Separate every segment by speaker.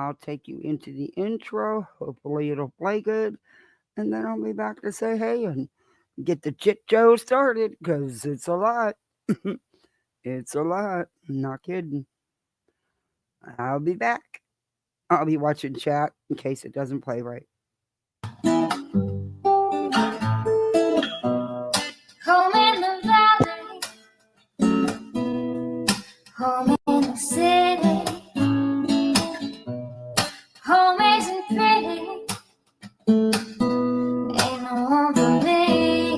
Speaker 1: I'll take you into the intro. Hopefully, it'll play good. And then I'll be back to say hey and get the chit show started because it's a lot. It's a lot. I'm not kidding. I'll be back. I'll be watching chat in case it doesn't play right.
Speaker 2: Home in the valley, home in the city, home isn't pretty, ain't no home for me.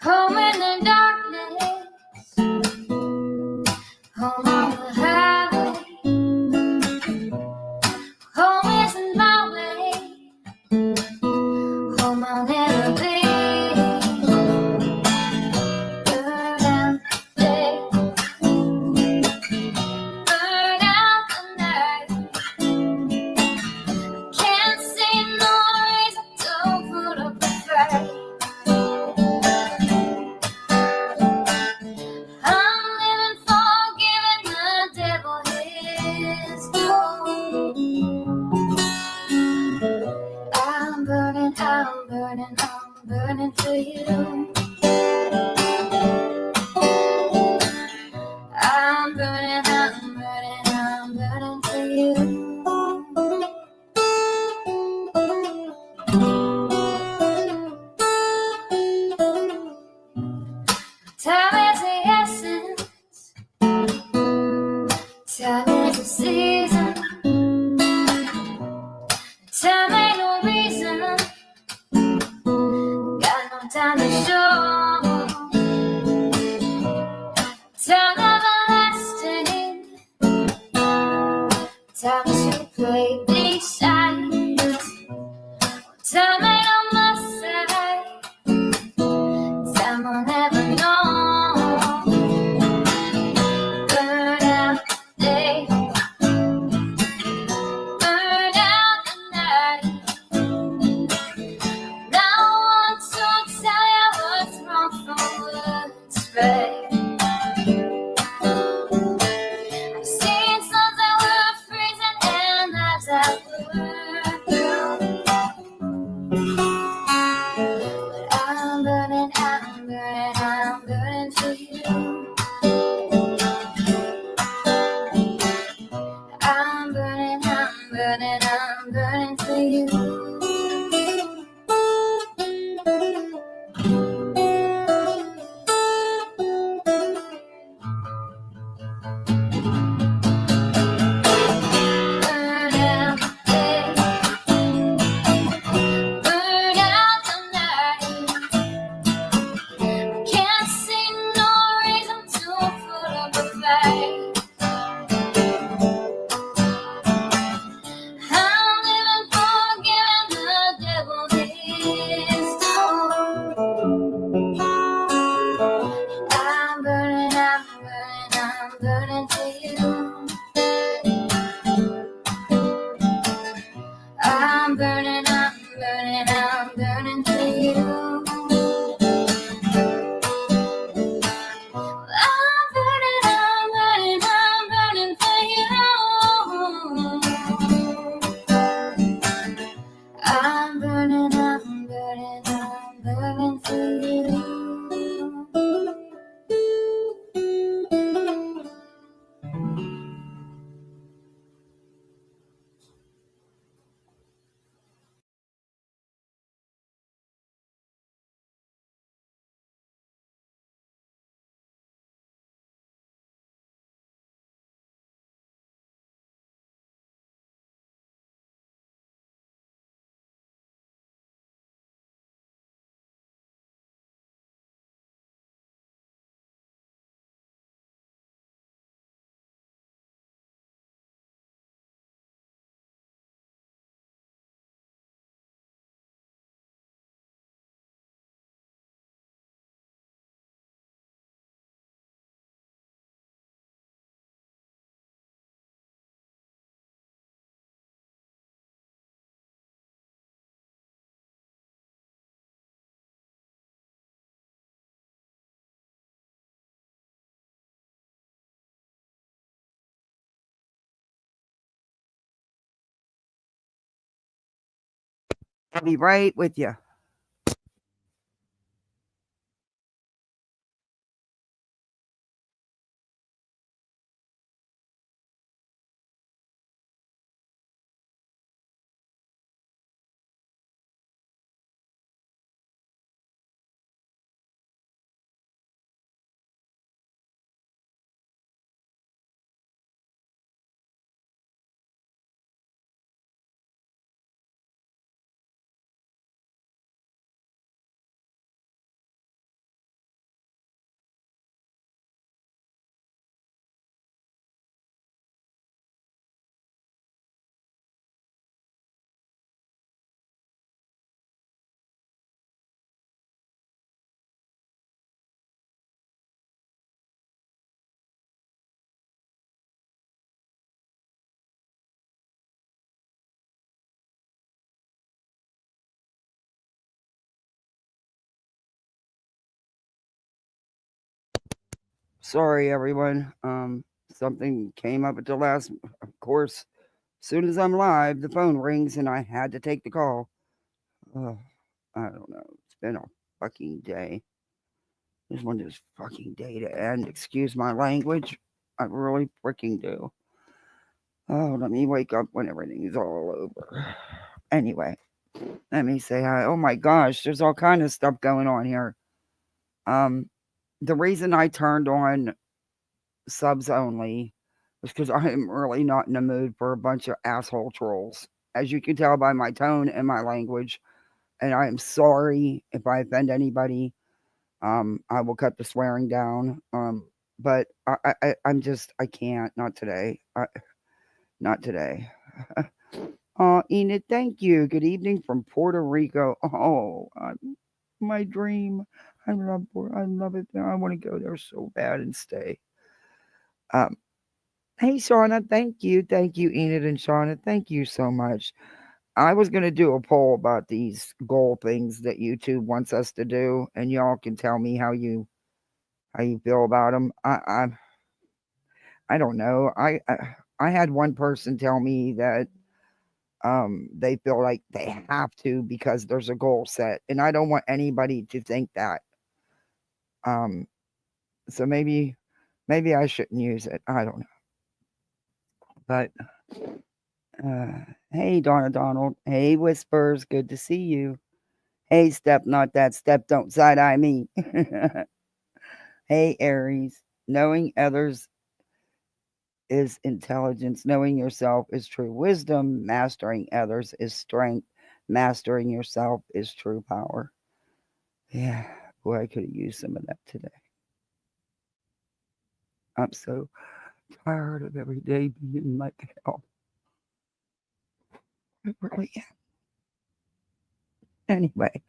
Speaker 2: Home in the darkness, home on the highway, home isn't my way, home I'll never be. Burn out the day, burn out the night. Can't see no reason to put up a fight. I'm living for giving the devil his due. I'm burning, I'm burning, I'm burning for you. I'm burning, I'm burning, I'm burning for you. Time is the essence, time is the season, time ain't no reason, got no time to show. Time everlasting, time to play these sides. Time ain't on my side, time I'll never know. Burn out the day, burn out the night. Now I want to tell you what's wrong from what's right. I've seen suns that were freezing and lives that were blue. But I'm burning, I'm burning, I'm burning for you. I'm burning, I'm burning, I'm burning for you. Burn out the day, burn out the night. Can't see no reason to put up a fight. I'm living for giving the devil his due. I'm burning, I'm burning, I'm burning for you. I'm burning, I'm burning, I'm burning for you. I'm burning, I'm burning, I'm burning for you. I'm burning, I'm burning, I'm burning for you.
Speaker 1: I'll be right with you. Sorry, everyone. Something came up at the last. Of course, as soon as I'm live, the phone rings and I had to take the call. Uh, I don't know. It's been a fucking day. Just want this fucking day to end. Excuse my language. I really freaking do. Oh, let me wake up when everything's all over. Anyway, let me say hi. Oh my gosh, there's all kind of stuff going on here. Um, the reason I turned on subs only is because I am really not in the mood for a bunch of asshole trolls. As you can tell by my tone and my language, and I am sorry if I offend anybody. I will cut the swearing down. But I'm just, I can't. Not today. Not today. Enid, thank you. Good evening from Puerto Rico. Oh, my dream. I love it there. I want to go there so bad and stay. Um, hey, Shauna, thank you. Thank you, Enid and Shauna. Thank you so much. I was going to do a poll about these goal things that YouTube wants us to do, and y'all can tell me how you feel about them. I don't know. I had one person tell me that they feel like they have to because there's a goal set, and I don't want anybody to think that. Um, so maybe I shouldn't use it. I don't know. But uh, hey, Donna Donald. Hey, Whispers. Good to see you. Hey, Step, not that Step. Don't side eye me. Hey, Aries. Knowing others is intelligence. Knowing yourself is true wisdom. Mastering others is strength. Mastering yourself is true power. Yeah, boy, I could have used some of that today. I'm so tired of every day being like hell. I really am. Anyway,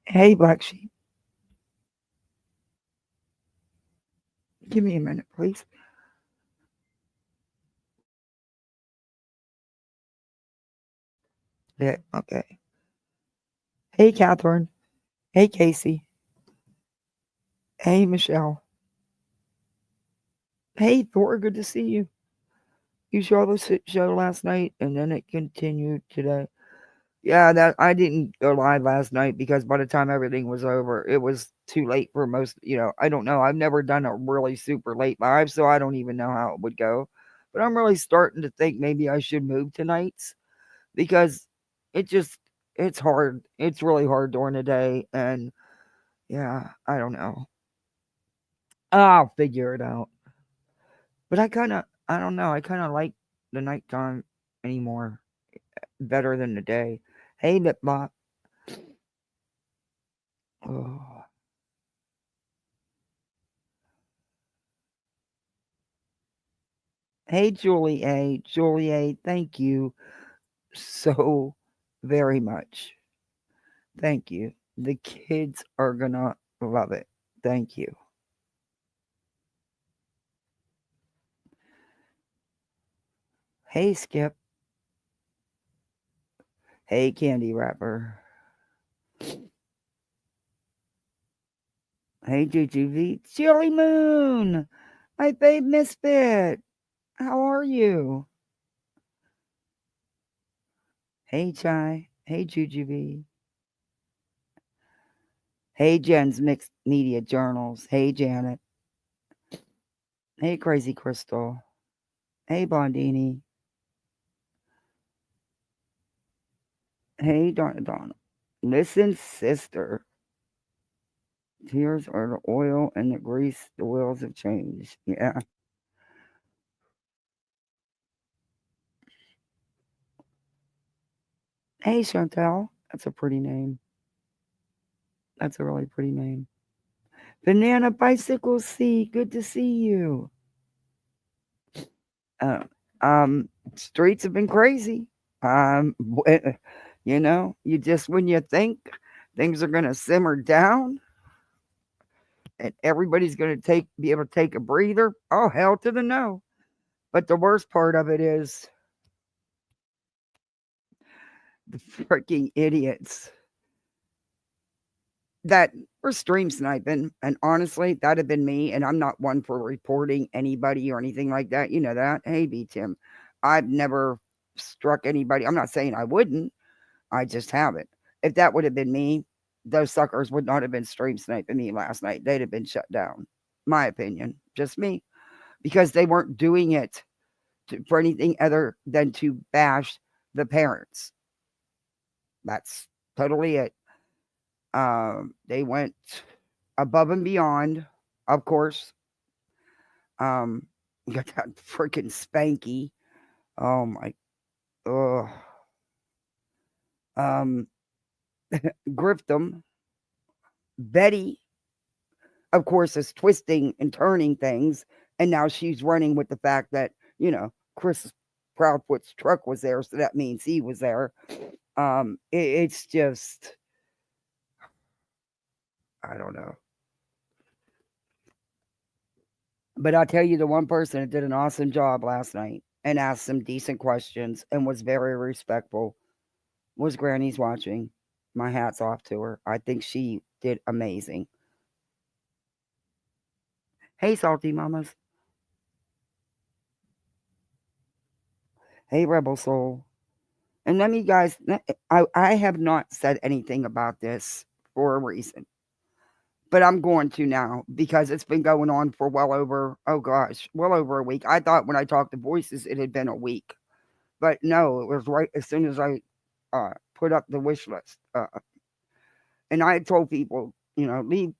Speaker 1: hey, Black Sheep, give me a minute, please. Yeah, okay. Hey, Catherine. Hey, Casey. Hey, Michelle. Hey, Thor, good to see you. You saw the show last night, and then it continued today. Yeah, that I didn't go live last night because by the time everything was over, it was too late for most. I don't know. I've never done a really super late live, so I don't even know how it would go. But I'm really starting to think maybe I should move to nights because it just it's hard. It's really hard during the day, and yeah, I don't know. I'll figure it out. But I don't know. I kind of like the nighttime anymore better than the day. Hey, Nipbot. Oh. Hey, Julie A. Julie A. Thank you so very much. Thank you. The kids are gonna love it. Thank you. Hey, Skip. Hey, Candy Wrapper. Hey, Juju Chili Moon. My babe Misfit. How are you? Hey Chai. Hey Jujubee. Hey Jen's Mixed Media Journals. Hey Janet. Hey Crazy Crystal. Hey Bondini. Hey Donna. Listen, sister. Tears are the oil and the grease. The wheels have changed. Yeah. Hey Chantel. That's a pretty name. That's a really pretty name. Banana Bicycle C. Good to see you. Uh, streets have been crazy. Um, you just when you think things are gonna simmer down and everybody's gonna be able to take a breather, oh hell to the no. But the worst part of it is the freaking idiots that were stream sniping. And honestly, that'd have been me. And I'm not one for reporting anybody or anything like that. You know that. Hey, B Tim, I've never struck anybody. I'm not saying I wouldn't. I just haven't. If that would have been me, those suckers would not have been stream sniping me last night. They'd have been shut down. My opinion, just me, because they weren't doing it for anything other than to bash the parents. That's totally it. They went above and beyond, of course. You got that freaking Spanky. Oh my, ugh. Um, Griftum. Betty, of course, is twisting and turning things, and now she's running with the fact that Chris Proudfoot's truck was there, so that means he was there. It's just, I don't know. But I'll tell you, the one person that did an awesome job last night and asked some decent questions and was very respectful was Granny's watching. My hat's off to her. I think she did amazing. Hey, Salty Mamas. Hey, Rebel Soul. And let me, guys, I have not said anything about this for a reason. But I'm going to now because it's been going on for well over a week. I thought when I talked to Voices, it had been a week. But no, it was right as soon as I put up the wish list. And I had told people, leave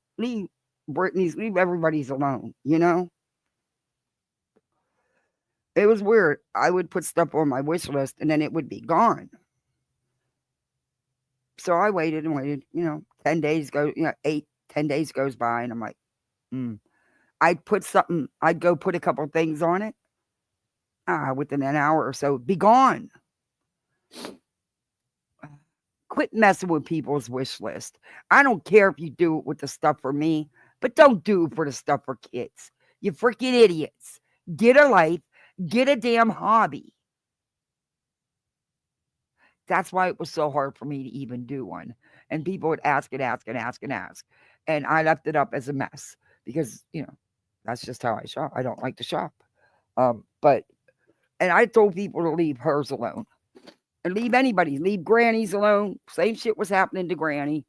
Speaker 1: Brittany's, leave everybody's alone, It was weird. I would put stuff on my wish list and then it would be gone. So I waited and waited, 10 days go, 10 days goes by and I'm like, I'd go put a couple things on it. Within an hour or so, be gone. Quit messing with people's wish list. I don't care if you do it with the stuff for me, but don't do it for the stuff for kids. You freaking idiots. Get a life. Get a damn hobby. That's why it was so hard for me to even do one. And people would ask and ask and ask and ask. And I left it up as a mess because, that's just how I shop. I don't like to shop. And I told people to leave hers alone. And leave anybody. Leave Granny's alone. Same shit was happening to Granny.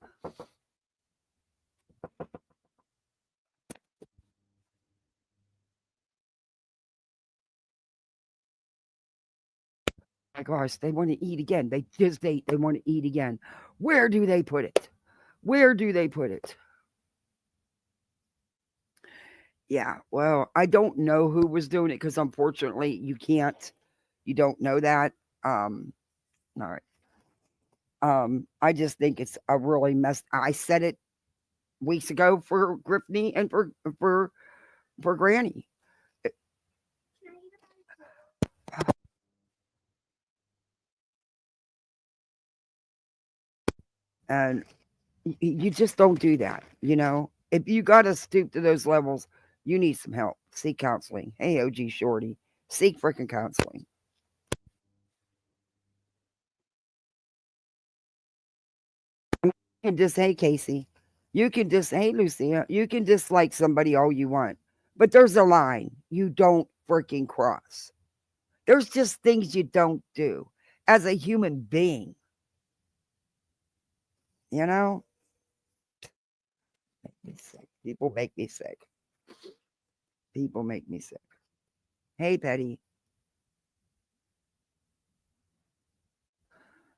Speaker 1: My gosh, they want to eat again. They just ate. They want to eat again. Where do they put it? Where do they put it? Yeah, well, I don't know who was doing it because unfortunately you don't know that. All right. I just think it's a really mess. I said it weeks ago for Griffney and for Granny. And you just don't do that, If you got to stoop to those levels, you need some help. Seek counseling. Hey, OG Shorty, seek freaking counseling. You can just, hey, Casey, you can just, hey, Lucia, you can dislike somebody all you want, but there's a line you don't freaking cross. There's just things you don't do. as a human being. You know? Make me sick. People make me sick. People make me sick. Hey, Petty.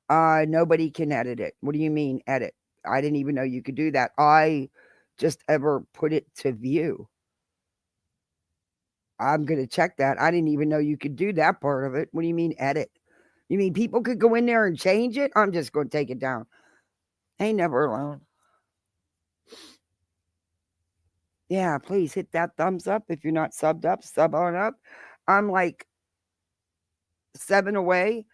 Speaker 1: Nobody can edit it. What do you mean edit? I didn't even know you could do that. I just ever put it to view. I'm going to check that. I didn't even know you could do that part of it. What do you mean edit? You mean people could go in there and change it? I'm just going to take it down. Ain't never alone. Yeah, please hit that thumbs up. If you're not subbed up, sub on up. I'm like 7 away,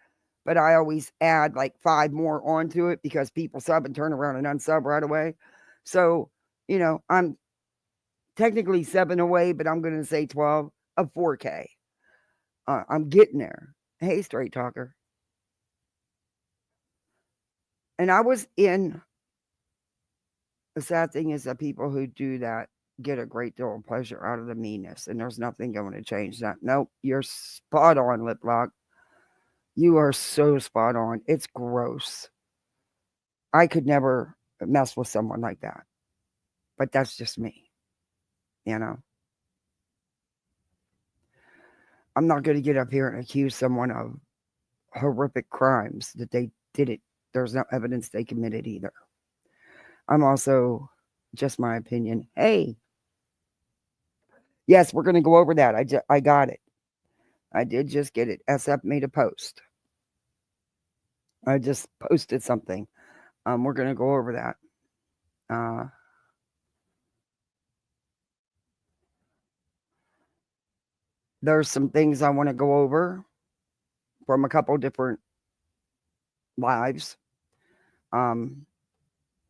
Speaker 1: but I always add like 5 more onto it because people sub and turn around and unsub right away. So, you know, I'm technically 7 away, but I'm going to say 12 of 4K. I'm getting there. Hey, Straight Talker. And I was in, the sad thing is that people who do that get a great deal of pleasure out of the meanness, and there's nothing going to change that. Nope, you're spot on, Liplock. You are so spot on. It's gross. I could never mess with someone like that. But that's just me. You know? I'm not going to get up here and accuse someone of horrific crimes that they did it. There's no evidence they committed either. I'm also, just my opinion. Hey. Yes, we're going to go over that. I got it. I did just get it. SF made a post. I just posted something. We're going to go over that. There's some things I want to go over from a couple different lives. I'm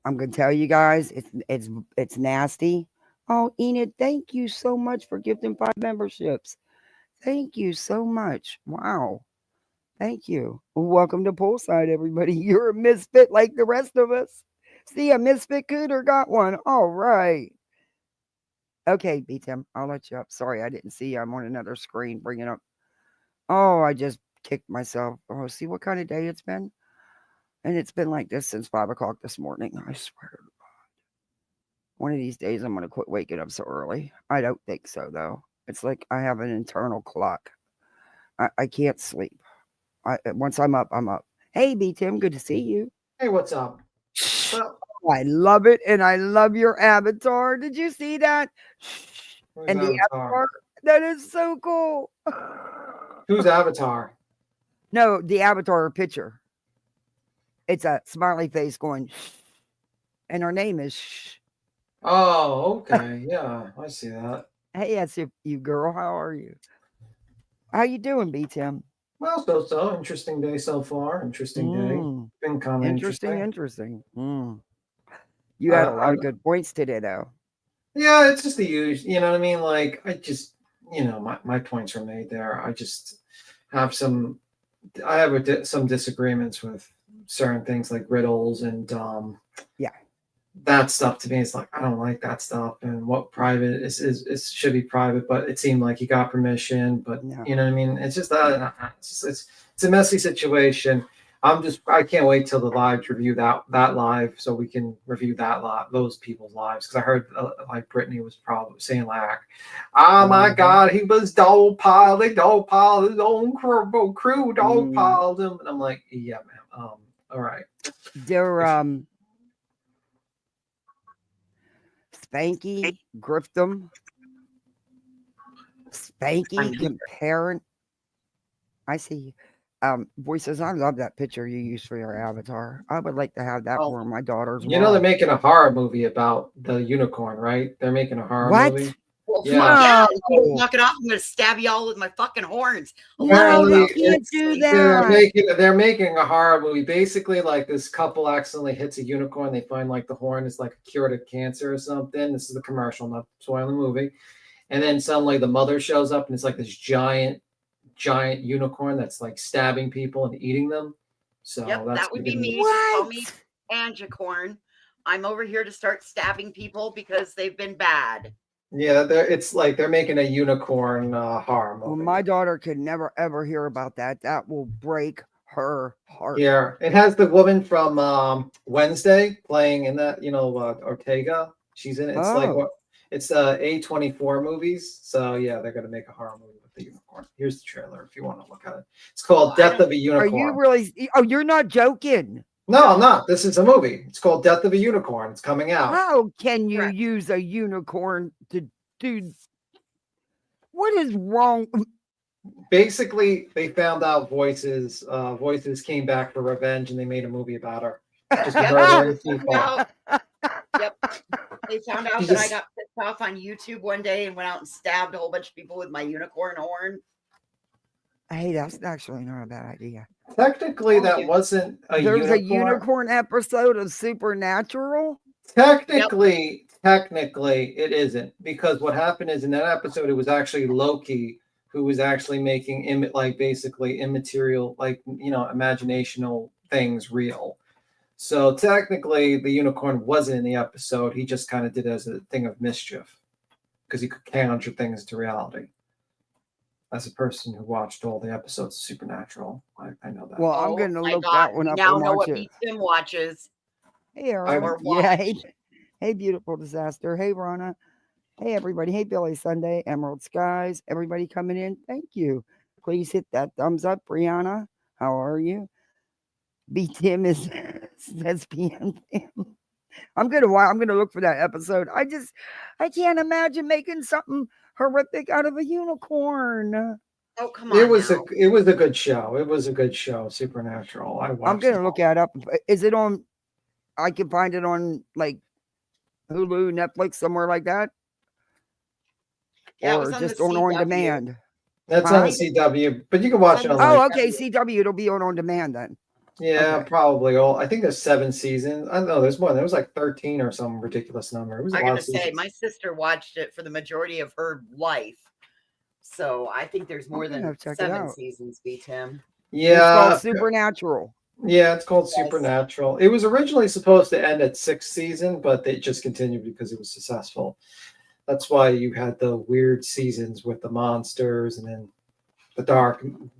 Speaker 1: going to tell you guys, it's nasty. Oh, Enid, thank you so much for gifting 5 memberships. Thank you so much. Wow. Thank you. Welcome to Poolside, everybody. You're a misfit like the rest of us. See, a misfit cooter got one. All right. Okay, B-Tim, I'll let you up. Sorry, I didn't see you. I'm on another screen bringing up. Oh, I just kicked myself. Oh, see what kind of day it's been? And it's been like this since 5 o'clock this morning. I swear to God. One of these days, I'm going to quit waking up so early. I don't think so, though. It's like I have an internal clock. I can't sleep. Once I'm up, I'm up. Hey, B-Tim, good to see you.
Speaker 3: Hey, what's up?
Speaker 1: Well, I love it, and I love your avatar. Did you see that? And the avatar? That is so cool.
Speaker 3: Whose avatar?
Speaker 1: No, the avatar picture. It's a smiley face going, and her name is Shh.
Speaker 3: Oh, okay. Yeah, I see that.
Speaker 1: Hey, that's you, girl. How are you? How you doing, B-Tim?
Speaker 3: Well, so interesting day so far. Interesting day. Been kind of
Speaker 1: interesting. You had a lot of good points today, though.
Speaker 3: Yeah, it's just the usual. You know what I mean? Like, I just, my points are made there. I just have some disagreements with certain things like riddles and
Speaker 1: yeah.
Speaker 3: That stuff to me is like, I don't like that stuff. And what private is should be private, but it seemed like he got permission. But
Speaker 1: no.
Speaker 3: You know what I mean? It's just it's a messy situation. I can't wait till the live to review that live so we can review those people's lives. Because I heard like Brittany was probably saying like, oh my God, he was dogpiled his own crew dogpiled him. And I'm like, yeah, man. All right.
Speaker 1: They're Spanky, Griftum, Spanky comparing. I see. Voices, I love that picture you used for your avatar. I would like to have that for my daughter's.
Speaker 3: You know they're making a horror movie about the unicorn, right? They're making a horror movie.
Speaker 4: Well, yeah. Knock it off! I'm gonna stab y'all with my fucking horns.
Speaker 1: No, you can't do that.
Speaker 3: They're making a horror movie. Basically, like this couple accidentally hits a unicorn. They find like the horn is like a cure to cancer or something. This is the commercial, not spoiling the movie. And then suddenly the mother shows up and it's like this giant unicorn that's like stabbing people and eating them. So
Speaker 4: that would be me. Call me Angicorn. I'm over here to start stabbing people because they've been bad.
Speaker 3: Yeah, it's like they're making a unicorn horror movie.
Speaker 1: Well, my daughter could never ever hear about that. That will break her heart.
Speaker 3: Yeah, it has the woman from Wednesday playing in that. Ortega. She's in it. It's like
Speaker 1: Oh.
Speaker 3: what? It's A24 movies. So yeah, they're gonna make a horror movie with the unicorn. Here's the trailer if you want to look at it. It's called Death of a
Speaker 1: Are
Speaker 3: Unicorn.
Speaker 1: you really? Oh, you're not joking.
Speaker 3: No, I'm not. This is a movie. It's called Death of a Unicorn. It's coming out.
Speaker 1: How can you
Speaker 4: Correct.
Speaker 1: use a unicorn to do? What is wrong?
Speaker 3: Basically, they found out voices came back for revenge, and they made a movie about her. Just murdering people.
Speaker 4: Yep. They found out that I got pissed off on YouTube one day and went out and stabbed a whole bunch of people with my unicorn horn.
Speaker 1: Hey, that's actually not a bad idea.
Speaker 3: Technically, that wasn't a
Speaker 1: There's
Speaker 3: unicorn.
Speaker 1: a unicorn episode of Supernatural.
Speaker 3: Technically, it isn't, because what happened is in that episode, it was actually Loki who was actually making basically immaterial, imaginational things real. So technically, the unicorn wasn't in the episode. He just kind of did it as a thing of mischief because he could conjure things into reality. As a person who watched all the episodes of Supernatural, I know that.
Speaker 1: Well, I'm going to look that one up
Speaker 4: now
Speaker 1: and
Speaker 4: know
Speaker 1: watch
Speaker 4: what
Speaker 1: it.
Speaker 4: Tim watches.
Speaker 1: Hey, Aaron.
Speaker 4: Or
Speaker 1: Yeah,
Speaker 4: watch.
Speaker 1: hey, beautiful disaster. Hey, Rana. Hey, everybody. Hey, Billy Sunday, Emerald Skies. Everybody coming in. Thank you. Please hit that thumbs up, Brianna. How are you? B Tim is says PM. I'm gonna look for that episode. I can't imagine making something horrific out of a unicorn.
Speaker 4: Oh, come on.
Speaker 3: It was a good show. It was a good show, Supernatural. I'm
Speaker 1: gonna look that up. Is it on? I can find it on like Hulu, Netflix, somewhere like that.
Speaker 4: Yeah,
Speaker 1: or just on demand.
Speaker 3: That's on the CW, but you can watch it on.
Speaker 1: Oh, okay, CW. It'll be on demand then.
Speaker 3: Yeah,
Speaker 1: Okay.
Speaker 3: probably. I think there's 7 seasons. I don't know. There's more. There was like 13 or some ridiculous number. It was.
Speaker 4: I gotta say, my sister watched it for the majority of her life, so I think there's more than 7 seasons. B Tim.
Speaker 3: Yeah,
Speaker 1: it's called Supernatural.
Speaker 3: Yeah, it's called Supernatural. It was originally supposed to end at 6th season, but they just continued because it was successful. That's why you had the weird seasons with the monsters and then the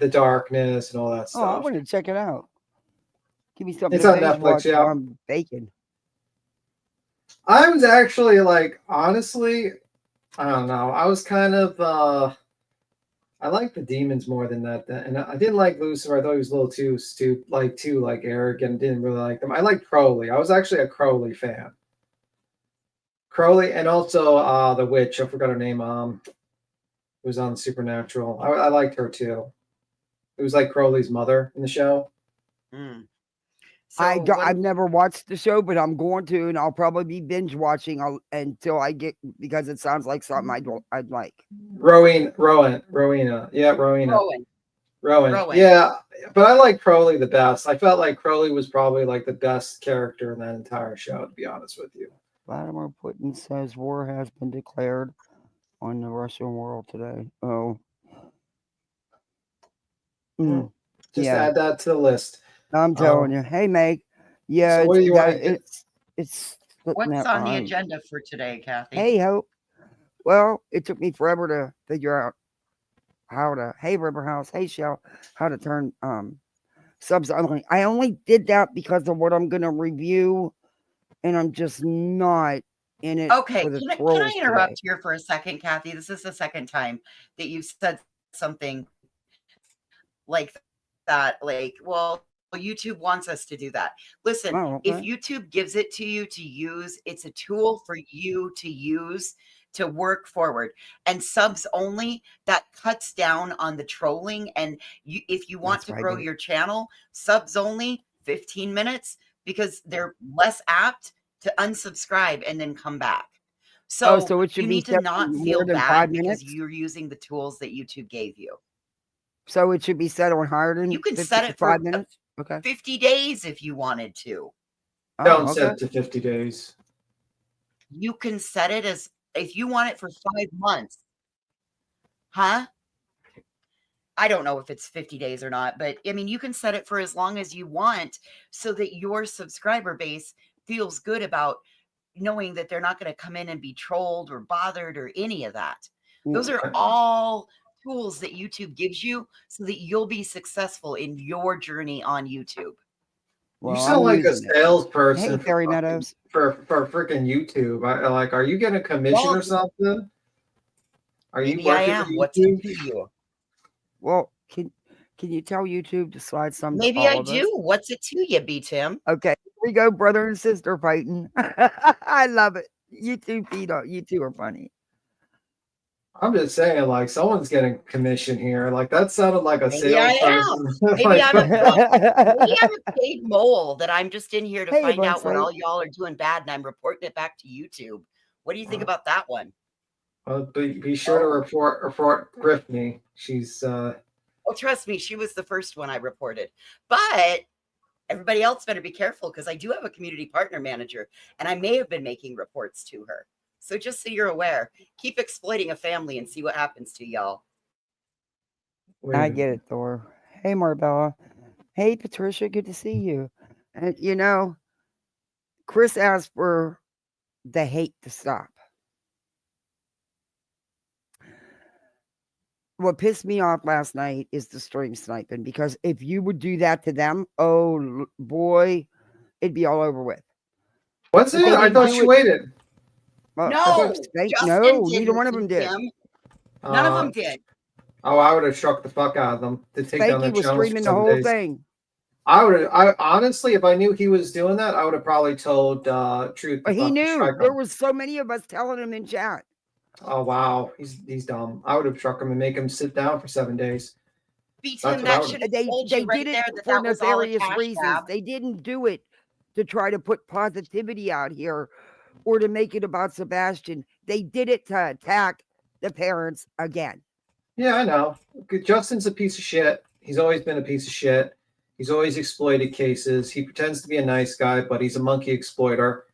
Speaker 3: darkness and all that stuff.
Speaker 1: Oh, I want to check it out. Give me something.
Speaker 3: It's on Netflix. Yeah,
Speaker 1: I'm baking.
Speaker 3: I was actually honestly, I don't know. I was kind of I like the demons more than that, and I didn't like Lucifer. I thought he was a little too arrogant. Didn't really like them. I liked Crowley. I was actually a Crowley fan. Crowley, and also the witch. I forgot her name. It was on Supernatural. I liked her too. It was like Crowley's mother in the show.
Speaker 4: Mm.
Speaker 1: So I've never watched the show, but I'm going to, and I'll probably be binge watching until I get, because it sounds like something I'd like.
Speaker 3: Rowena. Yeah, Rowena. Rowan. Yeah, but I like Crowley the best. I felt like Crowley was probably the best character in that entire show, to be honest with you.
Speaker 1: Vladimir Putin says war has been declared on the Russian world today. Oh.
Speaker 3: Just add that to the list.
Speaker 1: I'm telling you. Hey, Meg. Yeah,
Speaker 3: so
Speaker 4: it's what's on the agenda for today, Kathy?
Speaker 1: Hey, Hope. Well, it took me forever to figure out how to. Hey, River House. Hey, Shell. How to turn subs only. I only did that because of what I'm going to review, and I'm just not in it.
Speaker 4: Okay, can I interrupt here for a second, Kathy? This is the second time that you've said something like that. Well, YouTube wants us to do that. Listen, if YouTube gives it to you to use, it's a tool for you to use to work forward. And subs only, that cuts down on the trolling. And if you want to grow your channel, subs only, 15 minutes, because they're less apt to unsubscribe and then come back. So, it should you need to not feel bad because you're using the tools that YouTube gave you.
Speaker 1: So it should be set on higher than
Speaker 4: you can set it for
Speaker 1: 5 minutes. Okay.
Speaker 4: 50 days if you wanted to.
Speaker 3: Don't set it to 50 days.
Speaker 4: You can set it as if you want it for 5 months. Huh? I don't know if it's 50 days or not, but I mean, you can set it for as long as you want so that your subscriber base feels good about knowing that they're not going to come in and be trolled or bothered or any of that. Those are all tools that YouTube gives you so that you'll be successful in your journey on YouTube.
Speaker 1: Well,
Speaker 3: you sound
Speaker 1: I'm
Speaker 3: like a
Speaker 1: using it.
Speaker 3: salesperson
Speaker 1: Hey, Fairy Meadows.
Speaker 3: for freaking YouTube. Are you getting a commission
Speaker 4: Well,
Speaker 3: or something? Are you
Speaker 4: Maybe I
Speaker 3: working
Speaker 4: am.
Speaker 3: for
Speaker 4: What's it
Speaker 3: YouTube?
Speaker 4: to you?
Speaker 1: Well, can you tell YouTube to slide some to
Speaker 4: Maybe
Speaker 1: all
Speaker 4: I
Speaker 1: of us?
Speaker 4: do. What's it to you, B Tim?
Speaker 1: Okay, here we go, brother and sister fighting. I love it. You two are funny.
Speaker 3: I'm just saying, like, someone's getting commission here. Like, that sounded like a
Speaker 4: Maybe I am.
Speaker 3: salesperson.
Speaker 4: Maybe
Speaker 3: Like,
Speaker 4: I'm a paid mole that I'm just in here to
Speaker 1: Hey,
Speaker 4: find out what
Speaker 1: Bugslight.
Speaker 4: all y'all are doing bad, and I'm reporting it back to YouTube. What do you think about that one?
Speaker 3: be sure to report Brittany. She's
Speaker 4: Oh, trust me, she was the first one I reported. But everybody else better be careful because I do have a community partner manager, and I may have been making reports to her. So just so you're aware, keep exploiting a family and see what happens to y'all.
Speaker 1: I get it, Thor. Hey, Marbella. Hey, Patricia. Good to see you. And you know, Chris asked for the hate to stop. What pissed me off last night is the stream sniping, because if you would do that to them, oh boy, it'd be all over with.
Speaker 3: What's
Speaker 1: But
Speaker 3: it?
Speaker 1: they
Speaker 3: I
Speaker 1: didn't
Speaker 3: thought
Speaker 1: do
Speaker 3: she
Speaker 1: it.
Speaker 3: waited.
Speaker 1: I
Speaker 4: No,
Speaker 1: thought Spank-
Speaker 4: Justin
Speaker 1: no,
Speaker 4: didn't,
Speaker 1: neither one of them did.
Speaker 4: Tim. None of them did.
Speaker 3: Oh, I would have struck the fuck out of them to take down
Speaker 1: Spanky
Speaker 3: their
Speaker 1: was
Speaker 3: channels for
Speaker 1: streaming the
Speaker 3: 7
Speaker 1: whole
Speaker 3: days.
Speaker 1: thing.
Speaker 3: I honestly, if I knew he was doing that, I would have probably told Truth.
Speaker 1: But he
Speaker 3: fucking
Speaker 1: knew.
Speaker 3: strike
Speaker 1: There
Speaker 3: him.
Speaker 1: was so many of us telling him in chat.
Speaker 3: Oh wow, he's dumb. I would have struck him and make him sit down for 7 days.
Speaker 4: B
Speaker 3: That's
Speaker 4: Tim,
Speaker 3: what I
Speaker 4: that
Speaker 3: would-
Speaker 4: should have
Speaker 1: They
Speaker 4: told you right
Speaker 1: did it
Speaker 4: there that
Speaker 1: for
Speaker 4: that was all a
Speaker 1: nefarious
Speaker 4: cash
Speaker 1: reasons.
Speaker 4: grab.
Speaker 1: They didn't do it to try to put positivity out here or to make it about Sebastian. They did it to attack the parents again.
Speaker 3: Yeah, I know. Justin's a piece of shit. He's always been a piece of shit. He's always exploited cases. He pretends to be a nice guy, but he's a monkey exploiter.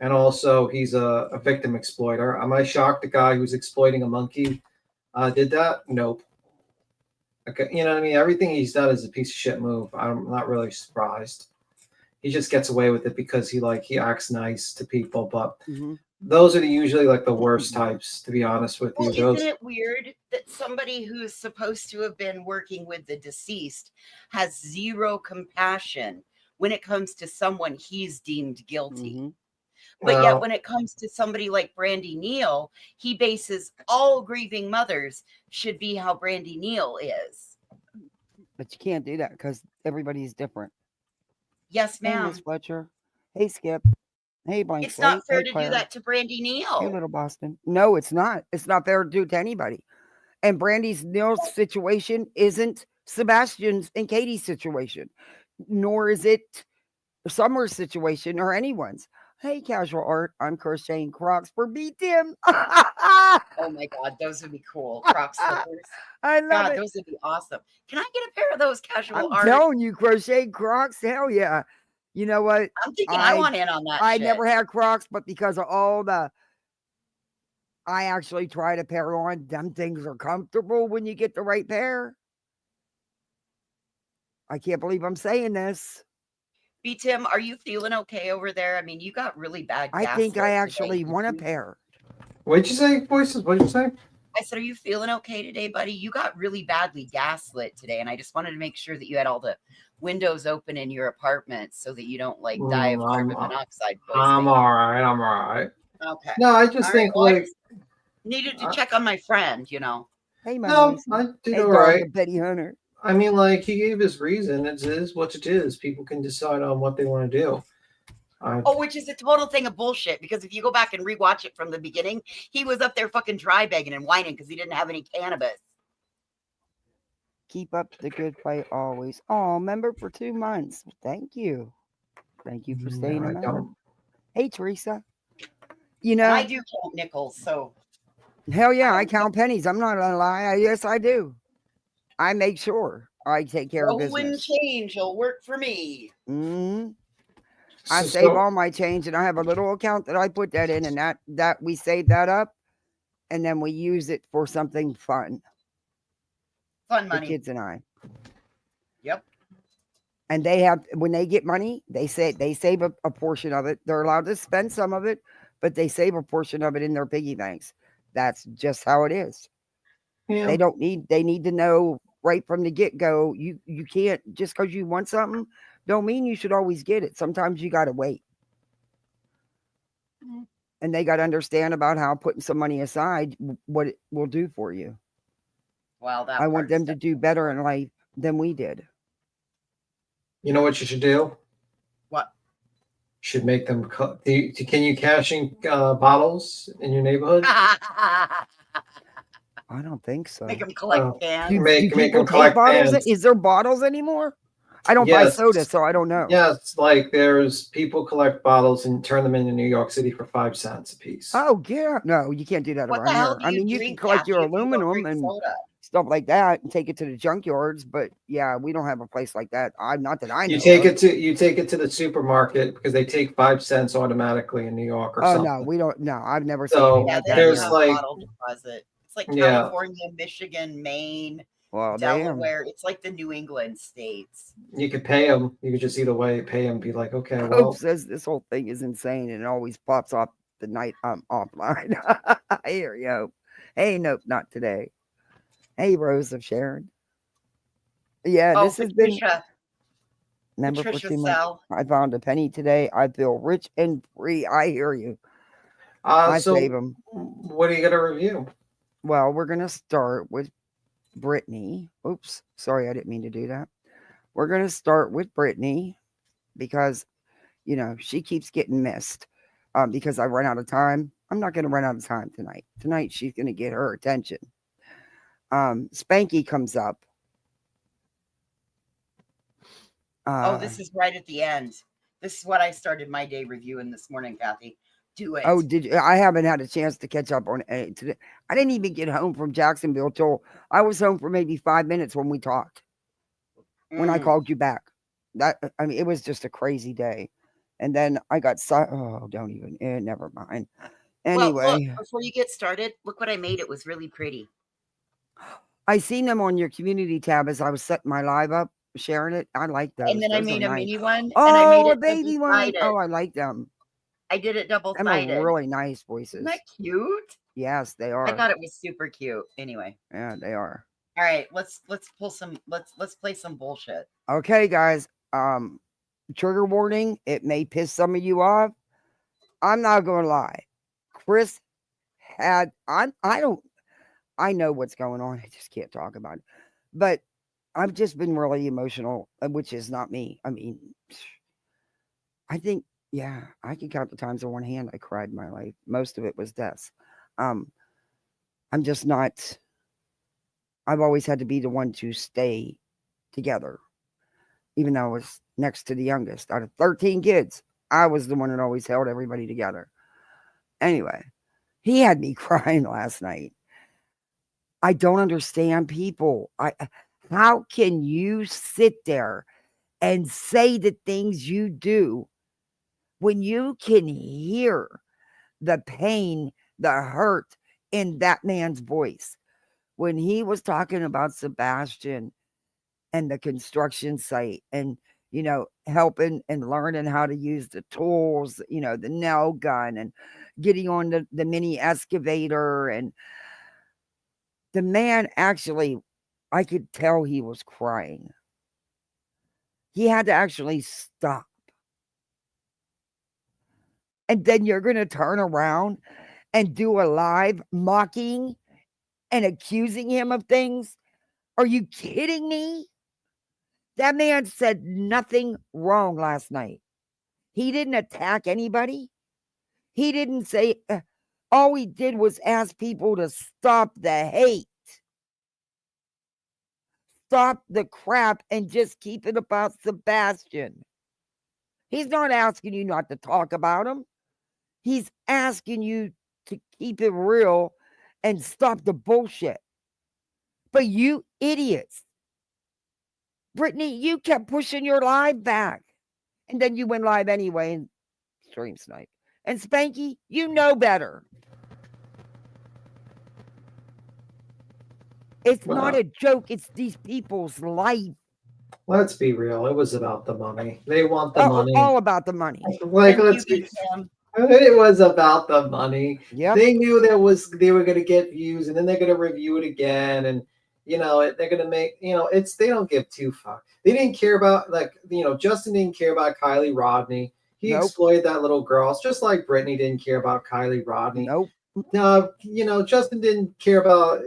Speaker 3: And also, he's a victim exploiter. Am I shocked the guy who's exploiting a monkey did that? Nope. Okay, you know what I mean? Everything he's done is a piece of shit move. I'm not really surprised. He just gets away with it because he acts nice to people. But those are usually like the worst types, to be honest with you.
Speaker 4: Well, isn't it weird that somebody who's supposed to have been working with the deceased has zero compassion when it comes to someone he's deemed guilty? But yet when it comes to somebody like Brandy Neal, he bases all grieving mothers should be how Brandy Neal is.
Speaker 1: But you can't do that because everybody's different.
Speaker 4: Yes,
Speaker 1: Hey,
Speaker 4: ma'am.
Speaker 1: Miss Fletcher. Hey, Skip. Hey, Blank
Speaker 4: It's not fair
Speaker 1: Slate. Hey,
Speaker 4: to
Speaker 1: Claire.
Speaker 4: do that to Brandy Neal.
Speaker 1: Hey, Little Boston. No, it's not. It's not fair to do it to anybody. And Brandy's Neal's situation isn't Sebastian's and Katie's situation, nor is it Summer's situation or anyone's. Hey, Casual Art. I'm crocheting Crocs for B Tim.
Speaker 4: Oh my God, those would be cool. Croc slippers.
Speaker 1: I love
Speaker 4: God,
Speaker 1: it.
Speaker 4: those would be awesome. Can I get a pair of those Casual
Speaker 1: I'm
Speaker 4: Art?
Speaker 1: telling you, crocheting Crocs. Hell yeah. You know what?
Speaker 4: I'm thinking I want in on that
Speaker 1: I
Speaker 4: shit.
Speaker 1: never had Crocs, but because of all the, I actually tried a pair on. Them things are comfortable when you get the right pair. I can't believe I'm saying this.
Speaker 4: B Tim, are you feeling okay over there? I mean, you got really bad
Speaker 1: I think I
Speaker 4: gaslit
Speaker 1: actually
Speaker 4: today.
Speaker 1: want a pair.
Speaker 3: What'd you say, Voices? What'd you say?
Speaker 4: I said, are you feeling okay today, buddy? You got really badly gaslit today, and I just wanted to make sure that you had all the windows open in your apartment so that you don't like die of carbon monoxide poisoning.
Speaker 3: I'm all right. I'm all right.
Speaker 4: Okay.
Speaker 3: No, I just
Speaker 4: All
Speaker 3: think
Speaker 4: right. Well, I
Speaker 3: like
Speaker 4: just needed to check on my friend, you know.
Speaker 1: Hey, my
Speaker 3: no,
Speaker 1: niece.
Speaker 3: I did
Speaker 1: Hey,
Speaker 3: all right.
Speaker 1: dog, Betty Hunter.
Speaker 3: I mean, like he gave his reason. It is what it is. People can decide on what they want to do.
Speaker 4: Which is a total thing of bullshit. Because if you go back and rewatch it from the beginning, he was up there fucking dry begging and whining because he didn't have any cannabis.
Speaker 1: Keep up the good fight always. Oh, member for 2 months. Thank you. Thank you for staying a member. Hey, Teresa. You know,
Speaker 4: And I do count nickels, so.
Speaker 1: Hell yeah, I count pennies. I'm not gonna lie. Yes, I do. I make sure I take care of
Speaker 4: Rolling
Speaker 1: business.
Speaker 4: change will work for me.
Speaker 1: I save all my change, and I have a little account that I put that in, and that we save that up, and then we use it for something fun.
Speaker 4: Fun money.
Speaker 1: The kids and I.
Speaker 4: Yep.
Speaker 1: And they have, when they get money, they save a portion of it. They're allowed to spend some of it, but they save a portion of it in their piggy banks. That's just how it is.
Speaker 3: Yeah.
Speaker 1: They need to know right from the get-go. You can't, just because you want something, don't mean you should always get it. Sometimes you got to wait. And they got to understand about how putting some money aside, what it will do for you.
Speaker 4: Well, that
Speaker 1: I want
Speaker 4: part's
Speaker 1: them to do better in life than we did.
Speaker 3: You know what you should do?
Speaker 4: What?
Speaker 3: Should make them. Can you cash in bottles in your neighborhood?
Speaker 1: I don't think so.
Speaker 4: Make them collect cans.
Speaker 1: Do
Speaker 3: Make
Speaker 1: people
Speaker 3: them
Speaker 1: take
Speaker 3: collect
Speaker 1: bottles?
Speaker 3: cans.
Speaker 1: Is there bottles anymore? I don't buy soda, so I don't know.
Speaker 3: Yes, like there's people collect bottles and turn them into New York City for 5 cents a piece.
Speaker 1: Oh yeah, no, you can't do that
Speaker 4: What the
Speaker 1: around
Speaker 4: hell
Speaker 1: here.
Speaker 4: do
Speaker 1: I
Speaker 4: you
Speaker 1: mean, you can
Speaker 4: drink,
Speaker 1: collect
Speaker 4: Kathy,
Speaker 1: your
Speaker 4: if you don't
Speaker 1: aluminum
Speaker 4: drink
Speaker 1: and
Speaker 4: soda?
Speaker 1: stuff like that, and take it to the junkyards. But yeah, we don't have a place like that. I'm not that I know.
Speaker 3: You take it to the supermarket because they take 5 cents automatically in New York or
Speaker 1: Oh
Speaker 3: something.
Speaker 1: no, we don't. No, I've never seen
Speaker 3: So,
Speaker 1: anything
Speaker 4: Yeah,
Speaker 1: like
Speaker 4: they
Speaker 1: that.
Speaker 3: there's
Speaker 4: have
Speaker 1: here.
Speaker 3: like-
Speaker 4: bottle deposit. It's like
Speaker 3: Yeah.
Speaker 4: California, Michigan, Maine,
Speaker 1: Well, damn.
Speaker 4: Delaware. It's like the New England states.
Speaker 3: You could pay them. You could just either way pay them. Be like, okay,
Speaker 1: Hope
Speaker 3: well,
Speaker 1: says this whole thing is insane and it always pops off the night I'm offline. I hear you. Hope. Hey, nope, not today. Hey, Rose of Sharon. Yeah,
Speaker 4: Oh,
Speaker 1: this has been
Speaker 4: Patricia,
Speaker 1: member for
Speaker 4: Patricia
Speaker 1: 2 months.
Speaker 4: Sell.
Speaker 1: I found a penny today. I feel rich and free. I hear you. I
Speaker 3: so
Speaker 1: save them.
Speaker 3: what are you gonna review?
Speaker 1: Well, we're gonna start with Brittany. Oops, sorry, I didn't mean to do that. We're gonna start with Brittany because she keeps getting missed. Because I run out of time. I'm not gonna run out of time tonight. Tonight she's gonna get her attention. Spanky comes up.
Speaker 4: This is right at the end. This is what I started my day reviewing this morning, Kathy. Do it.
Speaker 1: Oh, did you? I haven't had a chance to catch up on it today. I didn't even get home from Jacksonville till I was home for maybe 5 minutes when we talked. When I called you back, it was just a crazy day. And then I got don't even. Never mind. Anyway,
Speaker 4: Well, look, before you get started, look what I made. It was really pretty.
Speaker 1: I seen them on your community tab as I was setting my live up, sharing it. I like those.
Speaker 4: And then I
Speaker 1: Those
Speaker 4: made
Speaker 1: are
Speaker 4: a
Speaker 1: nice.
Speaker 4: mini one. And
Speaker 1: Oh,
Speaker 4: I made
Speaker 1: a
Speaker 4: it
Speaker 1: baby one.
Speaker 4: double-sided.
Speaker 1: Oh, I like them.
Speaker 4: I did it
Speaker 1: Them
Speaker 4: double-sided.
Speaker 1: are really nice voices.
Speaker 4: Isn't that cute?
Speaker 1: Yes, they are.
Speaker 4: I thought it was super cute. Anyway.
Speaker 1: Yeah, they are.
Speaker 4: All right, let's pull some let's play some bullshit.
Speaker 1: Okay, guys. Trigger warning. It may piss some of you off. I'm not gonna lie. Chris had I know what's going on. I just can't talk about it. But I've just been really emotional, which is not me. I mean, I think, yeah, I can count the times on one hand I cried in my life. Most of it was deaths. I'm just not. I've always had to be the one to stay together, even though I was next to the youngest. Out of 13 kids, I was the one that always held everybody together. Anyway, he had me crying last night. I don't understand people. How can you sit there and say the things you do when you can hear the pain, the hurt in that man's voice? When he was talking about Sebastian and the construction site and, helping and learning how to use the tools, the nail gun and getting on the mini excavator. And the man actually, I could tell he was crying. He had to actually stop. And then you're going to turn around and do a live mocking and accusing him of things? Are you kidding me? That man said nothing wrong last night. He didn't attack anybody. He didn't say, all he did was ask people to stop the hate. Stop the crap and just keep it about Sebastian. He's not asking you not to talk about him. He's asking you to keep it real and stop the bullshit. But you idiots. Brittany, you kept pushing your live back. And then you went live anyway and stream snipe. And Spanky, you know better. It's not a joke. It's these people's life.
Speaker 3: Let's be real. It was about the money. They want the money.
Speaker 1: All about the money.
Speaker 3: Like,
Speaker 4: And
Speaker 3: let's
Speaker 4: you
Speaker 3: be.
Speaker 4: beat him.
Speaker 3: It was about the money.
Speaker 1: Yep.
Speaker 3: They knew they were going to get views, and then they're going to review it again, and they're going to make they don't give two fuck. They didn't care about Justin didn't care about Kylie Rodney. He
Speaker 1: Nope.
Speaker 3: exploited that little girl. It's just like Brittany didn't care about Kylie Rodney.
Speaker 1: Nope.
Speaker 3: Justin didn't care about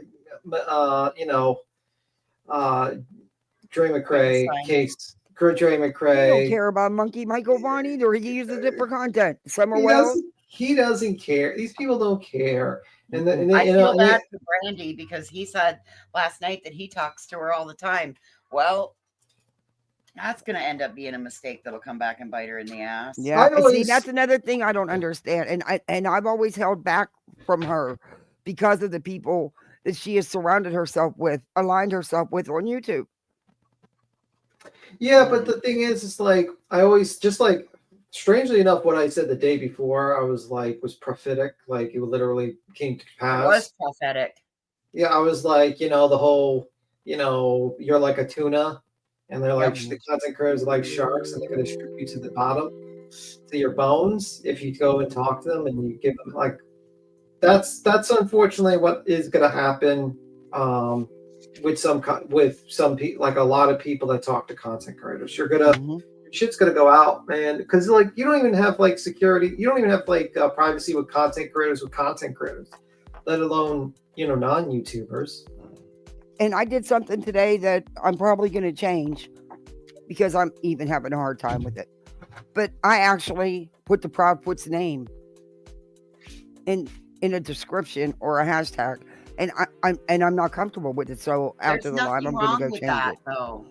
Speaker 3: Dre McCrae case. Dre McCrae.
Speaker 1: He don't care about Monkey Michael Vaughn either. He uses it for content. Summer Wells.
Speaker 3: He doesn't care. These people don't care. And
Speaker 4: I feel bad for Brandy because he said last night that he talks to her all the time. Well, that's going to end up being a mistake that'll come back and bite her in the ass.
Speaker 1: Yeah, see, that's another thing I don't understand, and I've always held back from her because of the people that she has surrounded herself with, aligned herself with on YouTube.
Speaker 3: Yeah, but the thing is, it's like I always strangely enough, what I said the day before, I was prophetic, like it literally came to pass.
Speaker 4: It was prophetic.
Speaker 3: Yeah, I was like, the whole, you're like a tuna, and they're like the content creators are like sharks, and they're going to strip you to the bottom, to your bones, if you go and talk to them and you give them that's unfortunately what is going to happen. With some people, like a lot of people that talk to content creators, shit's gonna go out, man. Because you don't even have security, you don't even have privacy with content creators, let alone non-YouTubers.
Speaker 1: And I did something today that I'm probably going to change because I'm even having a hard time with it. But I actually put the Proudfoots name in a description or a hashtag. And I'm not comfortable with it. So after the live, I'm going to go change it.
Speaker 4: Though,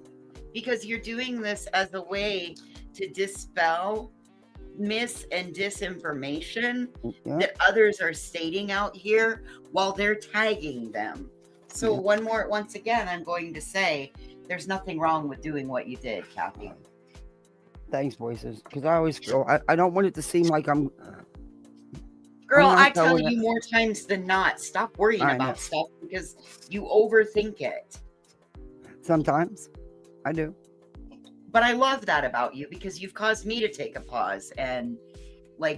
Speaker 4: because you're doing this as a way to dispel mis and disinformation that others are stating out here while they're tagging them. So once again, I'm going to say there's nothing wrong with doing what you did, Kathy.
Speaker 1: Thanks, voices. Because I always feel I don't want it to seem like I'm.
Speaker 4: Girl, I tell you more times than not, stop worrying about stuff because you overthink it.
Speaker 1: Sometimes I do.
Speaker 4: But I love that about you because you've caused me to take a pause and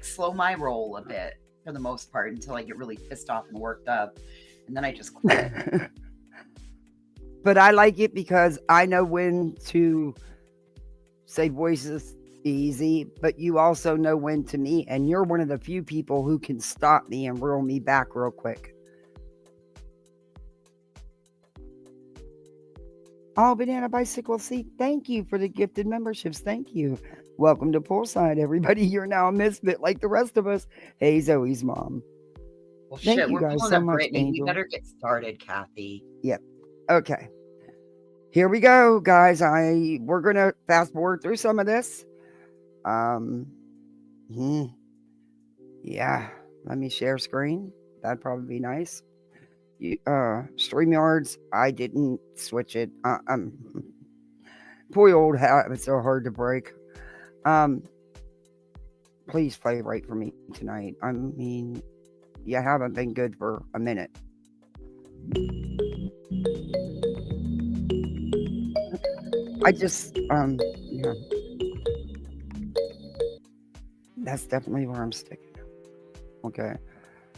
Speaker 4: slow my roll a bit for the most part until I get really pissed off and worked up. And then I just quit.
Speaker 1: But I like it because I know when to say voices easy, but you also know when to me, and you're one of the few people who can stop me and reel me back real quick. Oh, Banana Bicycle Seat, thank you for the gifted memberships. Thank you. Welcome to Poolside, everybody. You're now a misfit like the rest of us. Hey, Zoe's mom.
Speaker 4: Well,
Speaker 1: thank
Speaker 4: shit,
Speaker 1: you
Speaker 4: we're
Speaker 1: guys
Speaker 4: pulling
Speaker 1: so
Speaker 4: up
Speaker 1: much,
Speaker 4: Brittany.
Speaker 1: Angel.
Speaker 4: We better get started, Kathy.
Speaker 1: Yep. Okay. Here we go, guys. We're gonna fast forward through some of this. Yeah. Let me share screen. That'd probably be nice. StreamYards, I didn't switch it. Poor old habits are hard to break. Please play right for me tonight. I mean, you haven't been good for a minute. I just, yeah. That's definitely where I'm sticking. Okay.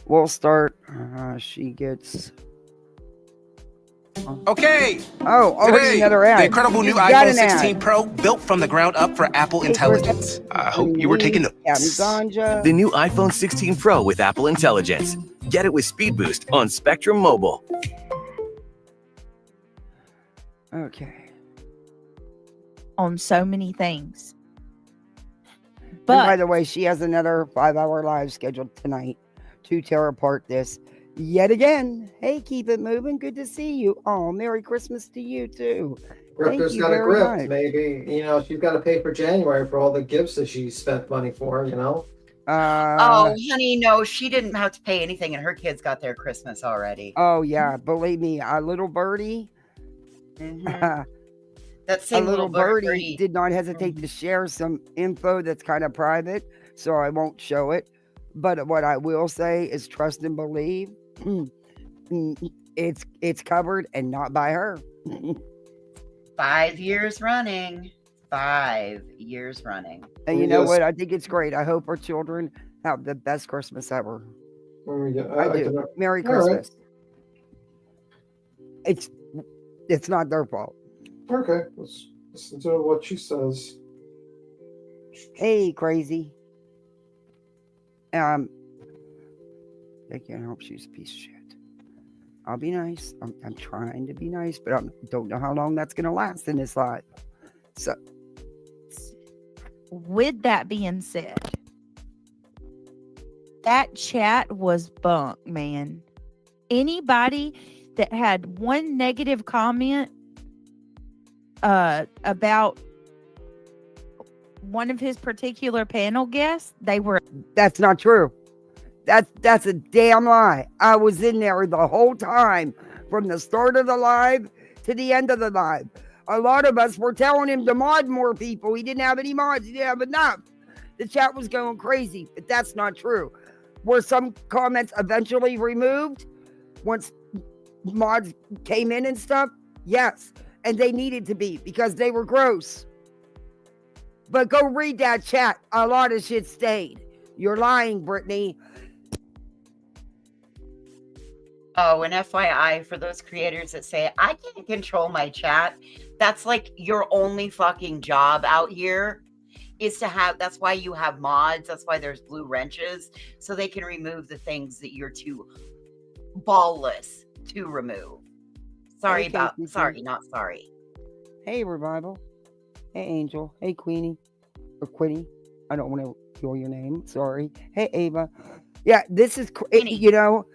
Speaker 1: We'll start. She gets.
Speaker 5: Okay.
Speaker 1: Oh,
Speaker 5: today,
Speaker 1: another ad.
Speaker 5: the incredible new iPhone 16 Pro built from the ground up for Apple Intelligence. I hope you were taking notes.
Speaker 6: The new iPhone 16 Pro with Apple Intelligence. Get it with Speed Boost on Spectrum Mobile.
Speaker 1: Okay.
Speaker 7: On so many things.
Speaker 1: But and by the way, she has another 5-hour live scheduled tonight to tear apart this yet again. Hey, keep it moving. Good to see you. Oh, Merry Christmas to you too.
Speaker 3: Grifter's got a grift, maybe. She's got to pay for January for all the gifts that she spent money for,
Speaker 4: oh, honey, no, she didn't have to pay anything, and her kids got their Christmas already.
Speaker 1: Oh, yeah. Believe me, a little birdie.
Speaker 4: That same little birdie
Speaker 1: did not hesitate to share some info that's kind of private, so I won't show it. But what I will say is trust and believe. It's covered and not by her.
Speaker 4: 5 years running. 5 years running.
Speaker 1: And you know what? I think it's great. I hope our children have the best Christmas ever.
Speaker 3: I
Speaker 1: I do.
Speaker 3: can-
Speaker 1: Merry
Speaker 3: all right.
Speaker 1: Christmas. It's not their fault.
Speaker 3: Okay, let's listen to what she says.
Speaker 1: Hey, crazy. They can't help she's a piece of shit. I'll be nice. I'm trying to be nice, but I don't know how long that's going to last in this life. So,
Speaker 7: With that being said, that chat was bunk, man. Anybody that had one negative comment about one of his particular panel guests,
Speaker 1: that's not true. That's a damn lie. I was in there the whole time, from the start of the live to the end of the live. A lot of us were telling him to mod more people. He didn't have any mods. He didn't have enough. The chat was going crazy, but that's not true. Were some comments eventually removed once mods came in and stuff? Yes, and they needed to be because they were gross. But go read that chat. A lot of shit stayed. You're lying, Brittany.
Speaker 4: Oh, and FYI, for those creators that say, I can't control my chat, that's like your only fucking job out here is to have, that's why you have mods, that's why there's blue wrenches, so they can remove the things that you're too ballless to remove. Sorry, not sorry.
Speaker 1: Hey, Revival. Hey, Angel. Hey, Queenie. Or Quinny. I don't want to kill your name. Sorry. Hey, Ava. Yeah, this is, you know,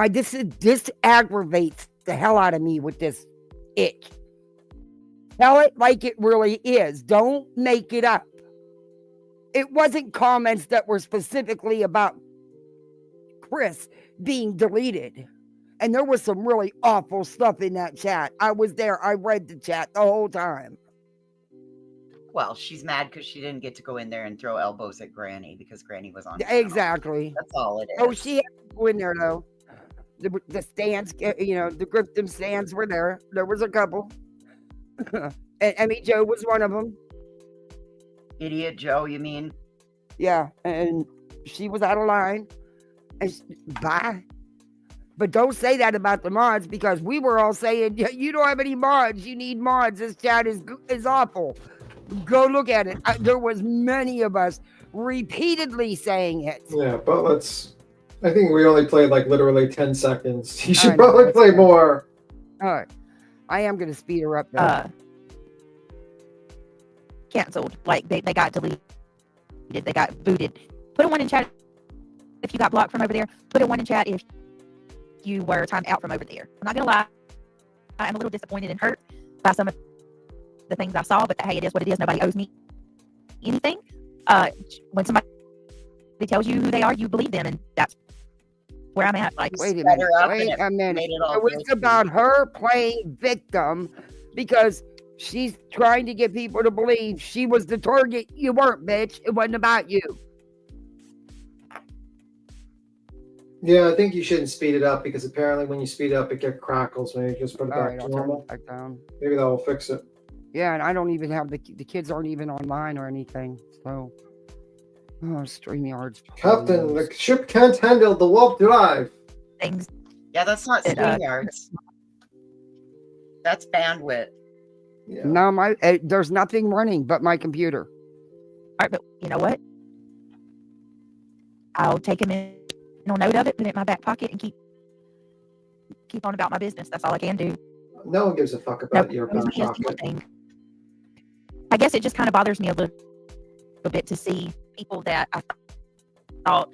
Speaker 1: this aggravates the hell out of me with this itch. Tell it like it really is. Don't make it up. It wasn't comments that were specifically about Chris being deleted. And there was some really awful stuff in that chat. I was there. I read the chat the whole time.
Speaker 4: Well, she's mad because she didn't get to go in there and throw elbows at Granny because Granny was on channel.
Speaker 1: Exactly.
Speaker 4: That's all it is.
Speaker 1: Oh, she had to go in there, though. The stands, you know, the Gryphtham stands were there. There was a couple. And Emmy Joe was one of them.
Speaker 4: Idiot Joe, you mean?
Speaker 1: Yeah, and she was out of line. And bye. But don't say that about the mods because we were all saying, you don't have any mods. You need mods. This chat is awful. Go look at it. There was many of us repeatedly saying it.
Speaker 3: Yeah, but I think we only played like literally 10 seconds. You should probably play more.
Speaker 1: All right. I am going to speed her up now.
Speaker 7: Canceled. Like they got deleted. They got booted. Put a one in chat if you got blocked from over there. Put a one in chat if you were timed out from over there. I'm not going to lie. I'm a little disappointed and hurt by some of the things I saw, but hey, it is what it is. Nobody owes me anything. When somebody tells you who they are, you believe them, and that's where I'm at. Like,
Speaker 1: wait a minute. It was about her playing victim because she's trying to get people to believe she was the target. You weren't, bitch. It wasn't about you.
Speaker 3: Yeah, I think you shouldn't speed it up because apparently when you speed it up, it gets crackles. Maybe just put it back to normal.
Speaker 1: Back down.
Speaker 3: Maybe that will fix it.
Speaker 1: Yeah, and I don't even have the kids aren't even online or anything. So, StreamYard's.
Speaker 3: Captain, the ship can't handle the warp drive.
Speaker 7: Things.
Speaker 4: Yeah, that's not StreamYards. That's bandwidth.
Speaker 3: Yeah.
Speaker 1: No, there's nothing running but my computer.
Speaker 7: All right, but you know what? I'll take a mental note of it, put it in my back pocket, and keep on about my business. That's all I can do.
Speaker 3: No one gives a fuck about your back pocket.
Speaker 7: I guess it just kind of bothers me a little bit to see people that I thought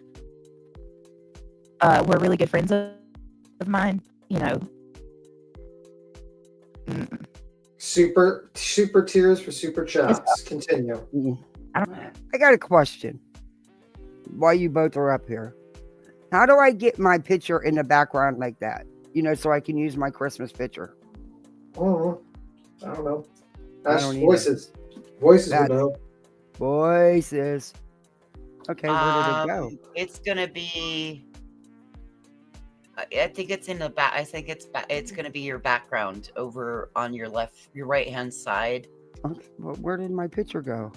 Speaker 7: were really good friends of mine, you know.
Speaker 3: Super tears for super chats. Continue.
Speaker 1: I got a question. While you both are up here, how do I get my picture in the background like that? You know, so I can use my Christmas picture.
Speaker 3: Oh, I don't know. That's voices. Voices would know.
Speaker 1: Voices. Okay, where did it go?
Speaker 4: It's gonna be. I think it's in the back. I think it's gonna be your background over on your right hand side.
Speaker 1: Okay, well, where did my picture go?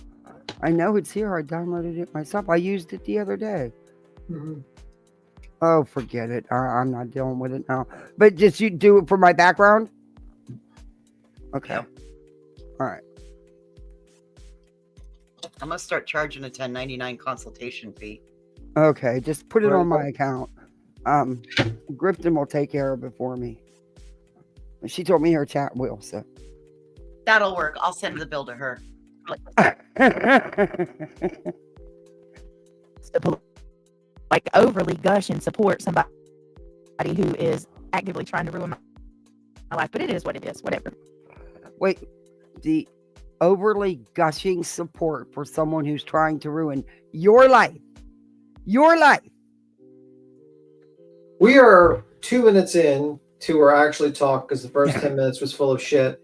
Speaker 1: I know it's here. I downloaded it myself. I used it the other day.
Speaker 3: Mhm.
Speaker 1: Oh, forget it. I'm not dealing with it now. But just you do it for my background? Okay.
Speaker 4: Yep.
Speaker 1: All right.
Speaker 4: I'm gonna start charging a $10.99 consultation fee.
Speaker 1: Okay. Just put it
Speaker 3: Right,
Speaker 1: on my
Speaker 3: right.
Speaker 1: account. Grifton will take care of it for me. She told me her chat will, so.
Speaker 4: That'll work. I'll send the bill to her.
Speaker 7: Like overly gush and support somebody who is actively trying to ruin my life. But it is what it is. Whatever.
Speaker 1: Wait, the overly gushing support for someone who's trying to ruin your life. Your life.
Speaker 3: We are 2 minutes in to her actually talk because the first 10 minutes was full of shit.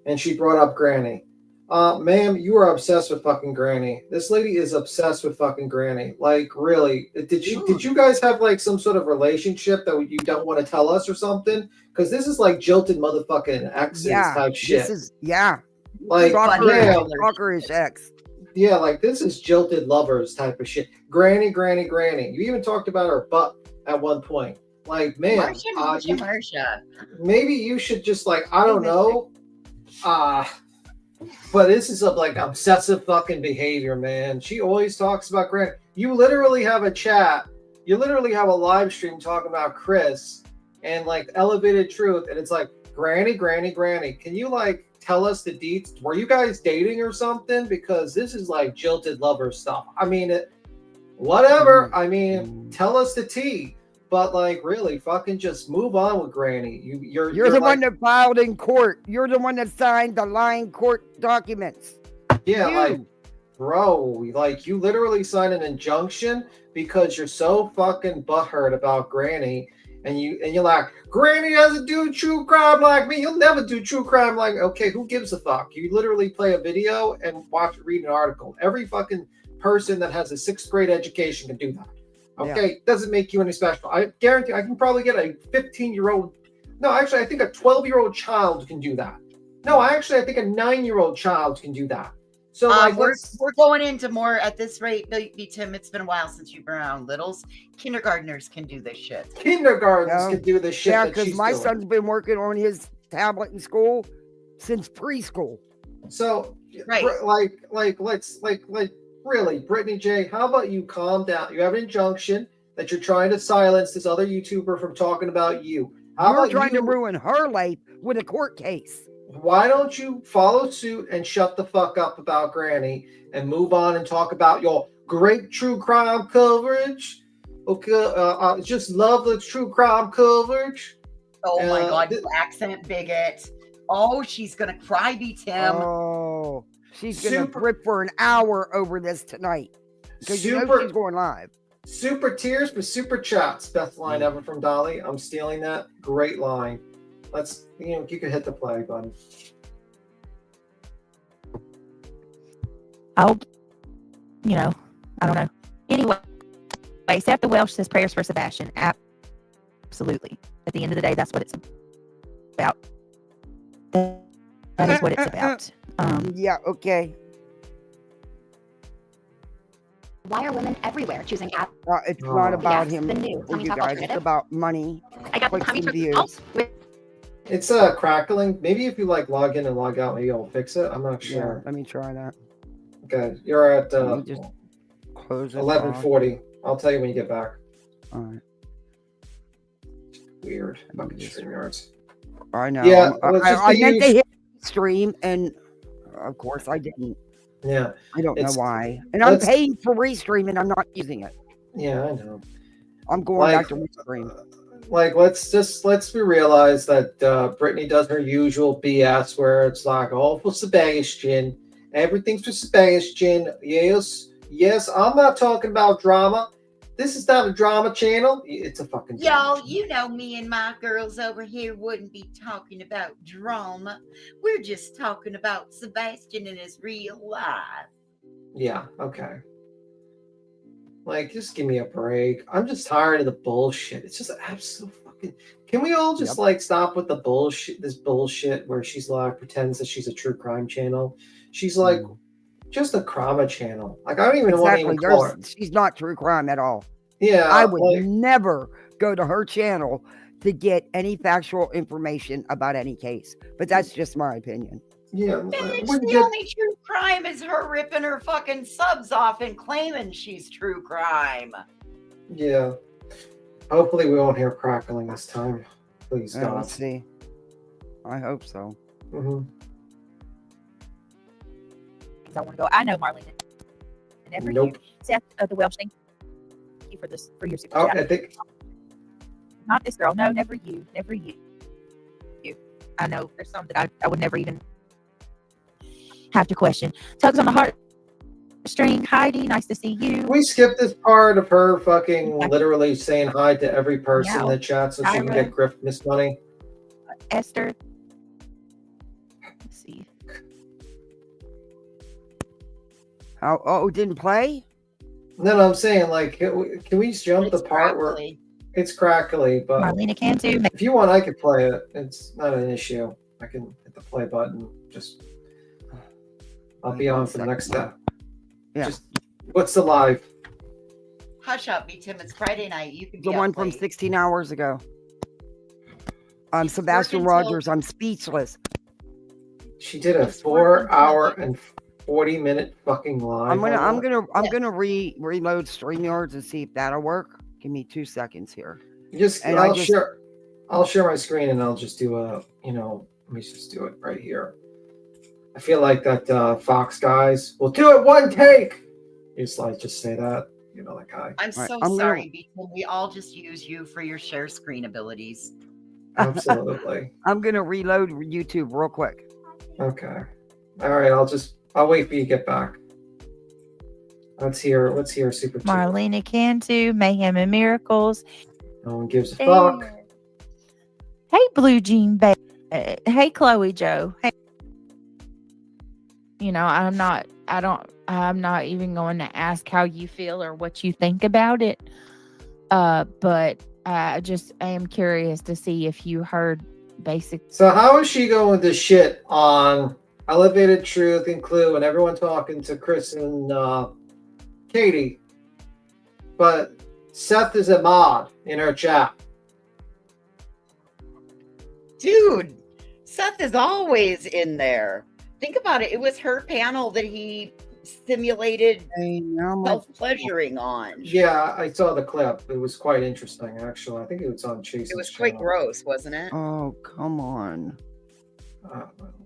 Speaker 3: And she brought up Granny. Ma'am, you are obsessed with fucking Granny. This lady is obsessed with fucking Granny. Like, really? Did you guys have like some sort of relationship that you don't want to tell us or something? Because this is like jilted motherfucking exes type shit.
Speaker 1: This is, yeah.
Speaker 3: Like, yeah,
Speaker 1: Stalkerish ex.
Speaker 3: yeah, like this is jilted lovers type of shit. Granny, Granny, Granny. You even talked about her butt at one point. Like, man,
Speaker 4: Marsha.
Speaker 3: maybe you should just like, I don't know. But this is like obsessive fucking behavior, man. She always talks about Granny. You literally have a chat. You literally have a live stream talking about Chris and like elevated truth. And it's like, Granny, Granny, Granny. Can you like tell us the deets? Were you guys dating or something? Because this is like jilted lover stuff. I mean, whatever. I mean, tell us the tea. But like, really, fucking just move on with Granny. You're
Speaker 1: the
Speaker 3: like,
Speaker 1: one that filed in court. You're the one that signed the lying court documents.
Speaker 3: yeah,
Speaker 1: You.
Speaker 3: like, bro, like you literally signed an injunction because you're so fucking butthurt about Granny, and you're like, Granny doesn't do true crime like me. You'll never do true crime like. Okay, who gives a fuck? You literally play a video and read an article. Every fucking person that has a 6th grade education can do that. Okay, doesn't make you any special. I guarantee I can probably get a 15-year-old. No, actually, I think a 12-year-old child can do that. No, I think a 9-year-old child can do that. So like,
Speaker 4: we're going into more at this rate, Tim. It's been a while since you've been around littles. Kindergartners can do this shit.
Speaker 3: Kindergartens can do this shit.
Speaker 1: Yeah, because my son's been working on his tablet in school since preschool.
Speaker 3: So,
Speaker 4: right,
Speaker 3: let's really, Brittany J, how about you calm down? You have an injunction that you're trying to silence this other YouTuber from talking about you.
Speaker 1: You're trying to ruin her life with a court case.
Speaker 3: Why don't you follow suit and shut the fuck up about Granny and move on and talk about your great true crime coverage? Okay, just love the true crime coverage.
Speaker 4: Oh my God, you accent bigot. Oh, she's gonna cry, Tim.
Speaker 1: Oh. She's going to rip for an hour over this tonight. Because you know she's going live.
Speaker 3: Super tears for super chats. Best line ever from Dolly. I'm stealing that. Great line. Let's, you can hit the play button.
Speaker 7: I don't know. Anyway, Seth the Welsh says prayers for Sebastian. Absolutely. At the end of the day, that's what it's about. That is what it's about.
Speaker 1: Yeah, okay.
Speaker 2: Why are women everywhere choosing app?
Speaker 1: It's not about him
Speaker 2: the new.
Speaker 1: or you guys. It's about money.
Speaker 2: I got
Speaker 1: clicks and views.
Speaker 3: It's crackling. Maybe if you like log in and log out, maybe I'll fix it. I'm not sure.
Speaker 1: Yeah, let me try that.
Speaker 3: Okay, you're at
Speaker 1: just close it
Speaker 3: 11:40. I'll tell you when you get back.
Speaker 1: All right.
Speaker 3: Weird. Fucking StreamYards.
Speaker 1: I know.
Speaker 3: Yeah,
Speaker 1: I meant to hit stream, and of course I didn't.
Speaker 3: Yeah.
Speaker 1: I don't know why. And I'm paying for restream, and I'm not using it.
Speaker 3: Yeah, I know.
Speaker 1: I'm going back to restream.
Speaker 3: Let's be realized that Brittany does her usual BS where it's like, all for Sebastian. Everything's for Sebastian. Yes, I'm not talking about drama. This is not a drama channel. It's a fucking
Speaker 4: Y'all, you know me and my girls over here wouldn't be talking about drama. We're just talking about Sebastian in his real life.
Speaker 3: Yeah, okay. Like, just give me a break. I'm just tired of the bullshit. It's just absolute fucking... Can we all just, stop with the bullshit, this bullshit where she's, pretends that she's a true crime channel? She's like, just a drama channel. Like I don't even want to
Speaker 1: Exactly.
Speaker 3: even call her.
Speaker 1: She's not true crime at all.
Speaker 3: Yeah,
Speaker 1: I would
Speaker 3: like,
Speaker 1: never go to her channel to get any factual information about any case. But that's just my opinion.
Speaker 3: yeah.
Speaker 4: Bitch,
Speaker 3: wouldn't
Speaker 4: the
Speaker 3: get-
Speaker 4: only true crime is her ripping her fucking subs off and claiming she's true crime.
Speaker 3: Yeah. Hopefully we won't hear crackling this time. Please God.
Speaker 1: Let's see. I hope so.
Speaker 3: Mhm.
Speaker 7: I want to go. I know Marlene. Never
Speaker 3: Nope.
Speaker 7: you. Seth of the Welsh thing. Thank you for this for your super
Speaker 3: Oh,
Speaker 7: chat.
Speaker 3: I think
Speaker 7: Not this girl. No, never you. Never you. You. I know there's some that I would never even have to question. Tugs on the heartstring. Heidi, nice to see you.
Speaker 3: we skipped this part of her fucking literally saying hi to every person in
Speaker 7: Yeah.
Speaker 3: the chat so she can
Speaker 7: Ira.
Speaker 3: get Griff Miss money.
Speaker 7: Esther. Let's see.
Speaker 1: How? Oh, it didn't play?
Speaker 3: No, I'm saying like, can we jump the part where
Speaker 4: crackly.
Speaker 3: it's crackly? But
Speaker 7: Marlena Cantu.
Speaker 3: if you want, I could play it. It's not an issue. I can hit the play button. Just I'll be on for the next step.
Speaker 1: Yeah.
Speaker 3: Just what's the live?
Speaker 4: Hush up, me Tim. It's Friday night. You can be
Speaker 1: The
Speaker 4: up
Speaker 1: one from
Speaker 4: late.
Speaker 1: 16 hours ago. I'm
Speaker 4: She's
Speaker 1: Sebastian
Speaker 4: working till-
Speaker 1: Rogers. I'm speechless.
Speaker 3: She did a
Speaker 4: It's
Speaker 3: 4-hour and 40-minute fucking live.
Speaker 1: I'm
Speaker 3: on it.
Speaker 1: gonna reload StreamYards and see if that'll work. Give me 2 seconds here.
Speaker 3: Just
Speaker 1: and
Speaker 3: I'll share my screen and I'll just do a let me just do it right here. I feel like that Fox guys will do it one take. Just say that, that guy.
Speaker 4: I'm
Speaker 1: Right,
Speaker 4: so
Speaker 1: I'm gonna-
Speaker 4: sorry, because we all just use you for your share screen abilities.
Speaker 3: Absolutely.
Speaker 1: I'm gonna reload YouTube real quick.
Speaker 3: Okay. All right, I'll wait for you to get back. Let's hear Super Chat.
Speaker 7: Marlena Cantu. Mayhem and Miracles.
Speaker 3: No one gives a fuck.
Speaker 7: Hey, Blue Jean Babe. Hey, Chloe Joe. Hey. I'm not even going to ask how you feel or what you think about it. But I am curious to see if you heard basic.
Speaker 3: So how is she going with this shit on Elevated Truth and Clue and everyone talking to Chris and Katie? But Seth is a mod in her chat.
Speaker 4: Dude, Seth is always in there. Think about it. It was her panel that he simulated
Speaker 1: Hey, now my
Speaker 4: self-pleasuring on.
Speaker 3: Yeah, I saw the clip. It was quite interesting, actually. I think it was on Chase.
Speaker 4: It was quite gross, wasn't it?
Speaker 1: Oh, come on.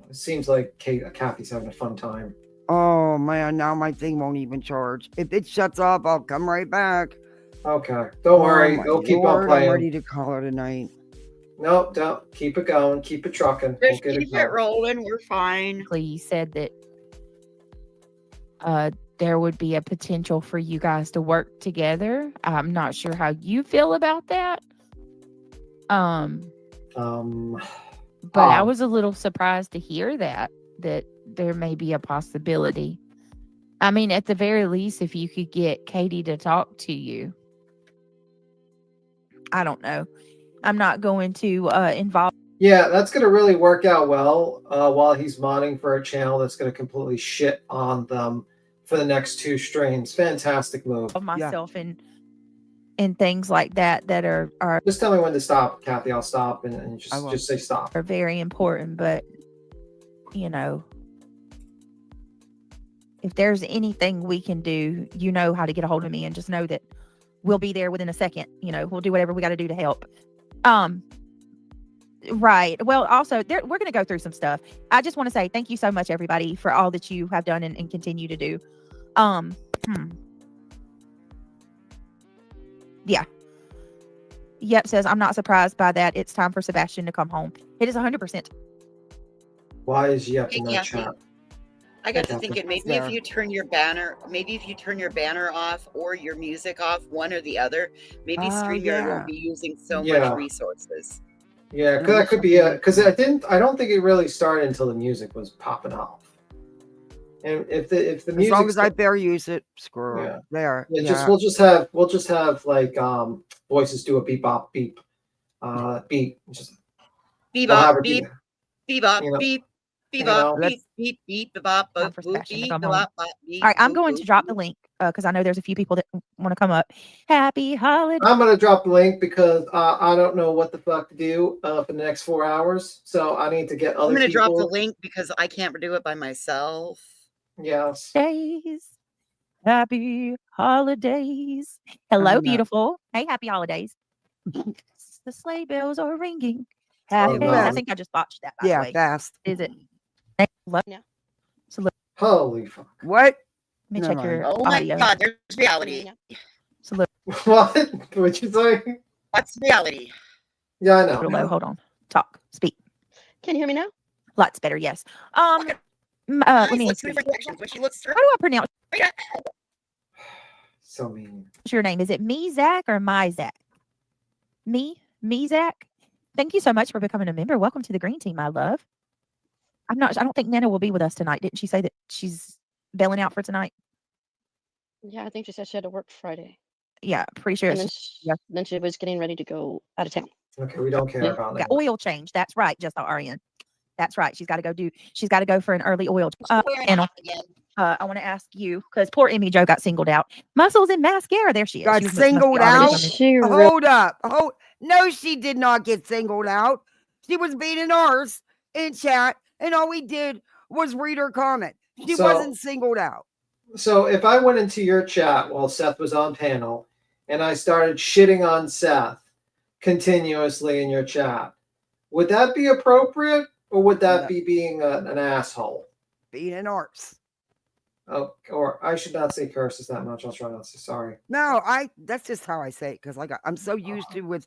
Speaker 3: It seems like Kathy's having a fun time.
Speaker 1: Oh man, now my thing won't even charge. If it shuts off, I'll come right back.
Speaker 3: Okay, don't worry.
Speaker 1: my
Speaker 3: They'll keep on
Speaker 1: Lord,
Speaker 3: playing.
Speaker 1: I'm ready to call it a night.
Speaker 3: Nope, don't. Keep it going. Keep it trucking. We'll
Speaker 4: Just
Speaker 3: get
Speaker 4: keep
Speaker 3: it
Speaker 4: it
Speaker 3: going.
Speaker 4: rolling. We're fine.
Speaker 7: You said that there would be a potential for you guys to work together. I'm not sure how you feel about that. But I was a little surprised to hear that there may be a possibility. I mean, at the very least, if you could get Katie to talk to you. I don't know. I'm not going to involve.
Speaker 3: Yeah, that's going to really work out well while he's modding for a channel that's going to completely shit on them for the next 2 streams. Fantastic move.
Speaker 7: Myself in things like that are
Speaker 3: Just tell me when to stop, Kathy. I'll stop and just say stop.
Speaker 7: are very important. But if there's anything we can do, you know how to get a hold of me, and just know that we'll be there within a second. We'll do whatever we got to do to help. Right. Well, also, we're going to go through some stuff. I just want to say thank you so much, everybody, for all that you have done and continue to do. Yeah. Yep, says, I'm not surprised by that. It's time for Sebastian to come home. It is 100%.
Speaker 3: Why is Yep in
Speaker 4: Hey,
Speaker 3: that
Speaker 4: Kathy.
Speaker 3: chat?
Speaker 4: I got to
Speaker 3: Yeah,
Speaker 4: thinking maybe
Speaker 1: there.
Speaker 4: if you turn your banner off or your music off, one or the other, maybe
Speaker 1: Oh,
Speaker 4: StreamYard
Speaker 1: yeah.
Speaker 4: won't be using so
Speaker 3: Yeah.
Speaker 4: much resources.
Speaker 3: Yeah, because that could be because I don't think it really started until the music was popping off. And if the
Speaker 1: As
Speaker 3: music
Speaker 1: long as I fair use it, screw
Speaker 3: Yeah.
Speaker 1: there.
Speaker 3: Yeah, we'll just have like voices do a beep bop beep beep. We'll have
Speaker 4: Bebop,
Speaker 3: her
Speaker 4: beep,
Speaker 3: do
Speaker 4: bebop,
Speaker 3: you know.
Speaker 4: beep,
Speaker 3: You know?
Speaker 4: Beep, beep, beep, bop,
Speaker 7: Time
Speaker 4: boop,
Speaker 7: for
Speaker 4: boop,
Speaker 7: Sebastian to
Speaker 4: beep,
Speaker 7: come
Speaker 4: bop,
Speaker 7: home.
Speaker 4: bop, beep,
Speaker 7: All right, I'm
Speaker 4: boop,
Speaker 7: going
Speaker 4: boop,
Speaker 7: to drop the
Speaker 4: boop.
Speaker 7: link because I know there's a few people that want to come up. Happy holiday.
Speaker 3: I'm gonna drop the link because I don't know what the fuck to do for the next 4 hours. So I need to get other
Speaker 4: I'm gonna drop the
Speaker 3: people.
Speaker 4: link because I can't do it by myself.
Speaker 3: Yes.
Speaker 7: Days. Happy holidays. Hello,
Speaker 1: know.
Speaker 7: beautiful. Hey, happy holidays. The sleigh bells are ringing.
Speaker 3: Oh,
Speaker 7: Happy.
Speaker 3: no.
Speaker 7: I think I just botched that. By the
Speaker 1: Yeah,
Speaker 7: way.
Speaker 1: fast.
Speaker 7: Is it?
Speaker 8: Yeah.
Speaker 7: So let
Speaker 3: Holy fuck.
Speaker 1: What?
Speaker 7: me
Speaker 1: Never
Speaker 7: check your
Speaker 1: mind.
Speaker 4: Oh my
Speaker 7: audio.
Speaker 4: god, there's reality.
Speaker 8: Yeah.
Speaker 7: So look
Speaker 3: What? What'd you say?
Speaker 4: What's reality?
Speaker 3: Yeah, I
Speaker 7: a little
Speaker 3: know.
Speaker 7: low. Hold on. Talk. Speak.
Speaker 8: Can you hear me now?
Speaker 7: Lots better. Yes. Let
Speaker 4: Guys,
Speaker 7: me
Speaker 4: looks
Speaker 7: see.
Speaker 4: two different directions. When she looks
Speaker 7: How do I pronounce
Speaker 3: So mean.
Speaker 7: your name? Is it me, Zach, or my Zach? Me, Zach. Thank you so much for becoming a member. Welcome to the green team, my love. I don't think Nana will be with us tonight. Didn't she say that she's bailing out for tonight?
Speaker 8: Yeah, I think she said she had to work Friday.
Speaker 7: Yeah, pretty sure.
Speaker 8: And
Speaker 7: It's
Speaker 8: then she was getting ready to go out of town.
Speaker 3: Okay, we don't care about
Speaker 7: got
Speaker 3: that.
Speaker 7: oil change. That's right, just RN. That's right. She's got to go for an early oil
Speaker 4: wearing
Speaker 7: panel.
Speaker 4: it again.
Speaker 7: I want to ask you because poor Emmy Jo got singled out. Muscles and mascara. There she is.
Speaker 1: Got
Speaker 7: She must be
Speaker 1: singled
Speaker 7: already
Speaker 1: out?
Speaker 7: coming.
Speaker 8: She really
Speaker 1: Hold up. No, she did not get singled out. She was being an arse in chat, and all we did was read her comment. She
Speaker 3: So-
Speaker 1: wasn't singled out.
Speaker 3: So if I went into your chat while Seth was on panel and I started shitting on Seth continuously in your chat, would that be appropriate or would that
Speaker 1: No.
Speaker 3: be being an asshole?
Speaker 1: Being an arse.
Speaker 3: Oh, or I should not say curses that much. I'll try not to say sorry.
Speaker 1: No, that's just how I say it because I'm so used to with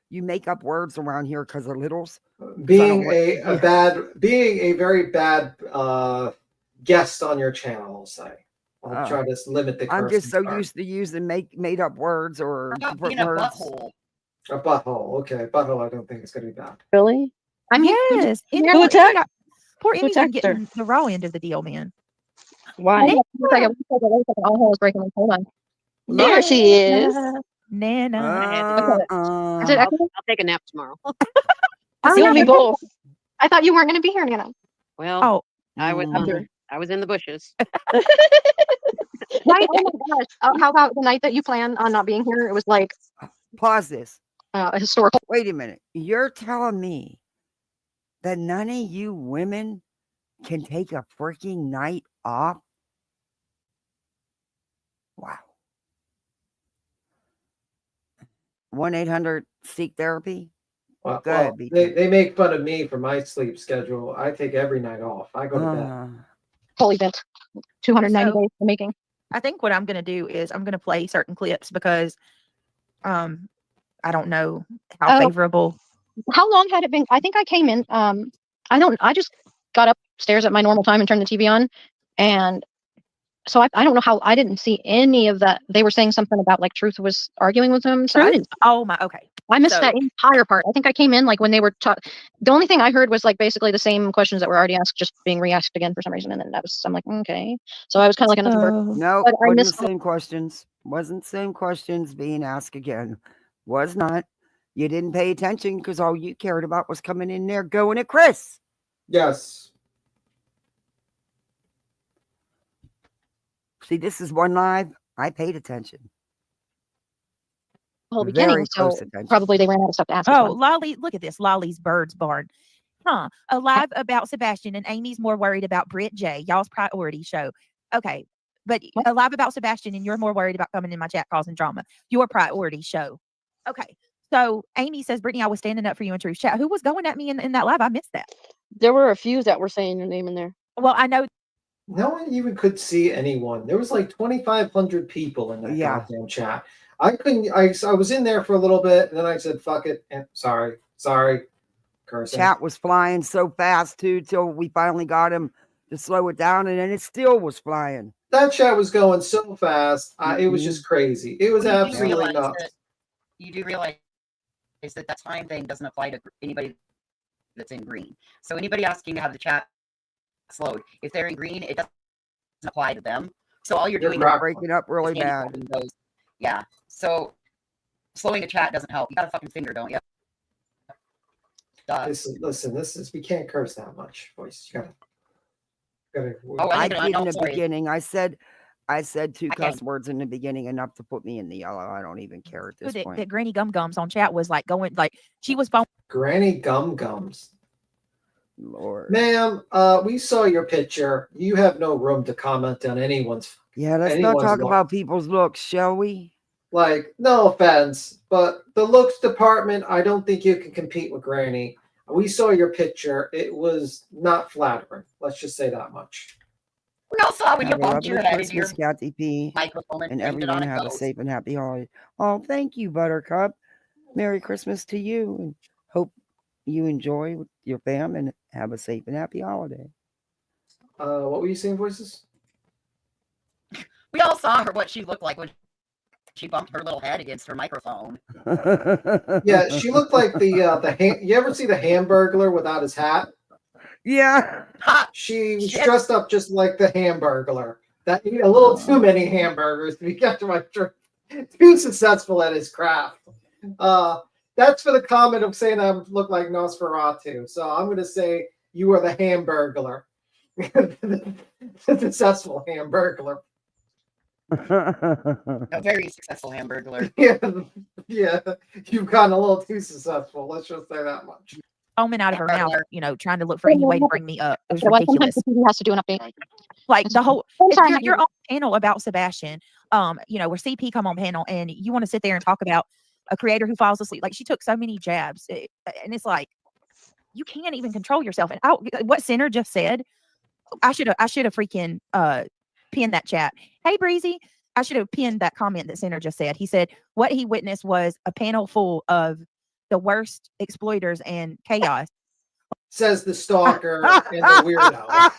Speaker 1: you make up words around here because of littles.
Speaker 3: Being
Speaker 1: want-
Speaker 3: being a very bad guest on your channel, I'll say. I'll
Speaker 1: Oh.
Speaker 3: try to limit the.
Speaker 1: I'm just so
Speaker 3: cursing part.
Speaker 1: used to using made up words or
Speaker 4: How about
Speaker 1: different
Speaker 4: being a
Speaker 1: words.
Speaker 4: butthole?
Speaker 3: A butthole. Okay, butthole. I don't think it's going to be bad.
Speaker 8: really. I mean,
Speaker 7: Yes.
Speaker 8: who
Speaker 7: Emmy
Speaker 8: attacked-
Speaker 7: got- Poor
Speaker 8: who
Speaker 7: Emmy's been
Speaker 8: attacked her?
Speaker 7: getting the raw end of the deal, man.
Speaker 8: Why?
Speaker 7: Nana.
Speaker 8: Wait a second, all hell is breaking loose. Hold on. There she is.
Speaker 7: Nana.
Speaker 1: Uh-uh.
Speaker 8: Is it
Speaker 9: I'll,
Speaker 8: echoing?
Speaker 9: I'll take a nap tomorrow.
Speaker 8: I
Speaker 7: See,
Speaker 8: love
Speaker 7: I
Speaker 8: you
Speaker 7: know.
Speaker 8: both. I thought you weren't going to be here, Nana.
Speaker 9: Well,
Speaker 7: Oh,
Speaker 9: I was
Speaker 1: Mm.
Speaker 9: I was in the bushes.
Speaker 8: Right? Oh my gosh. How about the night that you planned on not being here? It was like
Speaker 1: Pause this.
Speaker 8: a historical.
Speaker 1: Wait a minute. You're telling me that none of you women can take a freaking night off? Wow. 1-800-SEEK therapy.
Speaker 3: Well,
Speaker 1: Go ahead, BT.
Speaker 3: they make fun of me for my sleep schedule. I take every night off. I go to bed.
Speaker 8: Whole event. 290
Speaker 7: So-
Speaker 8: days in the making.
Speaker 7: I think what I'm going to do is I'm going to play certain clips because I don't know how
Speaker 8: Oh.
Speaker 7: favorable.
Speaker 8: How long had it been? I think I came in. I just got upstairs at my normal time and turned the TV on. And so I don't know how I didn't see any of that. They were saying something about like Truth was arguing with him. So I didn't.
Speaker 7: Oh my. Okay.
Speaker 8: I missed
Speaker 7: So-
Speaker 8: that entire part. I think I came in like when they were the only thing I heard was like basically the same questions that were already asked, just being re-asked again for some reason. And then I'm like, okay. So I was kind of like another bird.
Speaker 1: No,
Speaker 8: But I
Speaker 1: wasn't
Speaker 8: missed
Speaker 1: the same questions. Wasn't the same questions being asked again. Was not. You didn't pay attention because all you cared about was coming in there going at Chris.
Speaker 3: Yes.
Speaker 1: See, this is one live. I paid attention.
Speaker 8: the whole
Speaker 1: Very
Speaker 8: beginning. So
Speaker 1: close attention.
Speaker 8: probably they ran out of stuff to ask. this
Speaker 7: Oh,
Speaker 8: one.
Speaker 7: Lolly, look at this. Lolly's Bird's Barn. Huh. A live about Sebastian and Amy's more worried about Britt J. Y'all's priority show. Okay. But a live about Sebastian and you're more worried about coming in my chat causing drama. Your priority show. Okay. So Amy says, Brittany, I was standing up for you in Truth Chat. Who was going at me in that live? I missed that.
Speaker 8: There were a few that were saying your name in there.
Speaker 7: Well, I know.
Speaker 3: No one even could see anyone. There was like 2,500 people in that
Speaker 1: Yeah.
Speaker 3: goddamn chat. I couldn't. I was in there for a little bit, and then I said, "Fuck it." And sorry, cursing.
Speaker 1: Chat was flying so fast too till we finally got him to slow it down, and then it still was flying.
Speaker 3: That chat was going so fast. It was
Speaker 1: Mhm.
Speaker 3: just crazy. It was
Speaker 4: Well, you do
Speaker 3: absolutely
Speaker 4: realize
Speaker 3: nuts.
Speaker 4: that- You do realize that time thing doesn't apply to anybody that's in green. So anybody asking to have the chat slowed, if they're in green, it doesn't apply to them. So all you're
Speaker 3: You're
Speaker 4: doing
Speaker 3: right.
Speaker 4: is
Speaker 1: Breaking up really bad.
Speaker 4: handy-holding those. Yeah. So slowing the chat doesn't help. You got a fucking finger, don't you? Duh.
Speaker 3: Listen. This is we can't curse that much, boys. You gotta
Speaker 4: Oh,
Speaker 1: I
Speaker 4: I
Speaker 1: did in
Speaker 4: know.
Speaker 1: the
Speaker 4: Sorry.
Speaker 1: beginning. I said two
Speaker 7: Okay.
Speaker 1: cuss words in the beginning, enough to put me in the yellow. I don't even care at this point.
Speaker 7: That Granny Gum Gums on chat was like going like she was phone.
Speaker 3: Granny Gum Gums.
Speaker 1: Lord.
Speaker 3: Ma'am, we saw your picture. You have no room to comment on anyone's.
Speaker 1: Yeah, let's not
Speaker 3: anyone's
Speaker 1: talk
Speaker 3: look.
Speaker 1: about people's looks, shall we?
Speaker 3: Like, no offense, but the looks department, I don't think you can compete with Granny. We saw your picture. It was not flattering. Let's just say that much.
Speaker 4: We all saw when you
Speaker 1: Have a
Speaker 4: bumped your
Speaker 1: lovely
Speaker 4: head into your
Speaker 1: Christmas, Kathy P.
Speaker 4: microphone
Speaker 1: And
Speaker 4: blamed it
Speaker 1: everyone
Speaker 4: on a
Speaker 1: have a
Speaker 4: ghost.
Speaker 1: safe and happy holiday. Oh, thank you, Buttercup. Merry Christmas to you. And hope you enjoy with your fam and have a safe and happy holiday.
Speaker 3: What were you saying, Voices?
Speaker 4: We all saw her what she looked like when she bumped her little head against her microphone.
Speaker 3: Yeah, she looked like the you ever see the Hamburglar without his hat?
Speaker 1: Yeah.
Speaker 3: She was dressed up just like the Hamburglar. That a little too many hamburgers to be kept to my truth. Too successful at his craft. That's for the comment of saying I look like Nosferatu. So I'm going to say you are the Hamburglar. The successful Hamburglar.
Speaker 4: A very successful Hamburglar.
Speaker 3: Yeah, you've gotten a little too successful. Let's just say that much.
Speaker 7: Foaming out of her mouth, trying to look for any way to bring me up. It was
Speaker 8: Well,
Speaker 7: ridiculous.
Speaker 8: sometimes the TV has to do an update.
Speaker 7: Like the whole,
Speaker 8: Sorry,
Speaker 7: if you're on panel about Sebastian, where CP come on panel and you want to sit there and talk about a creator who falls asleep. Like she took so many jabs, and it's like you can't even control yourself. And what Center just said, I should have freaking pinned that chat. Hey Breezy, I should have pinned that comment that Center just said. He said what he witnessed was a panel full of the worst exploiters and chaos.
Speaker 3: Says the stalker and the weirdo.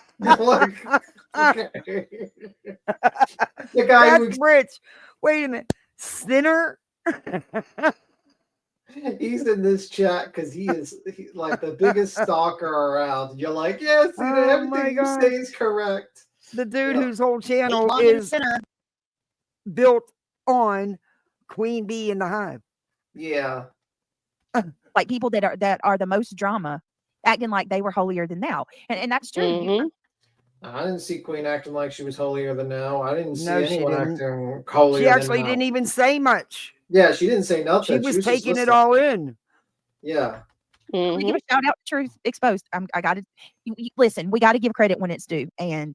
Speaker 3: The guy
Speaker 1: That's Rich. Wait a minute. Sinner?
Speaker 3: He's in this chat because he is like the biggest stalker around. You're like, yes, everything you say is correct.
Speaker 1: The dude whose whole channel is built on Queen Bee in the Hive.
Speaker 3: Yeah.
Speaker 7: Like people that are the most drama, acting like they were holier than thou, and that's true.
Speaker 8: Mm-hmm.
Speaker 3: I didn't see Queen acting like she was holier than thou. I didn't see
Speaker 1: No, she
Speaker 3: anyone
Speaker 1: didn't.
Speaker 3: acting holier.
Speaker 1: She actually
Speaker 3: than
Speaker 1: didn't even say much.
Speaker 3: Yeah, she didn't say nothing.
Speaker 1: She was
Speaker 3: just
Speaker 1: taking it
Speaker 3: listening.
Speaker 1: all in.
Speaker 3: Yeah.
Speaker 7: We give a shout out to Truth Exposed. I got to listen. We got to give credit when it's due, and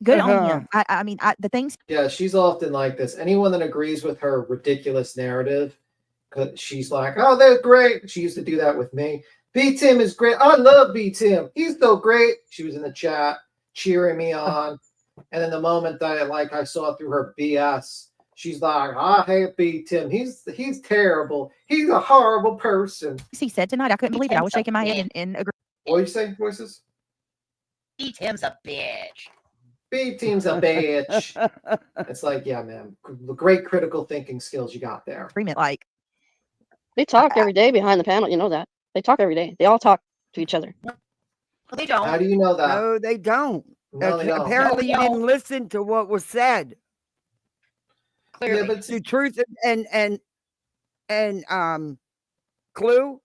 Speaker 7: good on him. I mean, the things.
Speaker 3: Yeah, she's often like this. Anyone that agrees with her ridiculous narrative, because she's like, "Oh, they're great." She used to do that with me. B Tim is great. I love B Tim. He's so great. She was in the chat cheering me on, and then the moment that I saw through her BS, she's like, "I hate B Tim. He's terrible. He's a horrible person."
Speaker 7: He said tonight. I couldn't believe it. I was shaking my head and agreeing.
Speaker 3: What are you saying, Voices?
Speaker 4: B Tim's a bitch.
Speaker 3: B Team's a bitch. It's like, yeah, man, great critical thinking skills you got there.
Speaker 7: Like
Speaker 8: they talk every day behind the panel. You know that they talk every day. They all talk to each other.
Speaker 4: Well, they don't.
Speaker 3: How do you know that?
Speaker 1: No, they don't.
Speaker 3: No, they don't.
Speaker 1: Apparently,
Speaker 4: No,
Speaker 1: you didn't listen to what was said.
Speaker 4: Clearly.
Speaker 3: Yeah, but
Speaker 1: The truth and Clue.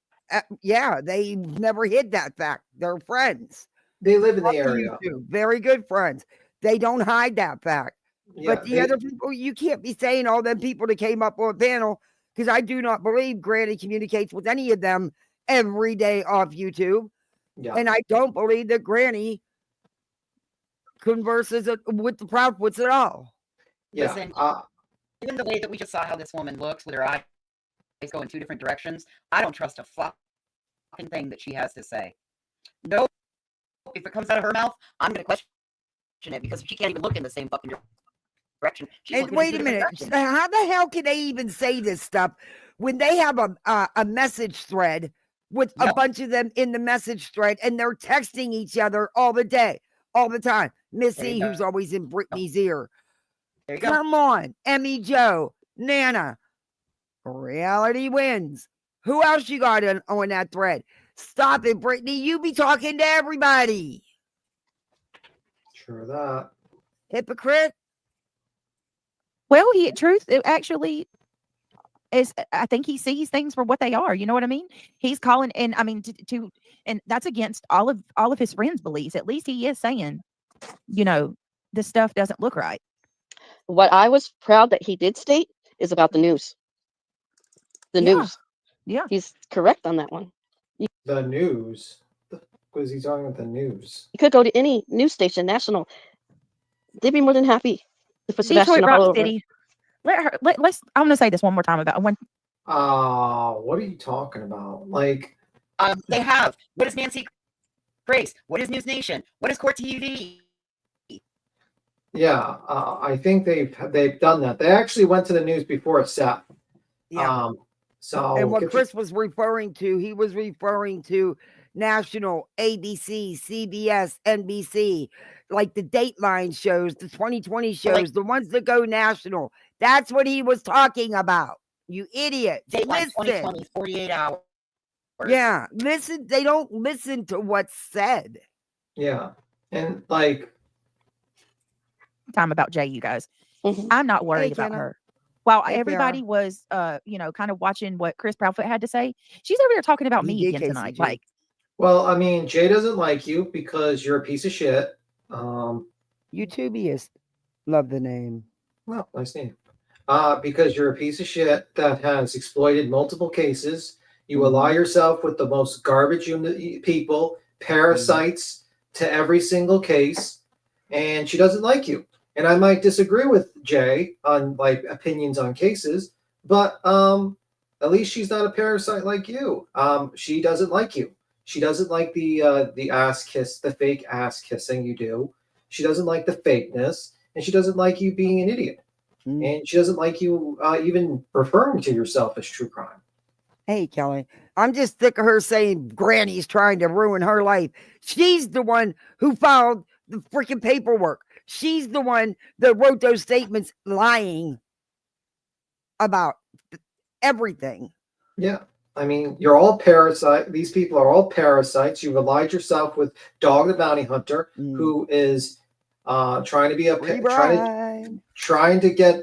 Speaker 1: Yeah, they never hid that fact. They're friends.
Speaker 3: they live in the
Speaker 1: On
Speaker 3: area.
Speaker 1: YouTube. Very good friends. They don't hide that fact.
Speaker 3: Yeah,
Speaker 1: But the other people, you can't be saying all them people that came up on the panel, because I do not believe Granny communicates with any of them every day off YouTube.
Speaker 3: yeah.
Speaker 1: And I don't believe that Granny converses with the Proudfoots at all.
Speaker 3: Yeah.
Speaker 4: Listen, even the way that we just saw how this woman looks with her eyes go in two different directions, I don't trust a fucking thing that she has to say. No, if it comes out of her mouth, I'm going to question it because she can't even look in the same fucking direction. She's
Speaker 1: And
Speaker 4: looking in
Speaker 1: wait
Speaker 4: two
Speaker 1: a
Speaker 4: different
Speaker 1: minute,
Speaker 4: directions.
Speaker 1: how the hell can they even say this stuff when they have a message thread with a bunch of them in the message thread and they're texting each other all the day, all the time? Missy, who's always in Brittany's ear.
Speaker 4: There you go.
Speaker 1: Come on, Emmy Joe, Nana. Reality wins. Who else you got on that thread? Stop it, Brittany. You be talking to everybody.
Speaker 3: Sure that.
Speaker 1: Hypocrite.
Speaker 7: Well, Truth actually I think he sees things for what they are. You know what I mean? He's calling, and I mean and that's against all of his friends' beliefs. At least he is saying, this stuff doesn't look right.
Speaker 9: What I was proud that he did state is about the news. The news.
Speaker 7: Yeah.
Speaker 9: He's correct on that one.
Speaker 3: The news. Was he talking about the news?
Speaker 9: You could go to any news station, national. They'd be more than happy to put
Speaker 7: Detroit
Speaker 9: Sebastian all
Speaker 7: Rock
Speaker 9: over.
Speaker 7: City. Let's. I'm gonna say this one more time about when.
Speaker 3: What are you talking about? Like,
Speaker 4: They have. What is Nancy Grace? What is News Nation? What is Court TV?
Speaker 3: yeah, I think they've done that. They actually went to the news before Seth.
Speaker 1: Yeah.
Speaker 3: So
Speaker 1: and what Chris was referring to, he was referring to national, ABC, CBS, NBC, like the Dateline shows, the 2020 shows, the ones that go national. That's what he was talking about. You idiots.
Speaker 4: Dateline
Speaker 1: Listen.
Speaker 4: 2020, 48 hours.
Speaker 1: Yeah, listen. They don't listen to what's said.
Speaker 3: Yeah, and like,
Speaker 7: Time about Jay, you guys.
Speaker 9: Mhm.
Speaker 7: I'm not worried about
Speaker 1: Kenna.
Speaker 7: her. While
Speaker 1: Hey,
Speaker 7: everybody
Speaker 1: Kiara.
Speaker 7: was, kind of watching what Chris Proudfoot had to say, she's over there talking about
Speaker 1: He
Speaker 7: me
Speaker 1: did
Speaker 7: again tonight.
Speaker 1: KCG.
Speaker 7: Like,
Speaker 3: well, I mean, Jay doesn't like you because you're a piece of shit.
Speaker 1: YouTubeist. Love the name.
Speaker 3: Well, nice name. Because you're a piece of shit that has exploited multiple cases. You ally yourself with the most garbage people, parasites to every single case, and she doesn't like you. And I might disagree with Jay on like opinions on cases, but at least she's not a parasite like you. She doesn't like you. She doesn't like the ass kiss, the fake ass kissing you do. She doesn't like the fakeness, and she doesn't like you being an idiot. And she doesn't like you even referring to yourself as true crime.
Speaker 1: Hey, Kelly, I'm just sick of her saying Granny's trying to ruin her life. She's the one who filed the freaking paperwork. She's the one that wrote those statements lying about everything.
Speaker 3: Yeah. I mean, you're all parasite. These people are all parasites. You've allied yourself with Dog the Bounty Hunter, who is trying to be trying to get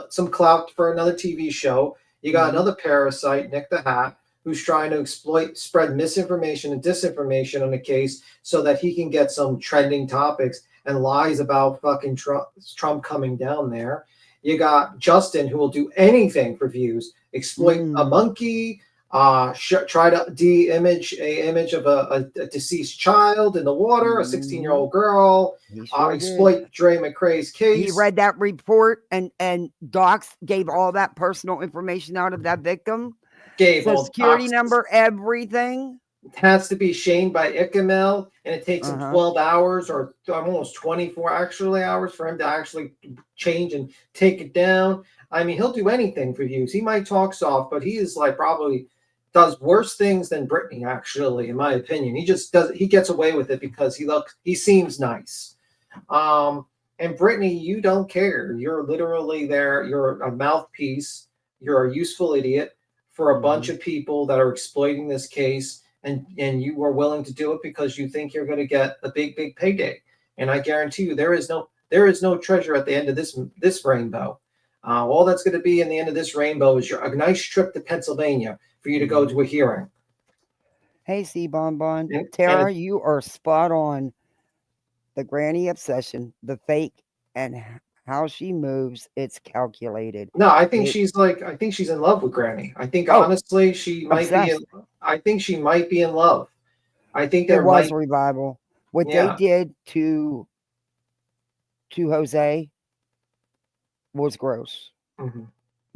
Speaker 3: some clout for another TV show. You got another parasite, Nick the Hat, who's trying to spread misinformation and disinformation on the case so that he can get some trending topics and lies about fucking Trump coming down there. You got Justin, who will do anything for views, exploit a monkey, try to de-image a image of a deceased child in the water, a 16-year-old girl, exploit Dre McCrae's case.
Speaker 1: He read that report and Docs gave all that personal information out of that victim.
Speaker 3: Gave all
Speaker 1: security number, everything.
Speaker 3: It has to be shamed by ICML, and it takes him 12 hours or almost 24 hours for him to actually change and take it down. I mean, he'll do anything for views. He might talk soft, but he is like probably does worse things than Brittany, actually, in my opinion. He just does. He gets away with it because he seems nice. And Brittany, you don't care. You're literally there. You're a mouthpiece. You're a useful idiot for a bunch of people that are exploiting this case. And you are willing to do it because you think you're going to get a big payday. And I guarantee you, there is no treasure at the end of this rainbow. All that's going to be in the end of this rainbow is a nice trip to Pennsylvania for you to go to a hearing.
Speaker 1: Hey, C Bonbon, Tara, you are spot on. The granny obsession, the fake, and how she moves, it's calculated.
Speaker 3: No, I think she's in love with Granny. I think honestly she might be. I think she might be in love. I think there was
Speaker 1: revival. What they did to Jose was gross.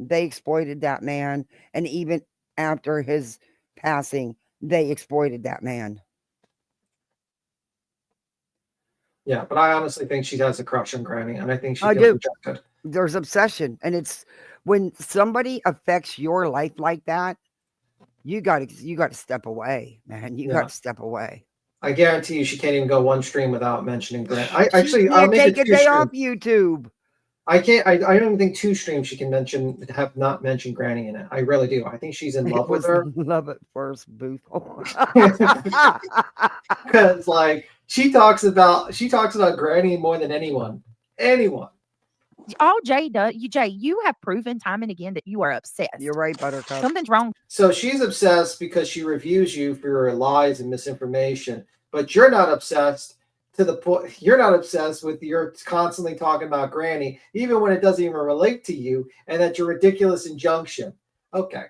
Speaker 1: They exploited that man, and even after his passing, they exploited that man.
Speaker 3: Yeah, but I honestly think she has a crush on Granny, and I think she feels rejected.
Speaker 1: There's obsession, and it's when somebody affects your life like that, you got to step away, man. You got to step away.
Speaker 3: I guarantee you, she can't even go one stream without mentioning Granny.
Speaker 1: I'll make a day off YouTube.
Speaker 3: I can't. I don't even think 2 streams she can have not mentioned Granny in it. I really do. I think she's in love with her.
Speaker 1: Love at first booth.
Speaker 3: Because like she talks about Granny more than anyone.
Speaker 7: all Jay does, you have proven time and again that you are obsessed.
Speaker 1: You're right, Buttercup.
Speaker 7: Something's wrong.
Speaker 3: So she's obsessed because she reviews you for your lies and misinformation, but you're not obsessed to the point. You're not obsessed with you're constantly talking about Granny, even when it doesn't even relate to you, and that's your ridiculous injunction. Okay.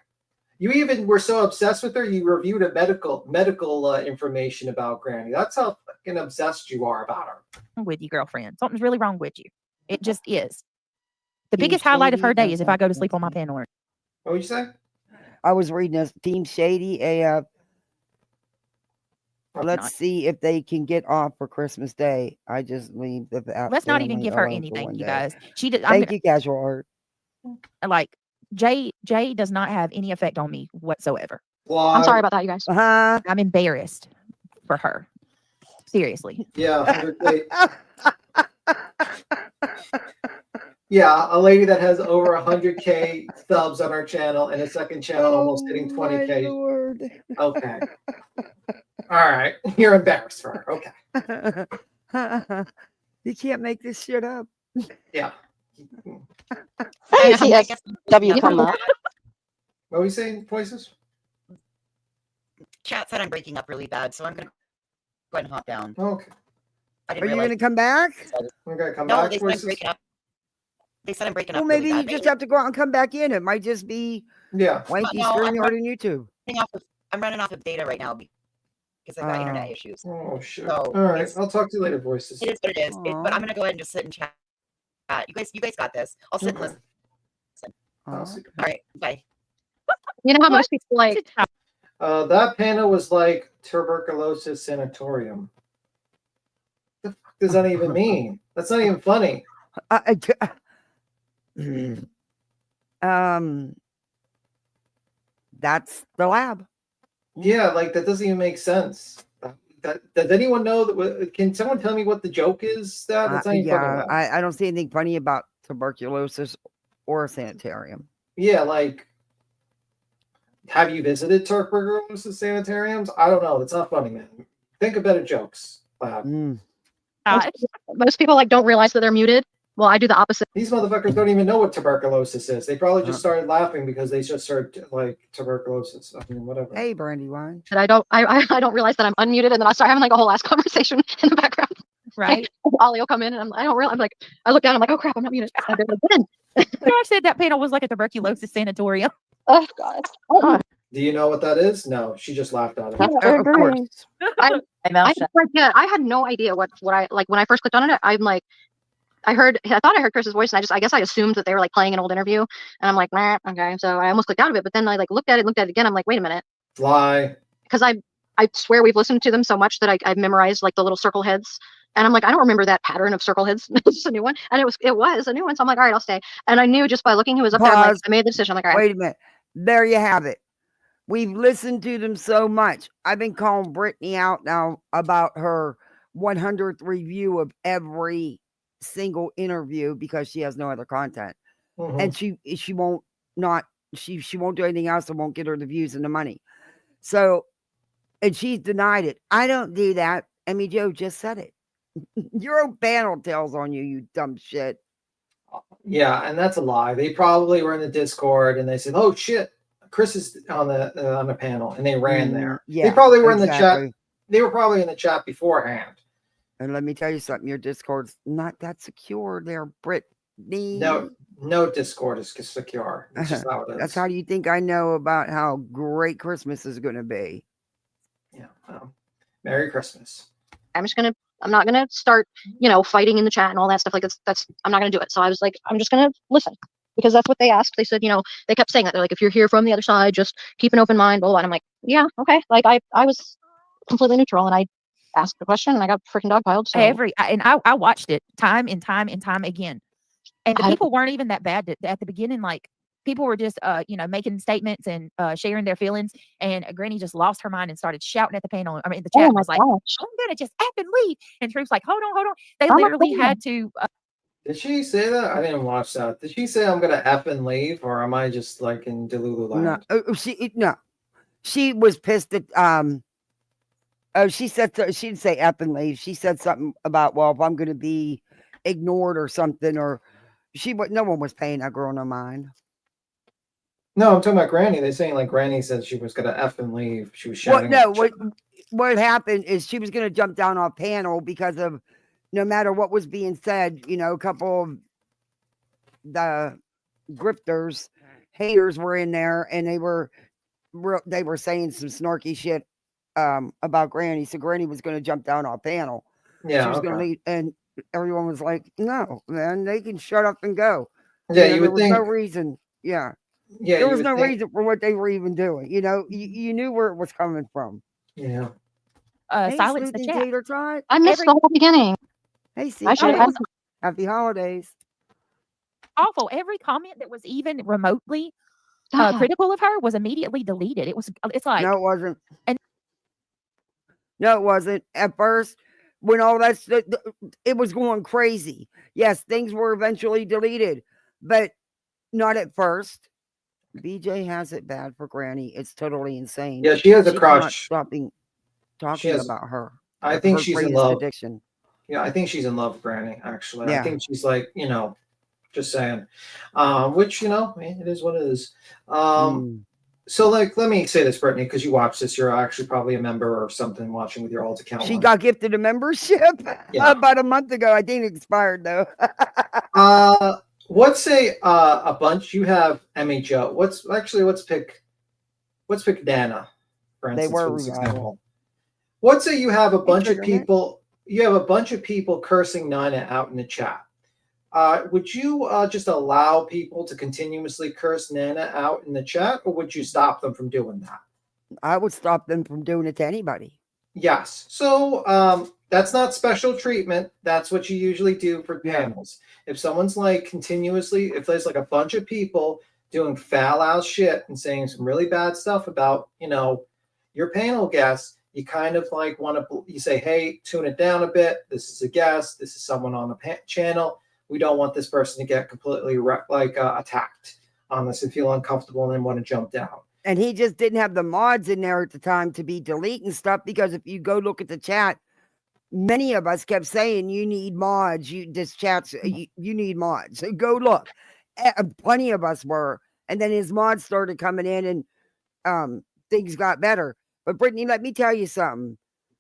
Speaker 3: You even were so obsessed with her, you reviewed a medical information about Granny. That's how fucking obsessed you are about her.
Speaker 7: With you, girlfriend. Something's really wrong with you. It just is. The
Speaker 1: Team
Speaker 7: biggest highlight of
Speaker 1: Shady
Speaker 7: her day
Speaker 1: and
Speaker 7: is if I go to
Speaker 1: something
Speaker 7: sleep on my
Speaker 1: else.
Speaker 7: panel.
Speaker 3: What would you say?
Speaker 1: I was reading this Team Shady AF. Let's
Speaker 7: Not.
Speaker 1: see if they can get off for Christmas Day. I just leave the
Speaker 7: Let's not even
Speaker 1: family
Speaker 7: give her
Speaker 1: alone for
Speaker 7: anything,
Speaker 1: one
Speaker 7: you
Speaker 1: day.
Speaker 7: guys. She did.
Speaker 1: Thank you, Casual Art.
Speaker 7: Like Jay does not have any effect on me whatsoever.
Speaker 8: I'm sorry about that, you guys.
Speaker 1: Uh-huh.
Speaker 7: I'm embarrassed for her. Seriously.
Speaker 3: Yeah. Yeah, a lady that has over 100K subs on our channel and a second channel almost hitting 20K.
Speaker 1: Lord.
Speaker 3: Okay. All right. You're embarrassed for her. Okay.
Speaker 1: You can't make this shit up.
Speaker 3: Yeah.
Speaker 9: I see SW come up.
Speaker 3: What were you saying, Voices?
Speaker 4: Chat said I'm breaking up really bad, so I'm gonna go ahead and hop down.
Speaker 3: Okay.
Speaker 4: I
Speaker 1: Are
Speaker 4: didn't
Speaker 1: you
Speaker 4: realize.
Speaker 1: going to come back?
Speaker 3: We're going to come
Speaker 4: No,
Speaker 3: back,
Speaker 4: they said I'm
Speaker 3: Voices?
Speaker 4: breaking up. They said I'm breaking
Speaker 1: Well,
Speaker 4: up.
Speaker 1: maybe
Speaker 4: really
Speaker 1: you
Speaker 4: bad.
Speaker 1: just have to go out and come back in. It might just be
Speaker 3: Yeah.
Speaker 1: Wanky
Speaker 4: No, I'm
Speaker 1: StreamYard on YouTube.
Speaker 4: I'm running off of data right now because I've got internet issues.
Speaker 3: Oh, shit.
Speaker 4: So
Speaker 3: All right.
Speaker 4: it's-
Speaker 3: I'll talk to you later, Voices.
Speaker 4: It is what it is. But
Speaker 1: Aw.
Speaker 4: I'm gonna go ahead and just sit and chat. You guys got this. I'll sit and
Speaker 3: Okay.
Speaker 4: listen.
Speaker 3: I'll see.
Speaker 4: All right, bye.
Speaker 8: You know how
Speaker 7: What?
Speaker 8: most people like
Speaker 3: That panel was like tuberculosis sanatorium. What the fuck does that even mean? That's not even funny.
Speaker 1: That's the lab.
Speaker 3: Yeah, like that doesn't even make sense. Does anyone know that? Can someone tell me what the joke is? That's not even funny.
Speaker 1: Yeah,
Speaker 3: About.
Speaker 1: I don't see anything funny about tuberculosis or a sanitarium.
Speaker 3: Yeah, like, have you visited tuberculosis sanitariums? I don't know. It's not funny, man. Think of better jokes.
Speaker 8: most people like don't realize that they're muted. Well, I do the opposite.
Speaker 3: These motherfuckers don't even know what tuberculosis is. They probably just started laughing because they just heard like tuberculosis. I mean, whatever.
Speaker 1: Hey, Brandywine.
Speaker 8: That I don't realize that I'm unmuted, and then I start having like a whole ass conversation in the background.
Speaker 7: Right.
Speaker 8: Ollie will come in, and I'm like, I look down, I'm like, oh crap, I'm not muted. And they're like, "Get in."
Speaker 7: I said that panel was like a tuberculosis sanatorium.
Speaker 8: Oh God. Oh,
Speaker 3: Do you know what that is? No, she just laughed at it.
Speaker 8: yeah,
Speaker 1: Of course.
Speaker 8: I forget. I had no idea what I like when I first clicked on it. I'm like, I thought I heard Chris's voice, and I guess I assumed that they were like playing an old interview, and I'm like, nah, okay. So I almost clicked out of it, but then I like looked at it again. I'm like, wait a minute,
Speaker 3: Lie.
Speaker 8: because I swear we've listened to them so much that I've memorized like the little circle heads, and I'm like, I don't remember that pattern of circle heads. It's a new one, and it was a new one. So I'm like, all right, I'll stay. And I knew just by looking who was up there, I'm like,
Speaker 1: Pause.
Speaker 8: I made the decision. I'm like, all right,
Speaker 1: Wait a minute. There you have it. We've listened to them so much. I've been calling Brittany out now about her 100th review of every single interview because she has no other content.
Speaker 3: Mhm.
Speaker 1: And she won't do anything else and won't get her the views and the money. So, and she's denied it. I don't do that. Emmy Joe just said it. Your own panel tells on you, you dumb shit.
Speaker 3: Yeah, and that's a lie. They probably were in the Discord and they said, "Oh shit, Chris is on the panel," and they ran there.
Speaker 1: Yeah,
Speaker 3: they probably were in the chat.
Speaker 1: exactly.
Speaker 3: They were probably in the chat beforehand.
Speaker 1: And let me tell you something, your Discord's not that secure there, Brittany.
Speaker 3: No Discord is secure. It's just how it is.
Speaker 1: That's how you think I know about how great Christmas is going to be.
Speaker 3: Yeah. Well, Merry Christmas.
Speaker 8: I'm not gonna start, fighting in the chat and all that stuff. Like that's I'm not gonna do it. So I was like, I'm just gonna listen because that's what they asked. They said, they kept saying that. They're like, if you're here from the other side, just keep an open mind, blah, blah. And I'm like, yeah, okay. Like I was completely neutral and I asked the question and I got freaking dogpiled. So
Speaker 7: I watched it time and time and time again. And the people weren't even that bad at the beginning. Like people were just, making statements and sharing their feelings. And Granny just lost her mind and started shouting at the panel. I mean, the chat was like,
Speaker 8: gosh.
Speaker 7: I'm going to just F and leave. And Truth's like, hold on. They
Speaker 8: I'm not
Speaker 7: literally
Speaker 8: saying
Speaker 7: had to.
Speaker 3: Did she say that? I didn't watch that. Did she say I'm gonna F and leave, or am I just like in Delulu land?
Speaker 1: No, she was pissed at she said she didn't say F and leave. She said something about, well, if I'm going to be ignored or something, or no one was paying that girl no mind.
Speaker 3: No, I'm talking about Granny. They're saying like Granny said she was gonna F and leave. She was shouting.
Speaker 1: What happened is she was gonna jump down off panel because of no matter what was being said, a couple of the grifters, haters were in there, and they were saying some snarky shit about Granny. So Granny was going to jump down off panel.
Speaker 3: Yeah,
Speaker 1: she was going to leave, and everyone was like, "No, man, they can shut up and go."
Speaker 3: Yeah, you
Speaker 1: there
Speaker 3: would
Speaker 1: was
Speaker 3: think.
Speaker 1: no reason. Yeah,
Speaker 3: Yeah,
Speaker 1: there was no reason for what they were even doing. You knew where it was coming from.
Speaker 3: Yeah.
Speaker 1: Hey,
Speaker 7: Silence the
Speaker 1: Sleuthing
Speaker 7: chat.
Speaker 1: Tater Tot.
Speaker 8: I missed the whole beginning.
Speaker 1: Hey,
Speaker 8: I should
Speaker 1: CJ.
Speaker 8: have.
Speaker 1: Happy holidays.
Speaker 7: Awful. Every comment that was even remotely critical of her was immediately deleted. It's like
Speaker 1: No, it wasn't. No, it wasn't. At first, when all that it was going crazy. Yes, things were eventually deleted, but not at first. BJ has it bad for Granny. It's totally insane.
Speaker 3: Yeah, she has a
Speaker 1: She's
Speaker 3: crush.
Speaker 1: not stopping talking about her.
Speaker 3: I think
Speaker 1: her
Speaker 3: she's in
Speaker 1: greatest
Speaker 3: love.
Speaker 1: Addiction.
Speaker 3: Yeah, I think she's in love with Granny, actually.
Speaker 1: Yeah.
Speaker 3: I think she's like, just saying. Which, it is what it is. So, like, let me say this, Brittany, because you watch this. You're actually probably a member or something watching with your alt account.
Speaker 1: She got gifted a membership about a month ago. I think it expired, though.
Speaker 3: Let's say a bunch. You have Emmy Joe. Let's pick Dana, for instance.
Speaker 1: They were
Speaker 3: for this
Speaker 1: revival.
Speaker 3: example. Let's say you have a bunch of people. You have a bunch of people cursing Nina out in the chat. Would you just allow people to continuously curse Nana out in the chat, or would you stop them from doing that?
Speaker 1: I would stop them from doing it to anybody.
Speaker 3: Yes. So that's not special treatment. That's what you usually do for panels. If someone's like continuously, if there's like a bunch of people doing foul out shit and saying some really bad stuff about, your panel guests, you kind of like you say, hey, tune it down a bit. This is a guest. This is someone on the channel. We don't want this person to get completely attacked on this and feel uncomfortable and then want to jump down.
Speaker 1: And he just didn't have the mods in there at the time to be deleting stuff, because if you go look at the chat, many of us kept saying, you need mods. You need mods. So go look. Plenty of us were. And then his mods started coming in and things got better. But Brittany, let me tell you something.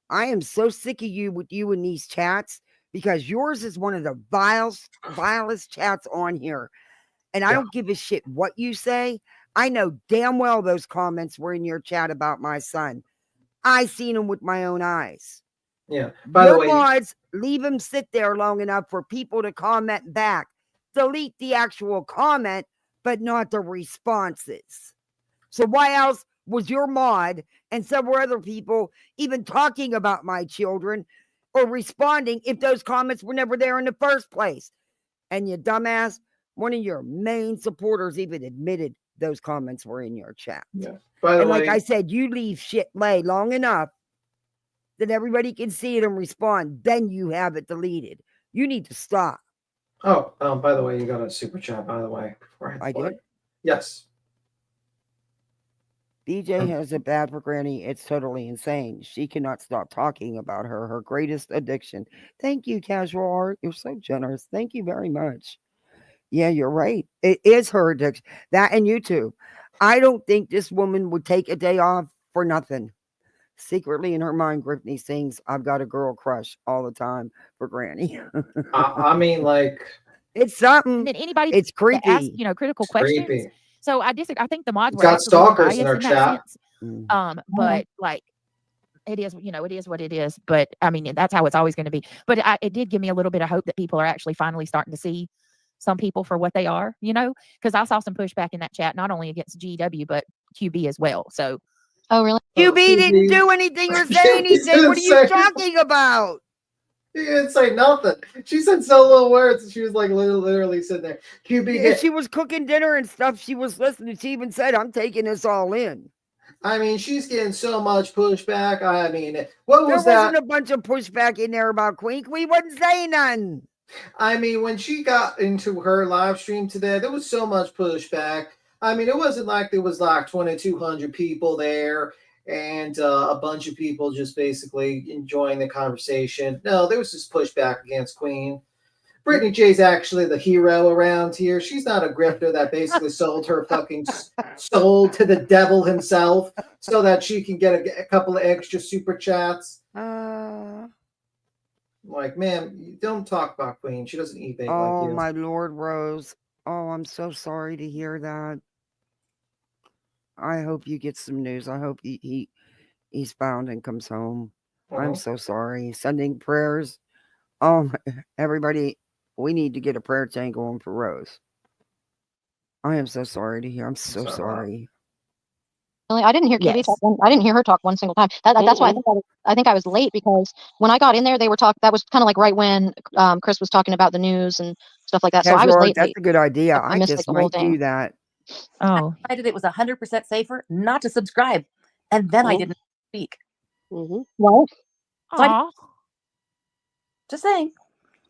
Speaker 1: I am so sick of you with you in these chats, because yours is one of the vilest chats on here. And I don't give a shit what you say. I know damn well those comments were in your chat about my son. I seen them with my own eyes.
Speaker 3: Yeah. By the way,
Speaker 1: mods, leave them sit there long enough for people to comment back. Delete the actual comment, but not the responses. So why else was your mod and several other people even talking about my children or responding if those comments were never there in the first place? And you dumbass, one of your main supporters even admitted those comments were in your chat.
Speaker 3: Yeah. By the way,
Speaker 1: like I said, you leave shit lay long enough that everybody can see it and respond, then you have it deleted. You need to stop.
Speaker 3: Oh, by the way, you got a super chat, by the way.
Speaker 1: I did?
Speaker 3: Yes.
Speaker 1: BJ has it bad for Granny. It's totally insane. She cannot stop talking about her greatest addiction. Thank you, Casual Art. You're so generous. Thank you very much. Yeah, you're right. It is her addiction. That and YouTube. I don't think this woman would take a day off for nothing. Secretly in her mind, Brittany sings, I've got a girl crush all the time for Granny.
Speaker 3: I mean, like,
Speaker 1: it's something.
Speaker 7: And anybody
Speaker 1: it's creepy.
Speaker 7: Ask, critical questions.
Speaker 3: Creepy.
Speaker 7: So I disagree. I think the mods were
Speaker 3: got stalkers in
Speaker 7: our
Speaker 3: chat.
Speaker 7: But like, it is, it is what it is. But I mean, that's how it's always going to be. But it did give me a little bit of hope that people are actually finally starting to see some people for what they are, because I saw some pushback in that chat, not only against GW, but QB as well. So.
Speaker 8: Oh, really?
Speaker 1: QB didn't do anything or say anything. What are you talking about?
Speaker 3: She didn't say nothing. She said so little words, and she was like literally sitting there. QB.
Speaker 1: She was cooking dinner and stuff. She was listening. She even said, I'm taking this all in.
Speaker 3: I mean, she's getting so much pushback. I mean, what was that?
Speaker 1: There wasn't a bunch of pushback in there about Queen. We wouldn't say none.
Speaker 3: I mean, when she got into her live stream today, there was so much pushback. I mean, it wasn't like there was like 2,200 people there and a bunch of people just basically enjoying the conversation. No, there was just pushback against Queen. Brittany J's actually the hero around here. She's not a grifter that basically sold her fucking soul to the devil himself so that she can get a couple of extra super chats. Like, man, you don't talk about Queen. She doesn't eat bait like you.
Speaker 1: Oh, my Lord, Rose. Oh, I'm so sorry to hear that. I hope you get some news. I hope he's found and comes home. I'm so sorry. Sending prayers. Everybody, we need to get a prayer chain going for Rose. I am so sorry to hear. I'm so sorry.
Speaker 8: I didn't hear Kitty talk. I didn't hear her talk one single time. That's why I think I was late, because when I got in there, they were talking. That was kind of like right when Chris was talking about the news and stuff like that. So I was late.
Speaker 1: That's a good idea.
Speaker 8: I
Speaker 1: I
Speaker 8: missed,
Speaker 1: just
Speaker 8: like, the whole
Speaker 1: might do
Speaker 8: thing.
Speaker 1: that.
Speaker 10: I decided it was 100% safer not to subscribe, and then I didn't speak.
Speaker 8: Well,
Speaker 10: So just saying.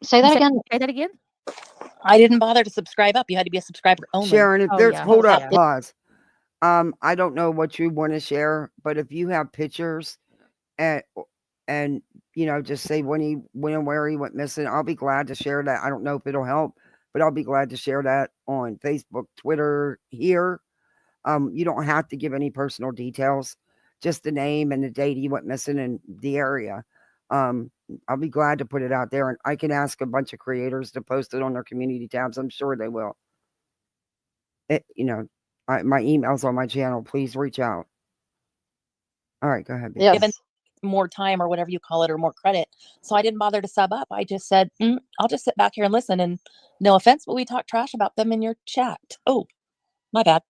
Speaker 8: Say that again.
Speaker 7: Say that again.
Speaker 10: I didn't bother to subscribe up. You had to be a subscriber only.
Speaker 1: Sharon, if there's hold up,
Speaker 10: Yeah.
Speaker 1: pause. I don't know what you want to share, but if you have pictures and you know, just say when and where he went missing, I'll be glad to share that. I don't know if it'll help, but I'll be glad to share that on Facebook, Twitter, here. You don't have to give any personal details, just the name and the date he went missing in the area. I'll be glad to put it out there, and I can ask a bunch of creators to post it on their community tabs. I'm sure they will. My email's on my channel. Please reach out. All right, go ahead.
Speaker 8: Yes.
Speaker 10: Given more time or whatever you call it, or more credit. So I didn't bother to sub up. I just said, I'll just sit back here and listen. And no offense, but we talk trash about them in your chat. Oh, my bad.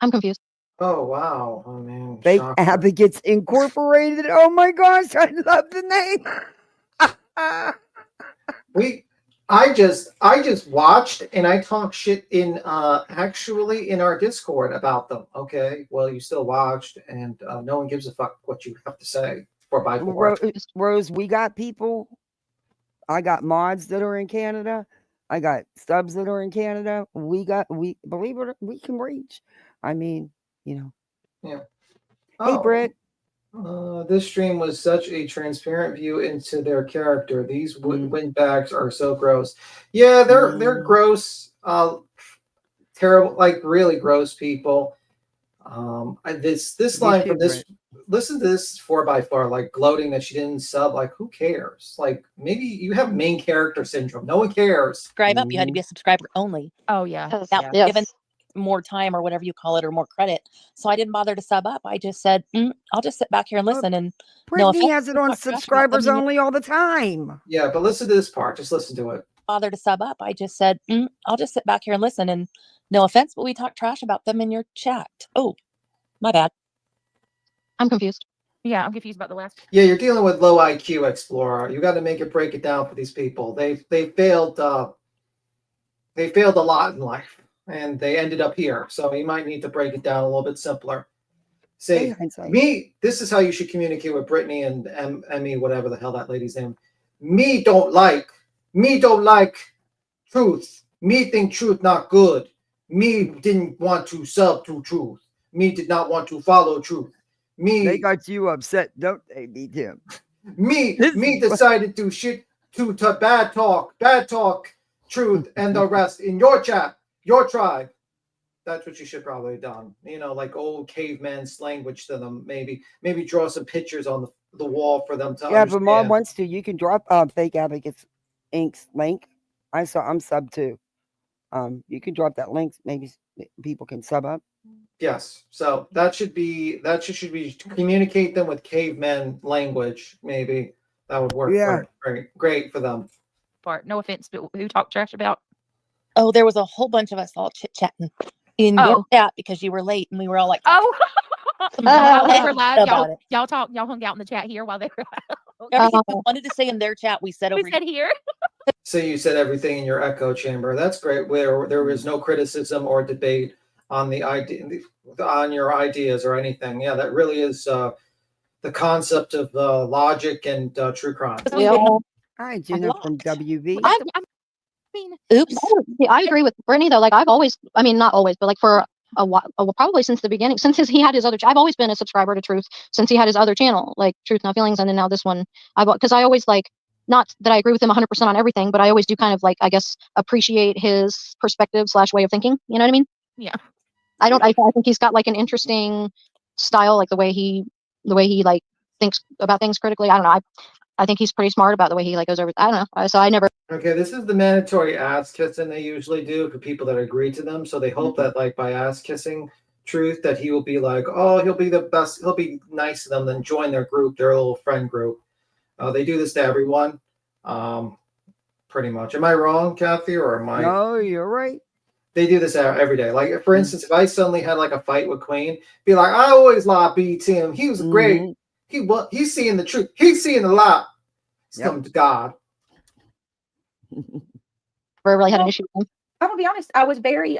Speaker 8: I'm confused.
Speaker 3: Oh, wow. I mean,
Speaker 1: Fake Advocates Incorporated. Oh my gosh, I love the name.
Speaker 3: I just watched and I talked shit in actually in our Discord about them. Okay, well, you still watched, and no one gives a fuck what you have to say. 4x4.
Speaker 1: Rose, we got people. I got mods that are in Canada. I got subs that are in Canada. We believe it or not, we can reach. I mean, you know.
Speaker 3: Yeah.
Speaker 1: Hey, Britt.
Speaker 3: This stream was such a transparent view into their character. These windbags are so gross. Yeah, they're gross. Terrible, like really gross people. This line from this. Listen to this 4x4, like gloating that she didn't sub. Like, who cares? Like, maybe you have main character syndrome. No one cares.
Speaker 10: Subscribe up. You had to be a subscriber only.
Speaker 7: Oh yeah.
Speaker 10: Now, given more time or whatever you call it, or more credit. So I didn't bother to sub up. I just said, I'll just sit back here and listen. And
Speaker 1: Brittany has it on subscribers only all the time.
Speaker 3: Yeah, but listen to this part. Just listen to it.
Speaker 10: Bother to sub up. I just said, I'll just sit back here and listen. And no offense, but we talk trash about them in your chat. Oh, my bad.
Speaker 8: I'm confused.
Speaker 7: Yeah, I'm confused about the last.
Speaker 3: Yeah, you're dealing with low IQ, Explorer. You got to break it down for these people. They failed. They failed a lot in life, and they ended up here. So you might need to break it down a little bit simpler. Say, this is how you should communicate with Brittany and Emmy, whatever the hell that lady's name. Me don't like truth. Me think truth not good. Me didn't want to sub to truth. Me did not want to follow truth.
Speaker 1: They got you upset, don't they, Tim?
Speaker 3: Me decided to bad talk truth and the rest in your chat, your tribe. That's what you should probably have done. You know, like old caveman's language to them. Maybe draw some pictures on the wall for them to understand.
Speaker 1: But Mom wants to. You can drop Fake Advocates Inc.'s link. I'm sub too. You can drop that link. Maybe people can sub up.
Speaker 3: Yes. So that should be communicate them with caveman language. Maybe that would work.
Speaker 1: Yeah.
Speaker 3: Great for them.
Speaker 7: Part. No offense, but who talked trash about?
Speaker 10: Oh, there was a whole bunch of us all chit chatting in your chat because you were late, and we were all like,
Speaker 7: while they were live,
Speaker 10: about
Speaker 7: y'all hung out in the chat here while they were.
Speaker 10: Everything we wanted to say in their chat, we said over
Speaker 7: here.
Speaker 3: So you said everything in your echo chamber. That's great. Where there was no criticism or debate on on your ideas or anything. Yeah, that really is the concept of logic and true crime.
Speaker 1: Hi, Jenna from WV.
Speaker 8: Oops. I agree with Brittany though. Like I've always, I mean, not always, but like for a while, probably since the beginning, since he had his other, I've always been a subscriber to Truth since he had his other channel, like Truth No Feelings, and then now this one. Because I always like not that I agree with him 100% on everything, but I always do kind of like, I guess, appreciate his perspective / way of thinking. You know what I mean?
Speaker 7: Yeah.
Speaker 8: I think he's got like an interesting style, like the way he like thinks about things critically. I don't know. I think he's pretty smart about the way he like goes over. I don't know. So I never.
Speaker 3: Okay, this is the mandatory ass kissing they usually do for people that agree to them. So they hope that like by ass kissing Truth that he will be like, oh, he'll be the best. He'll be nice to them, then join their group, their little friend group. They do this to everyone, pretty much. Am I wrong, Kathy, or am I?
Speaker 1: No, you're right.
Speaker 3: They do this every day. Like, for instance, if I suddenly had like a fight with Queen, be like, I always lobbied him. He was great. He's seeing the truth. He's seeing the light. He's coming to God.
Speaker 8: Never really had an issue with him.
Speaker 7: I'm gonna be honest. I was very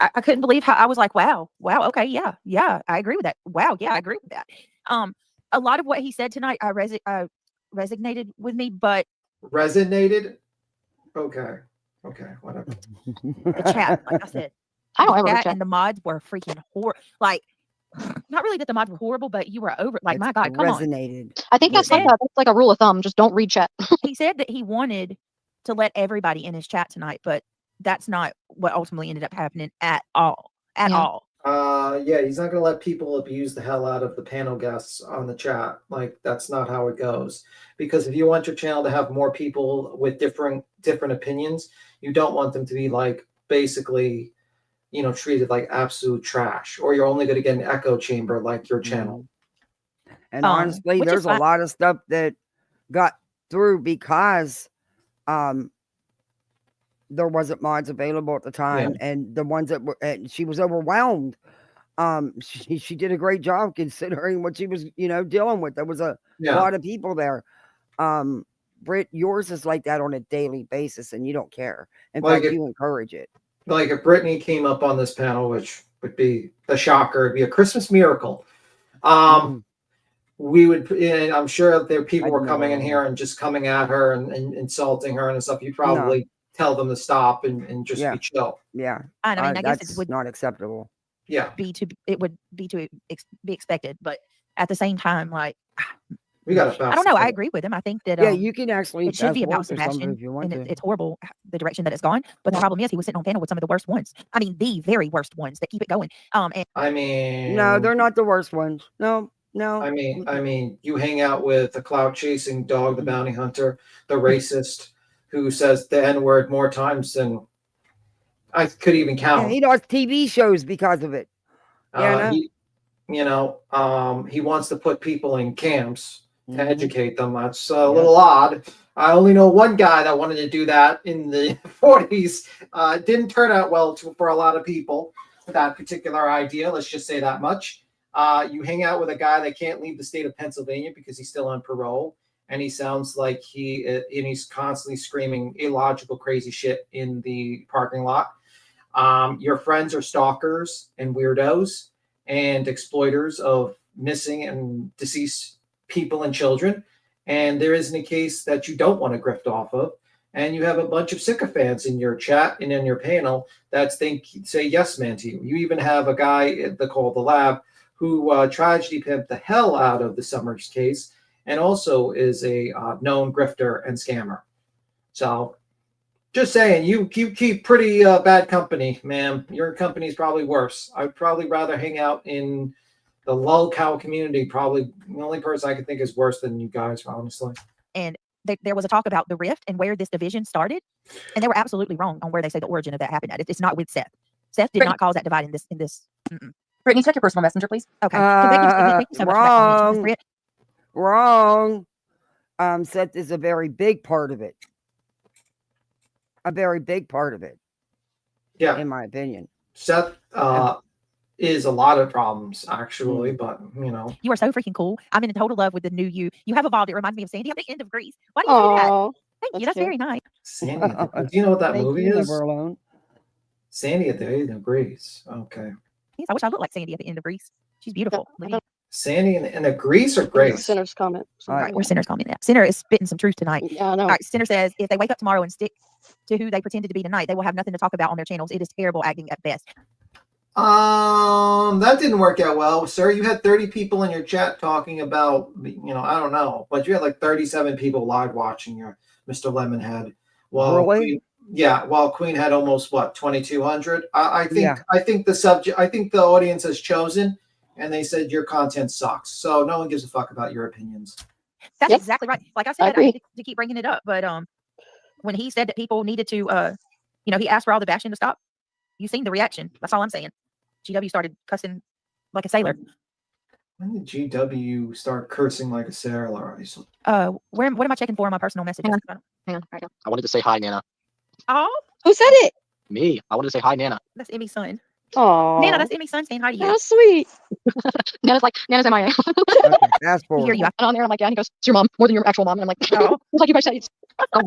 Speaker 7: I couldn't believe how I was like, wow, okay, yeah, I agree with that. Wow, yeah, I agree with that. A lot of what he said tonight, resonated with me, but
Speaker 3: resonated. Okay, whatever.
Speaker 7: The chat, like I said,
Speaker 8: I don't ever
Speaker 7: chat
Speaker 8: chat.
Speaker 7: and the mods were freaking horrible. Like, not really that the mods were horrible, but you were over. Like, my God, come
Speaker 1: resonated.
Speaker 7: on.
Speaker 8: I think that's like a rule of thumb. Just don't read chat.
Speaker 7: He said that he wanted to let everybody in his chat tonight, but that's not what ultimately ended up happening at all.
Speaker 3: Yeah, he's not going to let people abuse the hell out of the panel guests on the chat. Like, that's not how it goes. Because if you want your channel to have more people with different opinions, you don't want them to be like basically, treated like absolute trash, or you're only going to get an echo chamber like your channel.
Speaker 1: And honestly, there's a lot of stuff that got through because there wasn't mods available at the time, and the ones that were, and she was overwhelmed. She did a great job considering what she was, dealing with. There was a lot of people there. Britt, yours is like that on a daily basis, and you don't care. In fact, you encourage it.
Speaker 3: Like if Brittany came up on this panel, which would be a shocker, it'd be a Christmas miracle. We would, and I'm sure there people were coming in here and just coming at her and insulting her and stuff. You'd probably tell them to stop and just be chill.
Speaker 1: Yeah,
Speaker 7: I mean, I guess it would
Speaker 1: not acceptable.
Speaker 3: Yeah,
Speaker 7: it would be expected, but at the same time, like,
Speaker 3: we got to.
Speaker 7: I don't know. I agree with him. I think that
Speaker 1: you can actually.
Speaker 7: It should be about Sebastian, and it's horrible the direction that it's gone. But the problem is, he was sitting on panel with some of the worst ones. I mean, the very worst ones that keep it going. And
Speaker 3: I mean,
Speaker 1: no, they're not the worst ones. No.
Speaker 3: I mean, you hang out with the cloud chasing dog, the bounty hunter, the racist who says the N-word more times than I could even count.
Speaker 1: Yeah, he does TV shows because of it.
Speaker 3: He wants to put people in camps to educate them. That's a little odd. I only know one guy that wanted to do that in the 40s. Didn't turn out well for a lot of people with that particular idea. Let's just say that much. You hang out with a guy that can't leave the state of Pennsylvania because he's still on parole, and he sounds like he's constantly screaming illogical, crazy shit in the parking lot. Your friends are stalkers and weirdos and exploiters of missing and deceased people and children, and there isn't a case that you don't want to grift off of. And you have a bunch of sycophants in your chat and in your panel that say yes man to you. You even have a guy called the Lab who tragedy pimped the hell out of the Summers case and also is a known grifter and scammer. So just saying, you keep pretty bad company, ma'am. Your company's probably worse. I'd probably rather hang out in the lolcow community. Probably the only person I could think is worse than you guys, honestly.
Speaker 7: And there was a talk about the rift and where this division started, and they were absolutely wrong on where they say the origin of that happened at. It's not with Seth. Seth did not cause that divide in this.
Speaker 10: Brittany, check your personal messenger, please.
Speaker 7: Okay. Thank you so much.
Speaker 1: Wrong. Seth is a very big part of it. A very big part of it.
Speaker 3: Yeah.
Speaker 1: In my opinion.
Speaker 3: Seth is a lot of problems, actually, but,
Speaker 7: You are so freaking cool. I'm in total love with the new you. You have evolved. It reminds me of Sandy at the end of Grease. Why do you say that? Thank you. That's very nice.
Speaker 3: Sandy. Do you know what that movie is?
Speaker 1: Never Alone.
Speaker 3: Sandy at the end of Grease. Okay.
Speaker 7: Yes, I wish I looked like Sandy at the end of Grease. She's beautiful.
Speaker 3: Sandy in the Grease or Grace?
Speaker 9: Sinner's comment.
Speaker 7: All right, where's Sinner's comment now? Sinner is spitting some truth tonight.
Speaker 9: Yeah, I know.
Speaker 7: All right, Sinner says, if they wake up tomorrow and stick to who they pretended to be tonight, they will have nothing to talk about on their channels. It is terrible acting at best.
Speaker 3: That didn't work out well, sir. You had 30 people in your chat talking about, I don't know, but you had like 37 people live watching your Mr. Lemonhead. Well,
Speaker 1: Really?
Speaker 3: while Queen had almost what 2,200. I think
Speaker 1: Yeah.
Speaker 3: I think the audience has chosen, and they said your content sucks. So no one gives a fuck about your opinions.
Speaker 7: That's
Speaker 9: Yep.
Speaker 7: exactly right. Like I
Speaker 9: I
Speaker 7: said, I
Speaker 9: agree.
Speaker 7: hate to keep bringing it up, but when he said that people needed to, he asked for all the bashing to stop. You seen the reaction. That's all I'm saying. GW started cussing like a sailor.
Speaker 3: When did GW start cursing like a sailor?
Speaker 7: What am I checking for on my personal messages?
Speaker 8: Hang on, right now.
Speaker 11: I wanted to say hi, Nana.
Speaker 7: Oh,
Speaker 9: Who said it?
Speaker 11: Me. I wanted to say hi, Nana.
Speaker 7: that's Emmy's son.
Speaker 9: Oh,
Speaker 7: Nana, that's Emmy's son saying hi to you.
Speaker 9: how sweet.
Speaker 8: Nana's MIA.
Speaker 1: Okay, fast
Speaker 7: He hear
Speaker 1: forward.
Speaker 7: you.
Speaker 8: And on there, I'm like, yeah. And he goes, it's your mom, more than your actual mom. And I'm like,
Speaker 7: Oh.
Speaker 8: like you guys said, it's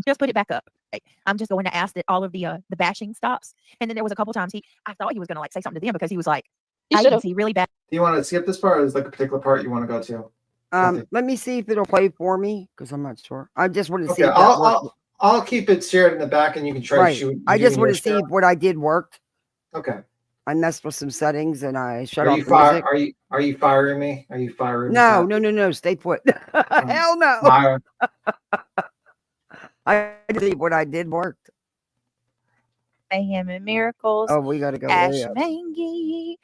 Speaker 7: Just put it back up. Okay. I'm just going to ask that all of the bashing stops. And then there was a couple times I thought he was going to like say something to them because he was like,
Speaker 9: He
Speaker 7: I
Speaker 9: should
Speaker 7: even
Speaker 9: have.
Speaker 7: see really bad.
Speaker 3: Do you want to skip this part, or is like a particular part you want to go to? Kathy?
Speaker 1: Let me see if it'll play for me because I'm not sure. I just want to see
Speaker 3: Okay,
Speaker 1: if that worked.
Speaker 3: I'll keep it shared in the back, and you can try to
Speaker 1: Right.
Speaker 3: shoot.
Speaker 1: I just
Speaker 3: doing
Speaker 1: want
Speaker 3: your
Speaker 1: to see
Speaker 3: share.
Speaker 1: if what I did worked.
Speaker 3: Okay.
Speaker 1: I messed with some settings and I shut
Speaker 3: Are
Speaker 1: off
Speaker 3: you
Speaker 1: the music.
Speaker 3: Are you firing me? Are you firing me?
Speaker 1: No,
Speaker 3: Kathy?
Speaker 1: no. Stay put. Hell no.
Speaker 3: Fire.
Speaker 1: I see what I did worked.
Speaker 7: Mayhem and Miracles.
Speaker 1: Oh, we got to go
Speaker 7: Ash
Speaker 1: way up.
Speaker 7: Mangy.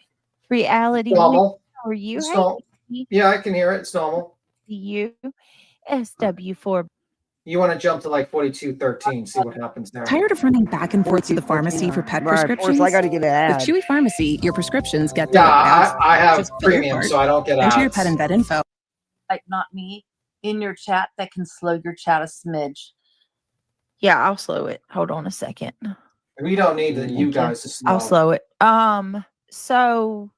Speaker 7: Reality.
Speaker 3: Normal.
Speaker 7: How are you?
Speaker 3: It's
Speaker 7: Hey,
Speaker 3: normal. Yeah, I can hear it. It's normal.
Speaker 7: you. SW4.
Speaker 3: You want to jump to like 4213, see what happens there.
Speaker 12: Tired of running back and forth to the pharmacy for pet
Speaker 1: Right, of course,
Speaker 12: prescriptions?
Speaker 1: I got to get an
Speaker 12: With
Speaker 1: ad.
Speaker 12: Chewy Pharmacy, your prescriptions get
Speaker 3: Yeah,
Speaker 12: delivered fast.
Speaker 3: I have
Speaker 12: Just fill your
Speaker 3: premium,
Speaker 12: cart,
Speaker 3: so I don't get
Speaker 12: enter your
Speaker 3: ads.
Speaker 12: pet and vet info.
Speaker 10: Like not me in your chat that can slow your chat a smidge.
Speaker 7: Yeah, I'll slow it. Hold on a second.
Speaker 3: We don't need you guys to slow.
Speaker 7: I'll slow it. So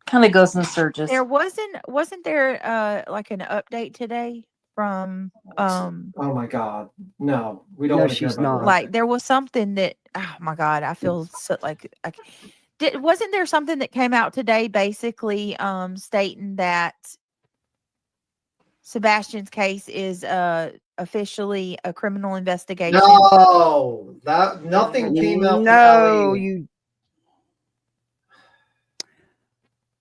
Speaker 10: Kind of goes in surges.
Speaker 7: there wasn't there like an update today from
Speaker 3: Oh my god. No, we don't
Speaker 1: No,
Speaker 3: want to hear
Speaker 1: she's
Speaker 3: about
Speaker 1: not.
Speaker 7: like there was something that oh my god, I feel so like wasn't there something that came out today basically stating that Sebastian's case is officially a criminal investigation?
Speaker 3: No, that nothing came out.
Speaker 1: No,
Speaker 3: from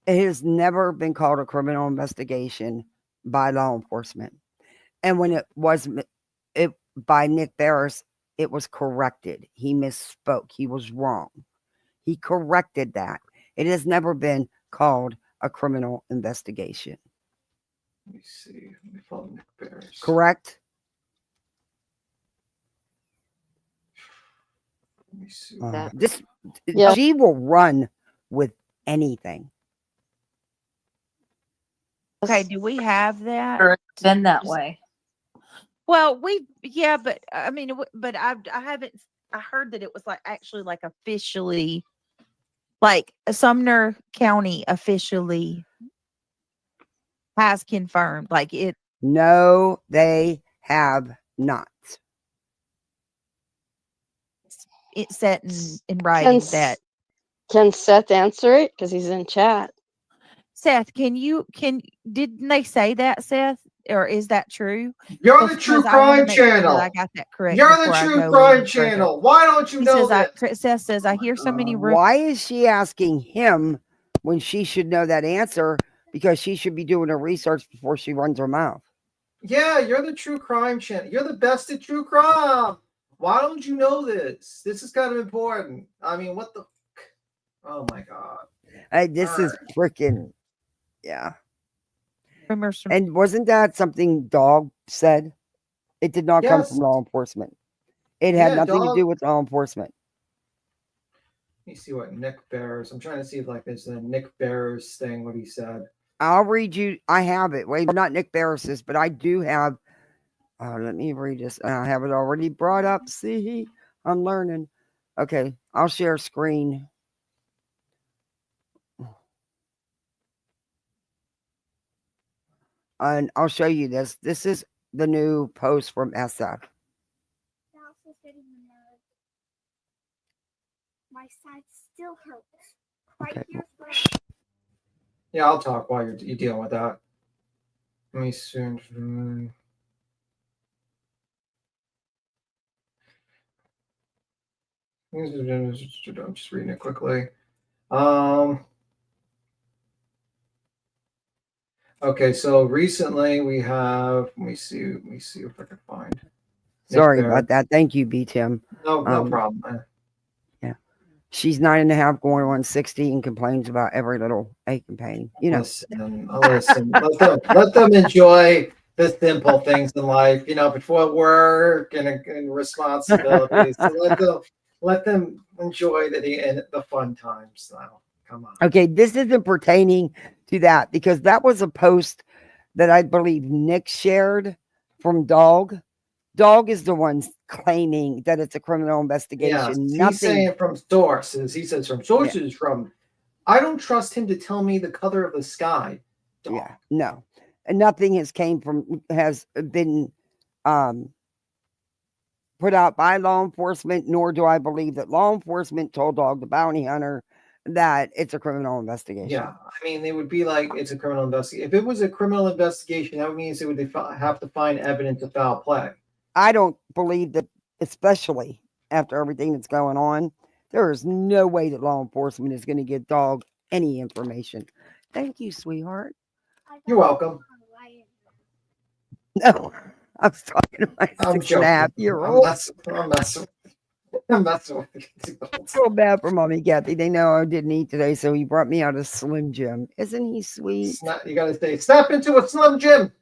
Speaker 1: it has never been called a criminal investigation by law enforcement. And when it was by Nick Barris, it was corrected. He misspoke. He was wrong. He corrected that. It has never been called a criminal investigation.
Speaker 3: Let me see. Let me follow Nick Barris.
Speaker 1: Correct?
Speaker 3: Let me see.
Speaker 1: She will run with anything.
Speaker 7: Okay, do we have that?
Speaker 10: Or it's been that way.
Speaker 7: Well, but I mean, but I haven't. I heard that it was like actually like officially, like Sumner County officially has confirmed, like it.
Speaker 1: No, they have not.
Speaker 7: It's set in writing that.
Speaker 9: Can Seth answer it because he's in chat?
Speaker 7: Seth, didn't they say that, Seth? Or is that true?
Speaker 3: You're the True Crime Channel.
Speaker 7: I got that correct.
Speaker 3: You're the True Crime Channel. Why don't you know that?
Speaker 7: Seth says, I hear so many rumors.
Speaker 1: Why is she asking him when she should know that answer? Because she should be doing her research before she runs her mouth.
Speaker 3: Yeah, you're the True Crime Channel. You're the best at true crime. Why don't you know this? This is kind of important. I mean, what the? Oh my god.
Speaker 1: This is freaking, yeah.
Speaker 7: Rumors from
Speaker 1: And wasn't that something Dog said? It did not come
Speaker 3: Yes.
Speaker 1: from law enforcement. It had
Speaker 3: Yeah,
Speaker 1: nothing to
Speaker 3: Dog-
Speaker 1: do with law enforcement.
Speaker 3: Let me see what Nick Barris. I'm trying to see if like there's a Nick Barris thing. What he said.
Speaker 1: I'll read you. I have it. Wait, not Nick Barris's, but I do have. Let me read this. I have it already brought up. See, I'm learning. Okay, I'll share screen. And I'll show you this. This is the new post from SF.
Speaker 2: My side still hurts. Right
Speaker 1: Okay.
Speaker 2: here.
Speaker 3: Yeah, I'll talk while you're dealing with that. Let me soon. I'm just reading it quickly. Okay, so recently we have. Let me see if I can find.
Speaker 1: Sorry about that. Thank you, B Tim.
Speaker 3: No problem.
Speaker 1: Yeah, she's 9.5 going on 60 and complains about every little ache and pain. You know.
Speaker 3: Listen. Let them enjoy the simple things in life. Before work and responsibilities. So let them enjoy the fun times. Now, come on.
Speaker 1: Okay, this isn't pertaining to that because that was a post that I believe Nick shared from Dog. Dog is the one claiming that it's a criminal investigation.
Speaker 3: Yes, he's saying from sources. He says from sources from. I don't trust him to tell me the color of the sky. Dog.
Speaker 1: Yeah, no, and nothing has been put out by law enforcement. Nor do I believe that law enforcement told Dog the bounty hunter that it's a criminal investigation.
Speaker 3: Yeah, I mean, they would be like it's a criminal investigation. If it was a criminal investigation, that means they would have to find evidence of foul play.
Speaker 1: I don't believe that, especially after everything that's going on, there is no way that law enforcement is going to give Dog any information. Thank you, sweetheart.
Speaker 3: You're welcome.
Speaker 1: No, I was talking to my 6.5-year-old.
Speaker 3: I'm messing with you.
Speaker 1: I feel bad for Mommy Kathy. They know I didn't eat today, so he brought me out a Slim Jim. Isn't he sweet?
Speaker 3: You got to say, snap into a Slim Jim.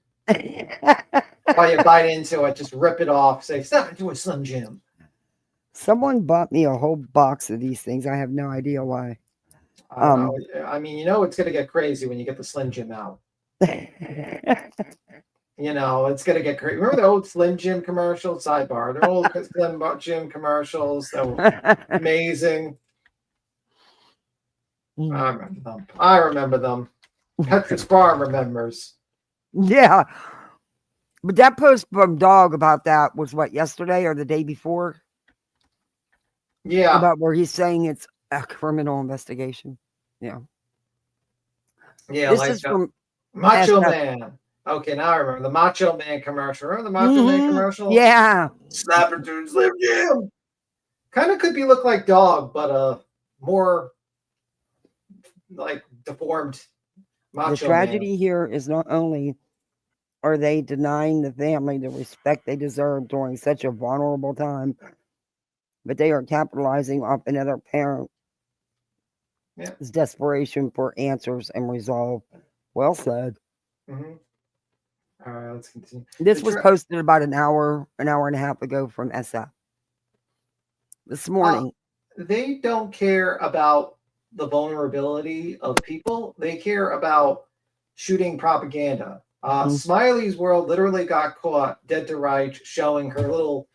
Speaker 3: While you bite into it, just rip it off. Say, snap into a Slim Jim.
Speaker 1: Someone bought me a whole box of these things. I have no idea why.
Speaker 3: I mean, it's going to get crazy when you get the Slim Jim out. It's going to get crazy. Remember the old Slim Jim commercials? Sidebar. The old Slim Jim commercials that were amazing. I remember them. Petrus Farm remembers.
Speaker 1: Yeah. But that post from Dog about that was what, yesterday or the day before?
Speaker 3: Yeah.
Speaker 1: About where he's saying it's a criminal investigation. Yeah.
Speaker 3: Yeah.
Speaker 1: This is from
Speaker 3: Macho Man. Okay, now I remember the Macho Man commercial. Remember the Macho Man commercial?
Speaker 1: Yeah.
Speaker 3: Snap into Slim Jim. Kind of could look like Dog, but more like deformed Macho Man.
Speaker 1: The tragedy here is not only are they denying the family the respect they deserve during such a vulnerable time, but they are capitalizing off another parent's desperation for answers and resolve. Well said.
Speaker 3: Mm-hmm. All right, let's continue.
Speaker 1: This was posted about an hour and a half ago from SF. This morning.
Speaker 3: They don't care about the vulnerability of people. They care about shooting propaganda. Smiley's World literally got caught dead to rights showing her little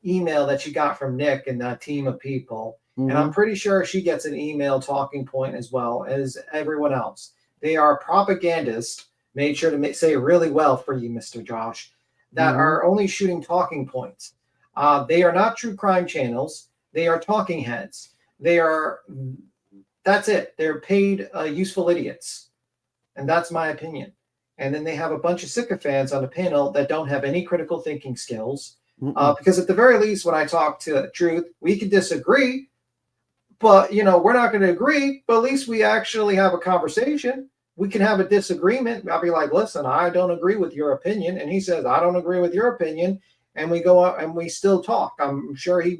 Speaker 3: email that she got from Nick and that team of people. And I'm pretty sure she gets an email talking point as well as everyone else. They are propagandists, made sure to say really well for you, Mr. Josh, that are only shooting talking points. They are not true crime channels. They are talking heads. That's it. They're paid useful idiots. And that's my opinion. And then they have a bunch of sycophants on the panel that don't have any critical thinking skills. Because at the very least, when I talk to Truth, we can disagree, but we're not going to agree, but at least we actually have a conversation. We can have a disagreement. I'll be like, listen, I don't agree with your opinion. And he says, I don't agree with your opinion. And we go out and we still talk. I'm sure he's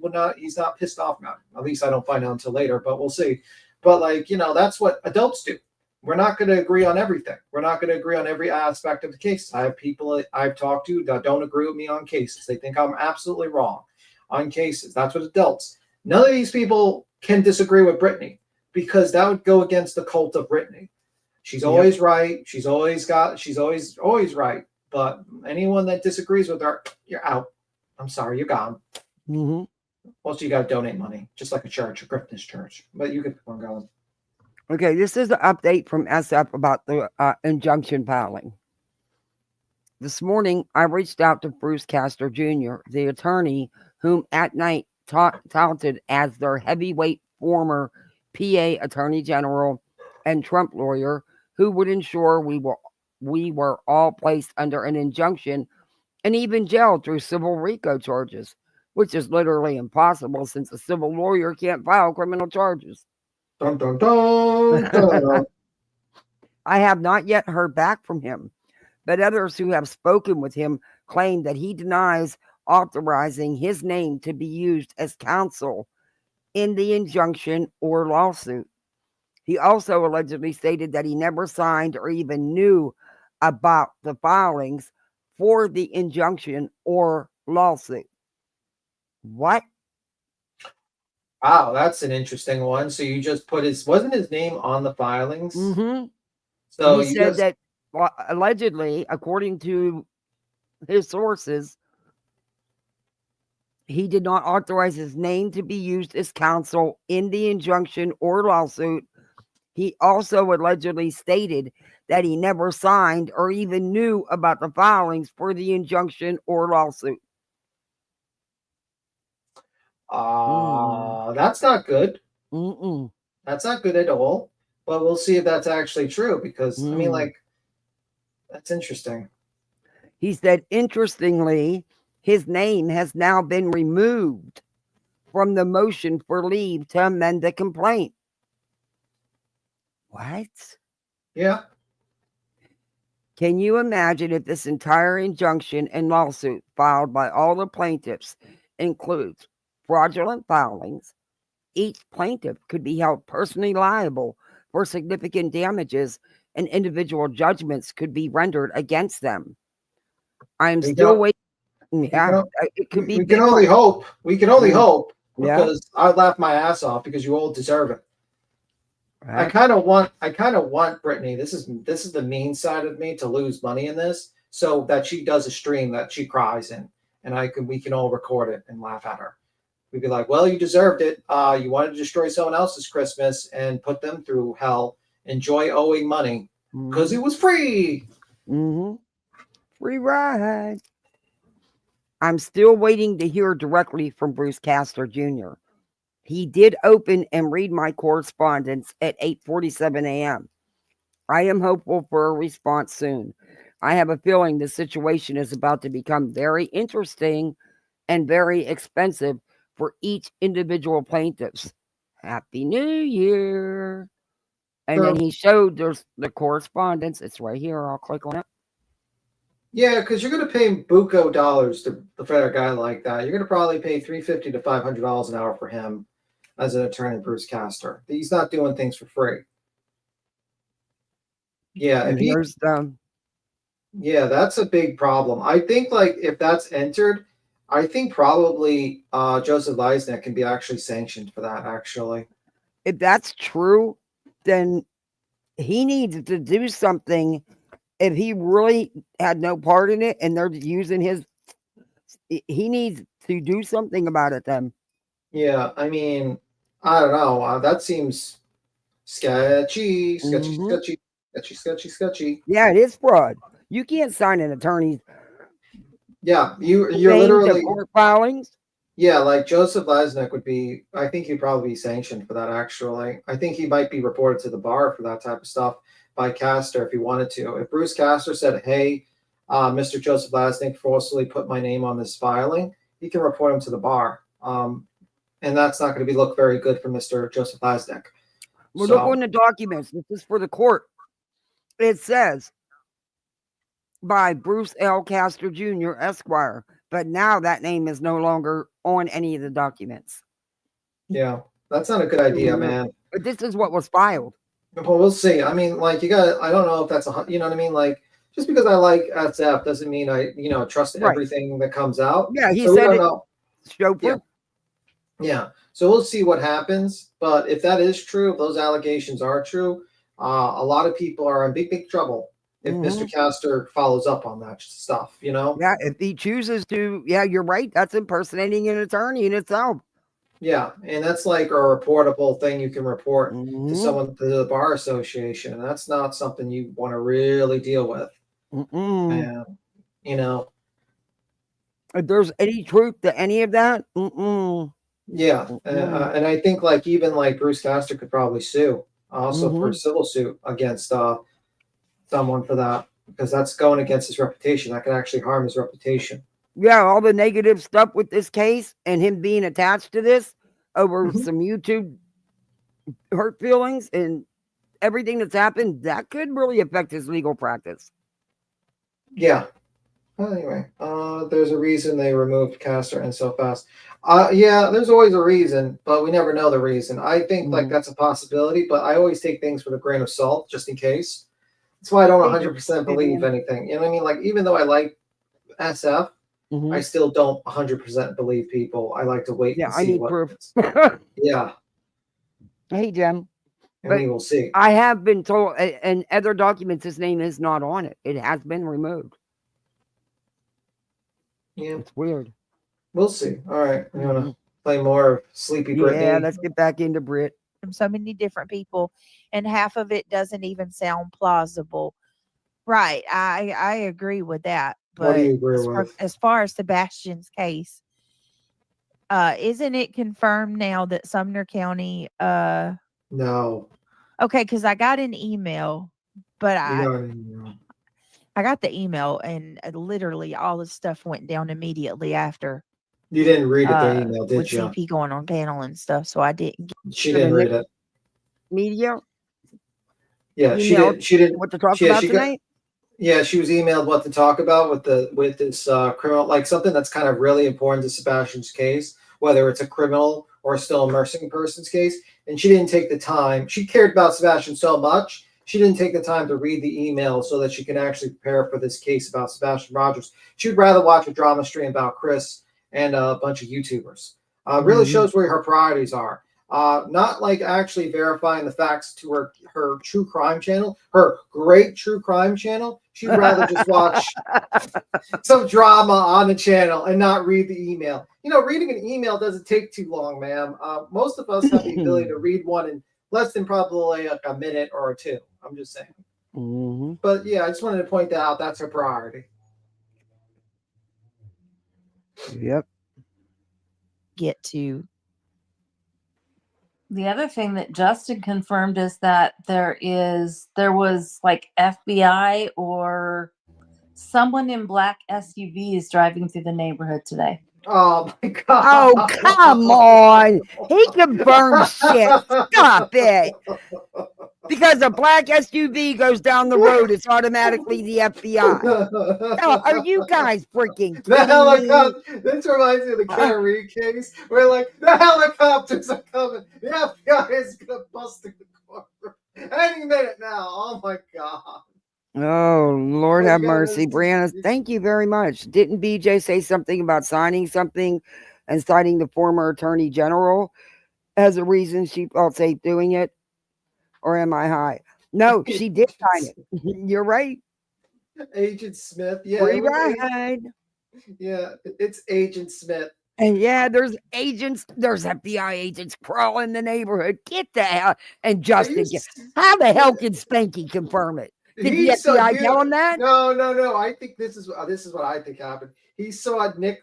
Speaker 3: not pissed off about it. At least I don't find out until later, but we'll see. But that's what adults do. We're not going to agree on everything. We're not going to agree on every aspect of the case. I have people I've talked to that don't agree with me on cases. They think I'm absolutely wrong on cases. That's what adults. None of these people can disagree with Brittany because that would go against the cult of Brittany. She's always right. She's always right. But anyone that disagrees with her, you're out. I'm sorry, you're gone. Also, you got to donate money, just like a church, a Christian church. But you can keep on going.
Speaker 1: Okay, this is the update from SF about the injunction filing. This morning, I reached out to Bruce Castor Jr., the attorney whom at night touted as their heavyweight former PA attorney general and Trump lawyer, who would ensure we were all placed under an injunction and even jailed through civil RICO charges, which is literally impossible since a civil lawyer can't file criminal charges.
Speaker 3: Dun, dun, dun, dun, dun.
Speaker 1: I have not yet heard back from him, but others who have spoken with him claim that he denies authorizing his name to be used as counsel in the injunction or lawsuit. He also allegedly stated that he never signed or even knew about the filings for the injunction or lawsuit. What?
Speaker 3: Wow, that's an interesting one. So you just put wasn't his name on the filings?
Speaker 1: Mm-hmm.
Speaker 3: So
Speaker 1: He
Speaker 3: you
Speaker 1: said
Speaker 3: just,
Speaker 1: that allegedly, according to his sources, he did not authorize his name to be used as counsel in the injunction or lawsuit. He also allegedly stated that he never signed or even knew about the filings for the injunction or lawsuit.
Speaker 3: That's not good.
Speaker 1: Mm-mm.
Speaker 3: That's not good at all. But we'll see if that's actually true because, I mean, like, that's interesting.
Speaker 1: He said, interestingly, his name has now been removed from the motion for leave to amend the complaint. What?
Speaker 3: Yeah.
Speaker 1: Can you imagine if this entire injunction and lawsuit filed by all the plaintiffs includes fraudulent filings? Each plaintiff could be held personally liable for significant damages and individual judgments could be rendered against them. I'm still waiting. Yeah, it could be.
Speaker 3: We can only hope. We can only hope because
Speaker 1: Yeah.
Speaker 3: I laughed my ass off because you all deserve it. I kind of want Brittany. This is the mean side of me to lose money in this, so that she does a stream that she cries in, and we can all record it and laugh at her. We'd be like, well, you deserved it. You wanted to destroy someone else's Christmas and put them through hell. Enjoy owing money because it was free.
Speaker 1: Mm-hmm. Free ride. I'm still waiting to hear directly from Bruce Castor Jr. He did open and read my correspondence at 8:47 a.m. I am hopeful for a response soon. I have a feeling the situation is about to become very interesting and very expensive for each individual plaintiffs. Happy New Year. And then he showed the correspondence. It's right here. I'll click on it.
Speaker 3: Yeah, because you're going to pay buco dollars to for a guy like that. You're going to probably pay $350 to $500 an hour for him as an attorney, Bruce Castor. He's not doing things for free. Yeah,
Speaker 1: and here's the.
Speaker 3: Yeah, that's a big problem. I think like if that's entered, I think probably Joseph Lasstnight can be actually sanctioned for that. Actually,
Speaker 1: if that's true, then he needs to do something. If he really had no part in it and they're using his, he needs to do something about it then.
Speaker 3: Yeah, I mean, I don't know. That seems sketchy, sketchy.
Speaker 1: Yeah, it is fraud. You can't sign an attorney's.
Speaker 3: Yeah, you're literally
Speaker 1: court filings.
Speaker 3: Yeah, like Joseph Lasstnight would be. I think he'd probably be sanctioned for that. Actually, I think he might be reported to the bar for that type of stuff by Castor if he wanted to. If Bruce Castor said, "Hey, Mr. Joseph Lasstnight forcibly put my name on this filing," he can report him to the bar, and that's not going to look very good for Mr. Joseph Lasstnight.
Speaker 1: Well, look on the documents. This is for the court. It says by Bruce L. Castor Jr., Esquire, but now that name is no longer on any of the documents.
Speaker 3: Yeah, that's not a good idea, man.
Speaker 1: But this is what was filed.
Speaker 3: Well, we'll see. I mean, like, you got, I don't know if that's you know what I mean? Like, just because I like SF doesn't mean I, trust everything that comes out.
Speaker 1: Yeah, he
Speaker 3: so
Speaker 1: said
Speaker 3: it. Yeah. So we'll see what happens. But if that is true, if those allegations are true, a lot of people are in big trouble if Mr. Castor follows up on that stuff,
Speaker 1: Yeah, if he chooses to, yeah, you're right. That's impersonating an attorney in itself.
Speaker 3: Yeah, and that's like a reportable thing you can report to someone, to the bar association, and that's not something you want to really deal with. And
Speaker 1: if there's any truth to any of that,
Speaker 3: yeah, and I think like even like Bruce Castor could probably sue also for a civil suit against someone for that, because that's going against his reputation. That can actually harm his reputation.
Speaker 1: Yeah, all the negative stuff with this case and him being attached to this over some YouTube hurt feelings and everything that's happened, that could really affect his legal practice.
Speaker 3: Yeah. Well, anyway, there's a reason they removed Castor and so fast. Yeah, there's always a reason, but we never know the reason. I think like that's a possibility, but I always take things with a grain of salt just in case. That's why I don't 100% believe anything. You know what I mean? Like, even though I like SF, I still don't 100% believe people. I like to wait and see what
Speaker 1: proof.
Speaker 3: Yeah.
Speaker 1: Hey, Jem.
Speaker 3: And we will see.
Speaker 1: I have been told, and other documents, his name is not on it. It has been removed.
Speaker 3: Yeah.
Speaker 1: It's weird.
Speaker 3: We'll see. All right. You want to play more of Sleepy Brittany?
Speaker 1: Yeah, let's get back into Brit.
Speaker 7: From so many different people, and half of it doesn't even sound plausible. Right. I agree with that. But
Speaker 3: What do you agree with?
Speaker 7: as far as Sebastian's case, isn't it confirmed now that Sumner County
Speaker 3: No.
Speaker 7: Okay, because I got an email, but I got the email and literally all the stuff went down immediately after.
Speaker 3: You didn't read it, the email,
Speaker 7: with
Speaker 3: did you?
Speaker 7: CP going on panel and stuff, so I didn't get
Speaker 3: She didn't read it.
Speaker 1: Media?
Speaker 3: Yeah, she didn't.
Speaker 1: What to talk about tonight?
Speaker 3: Yeah, she was emailed what to talk about with this criminal, like something that's kind of really important to Sebastian's case, whether it's a criminal or still a missing person's case. And she didn't take the time. She cared about Sebastian so much, she didn't take the time to read the email so that she can actually prepare for this case about Sebastian Rogers. She would rather watch a drama stream about Chris and a bunch of YouTubers. Really shows where her priorities are. Not like actually verifying the facts to her true crime channel, her great true crime channel. She'd rather just watch some drama on the channel and not read the email. You know, reading an email doesn't take too long, ma'am. Most of us have the ability to read one in less than probably like a minute or two. I'm just saying. But yeah, I just wanted to point that out. That's her priority.
Speaker 1: Yep.
Speaker 7: get to.
Speaker 10: The other thing that Justin confirmed is that there was like FBI or someone in black SUVs driving through the neighborhood today.
Speaker 3: Oh my God.
Speaker 1: Oh, come on. He confirmed shit. Stop it. Because a black SUV goes down the road, it's automatically the FBI. No, are you guys freaking kidding
Speaker 3: The helicopter.
Speaker 1: me?
Speaker 3: This reminds me of the Kyrie case where, like, the helicopters are coming. The FBI is going to bust the courtroom any minute now. Oh my God.
Speaker 1: Oh, Lord have mercy. Brianna, thank you very much. Didn't BJ say something about signing something and citing the former attorney general as a reason she felt safe doing it? Or am I high? No, she did sign it. You're right.
Speaker 3: Agent Smith. Yeah.
Speaker 1: Free ride.
Speaker 3: Yeah, it's Agent Smith.
Speaker 1: And yeah, there's agents, there's FBI agents crawling the neighborhood. Get the hell. And Justin, how the hell can Spanky confirm it? Did the FBI tell him that?
Speaker 3: No. I think this is what I think happened. He saw Nick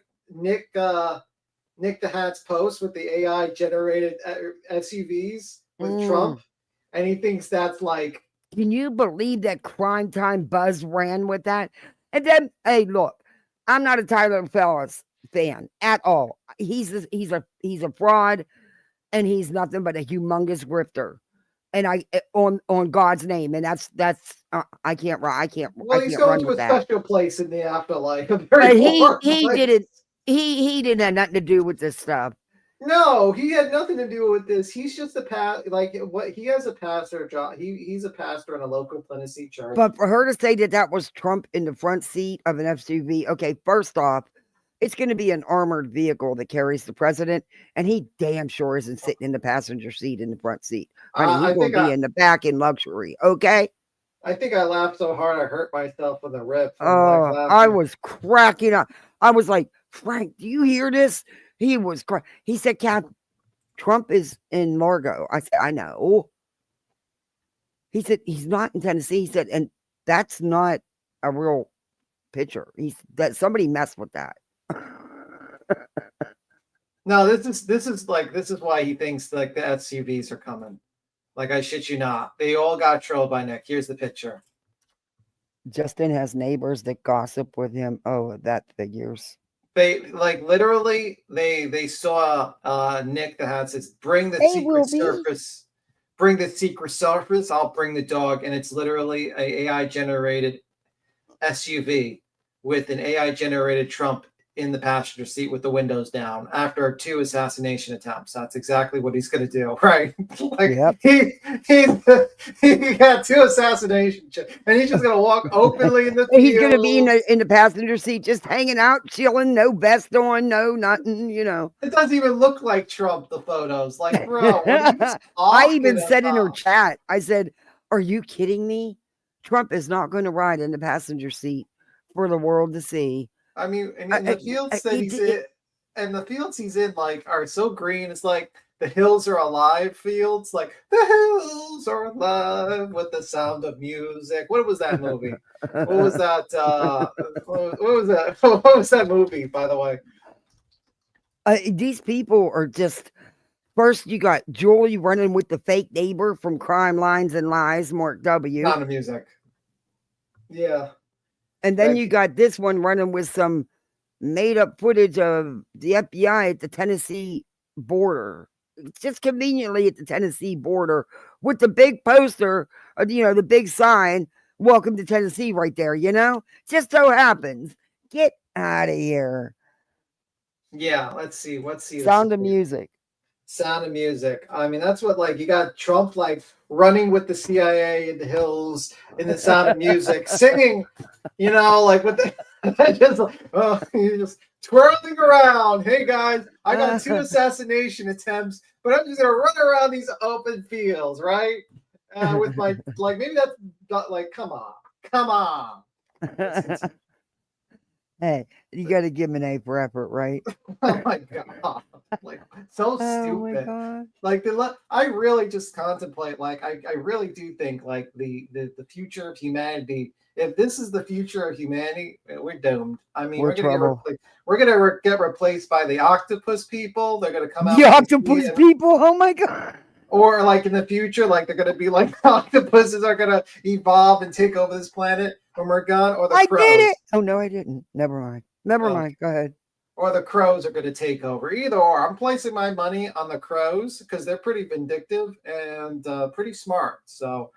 Speaker 3: the Hat's post with the AI generated SUVs with Trump, and he thinks that's like.
Speaker 1: Can you believe that Crimetime Buzz ran with that? And then, hey, look, I'm not a Tyler Fellas fan at all. He's a fraud, and he's nothing but a humongous grifter. And I on God's name, and that's I can't run.
Speaker 3: Well, he's going to a special place in the afterlife.
Speaker 1: But he didn't. He didn't have nothing to do with this stuff.
Speaker 3: No, he had nothing to do with this. He's just he has a pastor job. He's a pastor in a local Tennessee church.
Speaker 1: But for her to say that was Trump in the front seat of an SUV, okay, first off, it's going to be an armored vehicle that carries the president, and he damn sure isn't sitting in the passenger seat in the front seat. Honey, he's going to be in the back in luxury, okay?
Speaker 3: I think I laughed so hard I hurt myself in the rib.
Speaker 1: Oh, I was cracking up. I was like, Frank, do you hear this? He was crying. He said, Cap, Trump is in Largo. I said, I know. He said, he's not in Tennessee. He said, and that's not a real picture. Somebody messed with that.
Speaker 3: No, this is why he thinks like the SUVs are coming. Like, I shit you not. They all got trolled by Nick. Here's the picture.
Speaker 1: Justin has neighbors that gossip with him. Oh, that figures.
Speaker 3: They literally they saw Nick the Hat says bring the Secret Service. bring the Secret Service, I'll bring the dog, and it's literally a AI generated SUV with an AI generated Trump in the passenger seat with the windows down after 2 assassination attempts. That's exactly what he's going to do, right? Like he got 2 assassinations, and he's just going to walk openly in the field.
Speaker 1: He's going to be in the passenger seat, just hanging out, chilling, no vest on, no nothing, you know.
Speaker 3: It doesn't even look like Trump, the photos. Like, bro, what are you
Speaker 1: I even said in her
Speaker 3: about?
Speaker 1: chat, I said, are you kidding me? Trump is not going to ride in the passenger seat for the world to see.
Speaker 3: I mean, and the fields that he's in, and the fields he's in, like, are so green. It's like the hills are alive fields. Like, the hills are alive with the sound of music. What was that movie? What was that? What was that? What was that movie, by the way?
Speaker 1: These people are just, first you got Julie running with the fake neighbor from Crime Lines and Lies, Mark W.
Speaker 3: Sound of Music. Yeah.
Speaker 1: And then you got this one running with some made-up footage of the FBI at the Tennessee border. It's just conveniently at the Tennessee border with the big poster, you know, the big sign, "Welcome to Tennessee," right there, you know? Just so happens. Get out of here.
Speaker 3: Yeah, let's see.
Speaker 1: Sound of Music.
Speaker 3: Sound of Music. I mean, that's what, like, you got Trump, like, running with the CIA in the hills in the Sound of Music, singing, you know, like, with the just like, oh, you're just twirling around. Hey guys, I got 2 assassination attempts, but I'm just gonna run around these open fields, right? With my, like, maybe that's not, like, come on.
Speaker 1: Hey, you got to give him an A for effort, right?
Speaker 3: Oh my god, like, so stupid. Like, I really just contemplate, like, I really do think, like, the future of humanity, if this is the future of humanity, we're doomed. I mean, we're gonna get replaced by the octopus people. They're gonna come out.
Speaker 1: The octopus people? Oh my god.
Speaker 3: Or, like, in the future, like, they're gonna be like, octopuses are gonna evolve and take over this planet when we're gone. Or the crows.
Speaker 1: I did it. Oh no, I didn't. Never mind. Never mind. Go ahead.
Speaker 3: Or the crows are going to take over. Either or. I'm placing my money on the crows because they're pretty vindictive and pretty smart. So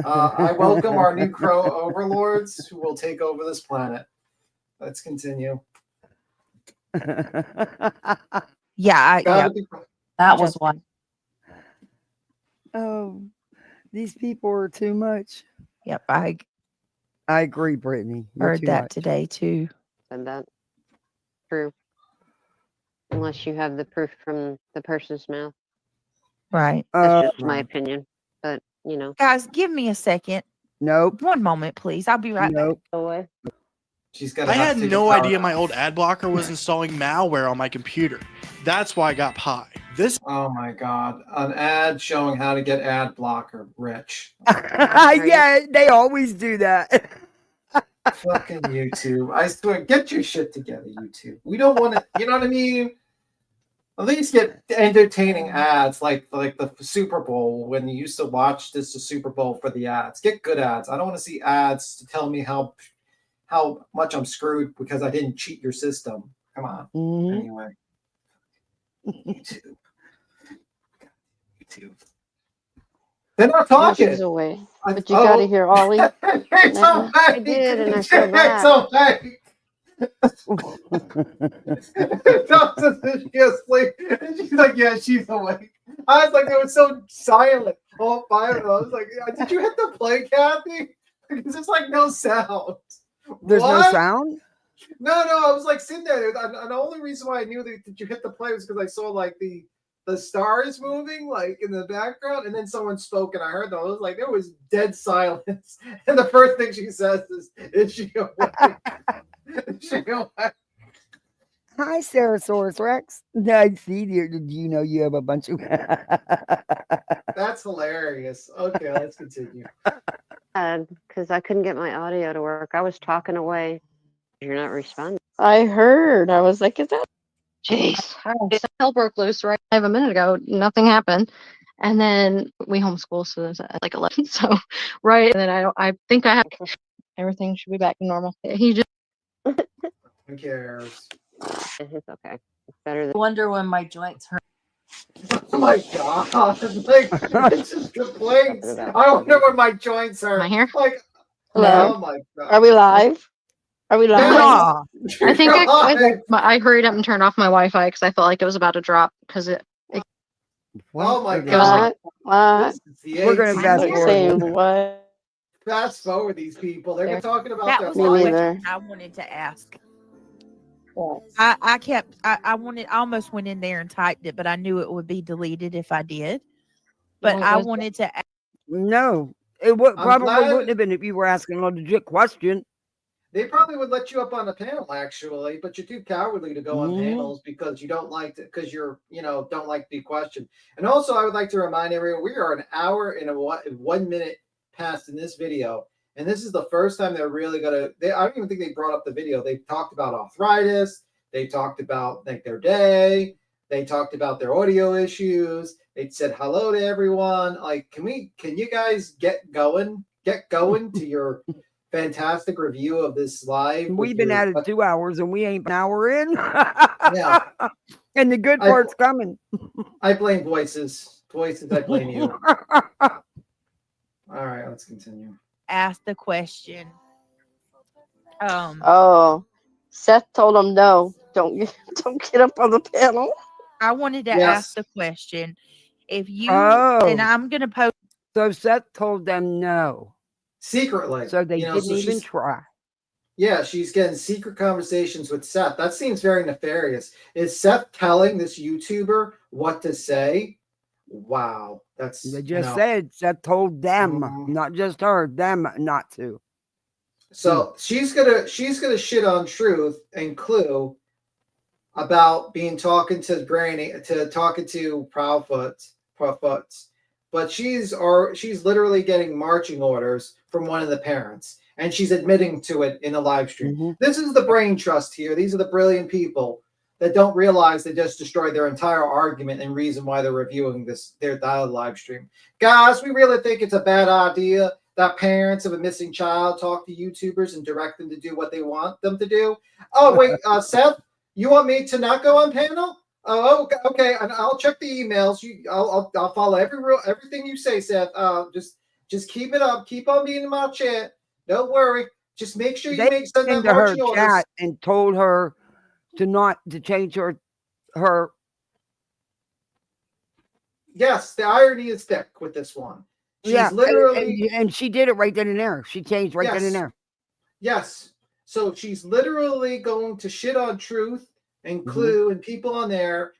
Speaker 3: I welcome our new crow overlords who will take over this planet. Let's continue.
Speaker 7: Yeah,
Speaker 10: that was one.
Speaker 1: Oh, these people are too much.
Speaker 7: Yep, I
Speaker 1: agree, Brittany. You're
Speaker 7: heard
Speaker 1: too
Speaker 7: that
Speaker 1: much.
Speaker 7: today too.
Speaker 9: Said that. True. Unless you have the proof from the person's mouth.
Speaker 7: Right.
Speaker 9: That's just my opinion. But, you know.
Speaker 7: Guys, give me a second.
Speaker 1: Nope.
Speaker 7: One moment, please. I'll be right back.
Speaker 9: Away.
Speaker 3: She's got.
Speaker 13: I had no idea my old ad blocker was installing malware on my computer. That's why I got Pi.
Speaker 3: Oh my god, an ad showing how to get ad blocker, Rich.
Speaker 1: Yeah, they always do that.
Speaker 3: Fucking YouTube. I swear, get your shit together, YouTube. We don't want to, you know what I mean? At least get entertaining ads like the Super Bowl when you used to watch the Super Bowl for the ads. Get good ads. I don't want to see ads to tell me how much I'm screwed because I didn't cheat your system. Come on.
Speaker 1: Mm-hmm.
Speaker 3: Anyway. YouTube. They're not talking.
Speaker 9: She's away. But you got to hear Ollie. I did, and I feel bad.
Speaker 3: She's asleep. And she's like, yeah, she's awake. I was like, it was so silent. All 5 of them. I was like, did you hit the play, Kathy? Because there's like no sound.
Speaker 1: There's
Speaker 3: what?
Speaker 1: no sound?
Speaker 3: No, I was like sitting there. And the only reason why I knew that you hit the play was because I saw like the stars moving like in the background, and then someone spoke, and I heard them. I was like, there was dead silence. And the first thing she says is she awake? Is she awake?
Speaker 1: Hi, Sarasaurus Rex. I see you. Did you know you have a bunch of...
Speaker 3: That's hilarious. Okay, let's continue.
Speaker 9: Because I couldn't get my audio to work. I was talking away. You're not responding. I heard. I was like, is that... Jeez. Hell broke loose right a minute ago. Nothing happened. And then we homeschool, so it's at like 11. So, right. And then I think I have... Everything should be back to normal. He just...
Speaker 3: Who cares?
Speaker 9: It's okay. It's better than...
Speaker 10: I wonder when my joints hurt.
Speaker 3: Oh my god! Like it's just complaints. I wonder where my joints are.
Speaker 8: Am I here?
Speaker 3: Like,
Speaker 9: Hello.
Speaker 3: oh my god.
Speaker 9: Are we live? Are we live?
Speaker 3: Yes.
Speaker 8: I think
Speaker 3: Live.
Speaker 8: I hurried up and turned off my Wi-Fi because I felt like it was about to drop because it
Speaker 3: Oh my
Speaker 8: It was like-
Speaker 3: god.
Speaker 1: We're gonna fast
Speaker 9: Like
Speaker 1: forward.
Speaker 9: saying what?
Speaker 3: Fast forward these people. They're talking about
Speaker 7: That
Speaker 3: their
Speaker 7: was
Speaker 9: Me
Speaker 7: the
Speaker 3: life.
Speaker 9: neither.
Speaker 7: question I wanted to ask. I almost went in there and typed it, but I knew it would be deleted if I did. But
Speaker 8: No, it
Speaker 7: I
Speaker 8: was-
Speaker 7: wanted to
Speaker 1: No, it would
Speaker 3: I'm
Speaker 1: probably
Speaker 3: glad-
Speaker 1: wouldn't have been if you were asking a legit question.
Speaker 3: They probably would let you up on a panel actually, but you're too cowardly to go on
Speaker 1: Mhm.
Speaker 3: panels because you don't like to, because you're, don't like to be questioned. And also, I would like to remind everyone we are an hour and 1 minute past in this video, and this is the first time they're really gonna. I don't even think they brought up the video. They talked about arthritis. They talked about like their day. They talked about their audio issues. They said hello to everyone. Like, can you guys get going? Get going to your fantastic review of this live.
Speaker 1: We've been at it 2 hours and we ain't an hour in.
Speaker 3: Yeah.
Speaker 1: And the good part's coming.
Speaker 3: I blame voices. Voices, I blame you. All right, let's continue.
Speaker 7: ask the question.
Speaker 9: Oh, Seth told him no. Don't get up on the panel.
Speaker 7: I wanted to
Speaker 3: Yes.
Speaker 7: ask the question. If you
Speaker 1: Oh.
Speaker 7: and I'm gonna post.
Speaker 1: So Seth told them no.
Speaker 3: Secretly.
Speaker 1: So they didn't even
Speaker 3: she's-
Speaker 1: try.
Speaker 3: Yeah, she's getting secret conversations with Seth. That seems very nefarious. Is Seth telling this YouTuber what to say? Wow, that's
Speaker 1: They just said Seth told them, not just her, them not to.
Speaker 3: So she's gonna shit on Truth and Clue about talking to Proudfoots, but she's literally getting marching orders from one of the parents, and she's admitting to it in a live stream. This is the brain trust here. These are the brilliant people that don't realize they just destroyed their entire argument and reason why they're reviewing their live stream. Guys, we really think it's a bad idea that parents of a missing child talk to YouTubers and direct them to do what they want them to do. Oh, wait, Seth, you want me to not go on panel? Oh, okay. And I'll check the emails. I'll follow everything you say, Seth. Just keep it up. Keep on being in my chat. Don't worry. Just make sure you send that
Speaker 1: into her
Speaker 3: marching orders.
Speaker 1: chat and told her to change her.
Speaker 3: Yes, the irony is thick with this one. She's
Speaker 1: Yeah,
Speaker 3: literally
Speaker 1: and she did it right then and there. She changed right then and there.
Speaker 3: Yes. So she's literally going to shit on Truth and Clue and people on there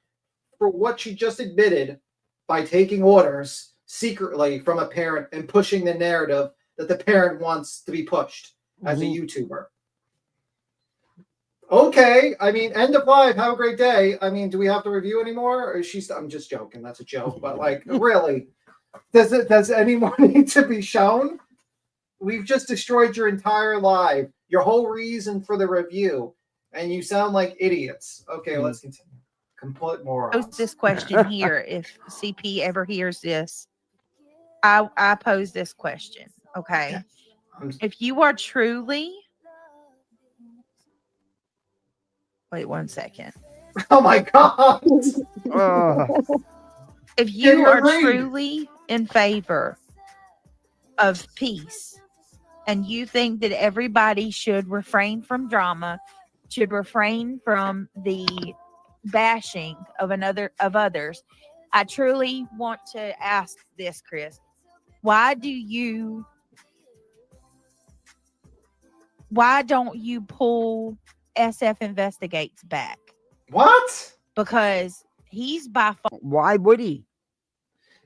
Speaker 3: for what she just admitted by taking orders secretly from a parent and pushing the narrative that the parent wants to be pushed as a YouTuber. Okay, I mean, end of live. Have a great day. I mean, do we have to review anymore? Or I'm just joking. That's a joke. But like, really, does any more need to be shown? We've just destroyed your entire live, your whole reason for the review, and you sound like idiots. Okay, let's continue. Complete morons.
Speaker 7: Post this question here. If CP ever hears this, I pose this question. Okay, if you are truly. Wait 1 second.
Speaker 3: Oh my God.
Speaker 7: If you are truly in favor of peace and you think that everybody should refrain from drama, should refrain from the bashing of others, I truly want to ask this, Chris. Why don't you pull SF Investigates back?
Speaker 3: What?
Speaker 1: Because he's by far. Why would he?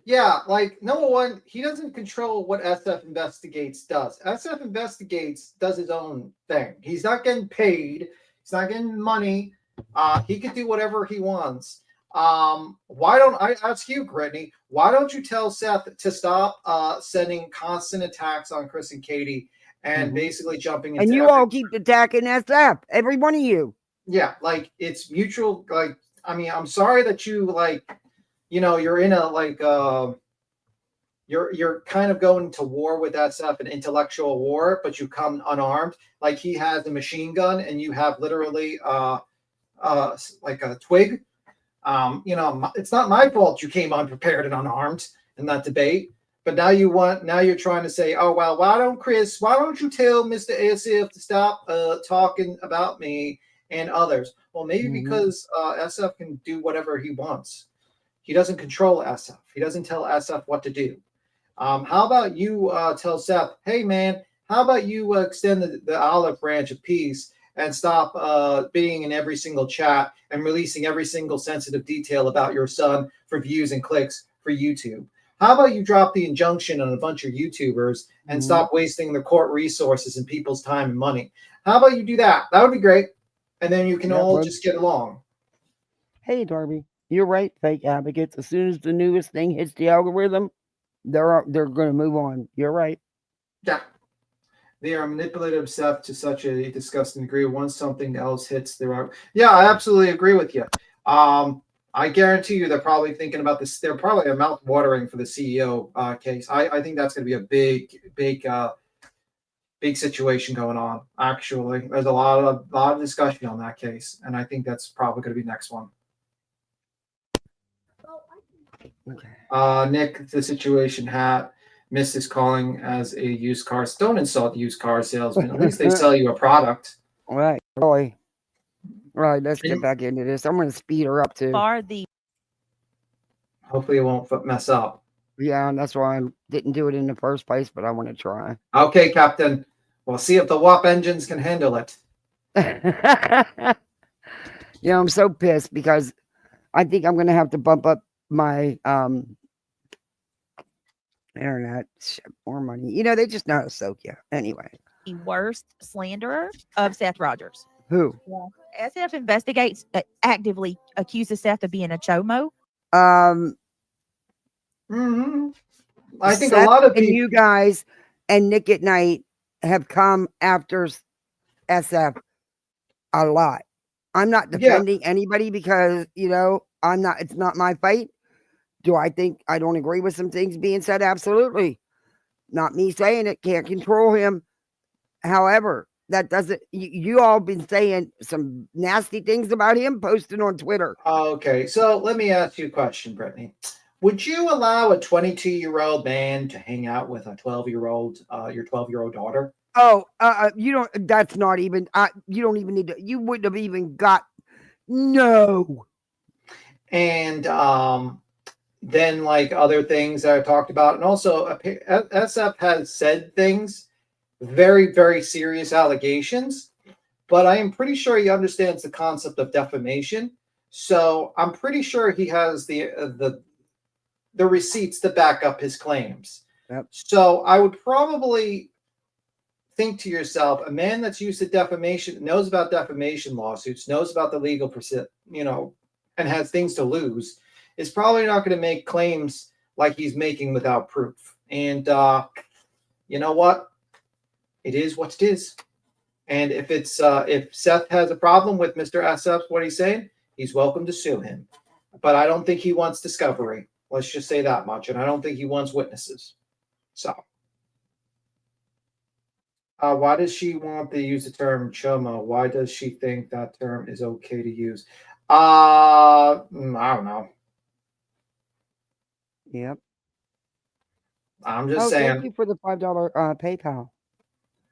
Speaker 3: Yeah, like, number one, he doesn't control what SF Investigates does. SF Investigates does his own thing. He's not getting paid. He's not getting money. He can do whatever he wants. Why don't I ask you, Brittany, why don't you tell Seth to stop sending constant attacks on Chris and Katie and basically jumping into
Speaker 1: and you all keep attacking SF, every one of you.
Speaker 3: Yeah, like, it's mutual. Like, I mean, I'm sorry that you, like, you're in a, like, you're kind of going to war with that stuff, an intellectual war, but you come unarmed. Like, he has a machine gun and you have literally like a twig. It's not my fault you came unprepared and unarmed in that debate. But now you're trying to say, oh, well, why don't you tell Mr. SF to stop talking about me and others? Well, maybe because SF can do whatever he wants. He doesn't control SF. He doesn't tell SF what to do. How about you tell Seth, hey, man, how about you extend the olive branch of peace and stop being in every single chat and releasing every single sensitive detail about your son for views and clicks for YouTube? How about you drop the injunction on a bunch of YouTubers and stop wasting the court resources and people's time and money? How about you do that? That would be great. And then you can all just get along.
Speaker 1: Hey, Darby, you're right, fake advocates. As soon as the newest thing hits the algorithm, they're going to move on. You're right.
Speaker 3: Yeah. They are manipulative, Seth, to such a disgusting degree. Once something else hits, yeah, I absolutely agree with you. I guarantee you they're probably thinking about this. They're probably mouth watering for the CEO case. I think that's going to be a big situation going on. Actually, there's a lot of discussion on that case, and I think that's probably going to be next one.
Speaker 1: Okay.
Speaker 3: Nick, the situation hat. Missed his calling as a used car. Don't insult used car salesman. At least they sell you a product.
Speaker 1: All right, Roy. Right, let's get back into this. I'm going to speed her up too.
Speaker 3: Hopefully it won't mess up.
Speaker 1: Yeah, and that's why I didn't do it in the first place, but I want to try.
Speaker 3: Okay, Captain. We'll see if the WAP engines can handle it.
Speaker 1: I'm so pissed because I think I'm going to have to bump up my internet. More money. They just know how to soak you. Anyway.
Speaker 7: The worst slanderer of Seth Rogers.
Speaker 1: Who?
Speaker 7: SF investigates, actively accuses Seth of being a chomo.
Speaker 3: I think
Speaker 1: Seth
Speaker 3: a lot of
Speaker 1: and you guys and Nick at Night have come after SF a lot. I'm not defending anybody because, I'm not, it's not my fight. Do I think I don't agree with some things being said? Absolutely. Not me saying it, can't control him. However, that doesn't, you all been saying some nasty things about him, posting on Twitter.
Speaker 3: Okay, so let me ask you a question, Brittany. Would you allow a 22-year-old man to hang out with a 12-year-old, your 12-year-old daughter?
Speaker 1: Oh, you don't, that's not even, you don't even need to, you wouldn't have even got, no.
Speaker 3: And then like other things that I talked about. And also SF has said things, very, very serious allegations, but I am pretty sure he understands the concept of defamation. So I'm pretty sure he has the receipts to back up his claims.
Speaker 1: Yep.
Speaker 3: So I would probably think to yourself, a man that's used to defamation, knows about defamation lawsuits, knows about the legal, and has things to lose, is probably not going to make claims like he's making without proof. And you know what? It is what it is. And if Seth has a problem with Mr. SF, what he's saying, he's welcome to sue him. But I don't think he wants discovery. Let's just say that much. And I don't think he wants witnesses. So why does she want to use the term chomo? Why does she think that term is okay to use? I don't know.
Speaker 1: Yep.
Speaker 3: I'm just saying.
Speaker 1: Thank you for the $5 PayPal.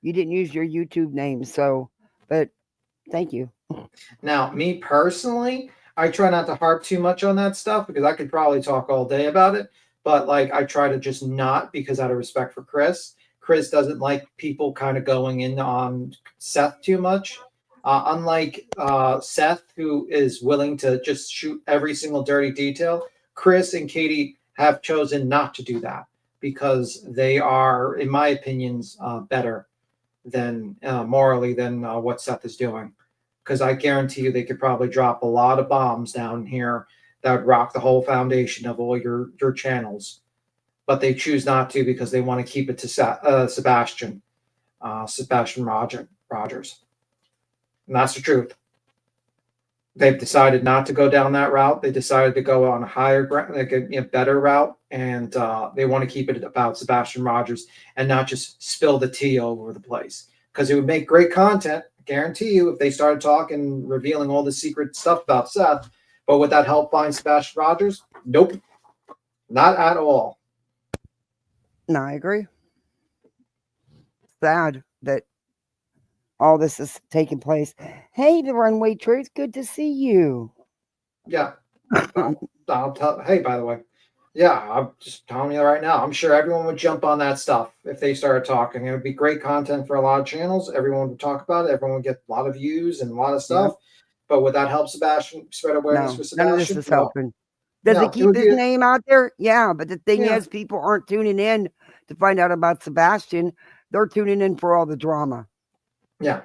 Speaker 1: You didn't use your YouTube name, but thank you.
Speaker 3: Now, me personally, I try not to harp too much on that stuff because I could probably talk all day about it. But I try to just not, because out of respect for Chris. Chris doesn't like people kind of going in on Seth too much. Unlike Seth, who is willing to just shoot every single dirty detail, Chris and Katie have chosen not to do that because they are, in my opinions, better than morally than what Seth is doing. Because I guarantee you they could probably drop a lot of bombs down here that would rock the whole foundation of all your channels. But they choose not to because they want to keep it to Sebastian Rogers. And that's the truth. They've decided not to go down that route. They decided to go on a higher, better route, and they want to keep it about Sebastian Rogers and not just spill the tea all over the place. Because it would make great content, I guarantee you, if they started talking, revealing all the secret stuff about Seth. But would that help find Sebastian Rogers? Nope. Not at all.
Speaker 1: No, I agree. Sad that all this is taking place. Hey, the Runway Truth, good to see you.
Speaker 3: Yeah. I'll tell. Hey, by the way, yeah, I'm just telling you right now. I'm sure everyone would jump on that stuff if they started talking. It would be great content for a lot of channels. Everyone would talk about it. Everyone would get a lot of views and a lot of stuff. But would that help Sebastian spread awareness for Sebastian?
Speaker 1: None of this is helping. Does it keep his name out there? Yeah, but the thing is, people aren't tuning in to find out about Sebastian. They're tuning in for all the drama.
Speaker 3: Yeah.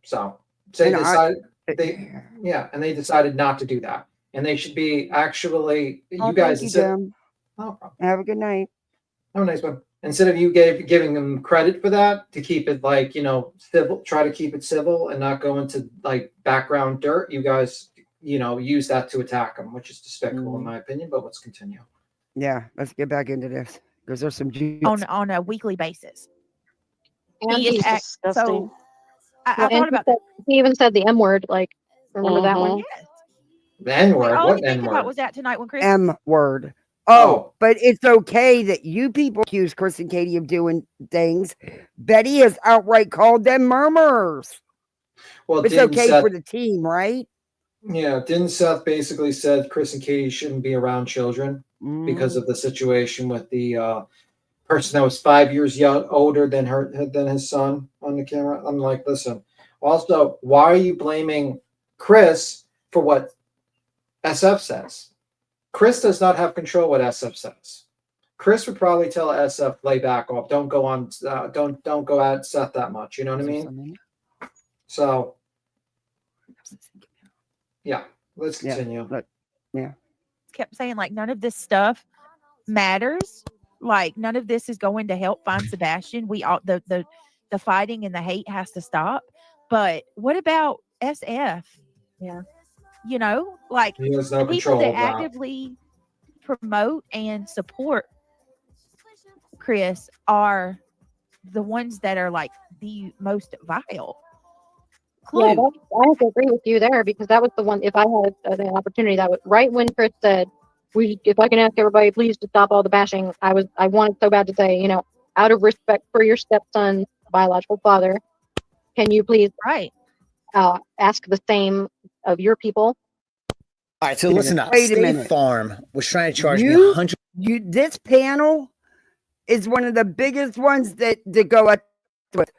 Speaker 3: So they decided and they decided not to do that. And they should be actually you guys.
Speaker 1: Thank you, Jim.
Speaker 3: No problem.
Speaker 1: Have a good night.
Speaker 3: Have a nice one. Instead of you giving them credit for that, to keep it like, civil, try to keep it civil and not go into like background dirt, you guys, use that to attack them, which is despicable in my opinion, but let's continue.
Speaker 1: Yeah, let's get back into this because there's some juice.
Speaker 7: on a weekly basis.
Speaker 8: And
Speaker 7: He is
Speaker 8: he's
Speaker 7: disgusting. So I
Speaker 8: Well,
Speaker 7: thought
Speaker 8: and
Speaker 7: about
Speaker 8: he
Speaker 7: that.
Speaker 8: He even said the M word. Like, remember that one?
Speaker 7: Yes.
Speaker 3: The N word.
Speaker 7: All I
Speaker 3: What
Speaker 7: could think
Speaker 3: N
Speaker 7: about
Speaker 3: word?
Speaker 7: was that tonight when Chris.
Speaker 1: M word. Oh, but it's okay that you people accuse Chris and Katie of doing things. Betty has outright called them murmurers.
Speaker 3: Well,
Speaker 1: it's
Speaker 3: didn't
Speaker 1: okay
Speaker 3: Seth-
Speaker 1: for the team, right?
Speaker 3: Yeah, didn't Seth basically said Chris and Katie shouldn't be around children because of the situation with the person that was 5 years older than his son on the camera? I'm like, listen. Also, why are you blaming Chris for what SF says? Chris does not have control what SF says. Chris would probably tell SF lay back off. Don't go on. Don't go at Seth that much. You know what I mean? So, yeah. Let's continue.
Speaker 1: Yeah.
Speaker 7: Kept saying like none of this stuff matters. Like none of this is going to help find Sebastian. We all the fighting and the hate has to stop. But what about SF?
Speaker 8: Yeah.
Speaker 7: Like
Speaker 3: he has no
Speaker 7: the people
Speaker 3: control
Speaker 7: that
Speaker 3: of that.
Speaker 7: actively promote and support Chris are the ones that are like the most vile. Clue.
Speaker 8: Yeah, I have to agree with you there because that was the one. If I had the opportunity, that was right when Chris said, if I can ask everybody, please to stop all the bashing." I wanted so bad to say, out of respect for your stepson's biological father, can you please ask the same of your people?
Speaker 14: All right, so listen up.
Speaker 1: Wait a
Speaker 14: State
Speaker 1: minute.
Speaker 14: Farm was trying to charge me 100.
Speaker 1: This panel is one of the biggest ones that go at with.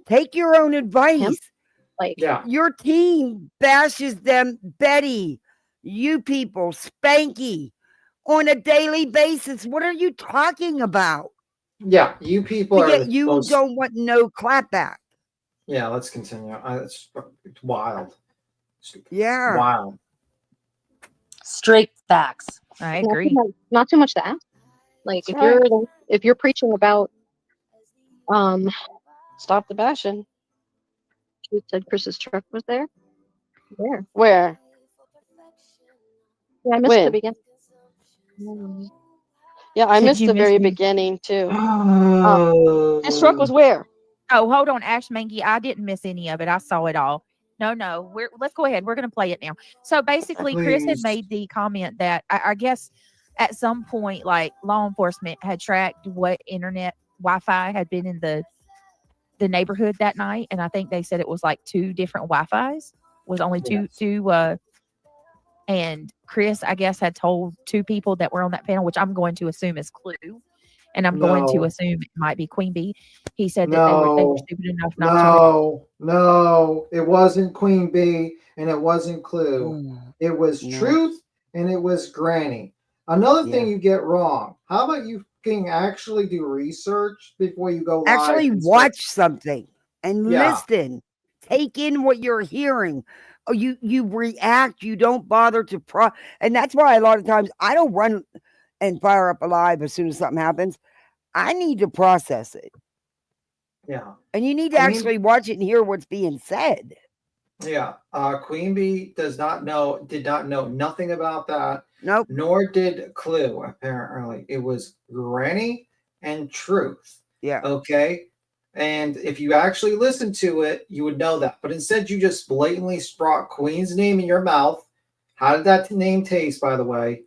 Speaker 1: Take your own advice.
Speaker 8: Like,
Speaker 1: your team bashes them, Betty, you people, Spanky, on a daily basis. What are you talking about?
Speaker 3: Yeah, you people are.
Speaker 1: Yet you don't want no clapback.
Speaker 3: Yeah, let's continue. It's wild.
Speaker 1: Yeah.
Speaker 3: Wild.
Speaker 10: Straight facts.
Speaker 7: I
Speaker 8: Not
Speaker 7: agree.
Speaker 8: not too much to ask. Like if you're preaching about
Speaker 9: Stop the bashing.
Speaker 8: you said Chris's truck was there.
Speaker 9: Where?
Speaker 8: Yeah, I missed
Speaker 9: When?
Speaker 8: the beginning.
Speaker 9: Yeah, I
Speaker 7: Did
Speaker 9: missed
Speaker 7: you
Speaker 9: the
Speaker 7: miss
Speaker 9: very
Speaker 7: me?
Speaker 9: beginning too. His truck was where?
Speaker 7: Oh, hold on, Ash Mangy. I didn't miss any of it. I saw it all. No. Let's go ahead. We're going to play it now. So basically, Chris had
Speaker 3: Please.
Speaker 7: made the comment that I guess at some point, like law enforcement had tracked what internet Wi-Fi had been in the neighborhood that night, and I think they said it was like 2 different Wi-Fi's. Was only two. And Chris, I guess, had told 2 people that were on that panel, which I'm going to assume is Clue. And I'm going to
Speaker 3: No.
Speaker 7: assume it might be Queen Bee. He said that they were stupid enough not to.
Speaker 3: No, it wasn't Queen Bee and it wasn't Clue. It was Truth and it was Granny. Another thing you get wrong. How about you can actually do research before you go live?
Speaker 1: Actually watch something and
Speaker 3: Yeah.
Speaker 1: listen. Take in what you're hearing. Oh, you react. You don't bother to and that's why a lot of times I don't run and fire up a live as soon as something happens. I need to process it.
Speaker 3: Yeah.
Speaker 1: And you need to actually watch it and hear what's being said.
Speaker 3: Yeah. Queen Bee did not know nothing about that.
Speaker 1: Nope.
Speaker 3: Nor did Clue, apparently. It was Granny and Truth.
Speaker 1: Yeah.
Speaker 3: Okay. And if you actually listen to it, you would know that. But instead, you just blatantly brought Queen's name in your mouth. How did that name taste, by the way?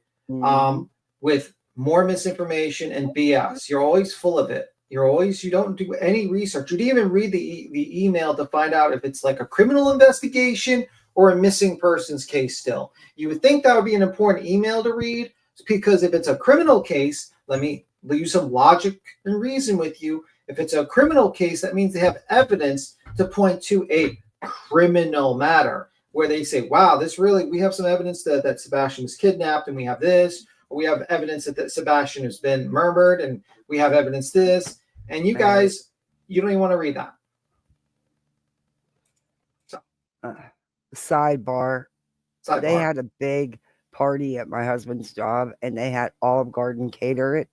Speaker 3: With more misinformation and BS. You're always full of it. You don't do any research. You didn't even read the email to find out if it's like a criminal investigation or a missing persons case still. You would think that would be an important email to read, because if it's a criminal case, let me use some logic and reason with you. If it's a criminal case, that means they have evidence to point to a criminal matter where they say, wow, we have some evidence that Sebastian was kidnapped, and we have this, or we have evidence that Sebastian has been murdered, and we have evidence this, and you guys, you don't even want to read that. So,
Speaker 1: sidebar. They had a big party at my husband's job, and they had Olive Garden cater it,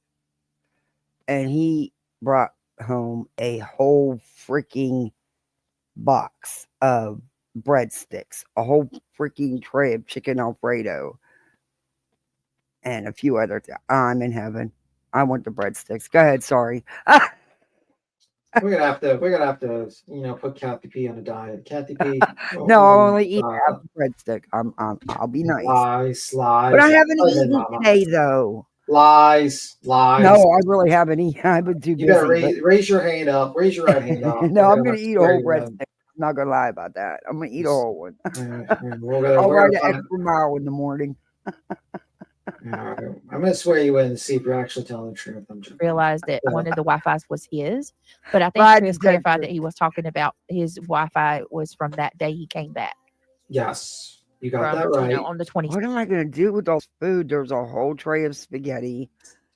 Speaker 1: and he brought home a whole freaking box of breadsticks, a whole freaking tray of chicken Alfredo, and a few other things. I'm in heaven. I want the breadsticks. Go ahead. Sorry.
Speaker 3: we're gonna have to, put Kathy P on a diet. Kathy P.
Speaker 1: No, I'll only eat half the breadstick. I'll be nice.
Speaker 3: Lies.
Speaker 1: But I haven't eaten today, though.
Speaker 3: Lies.
Speaker 1: No, I really haven't eaten. I've been too busy.
Speaker 3: You gotta raise your hand up. Raise your right hand up.
Speaker 1: No, I'm gonna eat a whole breadstick. I'm not gonna lie about that. I'm gonna eat a whole one. I'll ride an extra mile in the morning.
Speaker 3: I'm gonna swear you in and see if you're actually telling the truth. I'm just
Speaker 7: realized that one of the Wi-Fi's was his, but I think Chris clarified that he was talking about his Wi-Fi was from that day he came back.
Speaker 3: Yes, you got that right.
Speaker 7: On the 20th.
Speaker 1: What am I gonna do with all food? There's a whole tray of spaghetti.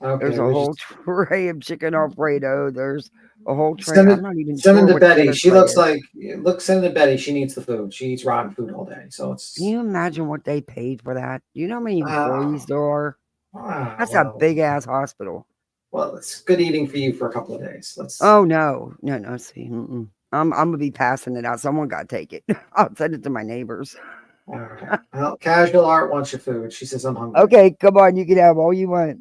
Speaker 3: Okay,
Speaker 1: there's a whole tray of chicken Alfredo. There's a whole tray.
Speaker 3: Send
Speaker 1: I'm not even
Speaker 3: send
Speaker 1: sure
Speaker 3: it to
Speaker 1: what
Speaker 3: Betty.
Speaker 1: kind
Speaker 3: She
Speaker 1: of
Speaker 3: looks
Speaker 1: tray
Speaker 3: like send it to Betty. She needs the food. She eats rotten food all day. So it's.
Speaker 1: Can you imagine what they paid for that? Do you know how many employees there are? That's a big ass hospital.
Speaker 3: Well, it's good eating for you for a couple of days.
Speaker 1: Oh no. See, I'm gonna be passing it out. Someone got to take it. I'll send it to my neighbors.
Speaker 3: All right. Well, Casual Art wants your food. She says I'm hungry.
Speaker 1: Okay, come on. You can have all you want.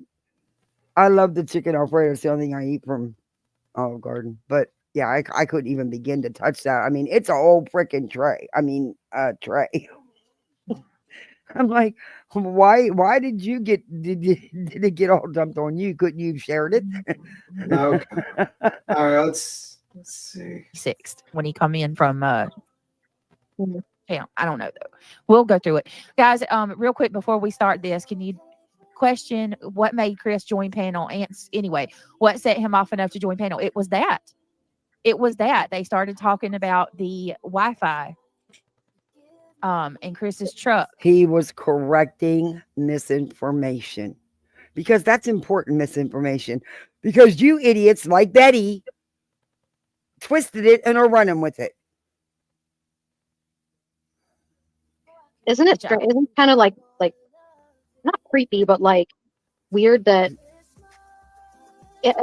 Speaker 1: I love the chicken Alfredo. It's the only thing I eat from Olive Garden. But yeah, I couldn't even begin to touch that. I mean, it's a whole freaking tray. Tray. I'm like, why did you did it get all dumped on you? Couldn't you have shared it?
Speaker 3: Okay. All right, let's see.
Speaker 7: 6th when he come in from I don't know though. We'll go through it. Guys, real quick before we start this, can you question what made Chris join panel? Anyway, what set him off enough to join panel? It was that. They started talking about the Wi-Fi. In Chris's truck.
Speaker 1: He was correcting misinformation because that's important misinformation because you idiots like Betty twisted it and are running with it.
Speaker 8: Isn't it strange? Isn't it kind of like not creepy, but like weird that pretty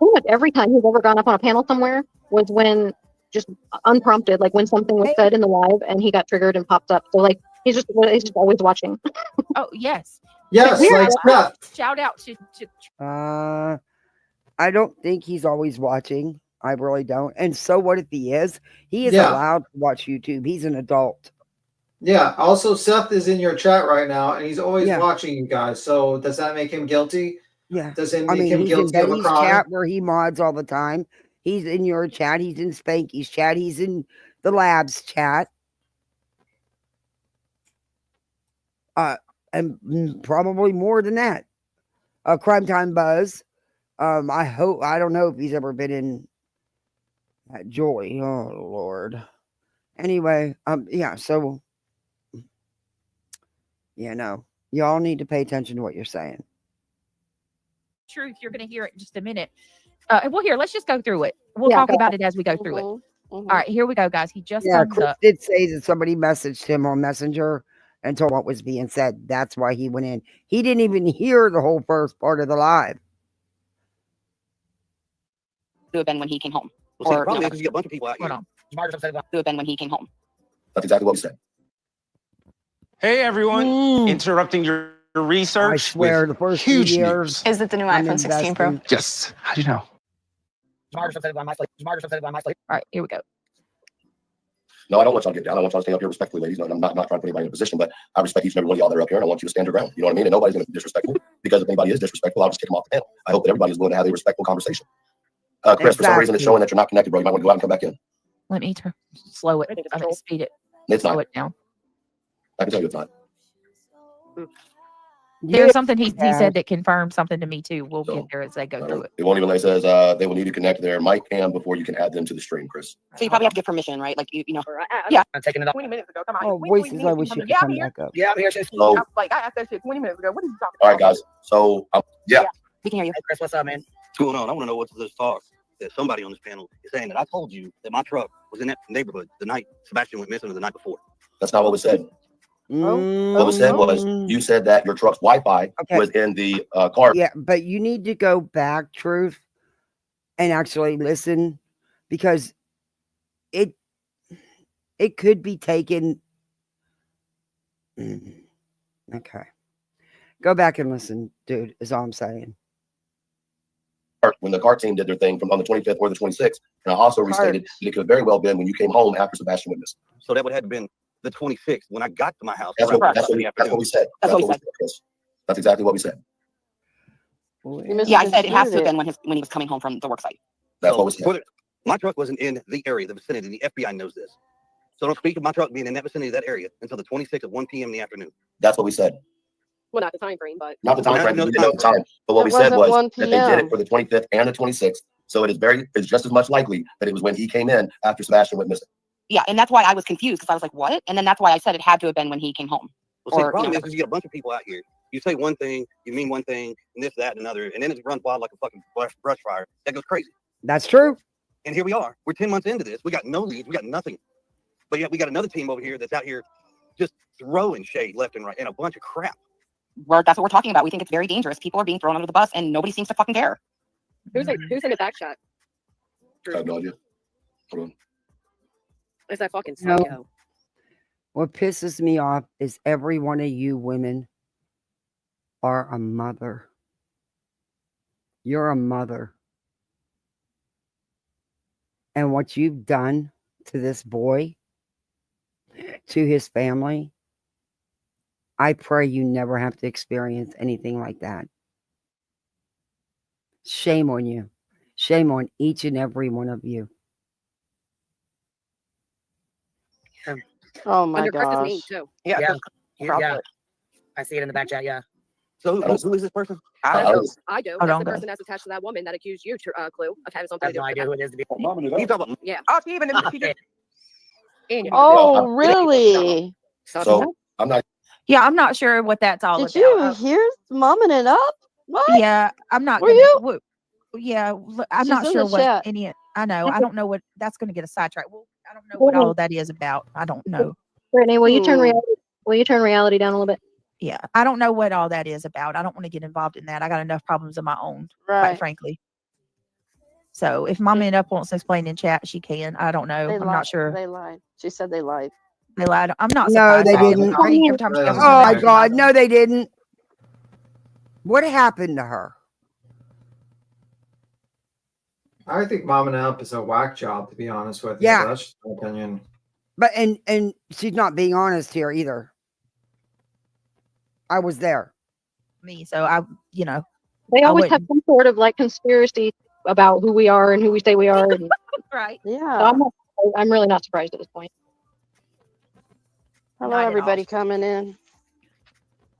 Speaker 8: much every time he's ever gone up on a panel somewhere was when just unprompted, like when something was said in the live and he got triggered and popped up. So like he's just always watching.
Speaker 7: Oh yes. Shout out to
Speaker 1: I don't think he's always watching. I really don't. And so what if he is? He is allowed to watch YouTube. He's an adult.
Speaker 3: Yeah. Also, Seth is in your chat right now, and he's always watching you guys. So does that make him guilty?
Speaker 1: Yeah.
Speaker 3: Does it make him
Speaker 1: he's
Speaker 3: guilty
Speaker 1: in
Speaker 3: of a
Speaker 1: Betty's
Speaker 3: crime?
Speaker 1: chat where he mods all the time. He's in your chat. He's in Spanky's chat. He's in the lab's chat. And probably more than that. Crimetime Buzz. I don't know if he's ever been in Joy. Oh Lord. Anyway, so y'all need to pay attention to what you're saying.
Speaker 7: Truth, you're gonna hear it in just a minute. Well, here, let's just go through it. We'll talk about it as we go through it. All right, here we go, guys. He just
Speaker 1: Chris did say that somebody messaged him on Messenger and told what was being said. That's why he went in. He didn't even hear the whole first part of the live.
Speaker 15: Who have been when he came home?
Speaker 11: Well, probably because you get a bunch of people at you.
Speaker 15: Who have been when he came home?
Speaker 11: That's exactly what we said.
Speaker 5: Hey everyone, interrupting your research.
Speaker 1: I swear,
Speaker 5: with
Speaker 1: the first few
Speaker 5: huge
Speaker 1: years.
Speaker 5: news.
Speaker 15: Is it the new iPhone 16 Pro?
Speaker 5: Yes. How do you know?
Speaker 7: All right, here we go.
Speaker 11: No, I don't want y'all to get down. I want y'all to stay up here respectfully, ladies. No, I'm not trying to put anybody in a position, but I respect each and every one of y'all that are up here, and I want you to stand your ground. You know what I mean? And nobody's going to be disrespectful, because if anybody is disrespectful, I'll just kick them off the panel. I hope that everybody is willing to have a respectful conversation. Chris, for some reason, it's showing that you're not connected, bro. You might want to go out and come back in.
Speaker 7: Let me slow it. I mean, speed it.
Speaker 11: It's
Speaker 7: slow
Speaker 11: not.
Speaker 7: it down.
Speaker 11: I can tell you it's not.
Speaker 7: There's something he said that confirmed something to me too. We'll get there as they go through it.
Speaker 11: It won't even let it says they will need to connect their mic cam before you can add them to the stream, Chris.
Speaker 15: So you probably have to get permission, right? Like you know. Yeah.
Speaker 14: I'm taking it off.
Speaker 10: 20 minutes ago. Come on.
Speaker 1: Oh, wait, since I wish you could
Speaker 10: Yeah, I'm
Speaker 1: come
Speaker 10: here.
Speaker 1: back up.
Speaker 14: Yeah, I'm here.
Speaker 11: So,
Speaker 10: Like I asked that shit 20 minutes ago. What are you talking
Speaker 11: all right, guys. So, yeah.
Speaker 15: We can hear you.
Speaker 14: Hey, Chris, what's up, man?
Speaker 16: What's going on? I want to know what's this talk that somebody on this panel is saying that I told you that my truck was in that neighborhood the night Sebastian went missing or the night before.
Speaker 11: That's not what was said. What was said was you said that your truck's Wi-Fi was in the car.
Speaker 1: Yeah, but you need to go back, Truth, and actually listen, because it could be taken. Okay. Go back and listen, dude, is all I'm saying.
Speaker 11: When the car team did their thing from on the 25th or the 26th, and I also restated that it could very well been when you came home after Sebastian went missing.
Speaker 16: So that would have been the 26th when I got to my house.
Speaker 11: That's what we said. That's what we said. That's exactly what we said.
Speaker 15: Yeah, I said it has to have been when he was coming home from the work site.
Speaker 11: That's what we said.
Speaker 16: My truck wasn't in the area, the vicinity. The FBI knows this. So don't speak of my truck being in that vicinity, that area, until the 26th at 1 p.m. in the afternoon.
Speaker 11: That's what we said.
Speaker 17: Well, not the time frame, but
Speaker 11: not the time frame. We didn't know the time. But what we said was that they did it for the 25th and the 26th. So it's just as much likely that it was when he came in after Sebastian went missing.
Speaker 15: Yeah, and that's why I was confused, because I was like, what? And then that's why I said it had to have been when he came home.
Speaker 16: Well, see, the problem is you get a bunch of people out here. You say one thing, you mean one thing, and this, that, and another, and then it runs wild like a fucking brush fire. That goes crazy.
Speaker 1: That's true.
Speaker 16: And here we are. We're 10 months into this. We got no leads. We got nothing. But yet we got another team over here that's out here just throwing shade left and right and a bunch of crap.
Speaker 15: That's what we're talking about. We think it's very dangerous. People are being thrown under the bus, and nobody seems to fucking care.
Speaker 17: who's in the back shot?
Speaker 11: I have no idea. Hold on.
Speaker 17: It's that fucking
Speaker 1: No.
Speaker 17: psycho.
Speaker 1: What pisses me off is every one of you women are a mother. You're a mother. And what you've done to this boy, to his family, I pray you never have to experience anything like that. Shame on you. Shame on each and every one of you.
Speaker 9: Oh my
Speaker 17: Under Chris's
Speaker 9: gosh.
Speaker 17: name too.
Speaker 14: Yeah.
Speaker 17: Probably.
Speaker 14: I see it in the back chat. Yeah.
Speaker 16: So who is this person?
Speaker 17: I do.
Speaker 14: Oh,
Speaker 17: That's
Speaker 14: don't
Speaker 17: the
Speaker 14: go.
Speaker 17: person that's attached to that woman that accused you, Clue, of having something
Speaker 14: I have
Speaker 17: to do
Speaker 14: no
Speaker 17: with
Speaker 14: idea who it is to be.
Speaker 16: You talking about?
Speaker 17: Yeah.
Speaker 10: Oh, she even she did.
Speaker 9: Oh, really?
Speaker 11: So I'm not.
Speaker 7: Yeah, I'm not sure what that's all
Speaker 9: Did
Speaker 7: about.
Speaker 9: you hear mumming it up? What?
Speaker 7: Yeah, I'm not.
Speaker 9: Were
Speaker 7: gonna,
Speaker 9: you?
Speaker 7: Yeah, I'm
Speaker 9: She's
Speaker 7: not
Speaker 9: in
Speaker 7: sure
Speaker 9: the
Speaker 7: what
Speaker 9: chat.
Speaker 7: any. I know. I don't know what that's going to get a sidetrack. Well, I don't know what all of that is about. I don't know.
Speaker 8: Brittany, will you turn reality down a little bit?
Speaker 7: Yeah, I don't know what all that is about. I don't want to get involved in that. I got enough problems of my own,
Speaker 9: Right.
Speaker 7: quite frankly. So if Mama and Up wants to explain in chat, she can. I don't know.
Speaker 9: They
Speaker 7: I'm
Speaker 9: lied.
Speaker 7: not sure.
Speaker 9: They lied. She said they lied.
Speaker 7: They lied. I'm not
Speaker 1: No,
Speaker 7: surprised.
Speaker 1: they
Speaker 7: I was
Speaker 1: didn't.
Speaker 7: already- every time she
Speaker 1: Oh
Speaker 7: comes
Speaker 1: my
Speaker 7: on,
Speaker 1: God, no, they didn't. What happened to her?
Speaker 3: I think Mom and Up is a whack job, to be honest with you.
Speaker 1: Yeah.
Speaker 3: That's just my opinion.
Speaker 1: But and she's not being honest here either. I was there.
Speaker 7: me, so I,
Speaker 8: They
Speaker 7: I
Speaker 8: always have
Speaker 7: wouldn't.
Speaker 8: some sort of like conspiracy about who we are and who we say we are. And,
Speaker 7: right.
Speaker 9: Yeah.
Speaker 8: so I'm really not surprised at this point.
Speaker 9: Hello,
Speaker 7: Not at all.
Speaker 9: everybody coming in.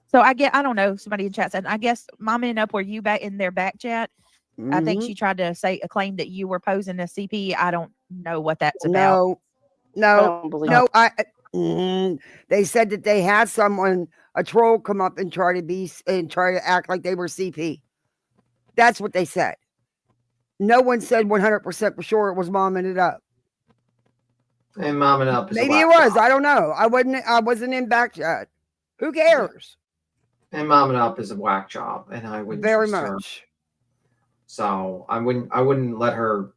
Speaker 7: So I don't know. Somebody in chat said, I guess Mama and Up, were you back in their back chat? I think
Speaker 1: Mhm.
Speaker 7: she tried to claim that you were posing as CP. I don't know what that's about.
Speaker 1: No. They said that they had a troll come up and try to act like they were CP. That's what they said. No one said 100% for sure it was Mom and It Up.
Speaker 3: And Mom and Up is
Speaker 1: Maybe
Speaker 3: a
Speaker 1: it
Speaker 3: whack
Speaker 1: was.
Speaker 3: job.
Speaker 1: I don't know. I wasn't in back chat. Who cares?
Speaker 3: And Mom and Up is a whack job, and I wouldn't
Speaker 1: Very
Speaker 3: trust her.
Speaker 1: much.
Speaker 3: So I wouldn't let her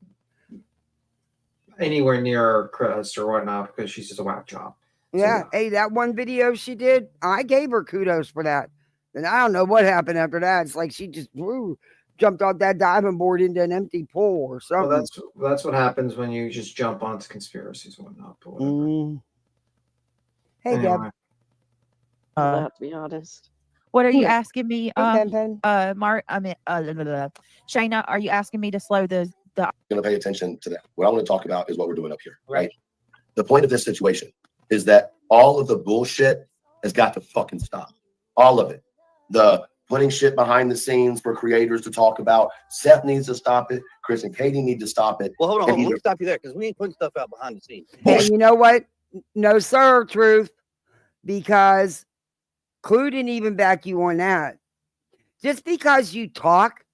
Speaker 3: anywhere near Chris or whatnot because she's just a whack job. So,
Speaker 1: Yeah. Hey, that one video she did, I gave her kudos for that. And I don't know what happened after that. It's like she just jumped off that diving board into an empty pool or something.
Speaker 3: Well, that's what happens when you just jump onto conspiracies and whatnot. But whatever.
Speaker 1: Hey, Deb.
Speaker 3: Anyway.
Speaker 9: To be honest.
Speaker 7: What are you
Speaker 1: Yeah.
Speaker 7: asking me?
Speaker 1: Pen.
Speaker 7: Mark. I mean, Shayna, are you asking me to slow the?
Speaker 11: Going to pay attention to that. What I want to talk about is what we're doing up here, right? The point of this situation is that all of the bullshit has got to fucking stop. All of it. The putting shit behind the scenes for creators to talk about. Seth needs to stop it. Chris and Katie need to stop it.
Speaker 16: Well, hold on.
Speaker 11: And
Speaker 16: Let me stop you there because we ain't putting stuff out behind the scenes.
Speaker 1: And you know what? No, sir, Truth. Because Clue didn't even back you on that. Just because you talk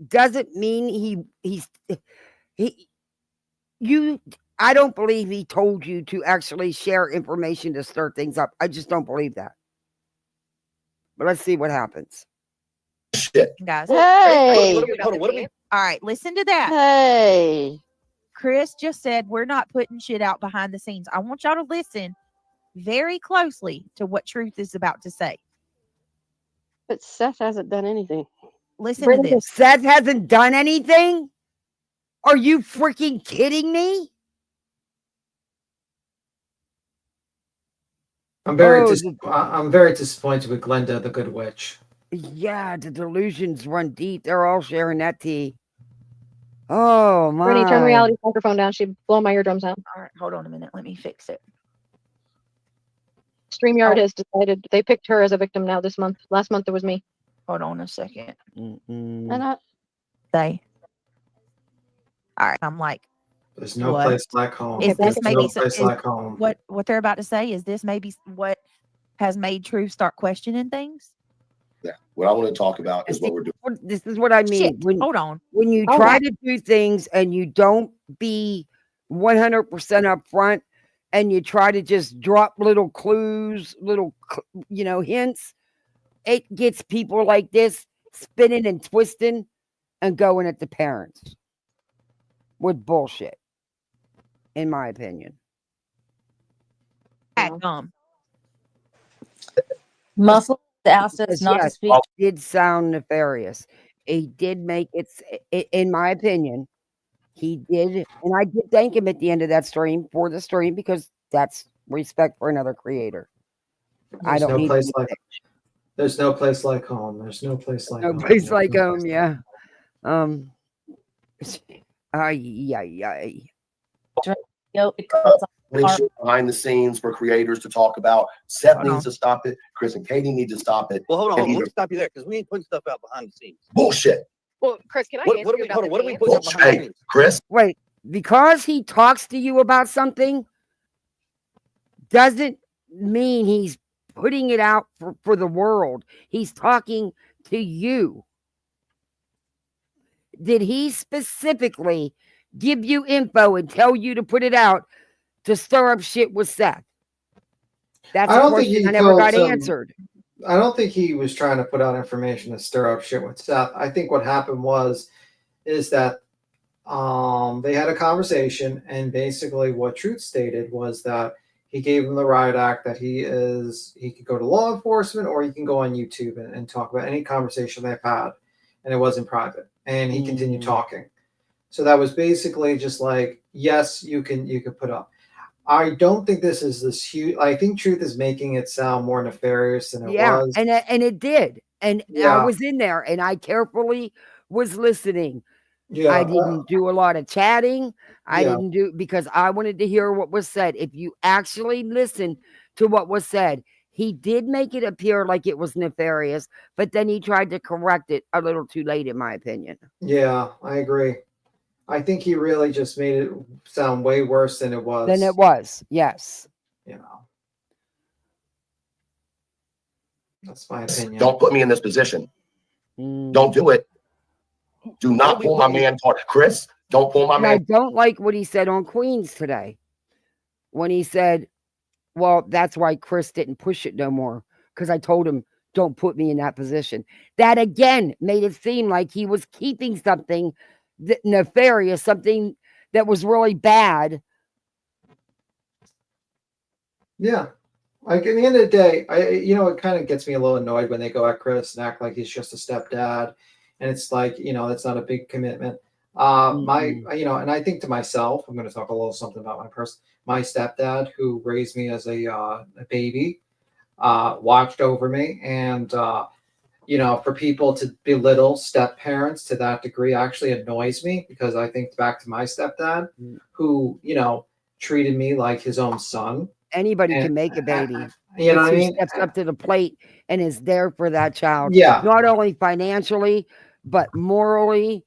Speaker 1: doesn't mean I don't believe he told you to actually share information to stir things up. I just don't believe that. But let's see what happens.
Speaker 11: Shit.
Speaker 7: Guys.
Speaker 9: Hey.
Speaker 7: All right, listen to that.
Speaker 9: Hey.
Speaker 7: Chris just said we're not putting shit out behind the scenes. I want y'all to listen very closely to what Truth is about to say.
Speaker 9: But Seth hasn't done anything.
Speaker 7: Listen to this.
Speaker 1: Seth hasn't done anything? Are you freaking kidding me?
Speaker 3: I'm very disappointed with Glenda, the Good Witch.
Speaker 1: Yeah, the delusions run deep. They're all sharing that tea. Oh, my.
Speaker 8: Brittany, turn reality microphone down. She'd blow my eardrums out.
Speaker 7: All right, hold on a minute. Let me fix it.
Speaker 8: StreamYard has decided they picked her as a victim now this month. Last month it was me.
Speaker 7: Hold on a second.
Speaker 8: And I,
Speaker 7: all right, I'm like,
Speaker 3: There's no
Speaker 7: what?
Speaker 3: place like home.
Speaker 7: Is this
Speaker 3: There's
Speaker 7: maybe
Speaker 3: no place like home.
Speaker 7: what they're about to say? Is this maybe what has made Truth start questioning things?
Speaker 11: Yeah. What I want to talk about is what we're doing.
Speaker 1: This is what I mean.
Speaker 7: Shit, hold on.
Speaker 1: When you
Speaker 7: All
Speaker 1: try
Speaker 7: right.
Speaker 1: to do things and you don't be 100% upfront and you try to just drop little clues, hints, it gets people like this spinning and twisting and going at the parents with bullshit, in my opinion.
Speaker 10: Muscle asked us
Speaker 1: Because,
Speaker 10: not to
Speaker 1: yes,
Speaker 10: speak.
Speaker 1: it did sound nefarious. He did make it, in my opinion, he did. And I did thank him at the end of that stream for the stream because that's respect for another creator. I don't need
Speaker 3: There's no place like home. There's no place like home.
Speaker 1: no place like home. Yeah.
Speaker 11: Putting shit behind the scenes for creators to talk about. Seth needs to stop it. Chris and Katie need to stop it.
Speaker 16: Well, hold on.
Speaker 11: And
Speaker 16: Let me stop you there because we ain't putting stuff out behind the scenes.
Speaker 11: Bullshit.
Speaker 17: Well, Chris, can I
Speaker 16: What
Speaker 17: ask
Speaker 16: are
Speaker 17: you
Speaker 16: we?
Speaker 17: about
Speaker 16: Hold on.
Speaker 17: the
Speaker 16: What are we
Speaker 17: name?
Speaker 16: putting out behind the
Speaker 11: Hey,
Speaker 16: scenes?
Speaker 11: Chris.
Speaker 1: Wait, because he talks to you about something doesn't mean he's putting it out for the world. He's talking to you. Did he specifically give you info and tell you to put it out to stir up shit with Seth? That's a question I never got answered.
Speaker 3: I don't think he was trying to put out information to stir up shit with Seth. I think what happened is that they had a conversation, and basically what Truth stated was that he gave him the riot act that he could go to law enforcement or he can go on YouTube and talk about any conversation they've had, and it wasn't private. And he continued talking. So that was basically just like, yes, you can put up. I don't think this is this huge. I think Truth is making it sound more nefarious than it was.
Speaker 1: And it did. And I was in there and I carefully was listening.
Speaker 3: Yeah,
Speaker 1: I didn't do a lot of chatting. I didn't do because I wanted to hear what was said. If you actually listen to what was said, he did make it appear like it was nefarious, but then he tried to correct it a little too late, in my opinion.
Speaker 3: Yeah, I agree. I think he really just made it sound way worse than it was.
Speaker 1: Yes.
Speaker 3: You know. That's my opinion.
Speaker 11: Don't put me in this position. Don't do it. Do not pull my man toward Chris. Don't pull my man.
Speaker 1: I don't like what he said on Queens today. When he said, well, that's why Chris didn't push it no more. Because I told him, don't put me in that position. That again made it seem like he was keeping something nefarious, something that was really bad.
Speaker 3: Yeah. Like at the end of the day, it kind of gets me a little annoyed when they go at Chris and act like he's just a stepdad and it's like, that's not a big commitment. And I think to myself, I'm going to talk a little something about my stepdad, who raised me as a baby, watched over me, and for people to belittle step parents to that degree actually annoys me, because I think back to my stepdad, who treated me like his own son.
Speaker 1: Anybody
Speaker 3: And,
Speaker 1: can make a baby.
Speaker 3: you know what I
Speaker 1: Who
Speaker 3: mean?
Speaker 1: steps up to the plate and is there for that child.
Speaker 3: Yeah.
Speaker 1: Not only financially, but morally,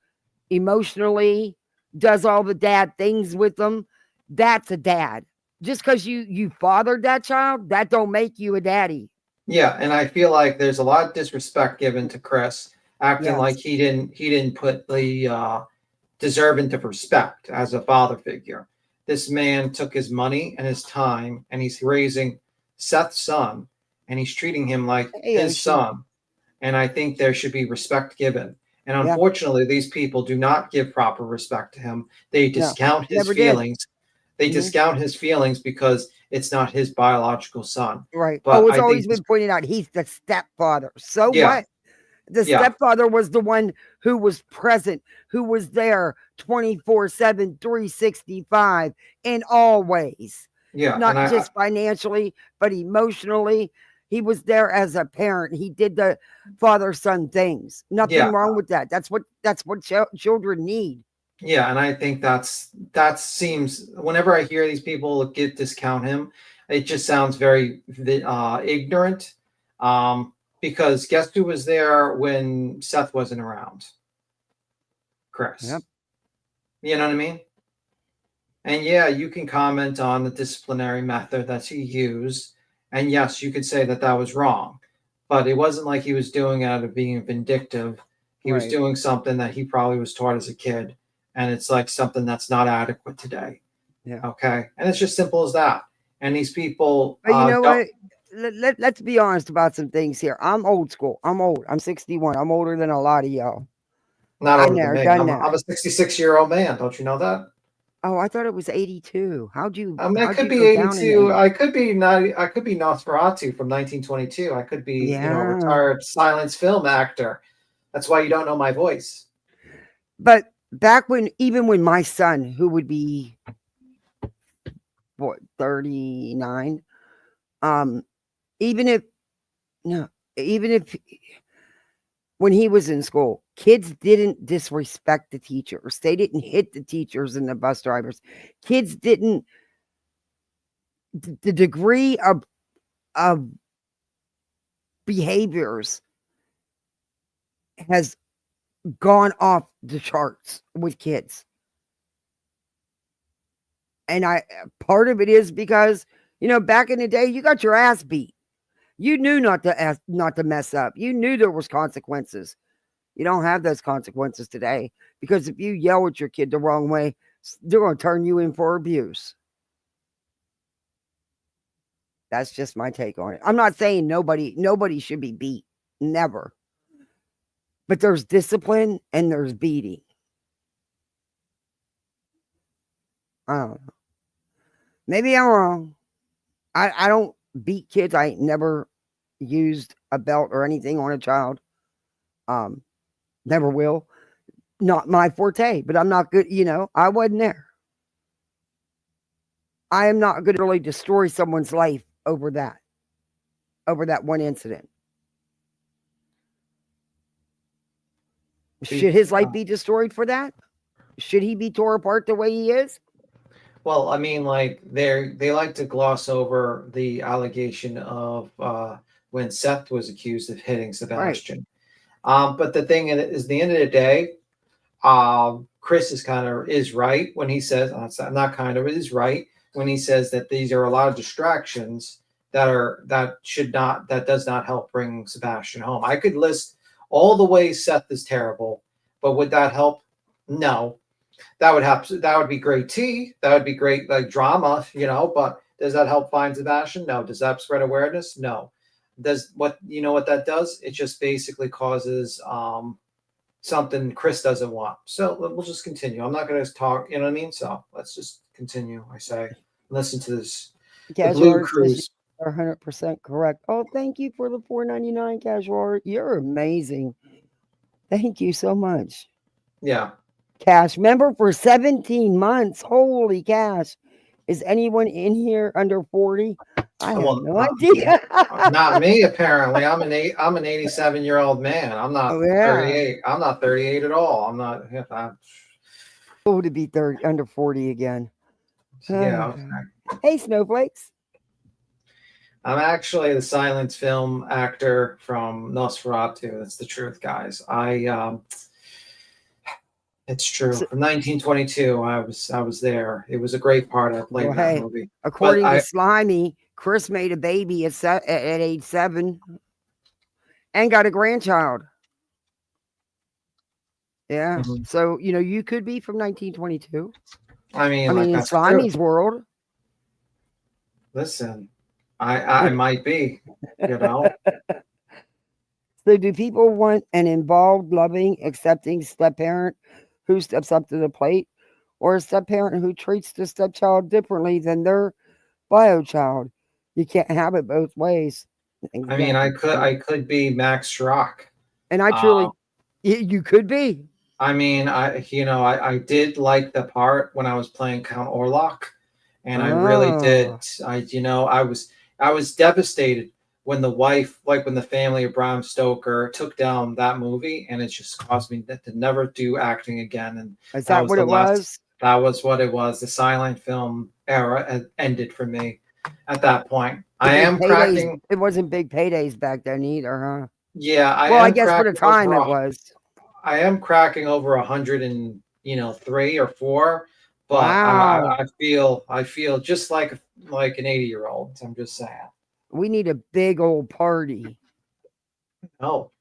Speaker 1: emotionally, does all the dad things with them. That's a dad. Just because you fathered that child, that don't make you a daddy.
Speaker 3: Yeah, and I feel like there's a lot of disrespect given to Chris, acting
Speaker 1: Yes.
Speaker 3: like he didn't put the deserving of respect as a father figure. This man took his money and his time, and he's raising Seth's son, and he's treating him like his son. And I think there should be respect given. And
Speaker 1: Yeah.
Speaker 3: unfortunately, these people do not give proper respect to him. They discount his
Speaker 1: never did.
Speaker 3: feelings. They
Speaker 1: Mhm.
Speaker 3: discount his feelings because it's not his biological son.
Speaker 1: Right.
Speaker 3: But
Speaker 1: It's
Speaker 3: I
Speaker 1: always
Speaker 3: think
Speaker 1: been pointed out he's the stepfather. So
Speaker 3: Yeah.
Speaker 1: what? The
Speaker 3: Yeah.
Speaker 1: stepfather was the one who was present, who was there 24/7, 365 in all ways.
Speaker 3: Yeah,
Speaker 1: Not
Speaker 3: and I-
Speaker 1: just financially, but emotionally. He was there as a parent. He did the father-son things. Nothing
Speaker 3: Yeah.
Speaker 1: wrong with that. That's what children need.
Speaker 3: Yeah, and I think that seems, whenever I hear these people discount him, it just sounds very ignorant. Because guess who was there when Seth wasn't around? Chris.
Speaker 1: Yep.
Speaker 3: You know what I mean? And yeah, you can comment on the disciplinary method that he used, and yes, you could say that was wrong, but it wasn't like he was doing it out of being vindictive. He was
Speaker 1: Right.
Speaker 3: doing something that he probably was taught as a kid, and it's like something that's not adequate today.
Speaker 1: Yeah.
Speaker 3: Okay, and it's just simple as that. And these people,
Speaker 1: But you know
Speaker 3: don't-
Speaker 1: what? Let's be honest about some things here. I'm old school. I'm old. I'm 61. I'm older than a lot of y'all.
Speaker 3: Not
Speaker 1: I've
Speaker 3: older than
Speaker 1: never
Speaker 3: me.
Speaker 1: done
Speaker 3: I'm
Speaker 1: that.
Speaker 3: a 66-year-old man. Don't you know that?
Speaker 1: Oh, I thought it was 82. How'd you?
Speaker 3: I mean, I
Speaker 1: how'd
Speaker 3: could
Speaker 1: you
Speaker 3: be
Speaker 1: go down in
Speaker 3: 82.
Speaker 1: age?
Speaker 3: I could be Nosferatu from 1922. I could be,
Speaker 1: Yeah.
Speaker 3: retired silence film actor. That's why you don't know my voice.
Speaker 1: But back even when my son, who would be 39, even if when he was in school, kids didn't disrespect the teachers. They didn't hit the teachers and the bus drivers. Kids didn't. The degree of behaviors has gone off the charts with kids. And part of it is because, back in the day, you got your ass beat. You knew not to mess up. You knew there was consequences. You don't have those consequences today, because if you yell at your kid the wrong way, they're going to turn you in for abuse. That's just my take on it. I'm not saying nobody should be beat. Never. But there's discipline and there's beating. I don't know. Maybe I'm wrong. I don't beat kids. I ain't never used a belt or anything on a child. Never will. Not my forte, but I'm not good. I wasn't there. I am not going to really destroy someone's life over that one incident. Should his life be destroyed for that? Should he be tore apart the way he is?
Speaker 3: Well, I mean, like they like to gloss over the allegation of when Seth was accused of hitting Sebastian. But the thing is, at the end of the day, Chris is right when he says, is right when he says that these are a lot of distractions that does not help bring Sebastian home. I could list all the ways Seth is terrible, but would that help? No. That would be great tea. That would be great, like, drama, but does that help find Sebastian? No. Does that spread awareness? No. What that does? It just basically causes something Chris doesn't want. So we'll just continue. I'm not going to talk, you know what I mean? So let's just continue. I say, listen to this. The Blue Cruise.
Speaker 1: Are 100% correct. Oh, thank you for the $4.99 casual art. You're amazing. Thank you so much.
Speaker 3: Yeah.
Speaker 1: Cash member for 17 months. Holy cash. Is anyone in here under 40? I have
Speaker 3: Well,
Speaker 1: no idea.
Speaker 3: Not me, apparently. I'm an 87-year-old man. I'm not
Speaker 1: Oh, yeah.
Speaker 3: 38. I'm not 38 at all. I'm not.
Speaker 1: Oh, to be 30 under 40 again.
Speaker 3: Yeah.
Speaker 1: Hey, snowflakes.
Speaker 3: I'm actually the silent film actor from Nosferatu. That's the truth, guys. It's true. From 1922, I was there. It was a great part. I played
Speaker 1: Well,
Speaker 3: in that
Speaker 1: hey,
Speaker 3: movie.
Speaker 1: according
Speaker 3: But
Speaker 1: to Slimy, Chris made a baby at age 7 and got a grandchild. Yeah.
Speaker 3: Mhm.
Speaker 1: So, you could be from 1922.
Speaker 3: I mean,
Speaker 1: in
Speaker 3: that's
Speaker 1: Slimy's
Speaker 3: true.
Speaker 1: world.
Speaker 3: Listen, I might be, you know.
Speaker 1: So do people want an involved, loving, accepting step-parent who steps up to the plate, or a step-parent who treats the stepchild differently than their bio child? You can't have it both ways.
Speaker 3: I mean, I could be Max Schrock.
Speaker 1: And I truly, you could be.
Speaker 3: I mean, I did like the part when I was playing Count Orlok, and I really did. I was devastated when the wife, like when the family of Bram Stoker took down that movie, and it just caused me to never do acting again. And
Speaker 1: Is that what it was?
Speaker 3: That was what it was. The silent film era had ended for me at that point. I am cracking.
Speaker 1: It wasn't big paydays back then either, huh?
Speaker 3: Yeah,
Speaker 1: I guess for the time it was.
Speaker 3: I am cracking over 103 or 4, but
Speaker 1: Wow.
Speaker 3: I feel just like an 80-year-old. I'm just saying.
Speaker 1: We need a big old party.
Speaker 3: Oh.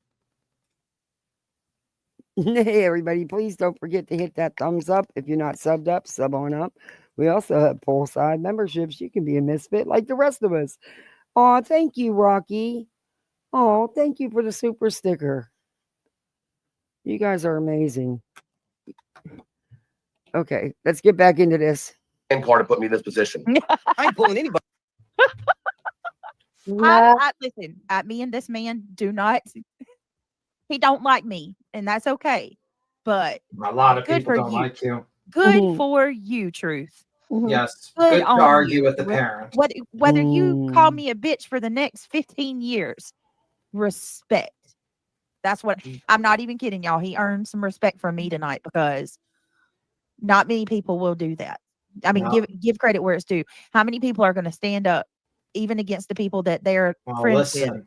Speaker 1: Hey, everybody, please don't forget to hit that thumbs up. If you're not subbed up, sub on up. We also have poolside memberships. You can be a misfit like the rest of us. Oh, thank you, Rocky. Oh, thank you for the super sticker. You guys are amazing. Okay, let's get back into this.
Speaker 11: And car to put me in this position.
Speaker 16: I ain't pulling anybody.
Speaker 7: Listen, me and this man do not. He don't like me, and that's okay. But
Speaker 3: a lot of
Speaker 7: good
Speaker 3: people
Speaker 7: for
Speaker 3: don't like you.
Speaker 7: Good for you, Truth.
Speaker 3: Yes,
Speaker 7: Good
Speaker 3: good to
Speaker 7: on
Speaker 3: argue
Speaker 7: you.
Speaker 3: with the parent.
Speaker 7: Whether you call me a bitch for the next 15 years, respect. That's what I'm not even kidding, y'all. He earned some respect from me tonight because not many people will do that. I mean, give credit where it's due. How many people are going to stand up, even against the people that they're friends with,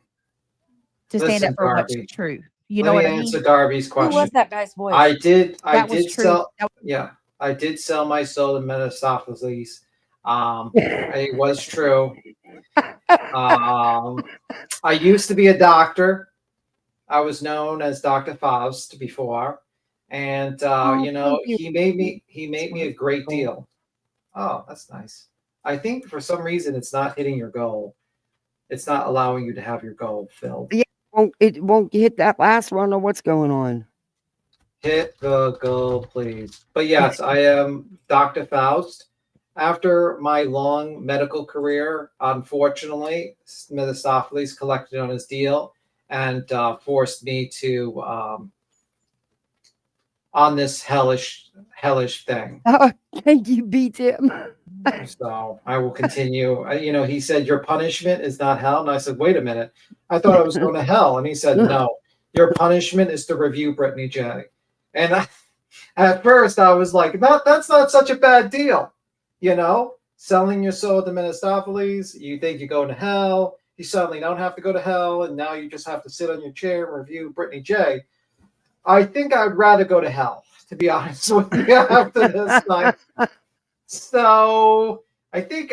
Speaker 7: to stand up for what's true? You know what I mean?
Speaker 3: Answer Darby's question.
Speaker 10: Who was that guy's voice?
Speaker 3: I did
Speaker 7: true.
Speaker 3: I did sell my soul to Mephistopheles. It was true. I used to be a doctor. I was known as Dr. Faust before, and he made me a great deal. Oh, that's nice. I think for some reason it's not hitting your goal. It's not allowing you to have your goal filled.
Speaker 1: Yeah, it won't hit that last one, or what's going on?
Speaker 3: Hit the goal, please. But yes, I am Dr. Faust. After my long medical career, unfortunately, Mephistopheles collected on his deal and forced me to on this hellish thing.
Speaker 1: Thank you, beat him.
Speaker 3: So I will continue. He said, your punishment is not hell. And I said, wait a minute. I thought I was going to hell. And he said, no, your punishment is to review Brittany J. And at first I was like, that's not such a bad deal. Selling your soul to Mephistopheles, you think you're going to hell. You suddenly don't have to go to hell. And now you just have to sit on your chair and review Brittany J. I think I'd rather go to hell, to be honest with you, after this night. So I think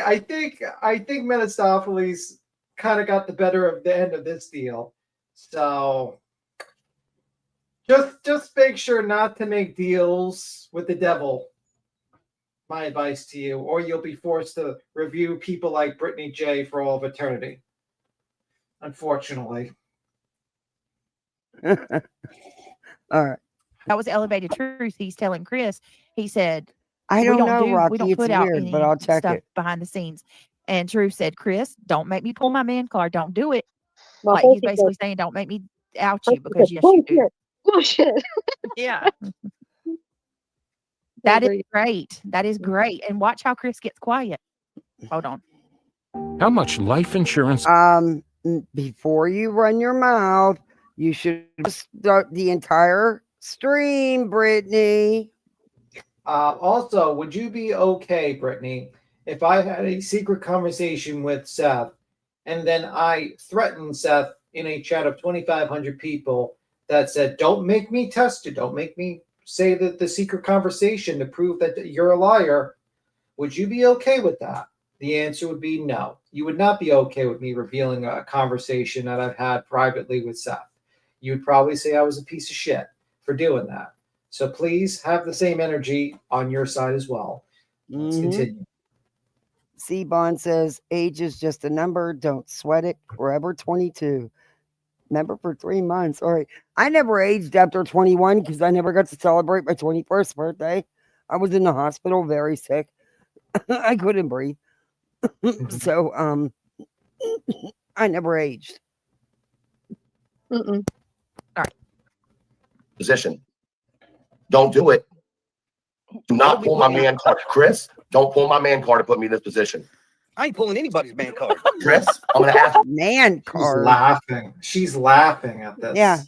Speaker 3: Mephistopheles kind of got the better of the end of this deal. So just make sure not to make deals with the devil. My advice to you, or you'll be forced to review people like Brittany J for all of eternity. Unfortunately.
Speaker 1: All right.
Speaker 7: That was elevated truth. He's telling Chris. He said,
Speaker 1: I don't know, Rocky.
Speaker 7: We don't
Speaker 1: It's
Speaker 7: put out
Speaker 1: weird,
Speaker 7: any
Speaker 1: but I'll check
Speaker 7: stuff
Speaker 1: it.
Speaker 7: behind the scenes. And Truth said, Chris, don't make me pull my man card. Don't do it.
Speaker 8: Well,
Speaker 7: Like he's basically saying, don't make me out you because yes, you do.
Speaker 8: Bullshit.
Speaker 7: Yeah. That is great. That is great. And watch how Chris gets quiet. Hold on.
Speaker 18: How much life insurance?
Speaker 1: Before you run your mouth, you should start the entire stream, Brittany.
Speaker 3: Also, would you be okay, Brittany, if I had a secret conversation with Seth and then I threatened Seth in a chat of 2,500 people that said, don't make me test you, don't make me say that the secret conversation to prove that you're a liar? Would you be okay with that? The answer would be no. You would not be okay with me revealing a conversation that I've had privately with Seth. You would probably say I was a piece of shit for doing that. So please have the same energy on your side as well. Let's continue.
Speaker 1: C-Bond says, age is just a number. Don't sweat it. Forever 22. Member for 3 months. All right. I never aged after 21 because I never got to celebrate my 21st birthday. I was in the hospital, very sick. I couldn't breathe. So, I never aged.
Speaker 8: Mm-mm.
Speaker 7: All right.
Speaker 11: Position. Don't do it. Do not pull my man card. Chris, don't pull my man card to put me in this position.
Speaker 16: I ain't pulling anybody's man card.
Speaker 11: Chris, I'm going to ask.
Speaker 1: Man
Speaker 3: She's
Speaker 1: card.
Speaker 3: laughing. She's laughing at this.
Speaker 1: Yeah.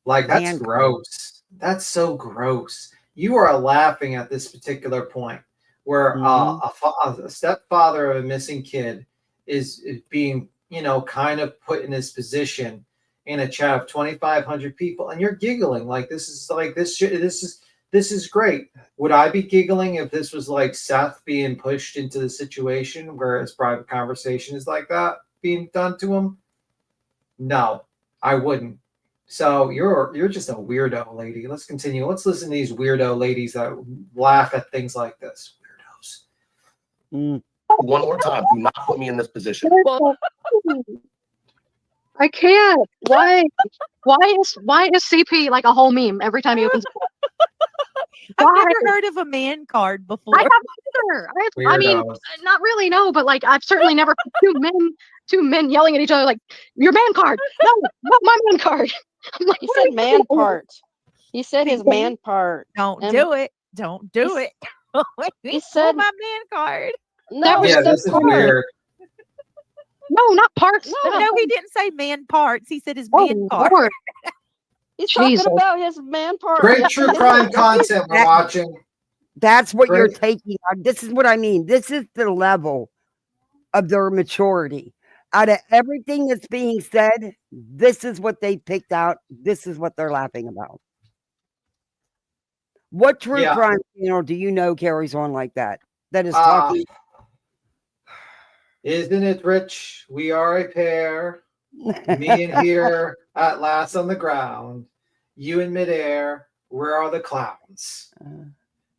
Speaker 3: Like, that's
Speaker 1: Man
Speaker 3: gross. That's so gross. You are laughing at this particular point where a stepfather of a missing kid is being, kind of put in this position in a chat of 2,500 people, and you're giggling like this is great. Would I be giggling if this was like Seth being pushed into the situation where his private conversation is like that being done to him? No, I wouldn't. So you're just a weirdo, lady. Let's continue. Let's listen to these weirdo ladies that laugh at things like this. Weirdos.
Speaker 11: One more time. Do not put me in this position.
Speaker 8: I can't. Why is CP like a whole meme every time he opens it?
Speaker 7: I've never heard of a man card before.
Speaker 8: I have either. I mean,
Speaker 3: Weirdos.
Speaker 8: not really, no, but like I've certainly never two men yelling at each other like, your man card. No, not my man card. I'm like,
Speaker 9: He said man part. He said his man part.
Speaker 7: Don't
Speaker 9: And
Speaker 7: do it. Don't do it.
Speaker 9: He said
Speaker 7: my man card.
Speaker 9: no.
Speaker 3: Yeah,
Speaker 9: he
Speaker 3: this
Speaker 9: said
Speaker 3: is
Speaker 9: part.
Speaker 3: weird.
Speaker 8: No, not parts.
Speaker 7: No, he didn't say man parts. He said his
Speaker 8: Oh,
Speaker 7: man card.
Speaker 8: Lord.
Speaker 9: He's
Speaker 8: Jesus.
Speaker 9: talking about his man part.
Speaker 3: Great true crime content we're watching.
Speaker 1: That's what you're
Speaker 3: Great.
Speaker 1: taking on. This is what I mean. This is the level of their maturity. Out of everything that's being said, this is what they picked out. This is what they're laughing about. What true
Speaker 3: Yeah.
Speaker 1: crime channel do you know carries on like that? That is talking.
Speaker 3: Isn't it rich? We are a pair. Me in here at last on the ground. You in midair. Where are the clowns?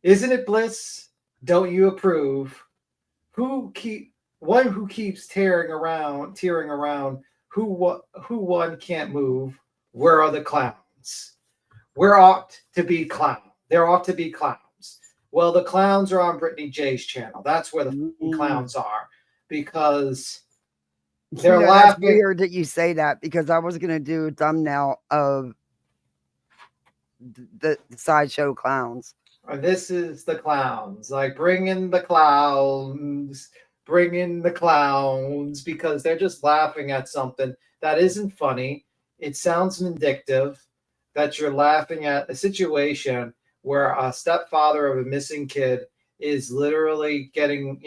Speaker 3: Isn't it bliss? Don't you approve? Who keeps tearing around? Who one can't move? Where are the clowns? There ought to be clowns. Well, the clowns are on Brittany J's channel. That's where the fucking clowns are, because they're
Speaker 1: That's
Speaker 3: laughing.
Speaker 1: weird that you say that, because I was going to do a thumbnail of the sideshow clowns.
Speaker 3: This is the clowns. Like, bring in the clowns. Bring in the clowns, because they're just laughing at something that isn't funny. It sounds vindictive that you're laughing at a situation where a stepfather of a missing kid is literally getting,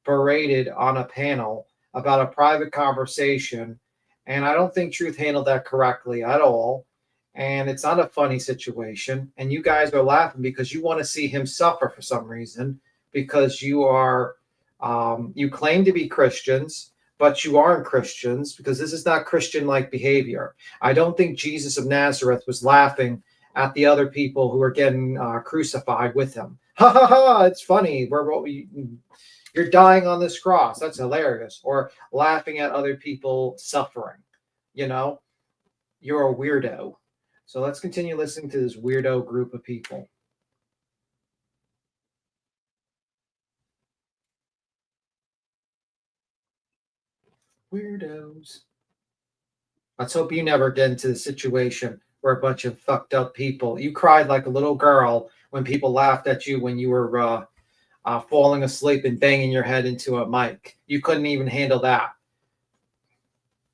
Speaker 3: berated on a panel about a private conversation. And I don't think Truth handled that correctly at all. And it's not a funny situation. And you guys are laughing because you want to see him suffer for some reason, because you are, you claim to be Christians, but you aren't Christians, because this is not Christian-like behavior. I don't think Jesus of Nazareth was laughing at the other people who are getting crucified with him. Ha ha ha! It's funny. You're dying on this cross. That's hilarious. Or laughing at other people suffering. You're a weirdo. So let's continue listening to this weirdo group of people. Weirdos. Let's hope you never get into the situation we're a bunch of fucked up people. You cried like a little girl when people laughed at you when you were falling asleep and banging your head into a mic. You couldn't even handle that.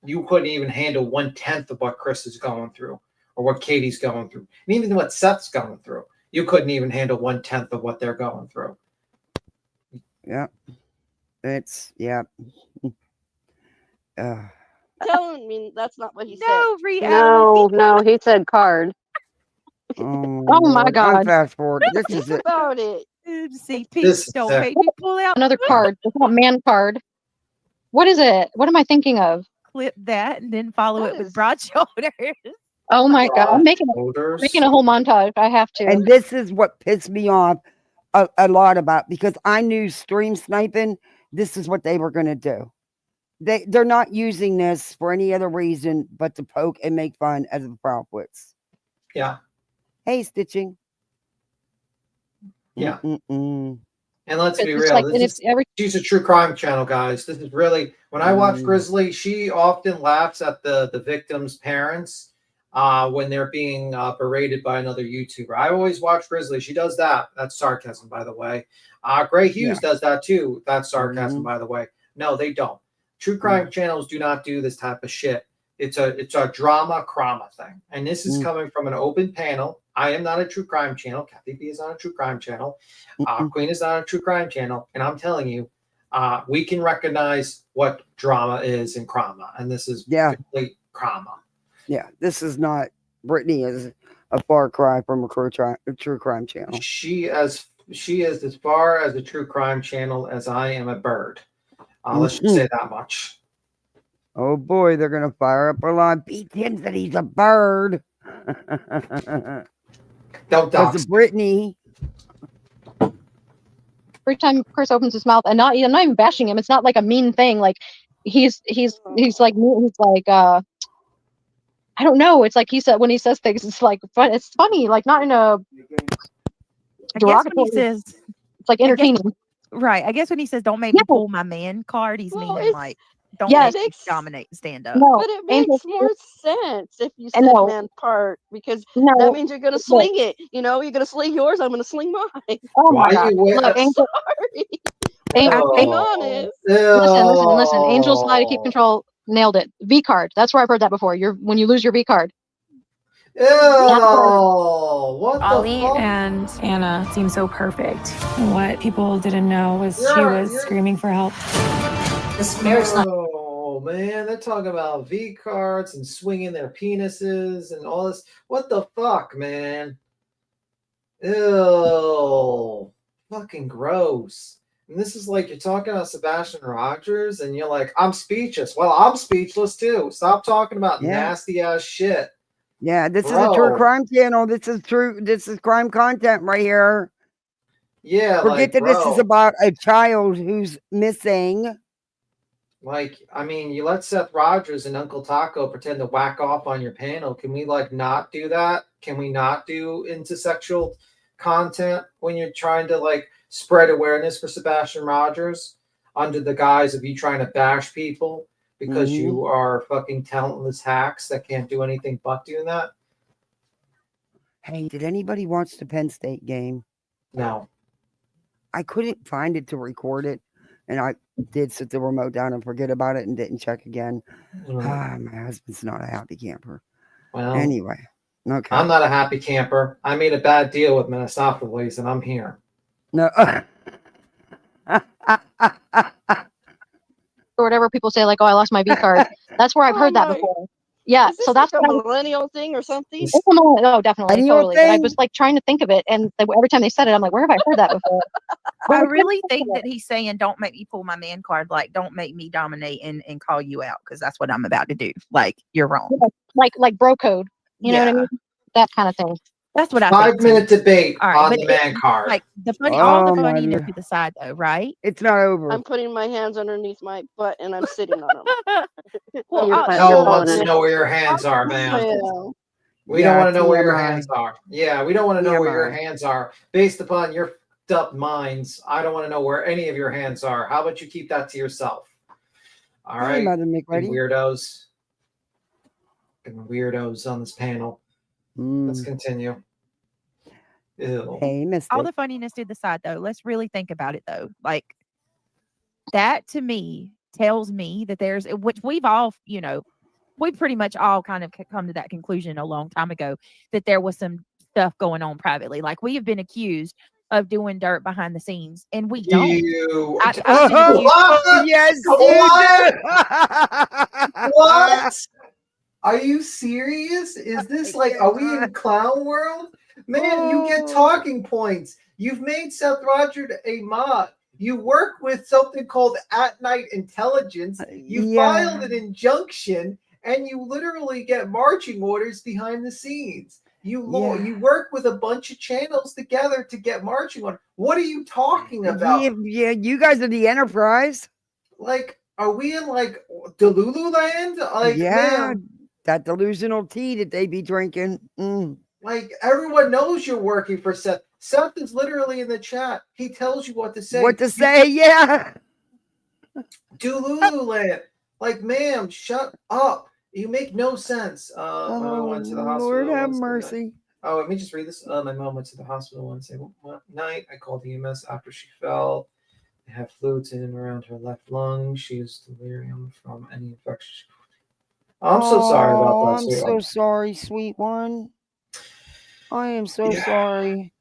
Speaker 3: You couldn't even handle 1/10 of what Chris is going through or what Katie's going through. And even what Seth's going through. You couldn't even handle 1/10 of what they're going through.
Speaker 1: Yeah. It's, yeah.
Speaker 9: Telling me that's not what he said.
Speaker 8: No, reality.
Speaker 9: No, he said card.
Speaker 1: Oh,
Speaker 8: Oh my
Speaker 1: Lord. I'm
Speaker 8: God.
Speaker 1: fast forward. This
Speaker 9: Think
Speaker 1: is it.
Speaker 9: about it.
Speaker 7: See,
Speaker 3: This
Speaker 7: Pete, don't
Speaker 3: is
Speaker 7: make me pull out.
Speaker 8: Another card. It's not man card. What is it? What am I thinking of?
Speaker 7: Clip that and then follow
Speaker 9: That
Speaker 7: it with
Speaker 9: is-
Speaker 7: broad shoulders.
Speaker 8: Oh my God. I'm making
Speaker 3: Shoulders.
Speaker 8: a whole montage. I have to.
Speaker 1: And this is what pissed me off a lot about, because I knew stream sniping, this is what they were going to do. They're not using this for any other reason but to poke and make fun of the Proudfoots.
Speaker 3: Yeah.
Speaker 1: Hey, Stitching.
Speaker 3: Yeah.
Speaker 1: Mm-mm-mm.
Speaker 3: And let's be
Speaker 8: It's
Speaker 3: real.
Speaker 8: like,
Speaker 3: This
Speaker 8: and
Speaker 3: is,
Speaker 8: it's every
Speaker 3: she's a true crime channel, guys. This is really, when I watch Grizzly, she often laughs at the victims' parents when they're being berated by another YouTuber. I always watch Grizzly. She does that. That's sarcasm, by the way. Gray Hughes does that too. That's sarcasm, by the way. No, they don't. True crime channels do not do this type of shit. It's a drama thing. And this is coming from an open panel. I am not a true crime channel. Kathy B is not a true crime channel. Queen is not a true crime channel. And I'm telling you, we can recognize what drama is in crama. And this is complete crama.
Speaker 1: Yeah, this is not, Brittany is a far cry from a true crime channel.
Speaker 3: She is as far as a true crime channel as I am a bird. Let's just say that much.
Speaker 1: Oh boy, they're gonna fire up a line. Pete thinks that he's a bird.
Speaker 3: Don't dox.
Speaker 1: Brittany.
Speaker 8: every time Chris opens his mouth, and I'm not even bashing him. It's not like a mean thing. Like he's like I don't know. It's like he said when he says things, it's like fun. It's funny, like not in a
Speaker 7: I guess when he
Speaker 8: derogatory.
Speaker 7: says,
Speaker 8: It's like entertaining.
Speaker 7: right. I guess when he says, "Don't make me pull my man card," he's meaning like, "Don't
Speaker 8: Yes.
Speaker 7: make me dominate and stand up."
Speaker 8: No,
Speaker 9: But it makes
Speaker 8: Angel-
Speaker 9: more sense if you
Speaker 8: I
Speaker 9: said
Speaker 8: know.
Speaker 9: man part, because
Speaker 8: No,
Speaker 9: that means you're gonna
Speaker 8: look.
Speaker 9: sling it. You know, you're gonna sling yours. I'm gonna sling mine.
Speaker 8: Oh my
Speaker 3: Why
Speaker 8: God!
Speaker 3: you wear-
Speaker 8: Look, Angel.
Speaker 9: Sorry.
Speaker 8: Angel,
Speaker 9: Being honest.
Speaker 8: listen. Angel's Lie to Keep Control nailed it. V card. That's where I've heard that before. When you lose your V card.
Speaker 3: Ew, what the
Speaker 19: Ollie
Speaker 3: fuck?
Speaker 19: and Anna seemed so perfect. And what people didn't know was she was screaming for help.
Speaker 20: This marriage not.
Speaker 3: Oh man, they're talking about V cards and swinging their penises and all this. What the fuck, man? Ew, fucking gross. And this is like you're talking about Sebastian Rogers, and you're like, I'm speechless. Well, I'm speechless too. Stop talking about nasty ass shit.
Speaker 1: Yeah, this is a true crime channel. This is crime content right here.
Speaker 3: Yeah,
Speaker 1: Forget that this is about a child who's missing.
Speaker 3: Like, I mean, you let Seth Rogers and Uncle Taco pretend to whack off on your panel. Can we like not do that? Can we not do intersexual content when you're trying to like spread awareness for Sebastian Rogers under the guise of you trying to bash people because you are fucking talentless hacks that can't do anything but doing that?
Speaker 1: Hey, did anybody watch the Penn State game?
Speaker 3: No.
Speaker 1: I couldn't find it to record it, and I did sit the remote down and forget about it and didn't check again. My husband's not a happy camper.
Speaker 3: Well,
Speaker 1: anyway, okay.
Speaker 3: I'm not a happy camper. I made a bad deal with Minnesota, and I'm here.
Speaker 1: No.
Speaker 8: Or whatever people say, like, oh, I lost my V card. That's where I've heard that before. Yeah,
Speaker 9: Is this
Speaker 8: so that's
Speaker 9: like
Speaker 8: what
Speaker 9: a
Speaker 8: I was.
Speaker 9: millennial thing or something?
Speaker 8: It's a millennial, definitely,
Speaker 1: Millennial
Speaker 8: totally. But I
Speaker 1: thing?
Speaker 8: was like trying to think of it, and every time they said it, I'm like, where have I heard that before?
Speaker 7: I really think that he's saying, "Don't make me pull my man card." Like, don't make me dominate and call you out, because that's what I'm about to do. Like, you're wrong.
Speaker 8: Yeah, like bro code. You know what I mean? That kind of thing.
Speaker 7: That's what I
Speaker 3: 5-minute debate
Speaker 7: All right,
Speaker 3: on
Speaker 7: but
Speaker 3: the man card.
Speaker 7: Like all
Speaker 1: Oh,
Speaker 7: the
Speaker 1: my
Speaker 7: funniness
Speaker 1: God.
Speaker 7: to the side, though, right?
Speaker 1: It's not over.
Speaker 9: I'm putting my hands underneath my butt and I'm sitting on them.
Speaker 7: Well,
Speaker 3: No one wants to know where your hands are, man.
Speaker 9: Well,
Speaker 3: We don't want to know where your
Speaker 1: TMI.
Speaker 3: hands are. Yeah, we don't want to know where your
Speaker 1: TMI.
Speaker 3: hands are. Based upon your fucked up minds, I don't want to know where any of your hands are. How about you keep that to yourself? All
Speaker 1: Hey,
Speaker 3: right,
Speaker 1: Mother
Speaker 3: you
Speaker 1: McReady.
Speaker 3: weirdos. Fucking weirdos on this panel. Let's continue. Ew.
Speaker 1: Hey, Mystic.
Speaker 7: All the funniness to the side, though. Let's really think about it, though. Like, that to me tells me that there's, which we've all, we pretty much all kind of come to that conclusion a long time ago, that there was some stuff going on privately. Like, we have been accused of doing dirt behind the scenes, and we don't.
Speaker 3: You.
Speaker 7: I've been accused.
Speaker 3: What?
Speaker 1: Yes,
Speaker 3: What? What? Are you serious? Is this like, are we in clown world? Man, you get talking points. You've made Seth Roger a mod. You work with something called At-Night Intelligence. You filed an injunction, and you literally get marching orders behind the scenes. You work with a bunch of channels together to get marching orders. What are you talking about?
Speaker 1: Yeah, you guys are the Enterprise.
Speaker 3: Like, are we in like Delulu land? Like, man,
Speaker 1: that delusional tea that they be drinking.
Speaker 3: Like, everyone knows you're working for Seth. Seth is literally in the chat. He tells you what to say.
Speaker 1: What to say, yeah.
Speaker 3: Delulu land. Like, ma'am, shut up. You make no sense. My mom went to the hospital.
Speaker 1: Lord have
Speaker 3: Wednesday
Speaker 1: mercy.
Speaker 3: night. Oh, let me just read this. My mom went to the hospital Wednesday night. I called EMS after she fell. They have fluids in and around her left lung. She is delirium from any infection. I'm so sorry about that.
Speaker 1: I'm so sorry, sweet one. I am so sorry.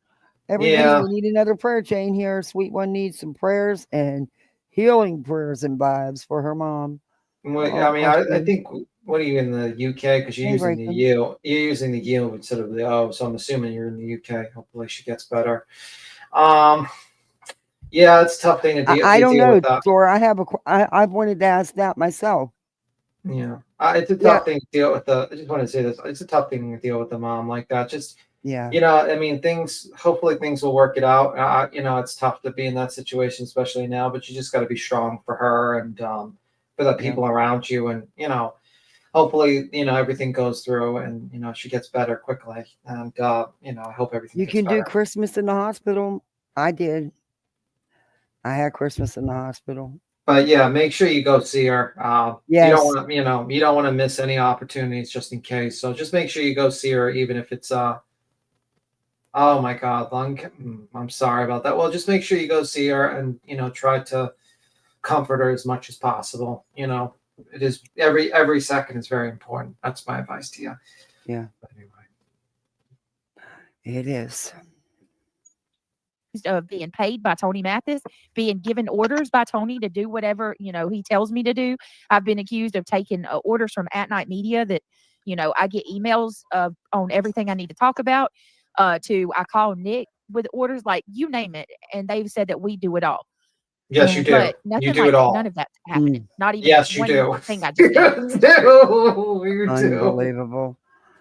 Speaker 1: Everybody, we need another prayer chain here. Sweet one needs some prayers and healing prayers and vibes for her mom.
Speaker 3: Well, I mean, I think, what are you in the UK? Because you're using the U. You're using the U instead of the O. So I'm assuming you're in the UK. Hopefully she gets better. Yeah, it's a tough thing to deal with.
Speaker 1: I don't know, Dora. I've wanted to ask that myself.
Speaker 3: Yeah, it's a tough thing to deal with. I just want to say this. It's a tough thing to deal with the mom like that. Just, I mean, hopefully things will work it out. It's tough to be in that situation, especially now, but you just got to be strong for her and for the people around you. And, hopefully, everything goes through and, she gets better quickly. And, I hope everything
Speaker 1: You
Speaker 3: gets
Speaker 1: can
Speaker 3: better.
Speaker 1: do Christmas in the hospital. I did. I had Christmas in the hospital.
Speaker 3: But yeah, make sure you go see her.
Speaker 1: Yes.
Speaker 3: You don't want to, you don't want to miss any opportunities just in case. So just make sure you go see her, even if it's oh my God, I'm sorry about that. Well, just make sure you go see her and try to comfort her as much as possible. It is every second is very important. That's my advice to you.
Speaker 1: Yeah.
Speaker 3: But anyway.
Speaker 1: It is.
Speaker 7: Of being paid by Tony Mathis, being given orders by Tony to do whatever he tells me to do. I've been accused of taking orders from At Night Media that I get emails on everything I need to talk about. I call Nick with orders, like you name it, and they've said that we do it all.
Speaker 3: Yes, you do.
Speaker 7: But nothing
Speaker 3: You do it all.
Speaker 7: None of that's happening. Not even
Speaker 3: yes, you
Speaker 7: one
Speaker 3: do.
Speaker 7: thing I just did.
Speaker 3: You do.
Speaker 1: Unbelievable.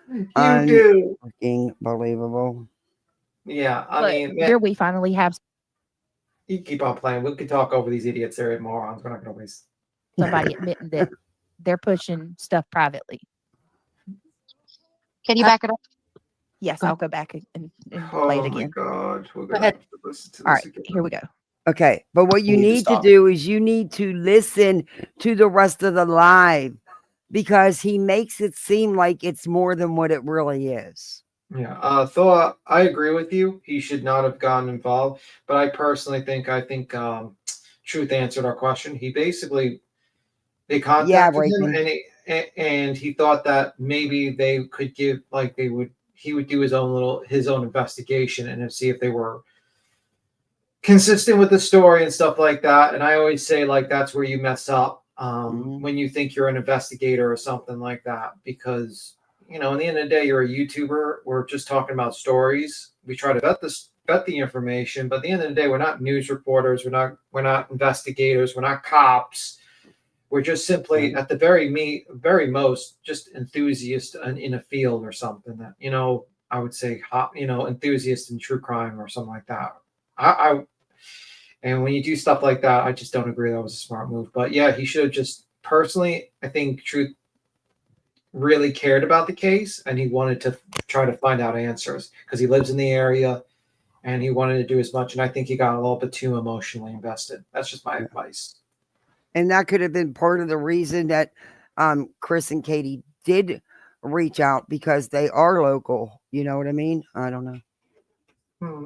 Speaker 3: You do.
Speaker 1: Unbelievable.
Speaker 3: Yeah, I mean,
Speaker 7: here we finally have.
Speaker 3: You keep on playing. We could talk over these idiots. They're morons. We're not going to waste.
Speaker 7: Somebody admitting that they're pushing stuff privately.
Speaker 8: Can you back it up?
Speaker 7: Yes, I'll go back and play it again.
Speaker 3: Oh my God. We're
Speaker 7: Go ahead.
Speaker 3: Listen to
Speaker 7: All
Speaker 3: this
Speaker 7: right,
Speaker 3: again.
Speaker 7: here we go.
Speaker 1: Okay, but what you need to do is you need to listen to the rest of the live because he makes it seem like it's more than what it really is.
Speaker 3: Yeah, Thor, I agree with you. He should not have gotten involved. But I personally think, Truth answered our question. He basically, they contacted him and he thought that maybe they could give, like he would do his own investigation and see if they were consistent with the story and stuff like that. And I always say, like, that's where you mess up when you think you're an investigator or something like that, because in the end of the day, you're a YouTuber. We're just talking about stories. We try to vet the information, but at the end of the day, we're not news reporters. We're not investigators. We're not cops. We're just simply, at the very most, just enthusiasts in a field or something that, I would say, enthusiasts in true crime or something like that. And when you do stuff like that, I just don't agree that was a smart move. But yeah, he should have just personally, I think Truth really cared about the case and he wanted to try to find out answers because he lives in the area and he wanted to do as much. And I think he got a little bit too emotionally invested. That's just my advice.
Speaker 1: And that could have been part of the reason that Chris and Katie did reach out, because they are local You know what I mean? I don't know.
Speaker 3: Hmm.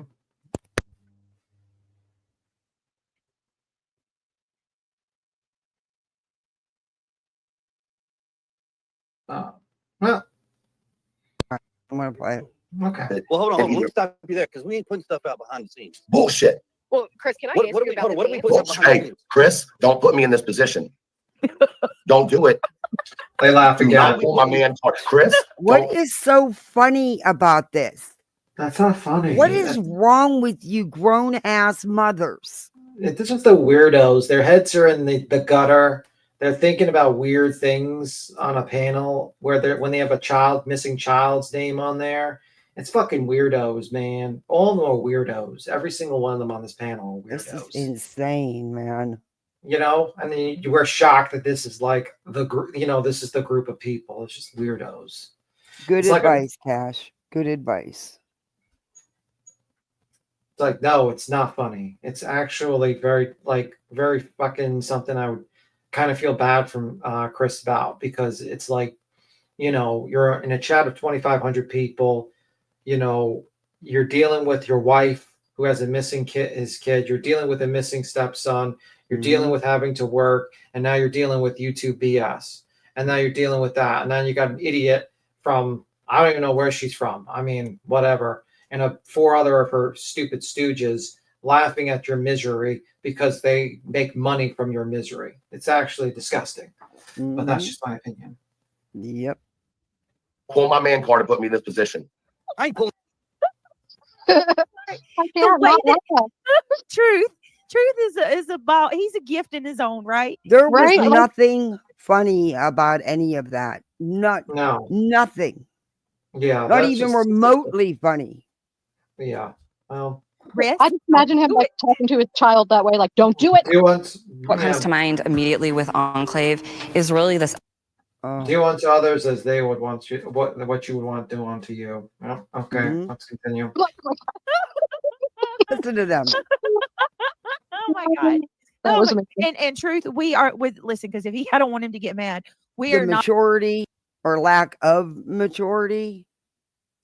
Speaker 3: Well,
Speaker 1: I'm gonna play it.
Speaker 3: okay.
Speaker 16: Well, hold on. Let me stop you there because we ain't putting stuff out behind the scenes.
Speaker 11: Bullshit.
Speaker 17: Well, Chris, can I
Speaker 16: What
Speaker 17: answer
Speaker 16: are
Speaker 17: you
Speaker 16: we?
Speaker 17: about
Speaker 16: Hold on.
Speaker 17: the
Speaker 16: What are we
Speaker 17: dance?
Speaker 16: putting out behind the
Speaker 11: Hey,
Speaker 16: scenes?
Speaker 11: Chris, don't put me in this position. Don't do it.
Speaker 3: They laugh
Speaker 11: Do
Speaker 3: again.
Speaker 11: not pull my man. Chris,
Speaker 1: What
Speaker 11: don't.
Speaker 1: is so funny about this?
Speaker 3: That's not funny.
Speaker 1: What is wrong with you grown ass mothers?
Speaker 3: It's just the weirdos. Their heads are in the gutter. They're thinking about weird things on a panel where when they have a missing child's name on there. It's fucking weirdos, man. All of them are weirdos. Every single one of them on this panel are
Speaker 1: This
Speaker 3: weirdos.
Speaker 1: is insane, man.
Speaker 3: You know, and then you were shocked that this is like the group. You know, this is the group of people. It's just weirdos.
Speaker 1: Good
Speaker 3: It's like
Speaker 1: advice, Cash. Good advice.
Speaker 3: It's like, no, it's not funny. It's actually very fucking something I would kind of feel bad from Chris about, because it's like, you know, you're in a chat of 2,500 people, you know, you're dealing with your wife who has a missing his kid, you're dealing with a missing stepson, you're dealing with having to work, and now you're dealing with YouTube BS. And now you're dealing with that. And then you got an idiot from, I don't even know where she's from. I mean, whatever. And 4 other of her stupid stooges laughing at your misery because they make money from your misery. It's actually disgusting. But that's just my opinion.
Speaker 1: Yep.
Speaker 11: Pull my man car to put me in this position.
Speaker 16: I ain't pulling.
Speaker 8: can't not like that.
Speaker 7: Truth is about, he's a gift in his own right.
Speaker 1: There was
Speaker 8: Right? Like,
Speaker 1: nothing funny about any of that.
Speaker 3: No.
Speaker 1: Nothing.
Speaker 3: Yeah.
Speaker 1: Not
Speaker 3: that's
Speaker 1: even
Speaker 3: just-
Speaker 1: remotely funny.
Speaker 3: Yeah. Well,
Speaker 7: Chris,
Speaker 8: I just imagine him like talking to his child that way, like, don't do it.
Speaker 15: What comes to mind immediately with Enclave is really this.
Speaker 3: Do unto others as they would want you, what you would want to do unto you. Well, okay, let's continue.
Speaker 1: Listen to them.
Speaker 7: Oh my God.
Speaker 8: That
Speaker 7: Oh
Speaker 8: was
Speaker 7: my-
Speaker 8: amazing.
Speaker 7: and truth, we are with listen, because if I don't want him to get mad. We
Speaker 1: The
Speaker 7: are not
Speaker 1: maturity or lack of maturity.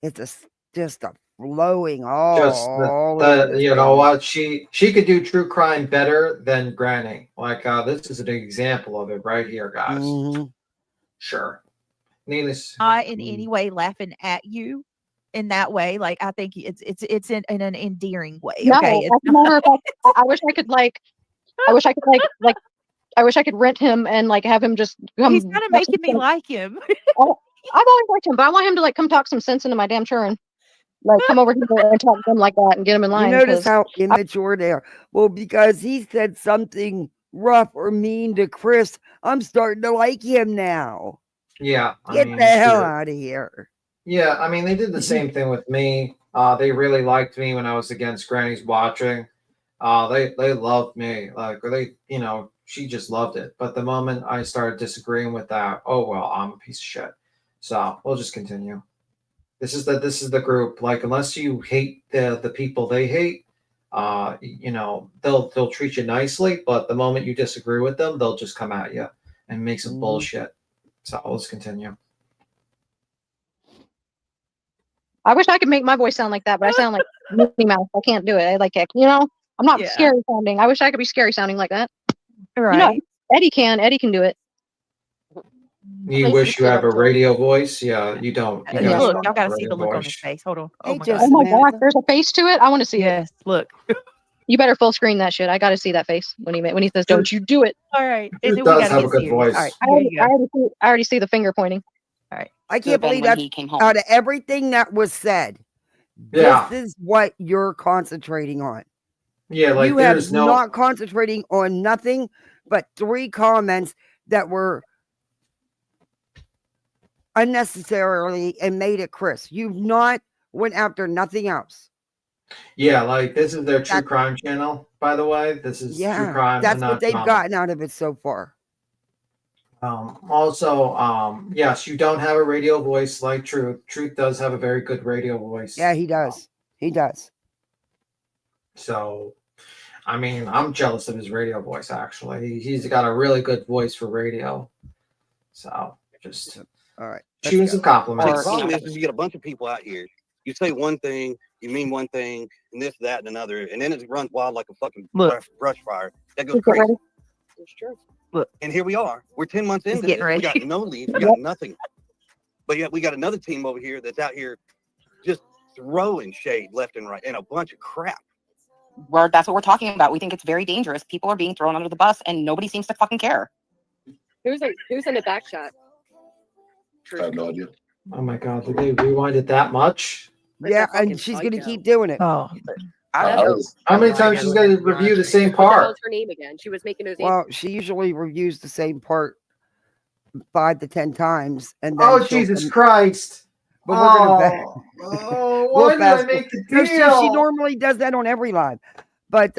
Speaker 1: It's just a flowing all
Speaker 3: Just
Speaker 1: over this
Speaker 3: you know
Speaker 1: thing.
Speaker 3: what, she could do true crime better than Granny. Like this is an example of it right here, guys. Sure. Needless.
Speaker 7: not in any way laughing at you in that way. Like I think it's in an endearing way.
Speaker 8: No,
Speaker 7: Okay.
Speaker 8: as a matter of fact, I wish I could I wish I could rent him and like have him just come.
Speaker 7: He's kind of making me like him.
Speaker 8: I've always liked him, but I want him to like come talk some sense into my damn churn. Like come over here and talk to him like that and get him in line.
Speaker 1: You notice
Speaker 8: 'cause
Speaker 1: how immature they are. Well, because he said something rough or mean to Chris, I'm starting to like him now.
Speaker 3: Yeah.
Speaker 1: Get the hell out of here.
Speaker 3: Yeah, I mean, they did the same thing with me. They really liked me when I was against Granny's watching. They loved me. Like you know, she just loved it. But the moment I started disagreeing with that, oh well, I'm a piece of shit. So we'll just continue. This is the group. Like unless you hate the people they hate, you know, they'll treat you nicely. But the moment you disagree with them, they'll just come at you and make some bullshit. So let's continue.
Speaker 8: I wish I could make my voice sound like that, but I sound like Mickey Mouse. I can't do it. I like, you know, I'm not scary sounding. I wish I could be scary sounding like that.
Speaker 7: Right.
Speaker 8: You know, Eddie can do it.
Speaker 3: You wish you have a radio voice? Yeah, you don't. You guys
Speaker 7: Look,
Speaker 3: don't
Speaker 7: y'all
Speaker 3: have a
Speaker 7: gotta see the
Speaker 3: radio
Speaker 7: look on
Speaker 3: voice.
Speaker 7: his face. Hold on.
Speaker 1: Hey,
Speaker 7: Oh my God.
Speaker 8: Oh my gosh, there's a face to it. I want to see it.
Speaker 7: Yes, look.
Speaker 8: You better full screen that shit. I got to see that face when he says, "Don't you do it."
Speaker 7: All right.
Speaker 3: It
Speaker 7: And then
Speaker 3: does
Speaker 7: we gotta
Speaker 3: have
Speaker 7: get
Speaker 3: a good
Speaker 7: serious.
Speaker 3: voice.
Speaker 7: All right.
Speaker 8: I
Speaker 7: Here you go.
Speaker 8: already see the finger pointing.
Speaker 7: All right.
Speaker 1: I can't believe that out of everything that was said,
Speaker 3: Yeah.
Speaker 1: this is what you're concentrating on.
Speaker 3: Yeah, like
Speaker 1: you have
Speaker 3: there's no.
Speaker 1: not concentrating on nothing but 3 comments that were unnecessarily and made it Chris. You've not went after nothing else.
Speaker 3: Yeah, like this is their true crime channel, by the way. This is true crime.
Speaker 1: That's
Speaker 3: and
Speaker 1: what
Speaker 3: not
Speaker 1: they've
Speaker 3: drama.
Speaker 1: gotten out of it so far.
Speaker 3: Also, yes, you don't have a radio voice like Truth. Truth does have a very good radio voice.
Speaker 1: Yeah, he does. He does.
Speaker 3: So, I mean, I'm jealous of his radio voice, actually. He's got a really good voice for radio. So, just
Speaker 1: all right.
Speaker 3: shooting some compliments.
Speaker 16: The problem is you get a bunch of people out here You say one thing, you mean one thing, and this, that, and another, and then it runs wild like a fucking
Speaker 7: Look.
Speaker 16: brush fire. That goes
Speaker 8: Is it ready?
Speaker 16: crazy.
Speaker 17: It's true.
Speaker 7: Look,
Speaker 16: And here we are. We're 10 months
Speaker 7: he's
Speaker 16: into
Speaker 7: getting
Speaker 16: this. We
Speaker 7: ready.
Speaker 16: got no leads. We
Speaker 8: Yep.
Speaker 16: got nothing. But yet we got another team over here that's out here just throwing shade left and right and a bunch of crap.
Speaker 15: That's what we're talking about. We think it's very dangerous. People are being thrown under the bus and nobody seems to fucking care.
Speaker 17: Who's in the back chat?
Speaker 11: I have no idea.
Speaker 3: Oh my God, did they rewind it that much?
Speaker 1: Yeah, and she's going to keep doing it.
Speaker 7: Oh,
Speaker 3: How many times she's going to review the same
Speaker 17: What the
Speaker 3: part?
Speaker 17: hell's her name again? She was making those.
Speaker 1: Well, she usually reviews the same part 5 to 10 times, and then
Speaker 3: Oh,
Speaker 1: she'll
Speaker 3: Jesus
Speaker 1: come-
Speaker 3: Christ.
Speaker 1: But we're gonna
Speaker 3: Why did I
Speaker 1: fast
Speaker 3: make the
Speaker 1: forward. No, she
Speaker 3: deal?
Speaker 1: normally does that on every live, but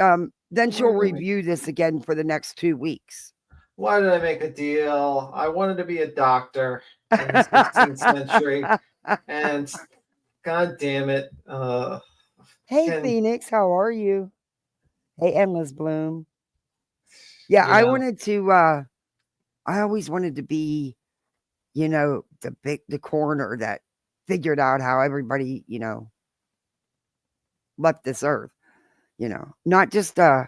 Speaker 1: then she'll review this again for the next 2 weeks.
Speaker 3: Why did I make a deal? I wanted to be a doctor in the 16th century, and God damn it.
Speaker 1: Hey,
Speaker 3: and-
Speaker 1: Phoenix, how are you? Hey, Endless Bloom. Yeah, I
Speaker 3: Yeah.
Speaker 1: wanted to. I always wanted to be, the coroner that figured out how everybody, left this earth. Not just a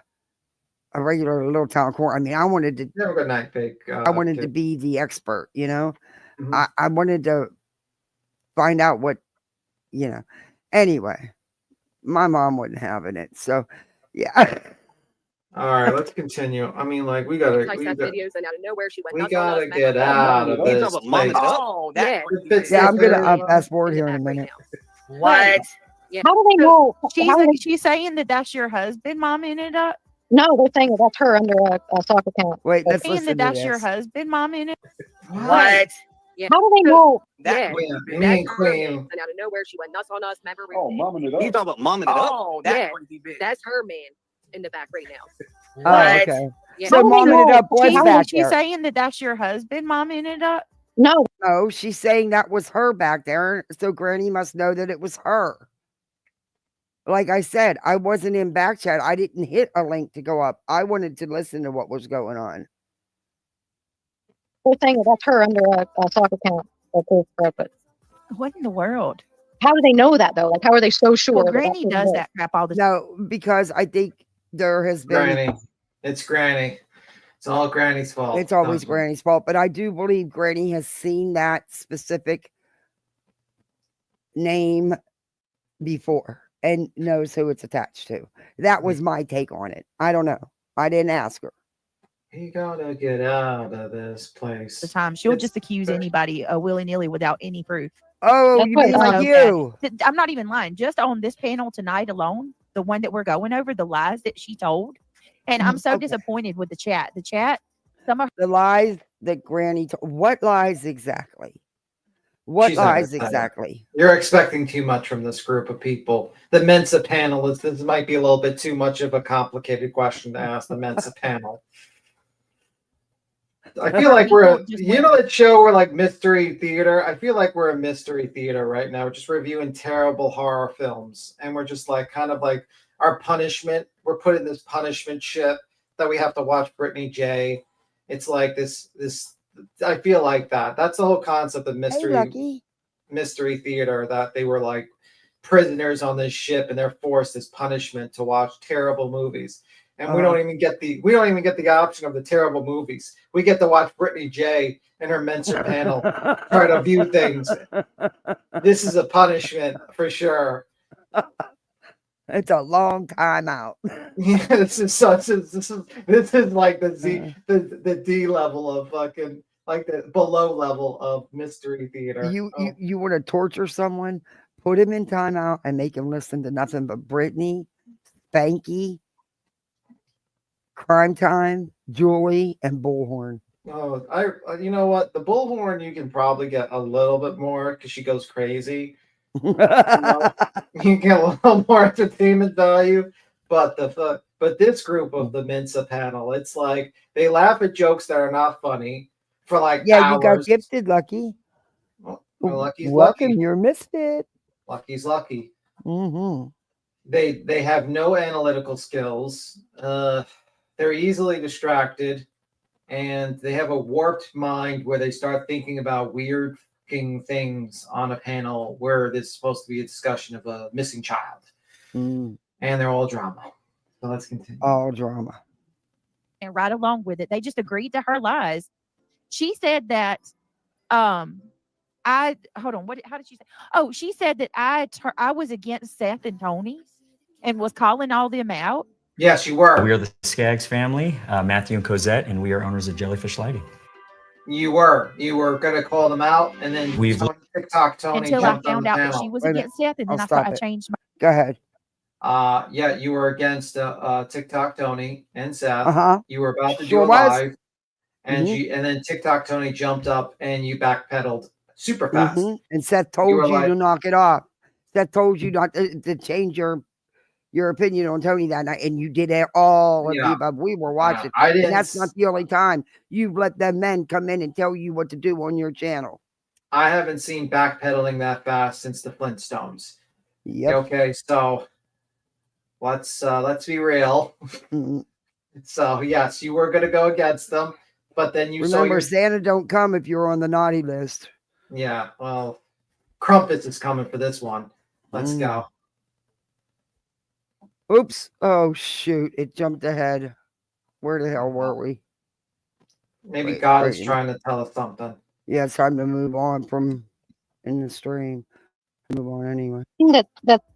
Speaker 1: regular little town coroner. I mean, I wanted to.
Speaker 3: Have a good night, Big.
Speaker 1: I wanted to be the expert.
Speaker 3: Mhm.
Speaker 1: I wanted to find out what, Anyway, my mom wasn't having it, so yeah.
Speaker 3: All right, let's continue. I mean, like, we gotta,
Speaker 17: I sent videos, and out of nowhere she went.
Speaker 3: we
Speaker 17: nuts on us,
Speaker 3: gotta
Speaker 17: met
Speaker 3: get
Speaker 17: us.
Speaker 3: out of
Speaker 16: You
Speaker 3: this
Speaker 16: talking about mom
Speaker 3: place.
Speaker 16: and up?
Speaker 15: Oh,
Speaker 17: Yeah.
Speaker 1: Yeah, I'm gonna
Speaker 3: Fix
Speaker 1: fast forward here in a minute.
Speaker 10: What?
Speaker 17: Yeah.
Speaker 8: How do they know?
Speaker 7: She's
Speaker 8: How do they,
Speaker 7: she's saying that that's your husband, Mom, ended up
Speaker 8: no, they're saying that that's her under a soccer account.
Speaker 1: Wait, let's
Speaker 7: saying
Speaker 1: listen
Speaker 7: that
Speaker 1: to
Speaker 7: that's your
Speaker 1: this.
Speaker 7: husband, Mom, ended
Speaker 10: What?
Speaker 17: Yeah.
Speaker 8: How do they know?
Speaker 17: Yeah.
Speaker 3: Yeah, me
Speaker 17: That's
Speaker 3: and
Speaker 17: her
Speaker 3: Queen.
Speaker 17: man, and out of nowhere she went nuts on us. Remember?
Speaker 11: Oh, mom and it
Speaker 16: You
Speaker 11: up.
Speaker 16: talking about mom and it up?
Speaker 10: Oh, that
Speaker 17: Yeah.
Speaker 10: crazy bitch.
Speaker 17: That's her man in the back right now.
Speaker 1: Oh,
Speaker 10: What?
Speaker 1: okay.
Speaker 17: Yeah.
Speaker 1: So
Speaker 8: How do they
Speaker 1: mom ended
Speaker 8: know?
Speaker 1: up was back
Speaker 7: She's
Speaker 1: there.
Speaker 7: saying that that's your husband, Mom, ended up.
Speaker 8: No,
Speaker 1: No, she's saying that was her back there. So Granny must know that it was her. Like I said, I wasn't in back chat. I didn't hit a link to go up. I wanted to listen to what was going on.
Speaker 8: they're saying that that's her under a soccer account. But
Speaker 7: What in the world?
Speaker 8: how do they know that though? Like, how are they so sure?
Speaker 7: Well,
Speaker 8: that
Speaker 7: Granny
Speaker 8: that's who it
Speaker 7: does
Speaker 8: is?
Speaker 7: that crap all the time.
Speaker 1: No, because I think there has been.
Speaker 3: Granny. It's Granny. It's all Granny's fault.
Speaker 1: It's always
Speaker 3: Not-
Speaker 1: Granny's fault, but I do believe Granny has seen that specific name before and knows who it's attached to. That was my take on it. I don't know. I didn't ask her.
Speaker 3: You gotta get out of this place.
Speaker 7: The time she'll
Speaker 3: It's-
Speaker 7: just accuse anybody willy-nilly without any proof.
Speaker 1: Oh,
Speaker 8: That's
Speaker 1: you
Speaker 8: what
Speaker 1: mean
Speaker 8: I
Speaker 1: like
Speaker 7: know
Speaker 1: you?
Speaker 7: I'm not even lying. Just on this panel tonight alone, the one that we're going over, the lies that she told, and I'm so
Speaker 1: Okay.
Speaker 7: disappointed with the chat. The chat, some of
Speaker 1: The lies that Granny told. What lies exactly? What
Speaker 3: She's not
Speaker 1: lies
Speaker 3: gonna tell you.
Speaker 1: exactly?
Speaker 3: You're expecting too much from this group of people. The Mensa panelists, this might be a little bit too much of a complicated question to ask the Mensa panel. I feel like we're, you know, that show where like mystery theater. I feel like we're a mystery theater right now. We're just reviewing terrible horror films, and we're just like kind of like our punishment. We're put in this punishment ship that we have to watch Brittany J. It's like this. I feel like that. That's the whole concept of
Speaker 1: Hey, Lucky.
Speaker 3: mystery theater. That they were like prisoners on this ship, and they're forced as punishment to watch terrible movies. And we don't even get the option of the terrible movies. We get to watch Brittany J and her Mensa panel try to view things. This is a punishment for sure.
Speaker 1: It's a long time out.
Speaker 3: Yeah, this is like the D level of fucking, like the below level of mystery theater.
Speaker 1: You want to torture someone? Put him in timeout and make him listen to nothing but Brittany, Spanky, Crimetime, Julie, and Bullhorn.
Speaker 3: Oh, you know what? The Bullhorn you can probably get a little bit more because she goes crazy. You get a little more entertainment value, but this group of the Mensa panel, it's like they laugh at jokes that are not funny for like
Speaker 1: Yeah,
Speaker 3: hours.
Speaker 1: you got gifted, Lucky.
Speaker 3: Well, Lucky's
Speaker 1: Welcome,
Speaker 3: lucky.
Speaker 1: you're misfit.
Speaker 3: Lucky's lucky.
Speaker 1: Mm-hmm.
Speaker 3: They have no analytical skills. They're easily distracted, and they have a warped mind where they start thinking about weird talking things on a panel where there's supposed to be a discussion of a missing child, and they're all drama. So let's continue.
Speaker 1: All drama.
Speaker 7: And right along with it, they just agreed to her lies. She said that, hold on. How did she say? Oh, she said that I was against Seth and Tony and was calling all them out.
Speaker 3: Yes, you were.
Speaker 21: We are the Skaggs family, Matthew and Cosette, and we are owners of Jellyfish Lighting.
Speaker 3: You were going to call them out, and then
Speaker 21: We've
Speaker 3: TikTok Tony
Speaker 7: Until I
Speaker 3: jumped on
Speaker 7: found
Speaker 3: the
Speaker 7: out that
Speaker 3: panel.
Speaker 7: she was
Speaker 1: Wait a minute.
Speaker 7: against Seth, and then
Speaker 1: I'll
Speaker 7: I
Speaker 1: stop it.
Speaker 7: changed my.
Speaker 1: Go ahead.
Speaker 3: Yeah, you were against TikTok Tony and Seth.
Speaker 1: Uh-huh.
Speaker 3: You were about to
Speaker 1: Sure
Speaker 3: do a
Speaker 1: was.
Speaker 3: live, and and then TikTok Tony jumped up and you backpedaled super fast.
Speaker 1: And Seth told
Speaker 3: were
Speaker 1: you
Speaker 3: like-
Speaker 1: to knock it off. Seth told you not to change your opinion on Tony that night, and you did it all of the above. We were watching.
Speaker 3: I didn't
Speaker 1: And that's not the only time you've let them men come in and tell you what to do on your channel.
Speaker 3: I haven't seen backpedaling that fast since the Flintstones.
Speaker 1: Yep.
Speaker 3: Okay, so let's be real. So yes, you were gonna go against them, but then you
Speaker 1: Remember,
Speaker 3: saw
Speaker 1: Santa don't come if you're on the naughty list.
Speaker 3: yeah. Well, Crumpets is coming for this one. Let's go.
Speaker 1: Oops. Oh, shoot. It jumped ahead. Where the hell were we?
Speaker 3: Maybe
Speaker 1: Wait,
Speaker 3: God is
Speaker 1: wait.
Speaker 3: trying to tell us something.
Speaker 1: Yeah, it's time to move on from in the stream. Move on anyway.
Speaker 8: The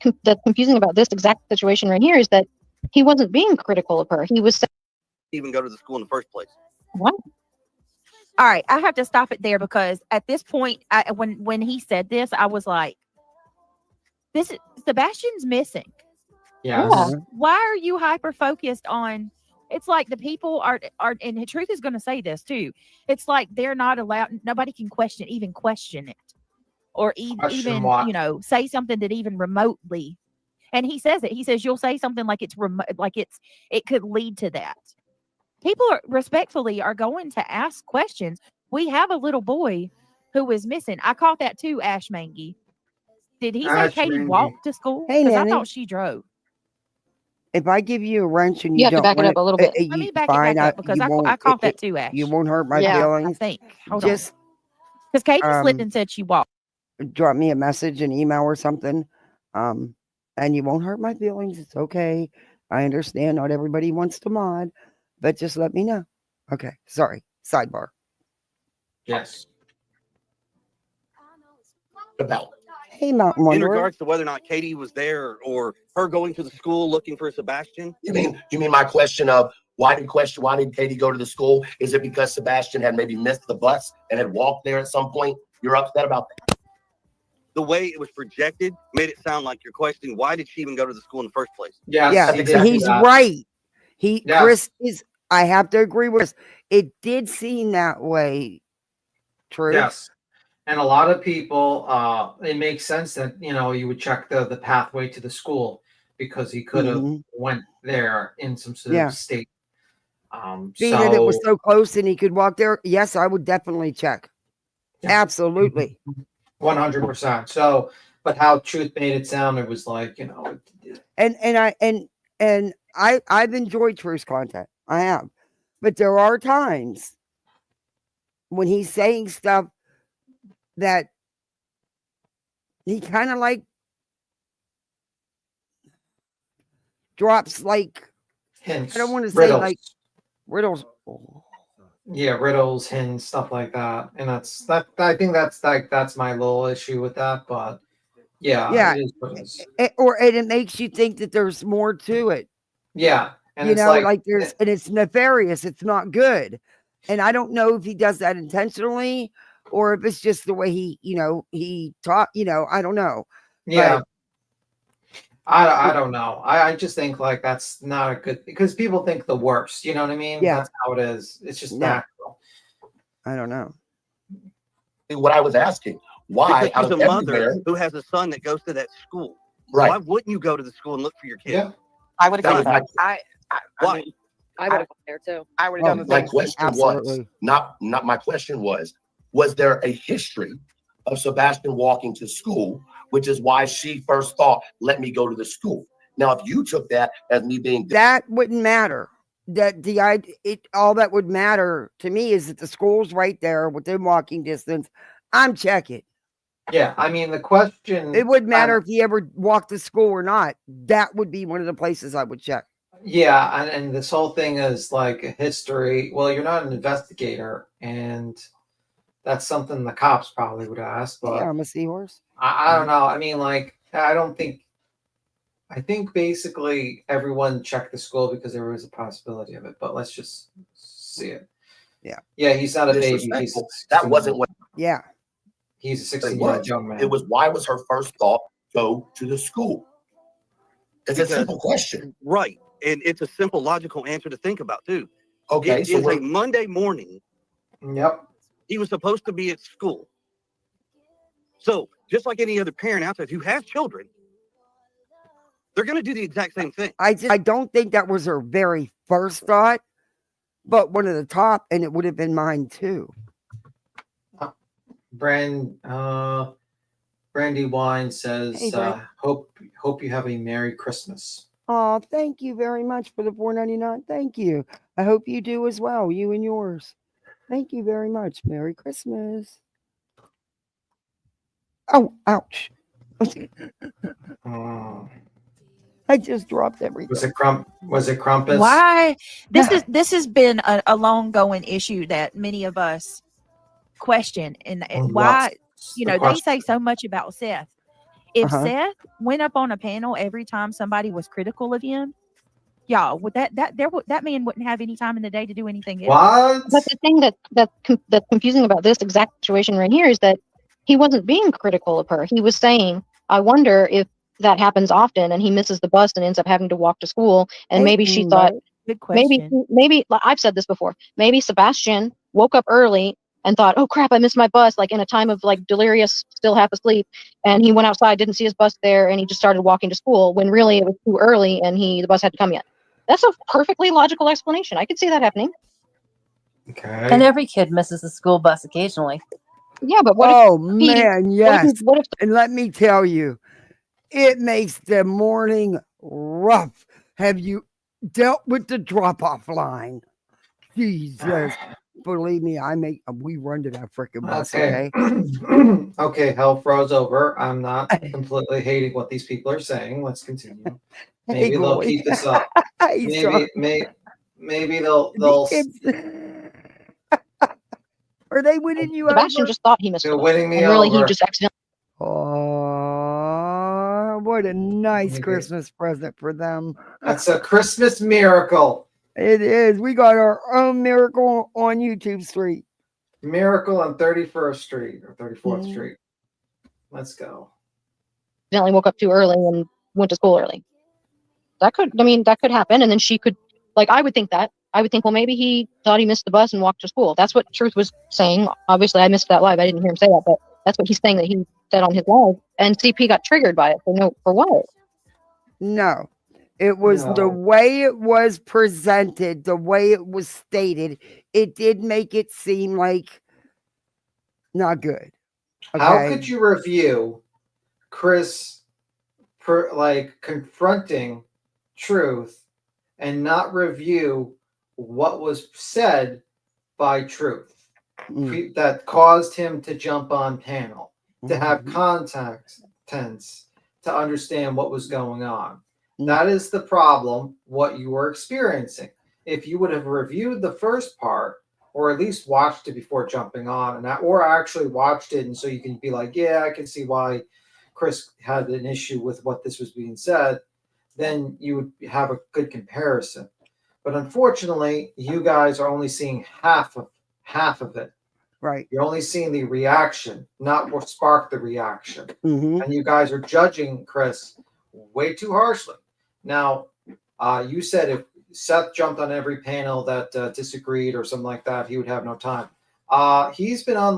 Speaker 8: thing that's confusing about this exact situation right here is that he wasn't being critical of her. He was saying,
Speaker 16: Even go to the school in the first place.
Speaker 8: what?
Speaker 7: All right, I have to stop it there because at this point, when he said this, I was like, "This Sebastian's missing.
Speaker 3: Yes.
Speaker 8: Yeah.
Speaker 7: Why are you hyper focused on?" It's like the people are, and the truth is going to say this too. It's like they're not allowed. Nobody can even question it, or
Speaker 3: Question
Speaker 7: even
Speaker 3: what?
Speaker 7: say something that even remotely. And he says it. He says you'll say something like it could lead to that. People respectfully are going to ask questions. We have a little boy who is missing. I caught that too, Ash Mangy. Did he say
Speaker 3: Ash
Speaker 7: Katie
Speaker 3: Mangy.
Speaker 7: walked to school?
Speaker 1: Hey,
Speaker 7: Because I
Speaker 1: Nanny.
Speaker 7: thought she drove.
Speaker 1: If I give you a wrench and
Speaker 8: You
Speaker 1: you
Speaker 8: have to
Speaker 1: don't
Speaker 8: back it
Speaker 1: want
Speaker 8: up a little bit.
Speaker 7: Let me back it back up because I caught that too, Ash.
Speaker 1: You won't hurt my
Speaker 8: Yeah.
Speaker 7: I
Speaker 1: feelings.
Speaker 7: think. Hold
Speaker 1: Just
Speaker 7: on. Because Katie slipped and said she walked.
Speaker 1: drop me a message, an email or something. And you won't hurt my feelings. It's okay. I understand not everybody wants to mod, but just let me know. Okay. Sorry. Sidebar.
Speaker 3: Yes.
Speaker 11: About
Speaker 1: Hey, Mountain
Speaker 16: In
Speaker 1: Wanderer.
Speaker 16: regards to whether or not Katie was there or her going to the school looking for Sebastian.
Speaker 11: you mean my question of why did Katie go to the school? Is it because Sebastian had maybe missed the bus and had walked there at some point? You're upset about that?
Speaker 16: The way it was projected made it sound like you're questioning why did she even go to the school in the first place?
Speaker 3: Yes,
Speaker 1: Yeah,
Speaker 3: he did
Speaker 1: he's
Speaker 3: that.
Speaker 1: right.
Speaker 3: Yes.
Speaker 1: Chris is. I have to agree with. It did seem that way. True.
Speaker 3: Yes. And a lot of people, it makes sense that you would check the pathway to the school because he could have went there in some sort of state.
Speaker 1: Being that it was so close and he could walk there, yes, I would definitely check. Absolutely.
Speaker 3: 100%. So, but how Truth made it sound, it was like
Speaker 1: And I've enjoyed Truth's content. I have, but there are times when he's saying stuff that he kind of like drops like
Speaker 3: hints.
Speaker 1: I don't want to say
Speaker 3: riddles.
Speaker 1: like riddles.
Speaker 3: Yeah, riddles, hints, stuff like that. And that's I think that's my little issue with that. But yeah, it is what it is.
Speaker 1: And it makes you think that there's more to it.
Speaker 3: Yeah, and
Speaker 1: you
Speaker 3: it's
Speaker 1: know,
Speaker 3: like
Speaker 1: there's and it's nefarious. It's not good. And I don't know if he does that intentionally or if it's just the way he taught. I don't know.
Speaker 3: Yeah.
Speaker 1: But,
Speaker 3: I don't know. I just think like that's not a good because people think the worst. You know what I mean?
Speaker 1: Yeah.
Speaker 3: That's how it is. It's just
Speaker 1: Yeah.
Speaker 3: natural.
Speaker 1: I don't know.
Speaker 11: What I was asking, why
Speaker 16: Because
Speaker 11: out
Speaker 16: she's
Speaker 11: of
Speaker 16: a mother
Speaker 11: everywhere,
Speaker 16: who has a son that goes to that school.
Speaker 11: Right.
Speaker 16: Why wouldn't you go to the school and look for your kid?
Speaker 3: Yeah.
Speaker 15: I would have
Speaker 11: That
Speaker 15: done
Speaker 11: was
Speaker 15: that.
Speaker 16: Why?
Speaker 17: I would have gone there too.
Speaker 15: I would have done the
Speaker 11: my
Speaker 15: same.
Speaker 11: question
Speaker 1: Absolutely.
Speaker 11: was not my question was there a history of Sebastian walking to school, which is why she first thought, let me go to the school. Now, if you took that as me being
Speaker 1: That wouldn't matter. All that would matter to me is that the school's right there within walking distance. I'm checking.
Speaker 3: Yeah, I mean the question.
Speaker 1: It wouldn't matter if he ever walked to school or not. That would be one of the places I would check.
Speaker 3: Yeah, and this whole thing is like a history. Well, you're not an investigator, and that's something the cops probably would ask. But
Speaker 1: Yeah, I'm a seahorse.
Speaker 3: I don't know. I mean, like, I don't think. I think basically everyone checked the school because there was a possibility of it. But let's just see it.
Speaker 1: Yeah.
Speaker 3: Yeah, he's not a baby. He's
Speaker 11: Disrespectful. That wasn't what
Speaker 1: Yeah.
Speaker 3: he's a
Speaker 11: it
Speaker 3: 16-year-old
Speaker 11: was.
Speaker 3: young man.
Speaker 11: It was, why was her first thought go to the school? It's a simple question.
Speaker 16: Right. And it's a simple, logical answer to think about, too.
Speaker 11: Okay,
Speaker 16: It
Speaker 11: so
Speaker 16: is a Monday morning.
Speaker 3: Yep.
Speaker 16: He was supposed to be at school. So, just like any other parent out there who has children, they're going to do the exact same thing.
Speaker 1: I don't think that was her very first thought, but one of the top, and it would have been mine too.
Speaker 3: Brandy Wine says,
Speaker 1: Hey, Brand.
Speaker 3: hope you have a Merry Christmas.
Speaker 1: Oh, thank you very much for the $4.99. Thank you. I hope you do as well, you and yours. Thank you very much. Merry Christmas. Oh, ouch. I just dropped everything.
Speaker 3: Was it Crumpus?
Speaker 7: Why? This has been a long going issue that many of us question, and why, they say so much about Seth. If Seth went up on a panel every time somebody was critical of him, y'all, would that man wouldn't have any time in the day to do anything else.
Speaker 3: What?
Speaker 8: But the thing that's confusing about this exact situation right here is that he wasn't being critical of her. He was saying, I wonder if that happens often and he misses the bus and ends up having to walk to school. And maybe she thought, maybe I've said this before, maybe Sebastian woke up early and thought, oh crap, I missed my bus, like in a time of like delirious, still half asleep. And he went outside, didn't see his bus there, and he just started walking to school when really it was too early and the bus had to come yet. That's a perfectly logical explanation. I could see that happening.
Speaker 3: Okay.
Speaker 10: And every kid misses the school bus occasionally.
Speaker 8: Yeah, but what
Speaker 1: Oh,
Speaker 8: if
Speaker 1: man, yes.
Speaker 8: what if
Speaker 1: And let me tell you, it makes the morning rough. Have you dealt with the drop-off line? Jesus. Believe me, we run to that freaking bus, okay?
Speaker 3: Okay, hell froze over. I'm not completely hating what these people are saying. Let's continue. Maybe they'll keep this up. Maybe they'll
Speaker 1: Are they winning you
Speaker 8: Sebastian
Speaker 1: over?
Speaker 8: just thought he missed
Speaker 3: They're
Speaker 8: the bus,
Speaker 3: winning me
Speaker 8: and really
Speaker 3: over.
Speaker 8: he just accidentally.
Speaker 1: Oh, what a nice Christmas present for them.
Speaker 3: That's a Christmas miracle.
Speaker 1: It is. We got our own miracle on YouTube Street.
Speaker 3: Miracle on 31st Street or 34th Street. Let's go.
Speaker 8: Accidentally woke up too early and went to school early. That could happen. And then she could, I would think that. I would think, well, maybe he thought he missed the bus and walked to school. That's what Truth was saying. Obviously, I missed that live. I didn't hear him say that, but that's what he's saying that he said on his live. And CP got triggered by it. For what?
Speaker 1: No. It was the way it was presented, the way it was stated. It did make it seem like not good. Okay?
Speaker 3: How could you review Chris confronting Truth and not review what was said by Truth that caused him to jump on panel, to have contact tense, to understand what was going on? That is the problem, what you were experiencing. If you would have reviewed the first part, or at least watched it before jumping on, or actually watched it, and so you can be like, yeah, I can see why Chris had an issue with what this was being said, then you would have a good comparison. But unfortunately, you guys are only seeing half of it.
Speaker 1: Right.
Speaker 3: You're only seeing the reaction, not what sparked the reaction.
Speaker 1: Mm-hmm.
Speaker 3: And you guys are judging Chris way too harshly. Now, you said if Seth jumped on every panel that disagreed or something like that, he would have no time. He's been on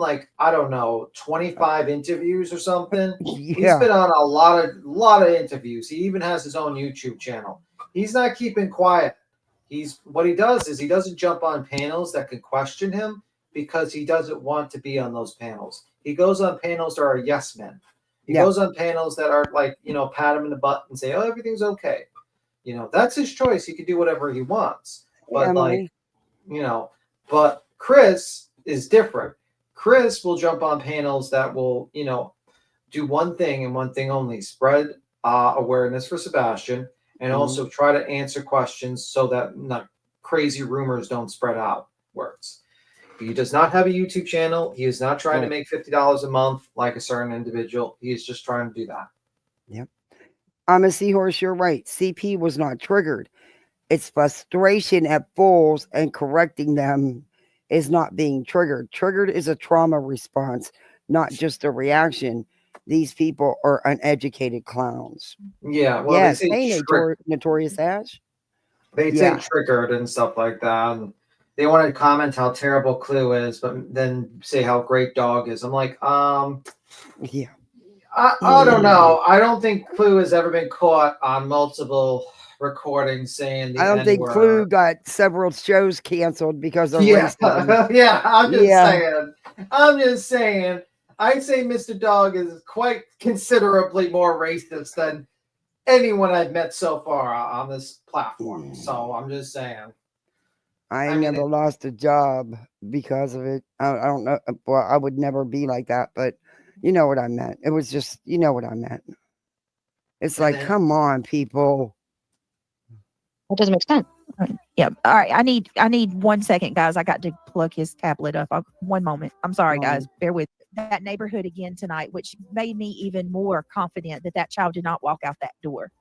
Speaker 3: 25 interviews or something.
Speaker 1: Yeah.
Speaker 3: He's been on a lot of interviews. He even has his own YouTube channel. He's not keeping quiet. What he does is he doesn't jump on panels that can question him because he doesn't want to be on those panels. He goes on panels that are yes men. He goes on panels that are pat him in the butt and say, oh, everything's okay. That's his choice. He can do whatever he wants. But but Chris is different. Chris will jump on panels that will, do one thing and one thing only: spread awareness for Sebastian, and also try to answer questions so that crazy rumors don't spread outwards. He does not have a YouTube channel. He is not trying to make $50 a month like a certain individual. He is just trying to do that.
Speaker 1: Yep. I'm a seahorse. You're right. CP was not triggered. It's frustration at fools, and correcting them is not being triggered. Triggered is a trauma response, not just a reaction. These people are uneducated clowns.
Speaker 3: Yeah. Well,
Speaker 1: Yes.
Speaker 3: they say
Speaker 1: Hey, Notorious Ash.
Speaker 3: They say triggered and stuff like that. And they want to comment how terrible Clue is, but then say how great Dog is. I'm like,
Speaker 1: yeah.
Speaker 3: I don't know. I don't think Clue has ever been caught on multiple recordings saying the
Speaker 1: I don't think
Speaker 3: N-word.
Speaker 1: Clue got several shows canceled because of
Speaker 3: Yeah.
Speaker 1: racism.
Speaker 3: Yeah, I'm just saying. I'd say Mr. Dog is quite considerably more racist than anyone I've met so far on this platform. So I'm just saying.
Speaker 1: I never lost a job because of it. I don't know. Well, I would never be like that, but you know what I meant. It was just, you know what I meant. It's like, come on, people.
Speaker 8: That doesn't make sense.
Speaker 7: Yeah. All right. I need 1 second, guys. I got to plug his tablet up. 1 moment. I'm sorry, guys. Bear with that neighborhood again tonight, which made me even more confident that child did not walk out that door.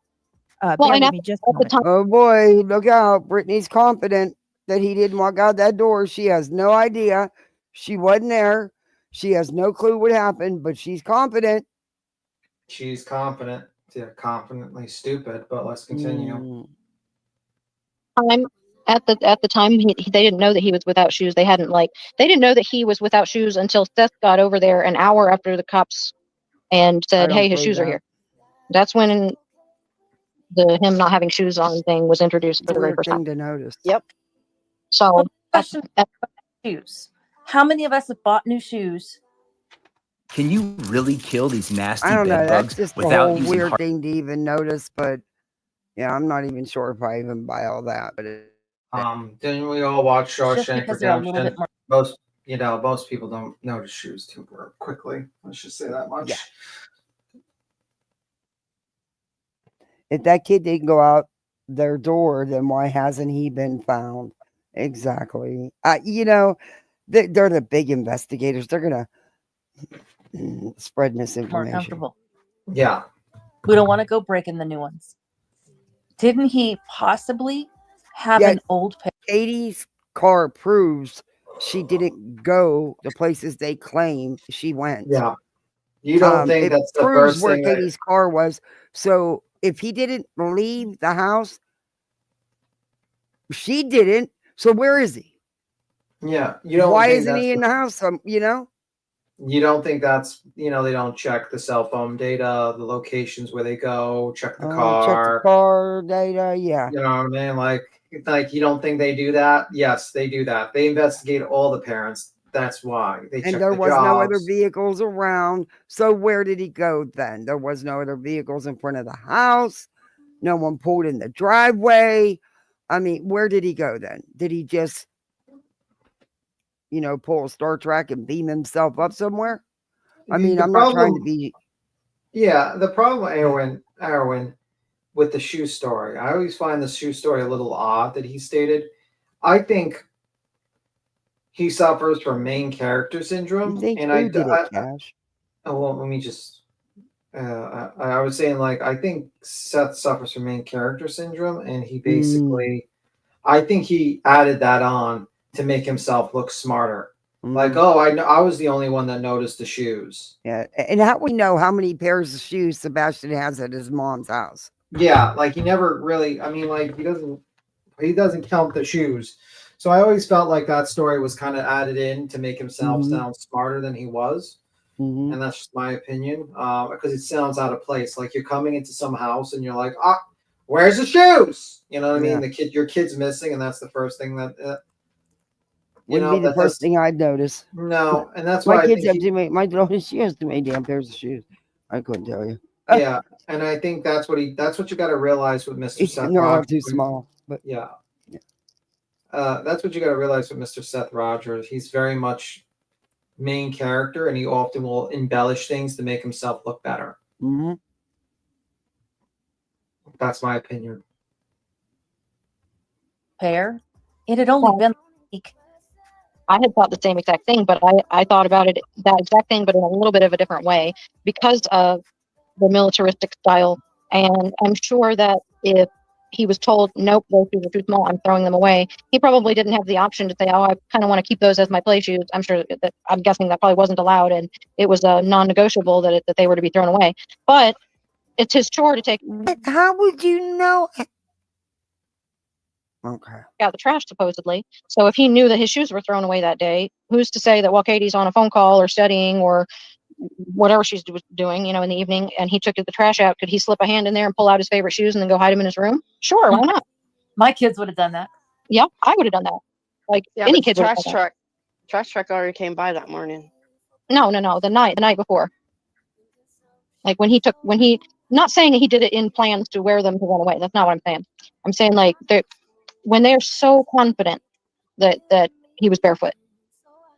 Speaker 7: Bear with me just a moment.
Speaker 1: Oh boy, look out. Brittany's confident that he didn't walk out that door. She has no idea. She wasn't there. She has no clue what happened, but she's confident.
Speaker 3: She's confident. Yeah, confidently stupid, but let's continue.
Speaker 8: At the time they didn't know that he was without shoes. They didn't know that he was without shoes until Seth got over there an hour after the cops and said, "Hey, his shoes are here." That's when him not having shoes on thing was introduced for the very first time.
Speaker 1: To notice.
Speaker 8: Yep. So
Speaker 10: Question: shoes. How many of us have bought new shoes?
Speaker 6: Can you really kill these nasty
Speaker 1: I don't know.
Speaker 6: bed
Speaker 1: That's
Speaker 6: bugs
Speaker 1: just a
Speaker 6: without
Speaker 1: whole
Speaker 6: using
Speaker 1: weird
Speaker 6: hard?
Speaker 1: thing to even notice, but yeah, I'm not even sure if I even buy all that. But
Speaker 3: Didn't we all watch Shawshank
Speaker 10: because they're a little
Speaker 3: Redemption?
Speaker 10: bit more.
Speaker 3: Most people don't notice shoes too quickly. Let's just say that much.
Speaker 1: Yeah. If that kid didn't go out their door, then why hasn't he been found? Exactly. They're the big investigators. They're gonna spread
Speaker 10: More
Speaker 1: misinformation.
Speaker 10: comfortable.
Speaker 3: Yeah.
Speaker 10: We don't want to go breaking the new ones. Didn't he possibly have an old pair?
Speaker 1: Katie's car proves she didn't go the places they claim she went.
Speaker 3: Yeah. You don't think
Speaker 1: it
Speaker 3: that's the
Speaker 1: proves
Speaker 3: first
Speaker 1: where
Speaker 3: thing
Speaker 1: Katie's car was. So if he didn't leave the house, she didn't. So where is he?
Speaker 3: Yeah. You don't
Speaker 1: Why
Speaker 3: think
Speaker 1: isn't he in the house?
Speaker 3: You don't think that's, they don't check the cell phone data, the locations where they go, check the car.
Speaker 1: Check the car data. Yeah.
Speaker 3: You know what I mean? Like you don't think they do that? Yes, they do that. They investigate all the parents. That's why they check
Speaker 1: And there
Speaker 3: the
Speaker 1: was no other
Speaker 3: jobs.
Speaker 1: vehicles around. So where did he go then? There was no other vehicles in front of the house. No one pulled in the driveway. I mean, where did he go then? Did he just, pull a Star Trek and beam himself up somewhere? I mean, I'm not trying to be.
Speaker 3: Yeah, the problem, Erwin, with the shoe story, I always find the shoe story a little odd that he stated. I think he suffers from main character syndrome.
Speaker 1: You think
Speaker 3: and
Speaker 1: who did it, Cash?
Speaker 3: Well, let me just. I was saying, I think Seth suffers from main character syndrome, and he basically, I think he added that on to make himself look smarter. Like, I was the only one that noticed the shoes.
Speaker 1: Yeah, and how we know how many pairs of shoes Sebastian has at his mom's house?
Speaker 3: Yeah, he never really. I mean, he doesn't count the shoes. So I always felt like that story was kind of added in to make himself sound smarter than he was. And that's just my opinion, because it sounds out of place. Like you're coming into some house and you're like, where's the shoes? You know what I mean? Your kid's missing, and that's the first thing that.
Speaker 1: Wouldn't be the first thing I'd notice.
Speaker 3: No, and that's
Speaker 1: my
Speaker 3: why
Speaker 1: kids have too many. She has too many damn pairs of shoes. I couldn't tell you.
Speaker 3: Yeah, and I think that's what you got to realize with Mr. Seth.
Speaker 1: They're all
Speaker 3: Rogers.
Speaker 1: too small, but
Speaker 3: yeah. That's what you got to realize with Mr. Seth Rogers. He's very much main character, and he often will embellish things to make himself look better.
Speaker 1: Mm-hmm.
Speaker 3: That's my opinion.
Speaker 10: Pair. It had only been a week.
Speaker 8: I had thought the same exact thing, but I thought about it that exact thing, but in a little bit of a different way because of the militaristic style. And I'm sure that if he was told, nope, those shoes are too small, I'm throwing them away, he probably didn't have the option to say, oh, I kind of want to keep those as my play shoes. I'm guessing that probably wasn't allowed, and it was a non-negotiable that they were to be thrown away. But it's his chore to take.
Speaker 1: How would you know? Okay.
Speaker 8: Out the trash supposedly. So if he knew that his shoes were thrown away that day, who's to say that while Katie's on a phone call or studying or whatever she's doing, in the evening, and he took the trash out, could he slip a hand in there and pull out his favorite shoes and then go hide them in his room? Sure, why not?
Speaker 10: My kids would have done that.
Speaker 8: Yeah, I would have done that. Like any kid would have done that.
Speaker 9: Trash truck already came by that morning.
Speaker 8: No, the night before. Like when he not saying that he did it in plans to wear them to run away. That's not what I'm saying. I'm saying like when they're so confident that he was barefoot,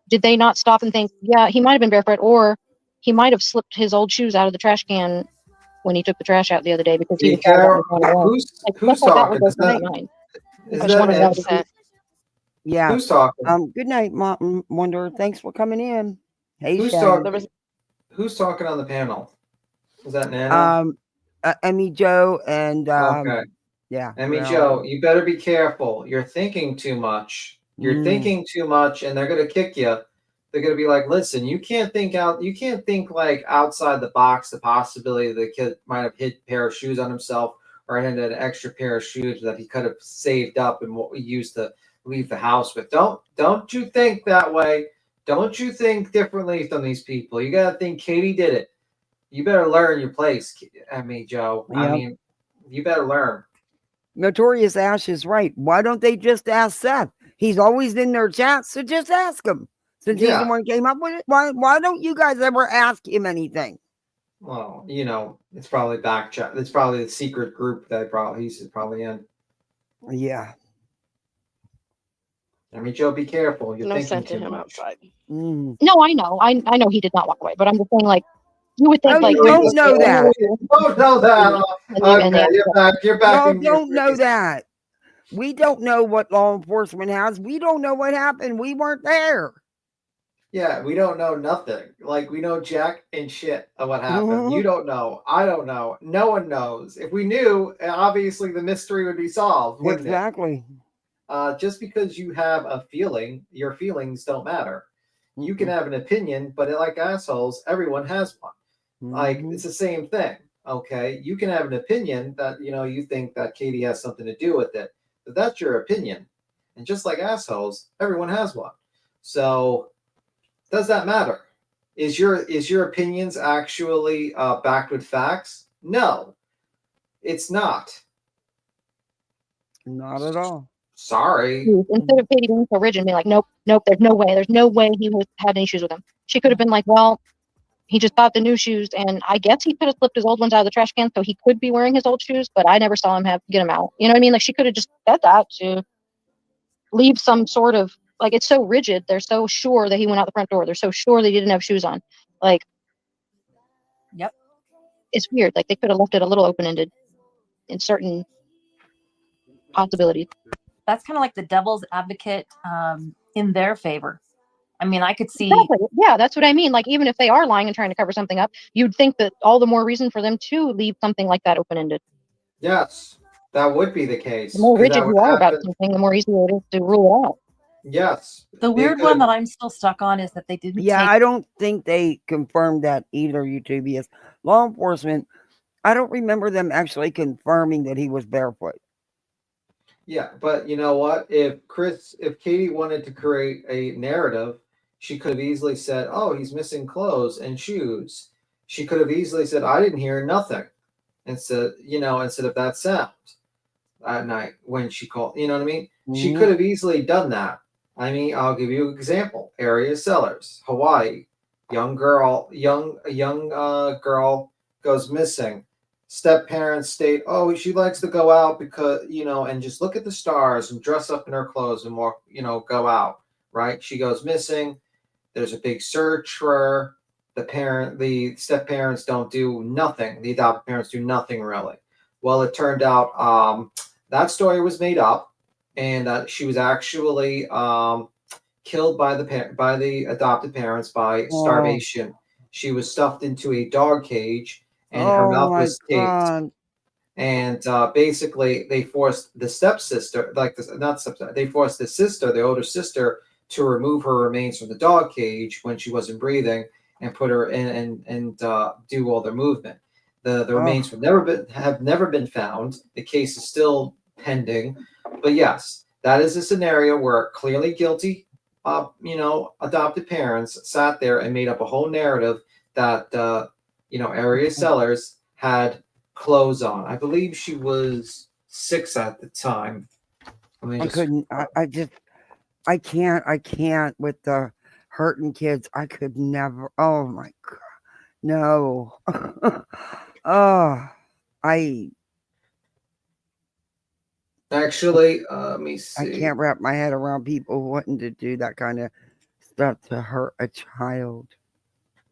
Speaker 8: did they not stop and think, yeah, he might have been barefoot, or he might have slipped his old shoes out of the trash can when he took the trash out the other day because he was
Speaker 3: who's talking?
Speaker 1: Yeah.
Speaker 3: Who's talking?
Speaker 1: Good night, Mom Wonder. Thanks for coming in. Hey,
Speaker 3: Who's
Speaker 1: Shane.
Speaker 3: talking? Who's talking on the panel? Is that Nana?
Speaker 1: Emmy Joe and
Speaker 3: okay.
Speaker 1: Yeah.
Speaker 3: Emmy Joe, you better be careful. You're thinking too much. You're thinking too much, and they're gonna kick you. They're gonna be like, "Listen, you can't think like outside the box. The possibility the kid might have hid a pair of shoes on himself, or had an extra pair of shoes that he could have saved up and used to leave the house with. Don't you think that way? Don't you think differently from these people? You gotta think Katie did it. You better learn your place, Joe.
Speaker 1: Yep.
Speaker 3: I mean, you better learn."
Speaker 1: Notorious Ash is right. Why don't they just ask Seth? He's always in their chat, so just ask him. Since he's the one who came up with it, why don't you guys ever ask him anything?
Speaker 3: Well, it's probably back chat. It's probably the secret group that he's probably in.
Speaker 1: Yeah.
Speaker 3: Joe, be careful. You're
Speaker 9: No
Speaker 3: thinking
Speaker 9: sent to
Speaker 3: too
Speaker 9: him
Speaker 3: much.
Speaker 9: outside.
Speaker 8: No, I know. I know he did not walk away, but I'm just saying, like, you would think, like,
Speaker 1: you don't know that.
Speaker 3: Don't know that. Okay, you're back.
Speaker 1: No, don't know that. We don't know what law enforcement has. We don't know what happened. We weren't there.
Speaker 3: Yeah, we don't know nothing. Like, we know jack and shit of what happened. You don't know. I don't know. No one knows. If we knew, obviously the mystery would be solved, wouldn't
Speaker 1: exactly.
Speaker 3: Just because you have a feeling, your feelings don't matter. You can have an opinion, but like assholes, everyone has one. Like, it's the same thing. Okay, you can have an opinion that you think that Katie has something to do with it, but that's your opinion. And just like assholes, everyone has one. So does that matter? Is your opinions actually backed with facts? No, it's not.
Speaker 1: Not at all.
Speaker 3: Sorry.
Speaker 8: Instead of Katie being so rigid and being like, nope, there's no way he had any shoes with him. She could have been like, well, he just bought the new shoes, and I guess he could have slipped his old ones out of the trash can, so he could be wearing his old shoes, but I never saw him get them out. You know what I mean? Like, she could have just said that to leave some sort of, like, it's so rigid. They're so sure that he went out the front door. They're so sure that he didn't have shoes on. Like,
Speaker 10: yep.
Speaker 8: It's weird. Like, they could have left it a little open-ended in certain possibilities.
Speaker 10: That's kind of like the devil's advocate in their favor. I mean, I could see.
Speaker 8: Exactly. Yeah, that's what I mean. Like, even if they are lying and trying to cover something up, you'd think that all the more reason for them to leave something like that open-ended.
Speaker 3: Yes, that would be the case.
Speaker 8: The more rigid you are about something, the more easy it is to rule it out.
Speaker 3: Yes.
Speaker 10: The weird one that I'm still stuck on is that they didn't.
Speaker 1: Yeah, I don't think they confirmed that either, UTBS. Law enforcement, I don't remember them actually confirming that he was barefoot.
Speaker 3: Yeah, but you know what? If Katie wanted to create a narrative, she could have easily said, "Oh, he's missing clothes and shoes." She could have easily said, "I didn't hear nothing," instead of that sound at night when she called. You know what I mean? She could have easily done that. I mean, I'll give you an example. Area Sellers, Hawaii, young girl goes missing. Step parents state, "Oh, she likes to go out because and just look at the stars and dress up in her clothes and walk, go out." Right? She goes missing. There's a big search for her. The step parents don't do nothing. The adopted parents do nothing really. Well, it turned out that story was made up, and she was actually killed by the adopted parents by starvation. She was stuffed into a dog cage, and her
Speaker 1: Oh
Speaker 3: mouth
Speaker 1: my
Speaker 3: was taped.
Speaker 1: God.
Speaker 3: And basically, they forced the stepsister, they forced the sister, the older sister, to remove her remains from the dog cage when she wasn't breathing, and put her in and do all their movement. The remains have never been found. The case is still pending, but yes, that is a scenario where clearly guilty, adopted parents sat there and made up a whole narrative that area sellers had clothes on. I believe she was 6 at the time.
Speaker 1: I couldn't. I can't with the hurting kids. I could never. Oh my God. No.
Speaker 3: Actually, let me see.
Speaker 1: I can't wrap my head around people wanting to do that kind of stuff to hurt a child.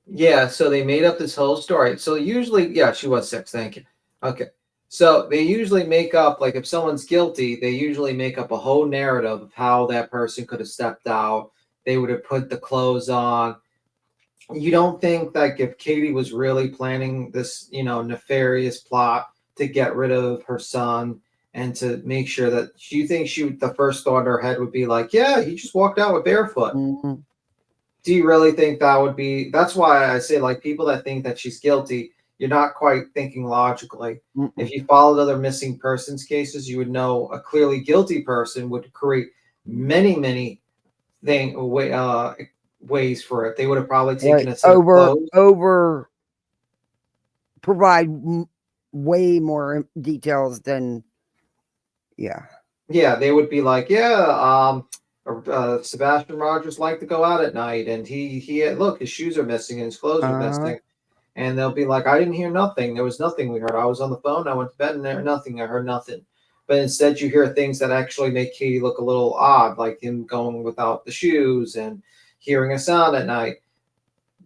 Speaker 3: Yeah, so they made up this whole story. So usually, yeah, she was 6. Thank you. Okay. So they usually make up, like if someone's guilty, they usually make up a whole narrative of how that person could have stepped out. They would have put the clothes on. You don't think that if Katie was really planning this, nefarious plot to get rid of her son and to make sure that you think the first thought in her head would be like, yeah, he just walked out with barefoot.
Speaker 1: Mm-hmm.
Speaker 3: Do you really think that would be? That's why I say, like, people that think that she's guilty, you're not quite thinking logically.
Speaker 1: Mm-mm.
Speaker 3: If you followed other missing persons cases, you would know a clearly guilty person would create many ways for it. They would have probably taken a set of clothes.
Speaker 1: Provide way more details than, yeah.
Speaker 3: Yeah, they would be like, Sebastian Rogers liked to go out at night, and he look, his shoes are missing and his clothes are missing. And they'll be like, I didn't hear nothing. There was nothing we heard. I was on the phone. I went to bed and there nothing. I heard nothing. But instead, you hear things that actually make Katie look a little odd, like him going without the shoes and hearing a sound at night.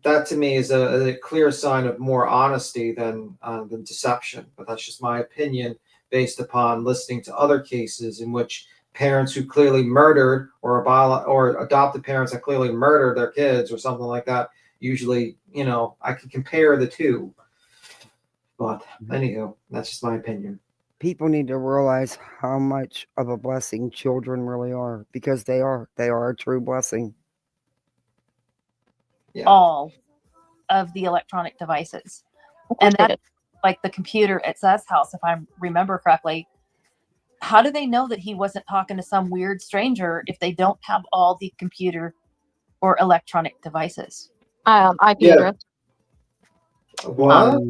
Speaker 3: That to me is a clear sign of more honesty than deception. But that's just my opinion based upon listening to other cases in which parents who clearly murdered or adopted parents that clearly murdered their kids or something like that. Usually, I can compare the two. But anywho, that's just my opinion.
Speaker 1: People need to realize how much of a blessing children really are, because they are a true blessing.
Speaker 3: Yeah.
Speaker 10: All of the electronic devices. And that, like the computer at Seth's house, if I remember correctly, how do they know that he wasn't talking to some weird stranger if they don't have all the computer or electronic devices?
Speaker 8: IP address.
Speaker 3: What?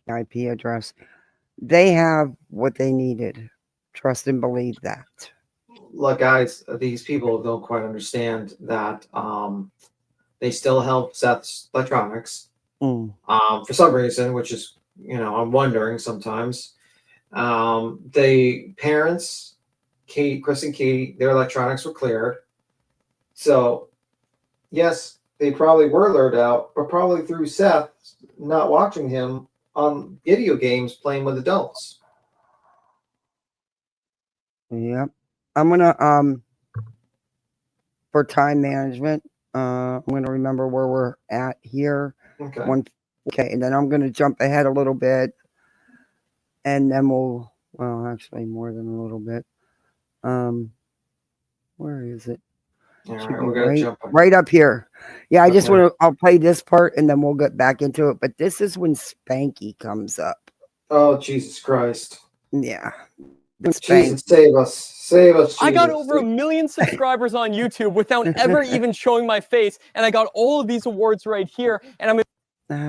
Speaker 1: IP address. They have what they needed. Trust and believe that.
Speaker 3: Look, guys, these people don't quite understand that they still help Seth's electronics for some reason, which is, I'm wondering sometimes. The parents, Chris and Katie, their electronics were cleared. So, yes, they probably were lured out, but probably through Seth not watching him on video games playing with adults.
Speaker 1: Yep. I'm gonna for time management, I'm gonna remember where we're at here.
Speaker 3: Okay.
Speaker 1: And then I'm gonna jump ahead a little bit, and then actually more than a little bit. Where is it?
Speaker 3: All
Speaker 1: Should
Speaker 3: right,
Speaker 1: be
Speaker 3: we're gonna jump
Speaker 1: right up here. Yeah, I just
Speaker 3: Okay.
Speaker 1: I'll play this part and then we'll get back into it. But this is when Spanky comes up.
Speaker 3: Oh, Jesus Christ.
Speaker 1: Yeah.
Speaker 3: Jesus, save us. Save us, Jesus.
Speaker 4: I got over 1 million subscribers on YouTube without ever even showing my face, and I got all of these awards right here, and I'm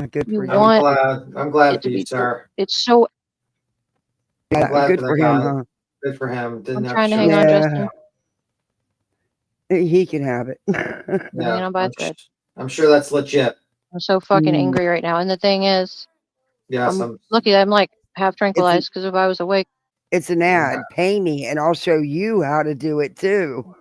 Speaker 1: good for you.
Speaker 3: I'm glad for you, sir.
Speaker 8: It's so.
Speaker 3: I'm glad
Speaker 1: good
Speaker 3: for
Speaker 1: for
Speaker 3: that
Speaker 1: him,
Speaker 3: guy.
Speaker 1: huh?
Speaker 3: Good for him. Didn't
Speaker 8: I'm
Speaker 3: have
Speaker 8: trying to
Speaker 3: show
Speaker 8: hang on,
Speaker 3: it.
Speaker 8: Justin.
Speaker 1: He can have it.
Speaker 8: Hanging on by a thread.
Speaker 3: I'm sure that's legit.
Speaker 8: I'm so fucking angry right now. And the thing is,
Speaker 3: Yes,
Speaker 8: I'm lucky that I'm like half tranquilized, because if I was awake.
Speaker 1: It's an ad. Pay me and I'll show you how to do it too.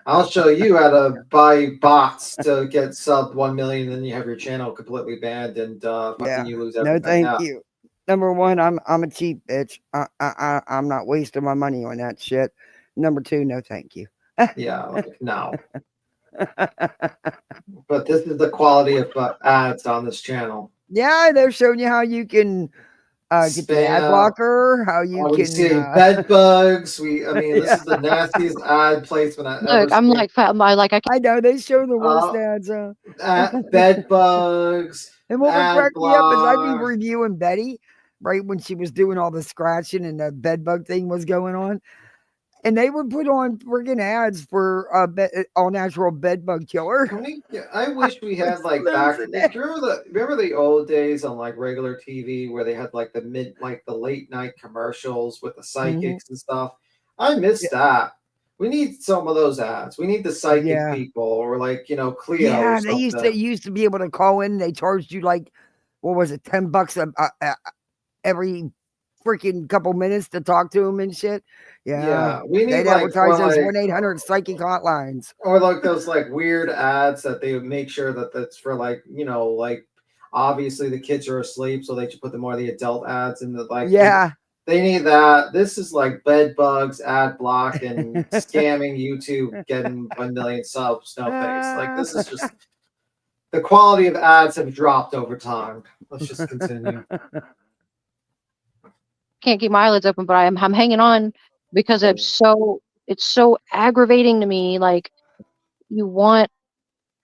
Speaker 3: I'll show you how to buy bots to get sub 1 million, then you have your channel completely banned and fucking you lose
Speaker 1: No,
Speaker 3: everything.
Speaker 1: thank
Speaker 3: Yeah.
Speaker 1: you. Number one, I'm a cheap bitch. I'm not wasting my money on that shit. Number two, no, thank you.
Speaker 3: Yeah, like, no. But this is the quality of ads on this channel.
Speaker 1: Yeah, they're showing you how you can get the ad
Speaker 3: Spam.
Speaker 1: blocker, how you
Speaker 3: We
Speaker 1: can
Speaker 3: see bed bugs. I mean, this
Speaker 1: Yeah.
Speaker 3: is the nastiest ad placement I've
Speaker 8: Look,
Speaker 3: ever
Speaker 8: I'm
Speaker 3: seen.
Speaker 8: like, I
Speaker 1: I know they show the worst ads.
Speaker 3: Bed bugs.
Speaker 1: And what would
Speaker 3: ad
Speaker 1: crack me up is I'd be
Speaker 3: block.
Speaker 1: reviewing Betty right when she was doing all the scratching and the bed bug thing was going on. And they would put on friggin' ads for all natural bed bug killer.
Speaker 3: I wish we had like back. Remember the old days on like regular TV where they had like the late night commercials with the psychics and stuff. I miss that. We need some of those ads. We need the psychic people or like Cleo.
Speaker 1: Yeah,
Speaker 3: or
Speaker 1: they used
Speaker 3: something.
Speaker 1: to be able to call in. They charged you like, what was it, $10 every freaking couple minutes to talk to them and shit.
Speaker 3: Yeah, we need
Speaker 1: they'd
Speaker 3: like
Speaker 1: advertise those 1-800 psychic hotlines.
Speaker 3: Or like those like weird ads that they would make sure that that's for like like obviously the kids are asleep, so they should put the more the adult ads in the like.
Speaker 1: Yeah.
Speaker 3: They need that. This is like bed bugs, ad block, and scamming YouTube, getting 1 million subs. No thanks. Like this is just the quality of ads have dropped over time. Let's just continue.
Speaker 8: can't keep my eyelids open, but I'm hanging on because it's so aggravating to me. Like you want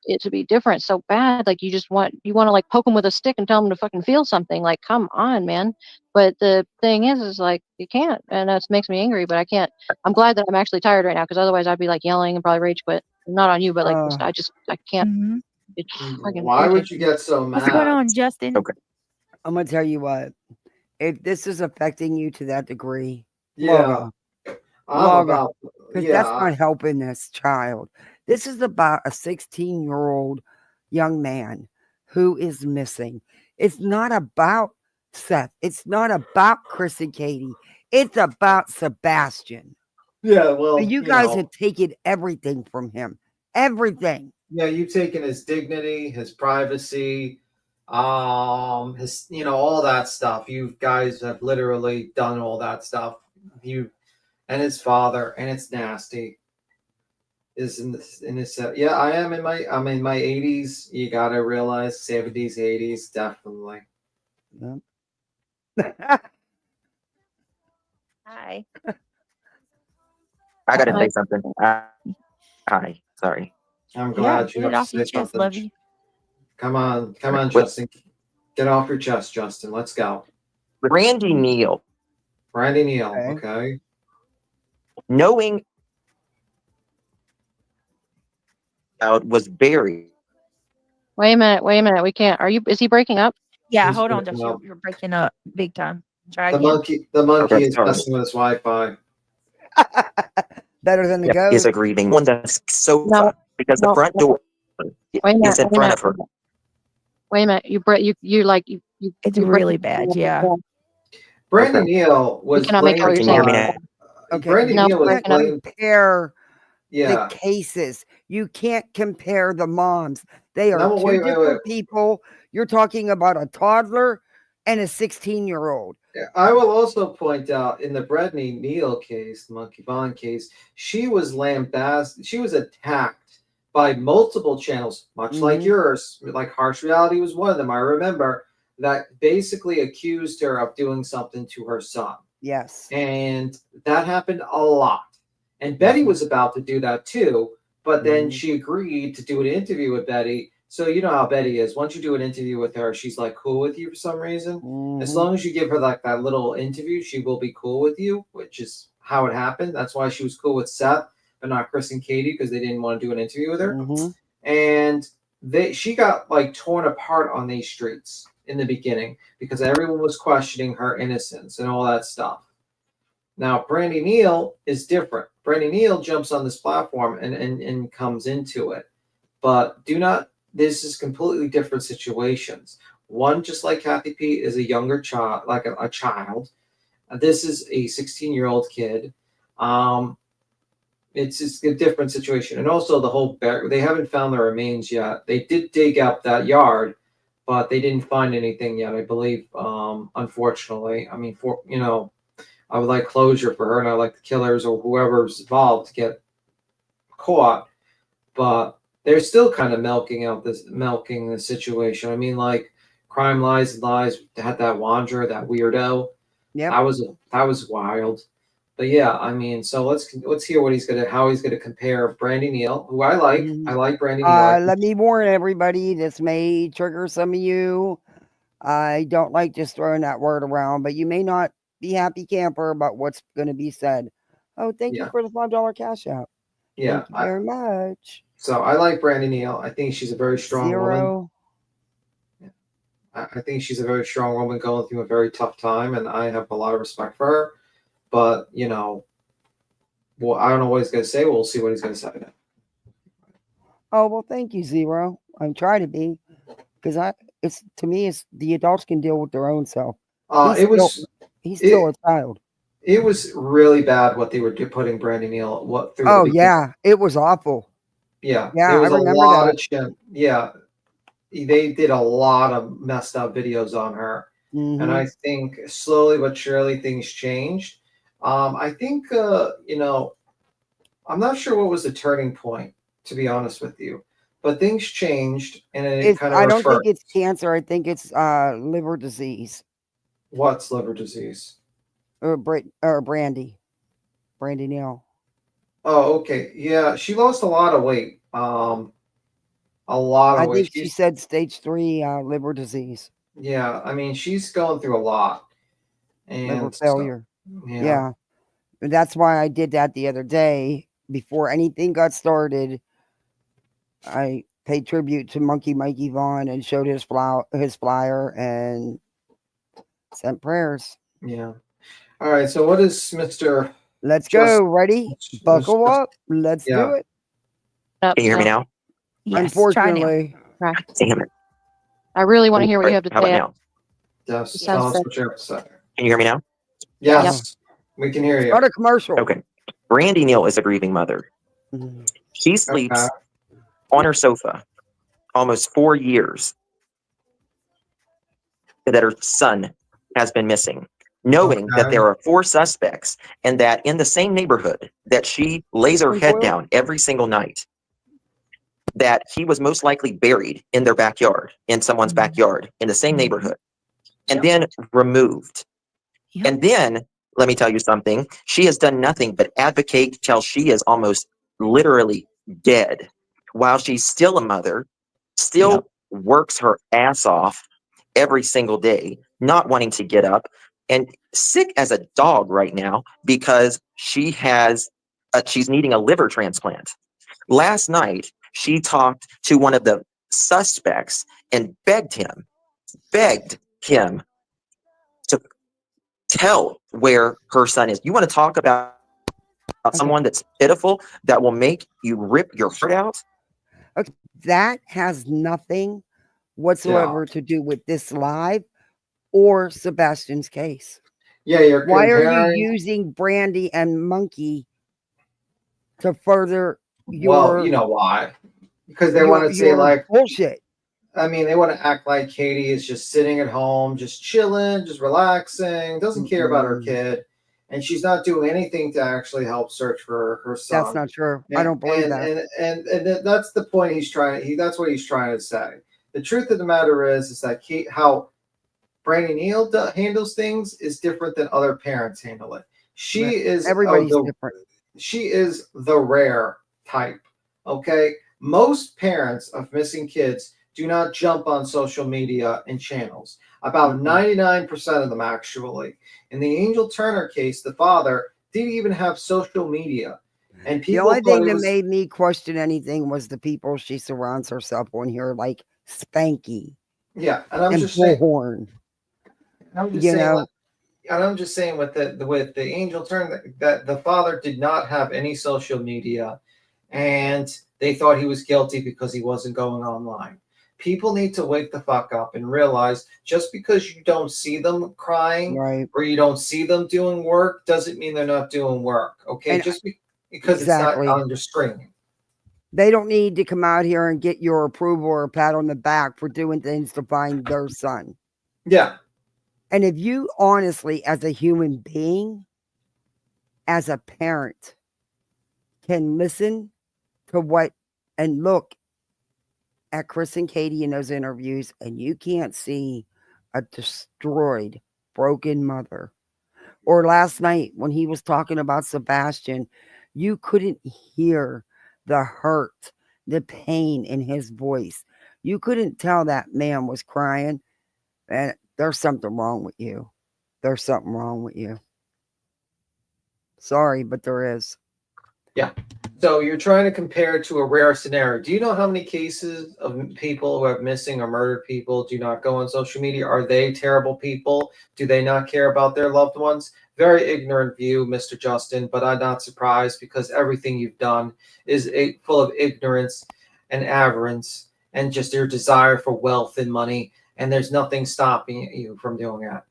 Speaker 8: it to be different so bad. Like you want to like poke them with a stick and tell them to fucking feel something. Like, come on, man. But the thing is like you can't, and that makes me angry. But I can't. I'm glad that I'm actually tired right now because otherwise I'd be like yelling and probably rage quit. Not on you, but like I can't. It's fucking
Speaker 3: Why would
Speaker 8: irritating.
Speaker 3: you get so mad?
Speaker 7: What's going on, Justin?
Speaker 1: Okay. I'm gonna tell you what. If this is affecting you to that degree,
Speaker 3: Yeah.
Speaker 1: log off. Because that's not helping this child. This is about a 16-year-old young man who is missing. It's not about Seth. It's not about Chris and Katie. It's about Sebastian.
Speaker 3: Yeah, well,
Speaker 1: you guys have taken everything from him. Everything.
Speaker 3: Yeah, you've taken his dignity, his privacy, his all that stuff. You guys have literally done all that stuff. You and his father, and it's nasty. Is in his yeah, I'm in my 80s. You gotta realize 70s, 80s, definitely.
Speaker 7: Hi.
Speaker 12: I gotta say something. Hi, sorry.
Speaker 3: I'm glad you have to say something.
Speaker 7: Love you.
Speaker 3: Come on, Justin. Get off your chest, Justin. Let's go.
Speaker 12: Randy Neal.
Speaker 3: Okay.
Speaker 12: Knowing out was buried.
Speaker 8: Wait a minute. We can't. Is he breaking up?
Speaker 7: Yeah,
Speaker 3: He's
Speaker 7: hold on,
Speaker 3: breaking
Speaker 7: Justin.
Speaker 3: up.
Speaker 7: You're breaking up big time. Try
Speaker 3: The
Speaker 7: again.
Speaker 3: monkey
Speaker 12: Okay,
Speaker 3: is
Speaker 12: sorry.
Speaker 3: messing with his Wi-Fi.
Speaker 1: Better than the goat.
Speaker 12: Is a grieving one that's so because the front door is in front of her.
Speaker 8: Wait a minute.
Speaker 7: It's really bad. Yeah.
Speaker 3: Brandon Neal was
Speaker 8: cannot make out what you're saying.
Speaker 1: Okay.
Speaker 3: Brandon Neal was
Speaker 1: can't
Speaker 3: blamed.
Speaker 1: compare
Speaker 3: Yeah.
Speaker 1: the cases. You can't compare the moms. They are
Speaker 3: No,
Speaker 1: two
Speaker 3: wait.
Speaker 1: different people. You're talking about a toddler and a 16-year-old.
Speaker 3: I will also point out in the Brittany Neal case, the Monkey Bond case, she was lambasted. She was attacked by multiple channels, much like yours. Like Harsh Reality was one of them. I remember that basically accused her of doing something to her son.
Speaker 1: Yes.
Speaker 3: And that happened a lot. And Betty was about to do that too, but then she agreed to do an interview with Betty. So you know how Betty is. Once you do an interview with her, she's like cool with you for some reason. As long as you give her like that little interview, she will be cool with you, which is how it happened. That's why she was cool with Seth, but not Chris and Katie, because they didn't want to do an interview with her. And she got like torn apart on these streets in the beginning because everyone was questioning her innocence and all that stuff. Now, Brandy Neal is different. Brandy Neal jumps on this platform and comes into it. But this is completely different situations. One, just like Kathy P, is a younger child, like a child. This is a 16-year-old kid. it's just a different situation. And also the whole they haven't found the remains yet. They did dig up that yard, but they didn't find anything yet, I believe. Unfortunately, I mean, I would like closure for her, and I like the killers or whoever's involved to get caught. But they're still kind of milking the situation. I mean, like Crime Lies and Lies had that Wanderer, that weirdo.
Speaker 1: Yeah,
Speaker 3: that was wild. But yeah, I mean, so let's hear how he's gonna compare Brandy Neal, who I like. I like Brandy Neal.
Speaker 1: Let me warn everybody, this may trigger some of you. I don't like just throwing that word around, but you may not be happy camper about what's going to be said. Oh, thank you for the $5 cash out.
Speaker 3: Yeah,
Speaker 1: thank you very much.
Speaker 3: So I like Brandy Neal. I think she's a very strong woman.
Speaker 1: Yeah.
Speaker 3: I think she's a very strong woman going through a very tough time, and I have a lot of respect for her. But well, I don't know what he's going to say. We'll see what he's going to say.
Speaker 1: Oh, well, thank you, Zero. I'm trying to be, because to me, it's the adults can deal with their own self. He's still a child.
Speaker 3: It was really bad what they were putting Brandy Neal through.
Speaker 1: Oh yeah, it was awful.
Speaker 3: Yeah,
Speaker 1: yeah,
Speaker 3: there was
Speaker 1: I remember
Speaker 3: a lot
Speaker 1: that.
Speaker 3: of shit. Yeah, they did a lot of messed up videos on her, and I think slowly but surely things changed. I think I'm not sure what was the turning point, to be honest with you, but things changed, and it kind of.
Speaker 1: I don't think it's cancer. I think it's liver disease.
Speaker 3: What's liver disease?
Speaker 1: Or Brandy Neal.
Speaker 3: Oh, okay. Yeah, she lost a lot of weight. A lot of weight.
Speaker 1: I think she said stage 3 liver disease.
Speaker 3: Yeah, I mean, she's going through a lot. And
Speaker 1: liver failure.
Speaker 3: So,
Speaker 1: yeah. That's why I did that the other day. Before anything got started, I paid tribute to Monkey Mikey Vaughn and showed his flyer and sent prayers.
Speaker 3: Yeah. All right. So what is Mr.
Speaker 1: Let's go. Ready? Buckle up. Let's do it.
Speaker 12: Can you hear me now?
Speaker 8: Yes,
Speaker 1: unfortunately.
Speaker 12: Damn it.
Speaker 8: I really want to hear what you have to
Speaker 12: How about
Speaker 8: say.
Speaker 12: now?
Speaker 3: Yes. Tell us what you have to say.
Speaker 12: Can you hear me now?
Speaker 3: Yes. We can hear you.
Speaker 1: Start a commercial.
Speaker 12: Okay. Brandy Neal is a grieving mother. She sleeps on her sofa almost 4 years that her son has been missing, knowing that there are 4 suspects and that in the same neighborhood that she lays her head down every single night, that he was most likely buried in their backyard, in someone's backyard, in the same neighborhood, and then removed. And then, let me tell you something, she has done nothing but advocate till she is almost literally dead, while she's still a mother, still works her ass off every single day, not wanting to get up, and sick as a dog right now because she's needing a liver transplant. Last night, she talked to one of the suspects and begged him to tell where her son is. You want to talk about someone that's pitiful, that will make you rip your heart out?
Speaker 1: Okay. That has nothing whatsoever to do with this live or Sebastian's case.
Speaker 3: Yeah,
Speaker 1: why are you using Brandy and Monkey to further your...
Speaker 3: Well, you know why. Because they want to say like
Speaker 1: bullshit.
Speaker 3: I mean, they want to act like Katie is just sitting at home, just chilling, just relaxing, doesn't care about her kid, and she's not doing anything to actually help search for her son.
Speaker 1: That's not true. I don't believe that.
Speaker 3: And that's the point he's trying. That's what he's trying to say. The truth of the matter is that how Brandy Neal handles things is different than other parents handle it. Everybody's
Speaker 1: different.
Speaker 3: She is the rare type. Okay, most parents of missing kids do not jump on social media and channels. About 99% of them, actually. In the Angel Turner case, the father didn't even have social media. And people
Speaker 1: the only thing that made me question anything was the people she surrounds herself on here, like Spanky.
Speaker 3: Yeah, and I'm just
Speaker 1: Bullhorn.
Speaker 3: saying, I'm just saying with the Angel Turner that the father did not have any social media, and they thought he was guilty because he wasn't going online. People need to wake the fuck up and realize just because you don't see them crying or you don't see them doing work doesn't mean they're not doing work. Okay. because
Speaker 1: Exactly.
Speaker 3: it's not under screening.
Speaker 1: They don't need to come out here and get your approval or a pat on the back for doing things to find their son.
Speaker 3: Yeah.
Speaker 1: And if you honestly, as a human being, as a parent, can listen to what and look at Chris and Katie in those interviews, and you can't see a destroyed, broken mother. Or last night when he was talking about Sebastian, you couldn't hear the hurt, the pain in his voice. You couldn't tell that man was crying. And there's something wrong with you. There's something wrong with you. Sorry, but there is.
Speaker 3: Yeah. So you're trying to compare to a rare scenario. Do you know how many cases of people who have missing or murdered people do not go on social media? Are they terrible people? Do they not care about their loved ones? Very ignorant view, Mr. Justin, but I'm not surprised because everything you've done is full of ignorance and avarice and just your desire for wealth and money. And there's nothing stopping you from doing that.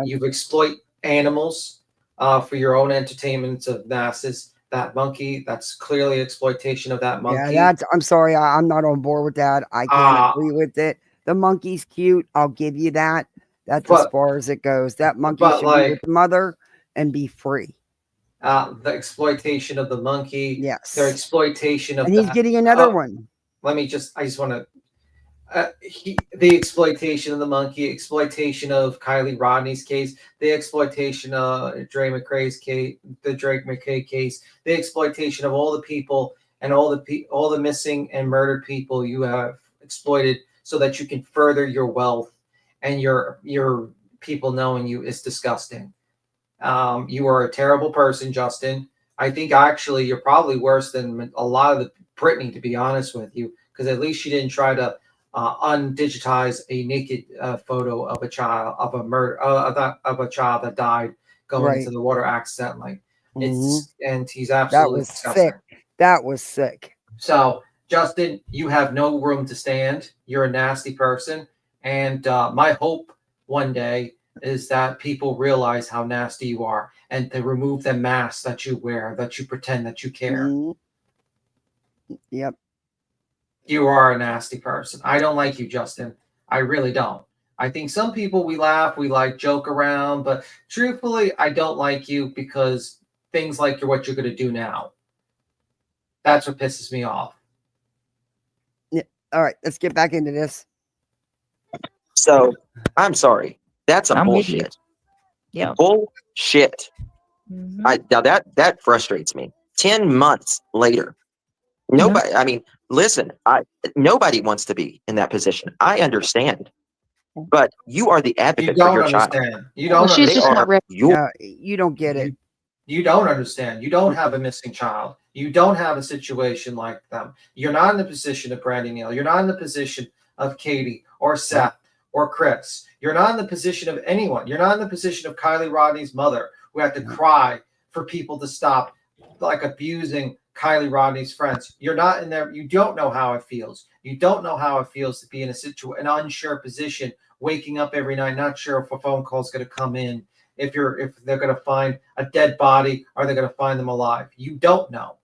Speaker 3: You've exploit animals for your own entertainment of masses. That monkey, that's clearly exploitation of that monkey.
Speaker 1: Yeah, I'm sorry. I'm not on board with that. I can't agree with it. The monkey's cute. I'll give you that. That's as far as it goes. That monkey should be with the mother and be free.
Speaker 3: The exploitation of the monkey.
Speaker 1: Yes.
Speaker 3: Their exploitation of
Speaker 1: And he's getting another one.
Speaker 3: I just want to the exploitation of the monkey, exploitation of Kylie Rodney's case, the exploitation of Drake McCray's case, the Drake McKay case, the exploitation of all the people and all the missing and murdered people you have exploited so that you can further your wealth and your people knowing you is disgusting. You are a terrible person, Justin. I think actually you're probably worse than a lot of the Brittany, to be honest with you, because at least she didn't try to undigitize a naked photo of a child of a murder of a child that died going into the water accidentally. And he's absolutely disgusting.
Speaker 1: Sick. That was sick.
Speaker 3: So Justin, you have no room to stand. You're a nasty person, and my hope one day is that people realize how nasty you are and to remove the mask that you wear, that you pretend that you care.
Speaker 1: Yep.
Speaker 3: You are a nasty person. I don't like you, Justin. I really don't. I think some people we laugh, we like joke around, but truthfully, I don't like you because things like what you're going to do now. That's what pisses me off.
Speaker 1: Yeah. All right, let's get back into this.
Speaker 12: So, I'm sorry. That's a bullshit.
Speaker 7: Yeah.
Speaker 12: Bullshit. Now that frustrates me. 10 months later. Nobody, I mean, listen, nobody wants to be in that position. I understand. But you are the advocate for your child.
Speaker 3: You don't understand.
Speaker 1: You don't get it.
Speaker 3: You don't understand. You don't have a missing child. You don't have a situation like them. You're not in the position of Brandy Neal. You're not in the position of Katie or Seth or Chris. You're not in the position of anyone. You're not in the position of Kylie Rodney's mother who had to cry for people to stop like abusing Kylie Rodney's friends. You're not in there. You don't know how it feels. You don't know how it feels to be in an unsure position, waking up every night, not sure if a phone call is going to come in, if they're going to find a dead body, or they're going to find them alive. You don't know.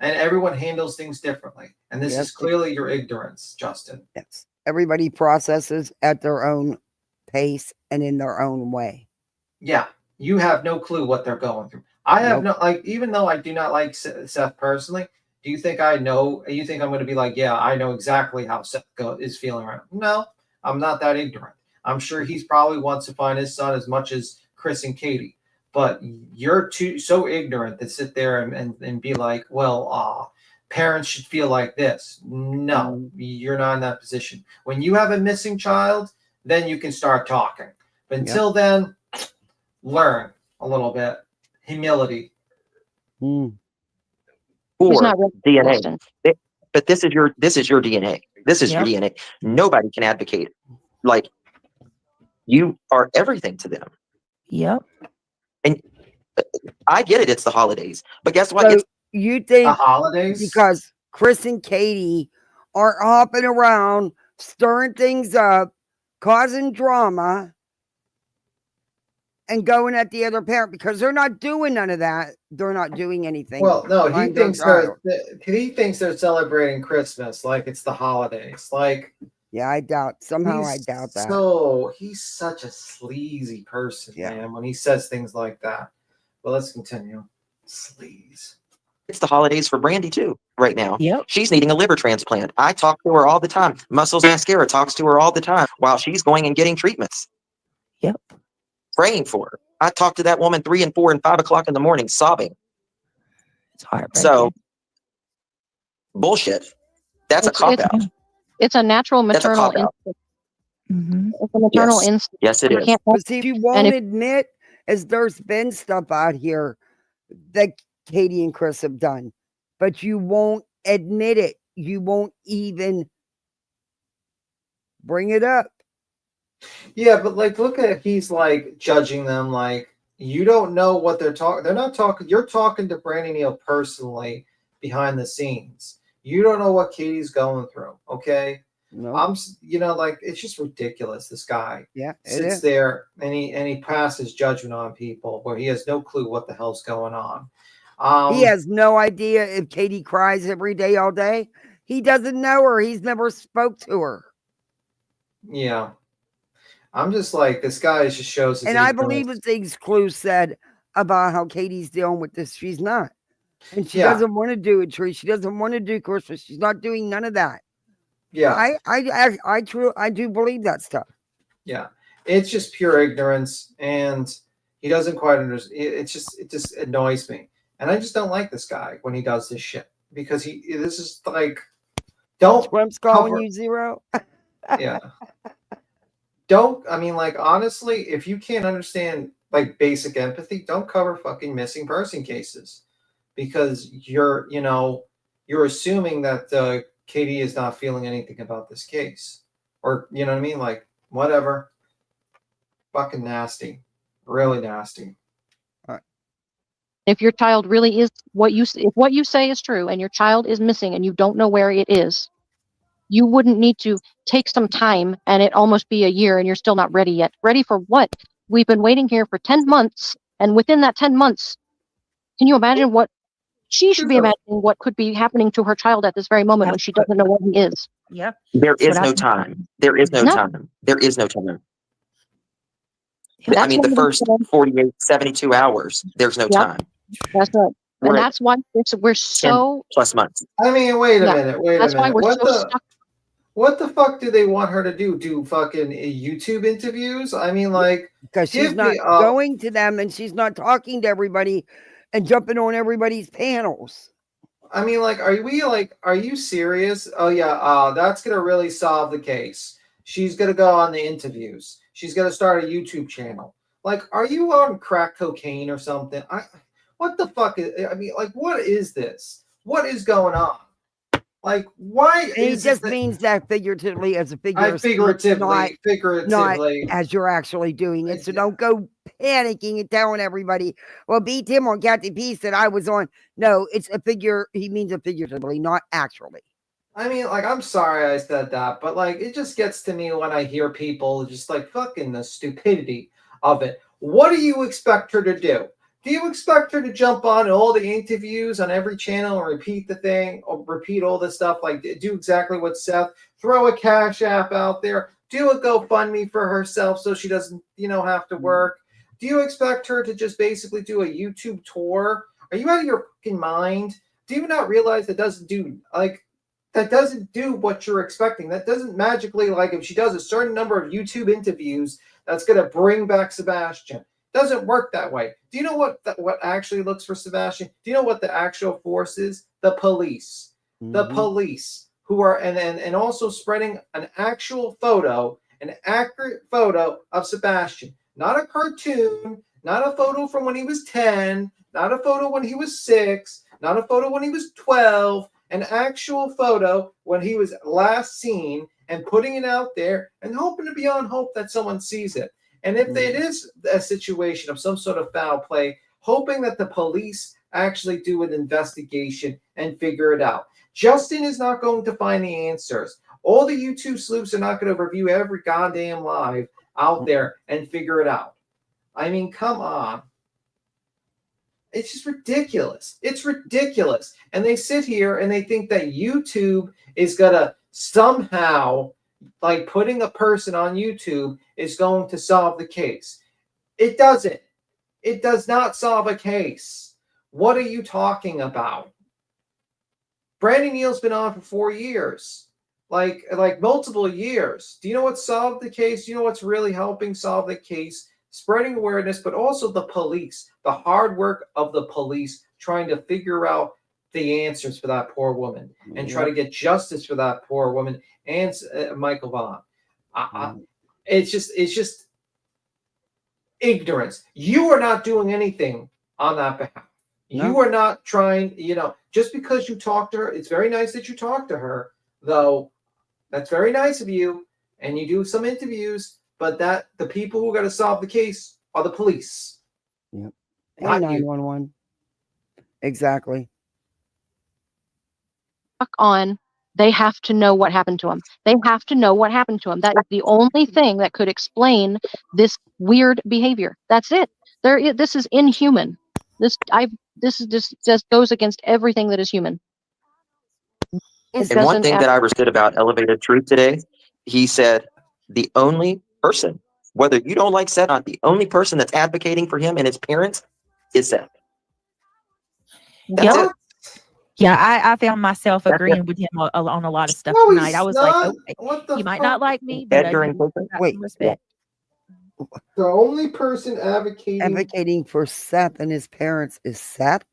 Speaker 3: And everyone handles things differently. And this is clearly your ignorance, Justin.
Speaker 1: Yes. Everybody processes at their own pace and in their own way.
Speaker 3: Yeah. You have no clue what they're going through. I have even though I do not like Seth personally, do you think I know? You think I'm going to be like, yeah, I know exactly how Seth is feeling right now? No, I'm not that ignorant. I'm sure he's probably wants to find his son as much as Chris and Katie. But you're so ignorant to sit there and be like, well, parents should feel like this. No, you're not in that position. When you have a missing child, then you can start talking. But until then, learn a little bit. Humility.
Speaker 12: Or DNA. But this is your DNA. This is your DNA. Nobody can advocate. Like, you are everything to them.
Speaker 7: Yep.
Speaker 12: And I get it. It's the holidays. But guess what?
Speaker 1: So you think
Speaker 3: the holidays?
Speaker 1: Because Chris and Katie are hopping around, stirring things up, causing drama. and going at the other parent because they're not doing none of that. They're not doing anything.
Speaker 3: Well, no, he
Speaker 1: behind their
Speaker 3: thinks
Speaker 1: child.
Speaker 3: they're celebrating Christmas like it's the holidays. Like,
Speaker 1: yeah, I doubt. Somehow I doubt that.
Speaker 3: So he's such a sleazy person, man, when he says things like that. But let's continue. Sleaze.
Speaker 12: It's the holidays for Brandy too right now.
Speaker 15: Yep.
Speaker 12: She's needing a liver transplant. I talk to her all the time. Muscles Mascara talks to her all the time while she's going and getting treatments.
Speaker 15: Yep.
Speaker 12: Praying for her. I talk to that woman 3 and 4 and 5 o'clock in the morning sobbing.
Speaker 15: It's heartbreaking.
Speaker 12: So bullshit. That's a cop out.
Speaker 8: It's a natural maternal
Speaker 12: cop-out.
Speaker 8: instinct. It's a maternal
Speaker 12: Yes.
Speaker 8: instinct.
Speaker 12: Yes, it
Speaker 8: You
Speaker 12: is.
Speaker 8: can't help
Speaker 1: But see, you
Speaker 8: and
Speaker 1: won't
Speaker 8: if-
Speaker 1: admit as there's been stuff out here that Katie and Chris have done, but you won't admit it. You won't even bring it up.
Speaker 3: Yeah, but like, look at he's like judging them like you don't know what they're talking. They're not talking. You're talking to Brandy Neal personally behind the scenes. You don't know what Katie's going through. Okay.
Speaker 1: No.
Speaker 3: Like it's just ridiculous. This guy
Speaker 1: it
Speaker 3: sits
Speaker 1: is.
Speaker 3: there and he passes judgment on people where he has no clue what the hell's going on.
Speaker 1: He has no idea if Katie cries every day, all day. He doesn't know her. He's never spoke to her.
Speaker 3: Yeah. I'm just like, this guy just shows his
Speaker 1: And I
Speaker 3: ignorance.
Speaker 1: believe the things Clue said about how Katie's dealing with this. She's not. And she
Speaker 3: Yeah.
Speaker 1: doesn't want to do a tree. She doesn't want to do Christmas. She's not doing none of that.
Speaker 3: Yeah.
Speaker 1: I do believe that stuff.
Speaker 3: Yeah. It's just pure ignorance, and he doesn't quite understand. It just annoys me. And I just don't like this guy when he does this shit, because this is like, don't
Speaker 1: Trump's calling
Speaker 3: cover-
Speaker 1: you zero.
Speaker 3: yeah. Like, honestly, if you can't understand like basic empathy, don't cover fucking missing person cases, because you're assuming that Katie is not feeling anything about this case, or you know what I mean? Like, whatever. Fucking nasty, really nasty.
Speaker 8: If your child really is if what you say is true and your child is missing and you don't know where it is, you wouldn't need to take some time and it almost be a year and you're still not ready yet. Ready for what? We've been waiting here for 10 months, and within that 10 months, can you imagine what she should be imagining what could be happening to her child at this very moment when she doesn't know where he is?
Speaker 15: Yeah.
Speaker 12: There is no time. There is no time. There is no time. I mean, the first 48, 72 hours, there's no time.
Speaker 8: That's right. And
Speaker 12: Right.
Speaker 8: that's why we're so
Speaker 12: 10 plus months.
Speaker 3: I mean, wait a
Speaker 8: Yeah,
Speaker 3: minute. Wait
Speaker 8: that's
Speaker 3: a
Speaker 8: why
Speaker 3: minute.
Speaker 8: we're so stuck.
Speaker 3: What the fuck do they want her to do? Do fucking YouTube interviews? I mean, like,
Speaker 1: Because she's
Speaker 3: give
Speaker 1: not
Speaker 3: me
Speaker 1: going to them and she's not talking to everybody and jumping on everybody's panels.
Speaker 3: I mean, like, are you serious? Oh yeah, that's gonna really solve the case. She's gonna go on the interviews. She's gonna start a YouTube channel. Like, are you on crack cocaine or something? What the fuck what is this? What is going on? Like, why
Speaker 1: He
Speaker 3: is
Speaker 1: just
Speaker 3: it-
Speaker 1: means that figuratively as a figure of speech,
Speaker 3: figuratively,
Speaker 1: not as you're actually doing it. So don't go panicking and telling everybody, well, beat him on Captain Peace that I was on. No, it's a figure. He means it figuratively, not actually.
Speaker 3: I mean, like, I'm sorry I said that, but like, it just gets to me when I hear people just like fucking the stupidity of it. What do you expect her to do? Do you expect her to jump on all the interviews on every channel and repeat the thing, or repeat all this stuff? Like, do exactly what Seth, throw a Cash App out there, do a GoFundMe for herself so she doesn't, have to work? Do you expect her to just basically do a YouTube tour? Are you out of your fucking mind? Do you not realize that doesn't do what you're expecting? That doesn't magically, like, if she does a certain number of YouTube interviews, that's going to bring back Sebastian. Doesn't work that way. Do you know what actually looks for Sebastian? Do you know what the actual force is? The police. The police who are and also spreading an actual photo, an accurate photo of Sebastian. Not a cartoon, not a photo from when he was 10, not a photo when he was 6, not a photo when he was 12, an actual photo when he was last seen, and putting it out there and hoping to beyond hope that someone sees it. And if it is a situation of some sort of foul play, hoping that the police actually do an investigation and figure it out. Justin is not going to find the answers. All the YouTube sleuths are not going to review every goddamn live out there and figure it out. I mean, come on. It's just ridiculous. It's ridiculous. And they sit here and they think that YouTube is going to somehow, like putting a person on YouTube is going to solve the case. It doesn't. It does not solve a case. What are you talking about? Brandon Neal's been on for 4 years, like multiple years. Do you know what solved the case? Do you know what's really helping solve the case? Spreading awareness, but also the police, the hard work of the police trying to figure out the answers for that poor woman and try to get justice for that poor woman and Michael Vaughn. It's just ignorance. You are not doing anything on that behalf.
Speaker 1: No.
Speaker 3: You are not trying, just because you talk to her. It's very nice that you talk to her, though. That's very nice of you. And you do some interviews, but that the people who got to solve the case are the police.
Speaker 1: Yep.
Speaker 3: Not
Speaker 1: And
Speaker 3: you.
Speaker 1: 911. Exactly.
Speaker 8: On, they have to know what happened to him. They have to know what happened to him. That is the only thing that could explain this weird behavior. That's it. This is inhuman. This just goes against everything that is human. It
Speaker 12: And one
Speaker 8: doesn't
Speaker 12: thing that I understood about Elevated Truth today, he said the only person, whether you don't like Seth or not, the only person that's advocating for him and his parents is Seth. That's it.
Speaker 7: Yeah, I found myself
Speaker 12: That's
Speaker 7: agreeing
Speaker 12: it.
Speaker 7: with him on a lot of stuff
Speaker 3: No,
Speaker 7: tonight.
Speaker 3: he's
Speaker 7: I was
Speaker 3: not.
Speaker 7: like, okay,
Speaker 3: What the
Speaker 7: he might
Speaker 3: fuck?
Speaker 7: not like me, but
Speaker 12: Edgar and
Speaker 7: you know,
Speaker 12: Cooper?
Speaker 7: got
Speaker 1: Wait.
Speaker 7: some respect.
Speaker 3: The only person advocating
Speaker 1: For Seth and his parents is Seth?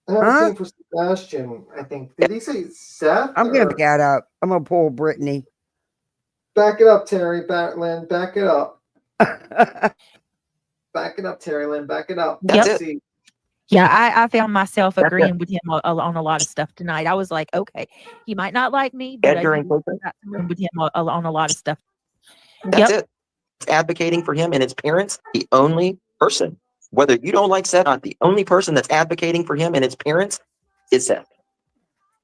Speaker 3: for Sebastian, I think. Did he say Seth?
Speaker 1: I'm going to back that up. I'm going to pull Brittany.
Speaker 3: Back it up, Terry. Lynn. Back it up. Back it up, Terry Lynn. Back it up.
Speaker 7: That's
Speaker 3: Let's
Speaker 7: it.
Speaker 3: see.
Speaker 7: Yeah, I found myself
Speaker 12: That's
Speaker 7: agreeing
Speaker 12: it.
Speaker 7: with him on a lot of stuff tonight. I was like, okay, he might not like me, but
Speaker 12: Edgar
Speaker 7: you
Speaker 12: and
Speaker 7: know,
Speaker 12: Cooper?
Speaker 7: got some room with him on a lot of stuff.
Speaker 12: That's it. Advocating for him and his parents, the only person, whether you don't like Seth or not, the only person that's advocating for him and his parents is Seth.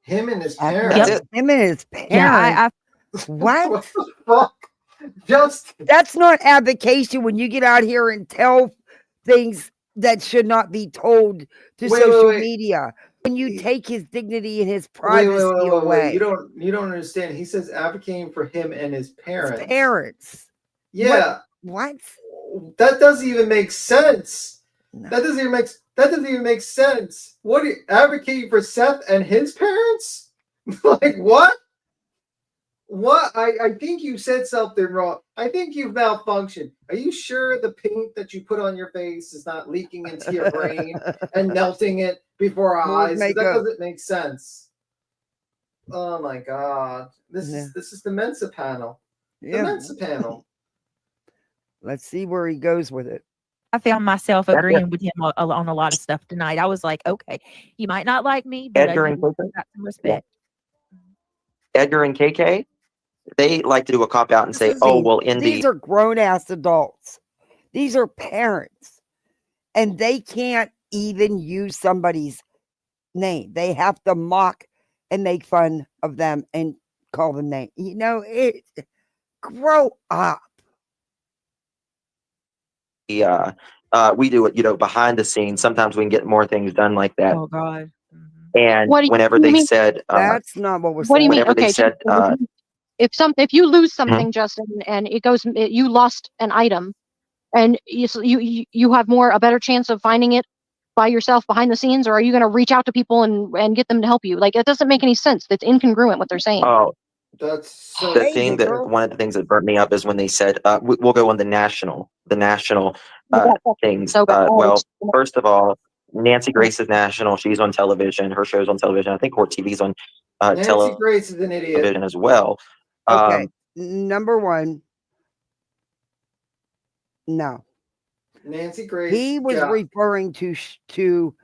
Speaker 3: Him and his
Speaker 12: That's
Speaker 3: parents.
Speaker 12: it.
Speaker 1: Him and his parents.
Speaker 7: Yeah,
Speaker 1: What?
Speaker 3: What the fuck? Just
Speaker 1: That's not advocation when you get out here and tell things that should not be told to social media. When you take his dignity and his privacy away.
Speaker 3: You don't understand. He says advocating for him and his parents.
Speaker 1: Parents.
Speaker 3: Yeah.
Speaker 1: What?
Speaker 3: That doesn't even make sense. No. That doesn't even make sense. What are you advocating for Seth and his parents? Like what? What? I think you said something wrong. I think you've malfunctioned. Are you sure the paint that you put on your face is not leaking into your brain and melting it before our eyes? That doesn't make sense. Oh my God. This is the Mensa panel. The Mensa panel.
Speaker 1: Let's see where he goes with it.
Speaker 7: I found myself agreeing with him on a lot of stuff tonight. I was like, okay, he might not like me, but
Speaker 12: Edgar
Speaker 7: you
Speaker 12: and
Speaker 7: know,
Speaker 12: Cooper?
Speaker 7: got some respect.
Speaker 12: Edgar and KK, they like to do a cop out and say, "Oh, well, in
Speaker 1: These are grown ass adults. These are parents, and they can't even use somebody's name. They have to mock and make fun of them and call them name. You know, grow up.
Speaker 12: We do it, behind the scenes. Sometimes we can get more things done like that.
Speaker 7: Oh God.
Speaker 12: And
Speaker 8: What do you
Speaker 12: whenever they
Speaker 8: mean?
Speaker 12: said,
Speaker 1: That's not what we're
Speaker 8: What do you
Speaker 1: saying.
Speaker 8: mean?
Speaker 12: whenever they
Speaker 8: Okay,
Speaker 12: said,
Speaker 8: if you lose something, Justin, and you lost an item, and you have a better chance of finding it by yourself behind the scenes, or are you going to reach out to people and get them to help you? Like, it doesn't make any sense. That's incongruent what they're saying.
Speaker 12: oh,
Speaker 3: That's so
Speaker 12: the thing that one of the things that burnt me up is when they said, we'll go on the national things. Well, first of all, Nancy Grace is national. She's on television. Her show's on television. I think Court TV's on
Speaker 3: Nancy Grace is an idiot.
Speaker 12: television as well.
Speaker 1: Okay, number one, no.
Speaker 3: Nancy Grace.
Speaker 1: He was referring to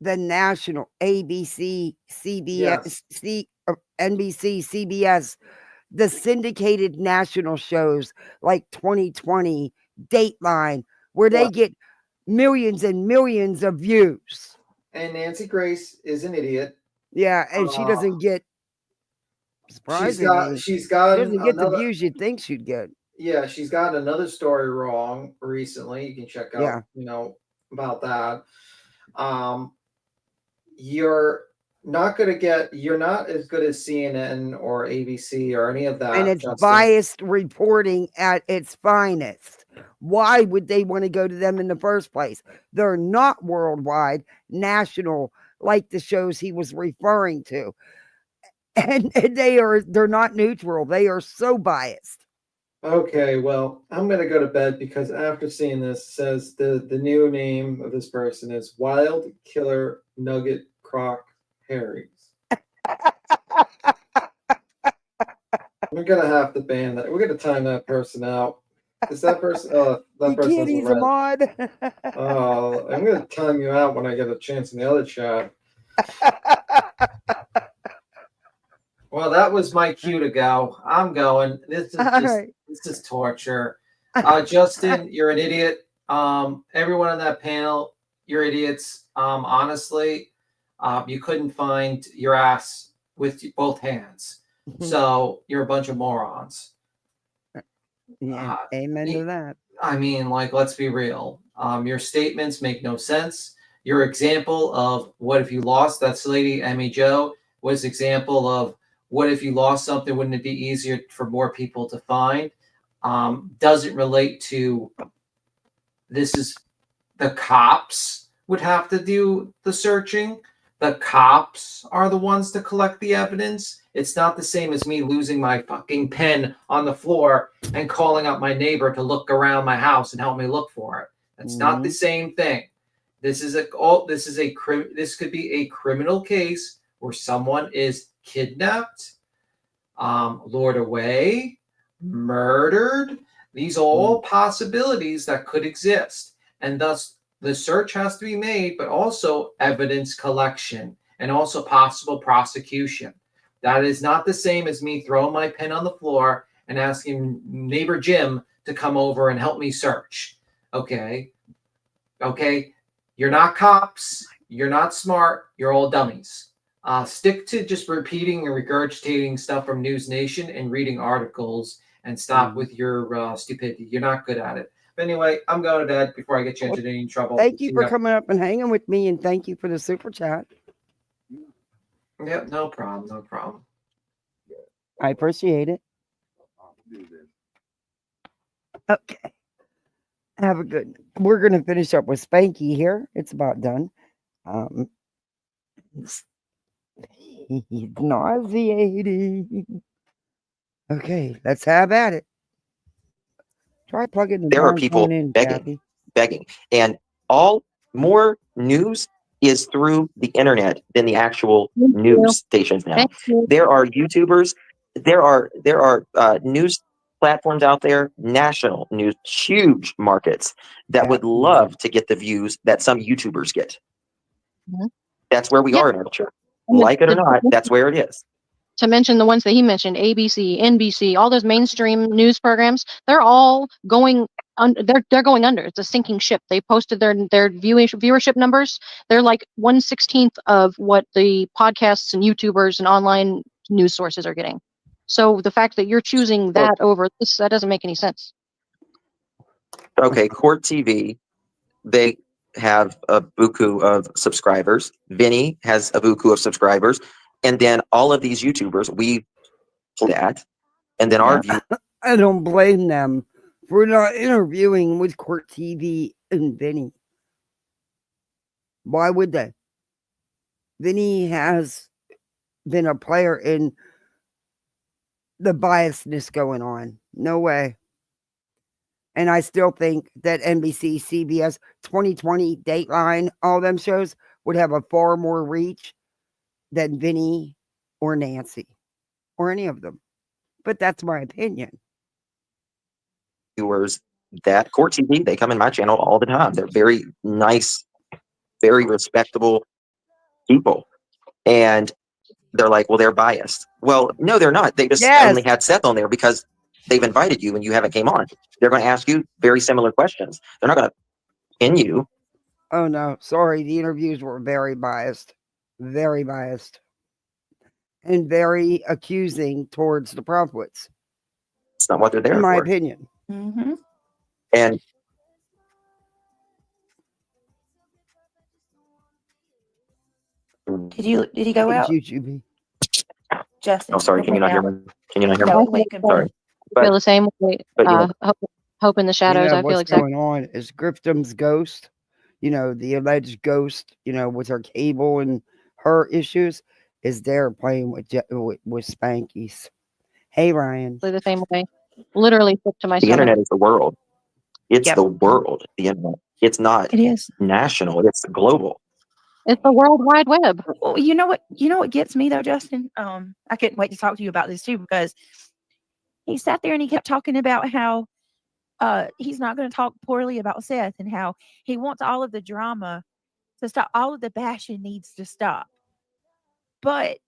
Speaker 1: the national ABC, CBS, NBC, CBS, the syndicated national shows like 2020, Dateline, where they get millions and millions of views.
Speaker 3: And Nancy Grace is an idiot.
Speaker 1: Yeah, and she doesn't get. Surprisingly,
Speaker 3: She's got
Speaker 1: she doesn't get the views you'd think she'd get.
Speaker 3: Yeah, she's got another story wrong recently. You can check out,
Speaker 1: Yeah.
Speaker 3: about that. You're you're not as good as CNN or ABC or any of that.
Speaker 1: And it's
Speaker 3: Justin.
Speaker 1: biased reporting at its finest. Why would they want to go to them in the first place? They're not worldwide, national, like the shows he was referring to. And they're not neutral. They are so biased.
Speaker 3: Okay, well, I'm gonna go to bed because after seeing this, it says the new name of this person is Wild Killer Nugget Croc Harry's. We're gonna have to ban that. We're gonna time that person out. Is that person? That
Speaker 1: You
Speaker 3: person's
Speaker 1: can't, he's a
Speaker 3: red.
Speaker 1: mod.
Speaker 3: I'm gonna time you out when I get a chance in the other chat. Well, that was my cue to go. I'm going. This is torture. Justin, you're an idiot. Everyone on that panel, you're idiots. Honestly, you couldn't find your ass with both hands. So you're a bunch of morons.
Speaker 1: Yeah, amen to that.
Speaker 3: I mean, like, let's be real. Your statements make no sense. Your example of what if you lost, that's lady Emmy Joe, was example of what if you lost something, wouldn't it be easier for more people to find? Doesn't relate to this is the cops would have to do the searching. The cops are the ones to collect the evidence. It's not the same as me losing my fucking pen on the floor and calling up my neighbor to look around my house and help me look for it. That's not the same thing. This could be a criminal case where someone is kidnapped, lured away, murdered. These are all possibilities that could exist, and thus the search has to be made, but also evidence collection and also possible prosecution. That is not the same as me throwing my pen on the floor and asking neighbor Jim to come over and help me search. Okay. You're not cops. You're not smart. You're all dummies. Stick to just repeating and regurgitating stuff from News Nation and reading articles and stop with your stupidity. You're not good at it. But anyway, I'm going to bed before I get you into any trouble.
Speaker 1: Thank you for coming up and hanging with me, and thank you for the super chat.
Speaker 3: Yep, no problem, no problem.
Speaker 1: I appreciate it. Okay. Have a good. We're going to finish up with Spanky here. It's about done. He's nauseating. Okay, let's have at it. Try plugging the
Speaker 12: There are
Speaker 1: darn
Speaker 12: people
Speaker 1: phone in,
Speaker 12: begging,
Speaker 1: Kathy.
Speaker 12: and all more news is through the internet than the actual news stations now. There are YouTubers, there are news platforms out there, national news, huge markets that would love to get the views that some YouTubers get. That's where we are in our culture. Like it or not, that's where it is.
Speaker 8: To mention the ones that he mentioned, ABC, NBC, all those mainstream news programs, they're all going they're going under. It's a sinking ship. They posted their viewership numbers. They're like 1/16 of what the podcasts and YouTubers and online news sources are getting. So the fact that you're choosing that over this, that doesn't make any sense.
Speaker 12: Okay, Court TV, they have a buku of subscribers. Vinny has a buku of subscribers. And then all of these YouTubers, we play that. And then our view.
Speaker 1: I don't blame them for not interviewing with Court TV and Vinny. Why would they? Vinny has been a player in the biasness going on. No way. And I still think that NBC, CBS, 2020, Dateline, all them shows would have a far more reach than Vinny or Nancy or any of them. But that's my opinion.
Speaker 12: Viewers that Court TV, they come in my channel all the time. They're very nice, very respectable people. And they're like, well, they're biased. Well, no, they're not. They just only had Seth on there because they've invited you and you haven't came on. They're going to ask you very similar questions. They're not going to pin you.
Speaker 1: Oh, no. Sorry. The interviews were very biased. Very biased. And very accusing towards the Proudfoots.
Speaker 12: It's not what they're there
Speaker 1: in my
Speaker 12: for.
Speaker 1: opinion.
Speaker 15: Mm-hmm.
Speaker 12: And
Speaker 15: Did he go out?
Speaker 1: YouTube.
Speaker 15: Justin.
Speaker 12: oh, sorry.
Speaker 15: it
Speaker 12: Can you
Speaker 15: went
Speaker 12: not hear
Speaker 15: out.
Speaker 12: me? Can you not hear
Speaker 15: No,
Speaker 12: me?
Speaker 15: it went
Speaker 12: Sorry.
Speaker 15: completely.
Speaker 8: I feel
Speaker 12: But
Speaker 8: the same way.
Speaker 12: but you know,
Speaker 8: Hope in the
Speaker 1: You
Speaker 8: shadows.
Speaker 1: know
Speaker 8: I feel
Speaker 1: what's
Speaker 8: exactly.
Speaker 1: going on is Griftom's ghost, the alleged ghost, with her cable and her issues, is there playing with Spankies. Hey, Ryan.
Speaker 8: The same way. Literally sick to my
Speaker 12: the
Speaker 8: stomach.
Speaker 12: internet is the world. It's
Speaker 15: Yep.
Speaker 12: the world. The internet. It's not
Speaker 15: It is.
Speaker 12: national. It's global.
Speaker 8: It's the World Wide Web.
Speaker 15: Well, you know what? You know what gets me though, Justin. I couldn't wait to talk to you about this too because he sat there and he kept talking about how he's not going to talk poorly about Seth and how he wants all of the drama to stop. All of the bashing needs to stop. But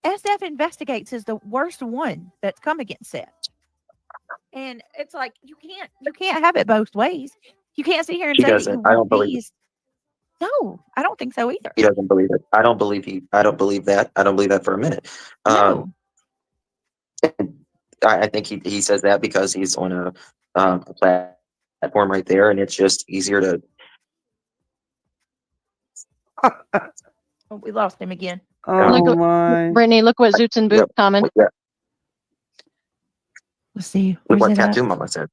Speaker 15: SF Investigates is the worst one that's come against Seth. And it's like you can't have it both ways. You can't sit here and
Speaker 12: He
Speaker 15: say that
Speaker 12: doesn't.
Speaker 15: you
Speaker 12: I don't
Speaker 15: want
Speaker 12: believe it.
Speaker 15: peace. No, I don't think so either.
Speaker 12: He doesn't believe it. I don't believe I don't believe that. I don't believe that for a minute.
Speaker 15: No.
Speaker 12: I think he says that because he's on a platform right there, and it's just easier to.
Speaker 15: Oh, we lost him again.
Speaker 1: Oh my.
Speaker 8: Brittany, look what Zoots and Boots comment.
Speaker 12: Yeah.
Speaker 15: Let's see.
Speaker 12: Look
Speaker 15: Where's
Speaker 12: what
Speaker 15: it at?
Speaker 12: Tattoo Mama said.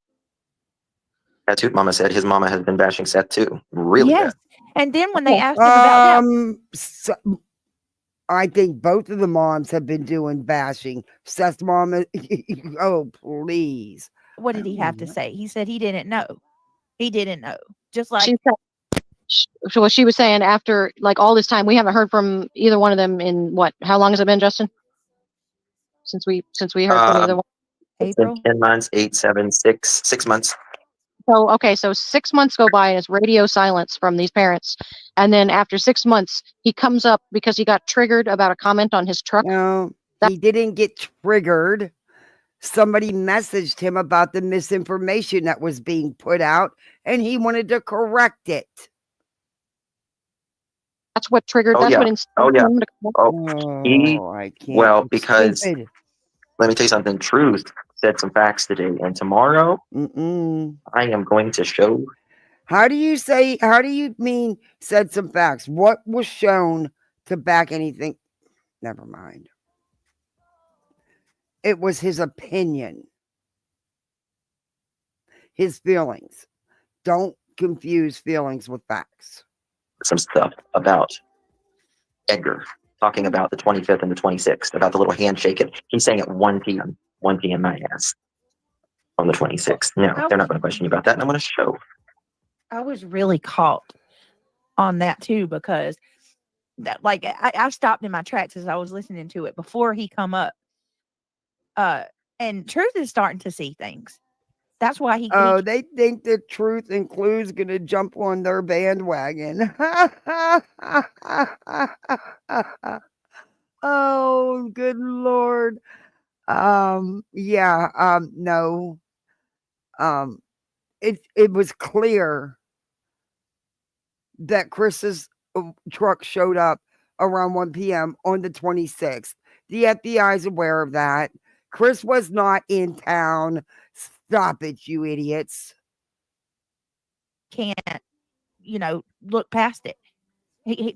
Speaker 12: Tattoo Mama said his mama has been bashing Seth too. Really
Speaker 15: Yes.
Speaker 12: bad.
Speaker 15: And then when they asked him about that,
Speaker 1: I think both of the moms have been doing bashing. Seth's mom, oh please.
Speaker 15: what did he have to say? He said he didn't know. He didn't know. Just like
Speaker 8: She said, what she was saying after like all this time, we haven't heard from either one of them in what? How long has it been, Justin? Since we heard from either one.
Speaker 12: It's been 10 months, 8, 7, 6 months.
Speaker 8: So okay, so 6 months go by and it's radio silence from these parents, and then after 6 months, he comes up because he got triggered about a comment on his truck.
Speaker 1: No, he didn't get triggered. Somebody messaged him about the misinformation that was being put out, and he wanted to correct it.
Speaker 8: That's what triggered.
Speaker 12: Oh,
Speaker 8: That's
Speaker 12: yeah.
Speaker 8: what inspired
Speaker 12: Oh, yeah.
Speaker 8: him to come up.
Speaker 1: I can't.
Speaker 12: Well,
Speaker 1: It's
Speaker 12: because
Speaker 1: stupid.
Speaker 12: let me tell you something. Truth said some facts today, and tomorrow I am going to show.
Speaker 1: How do you mean said some facts? What was shown to back anything? Never mind. It was his opinion. His feelings. Don't confuse feelings with facts.
Speaker 12: Some stuff about Edgar talking about the 25th and the 26th, about the little handshake. He's saying at 1 p.m. 1 p.m. my ass on the 26th. No, they're not going to question you about that, and I'm going to show.
Speaker 15: I was really caught on that too because that like I stopped in my tracks as I was listening to it before he come up. And Truth is starting to see things. That's why he
Speaker 1: They think the Truth and Clue's gonna jump on their bandwagon. Oh, good Lord. No. It was clear that Chris's truck showed up around 1 p.m. on the 26th. The FBI is aware of that. Chris was not in town. Stop it, you idiots.
Speaker 15: can't, look past it.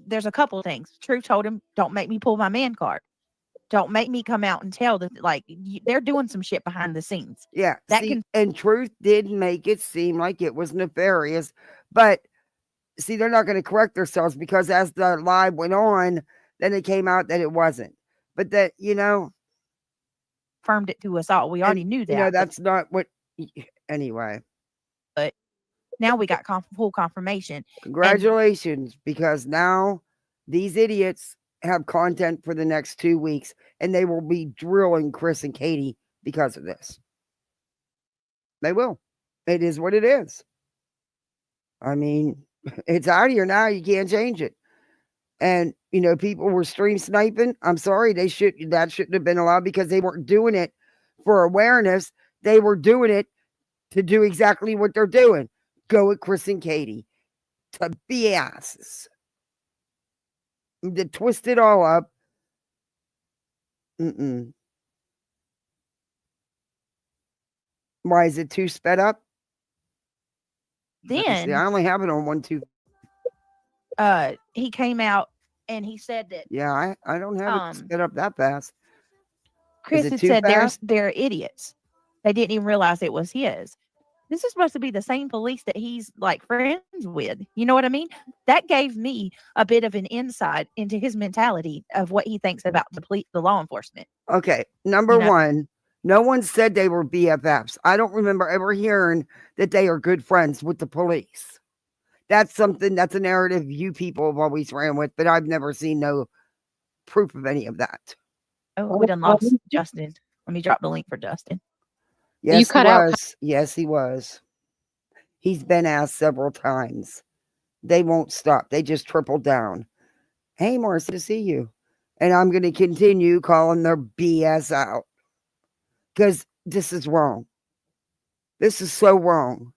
Speaker 15: There's a couple of things. Truth told him, don't make me pull my man card. Don't make me come out and tell that, they're doing some shit behind the scenes.
Speaker 1: Yeah.
Speaker 15: That
Speaker 1: and Truth did make it seem like it was nefarious. But, see, they're not going to correct themselves because as the live went on, then it came out that it wasn't. But that,
Speaker 15: confirmed it to us all. We already knew that.
Speaker 1: That's not what... Anyway.
Speaker 15: But now we got full confirmation.
Speaker 1: Congratulations, because now these idiots have content for the next 2 weeks, and they will be drilling Chris and Katie because of this. They will. It is what it is. I mean, it's out here now. You can't change it. And, people were stream sniping. I'm sorry. That shouldn't have been allowed because they weren't doing it for awareness. They were doing it to do exactly what they're doing. Go at Chris and Katie. To be asses. To twist it all up. Why is it too sped up? Let me see.
Speaker 15: Then
Speaker 1: I only have it on 1, 2.
Speaker 15: he came out and he said that
Speaker 1: Yeah, I don't have it sped up that fast.
Speaker 15: Chris
Speaker 1: it
Speaker 15: had
Speaker 1: too
Speaker 15: said
Speaker 1: fast?
Speaker 15: they're idiots. They didn't even realize it was his. This is supposed to be the same police that he's like friends with. You know what I mean? That gave me a bit of an insight into his mentality of what he thinks about the law enforcement.
Speaker 1: Okay, number
Speaker 15: You know-
Speaker 1: one, no one said they were BFFs. I don't remember ever hearing that they are good friends with the police. That's a narrative you people have always ran with, but I've never seen no proof of any of that.
Speaker 15: Oh, we done lost Justin. Let me drop the link for Justin.
Speaker 1: Yes,
Speaker 8: You cut
Speaker 1: he
Speaker 8: out.
Speaker 1: was. Yes, he was. He's been asked several times. They won't stop. They just tripled down. Hey, Marcy, to see you. And I'm going to continue calling their BS out. Because this is wrong. This is so wrong.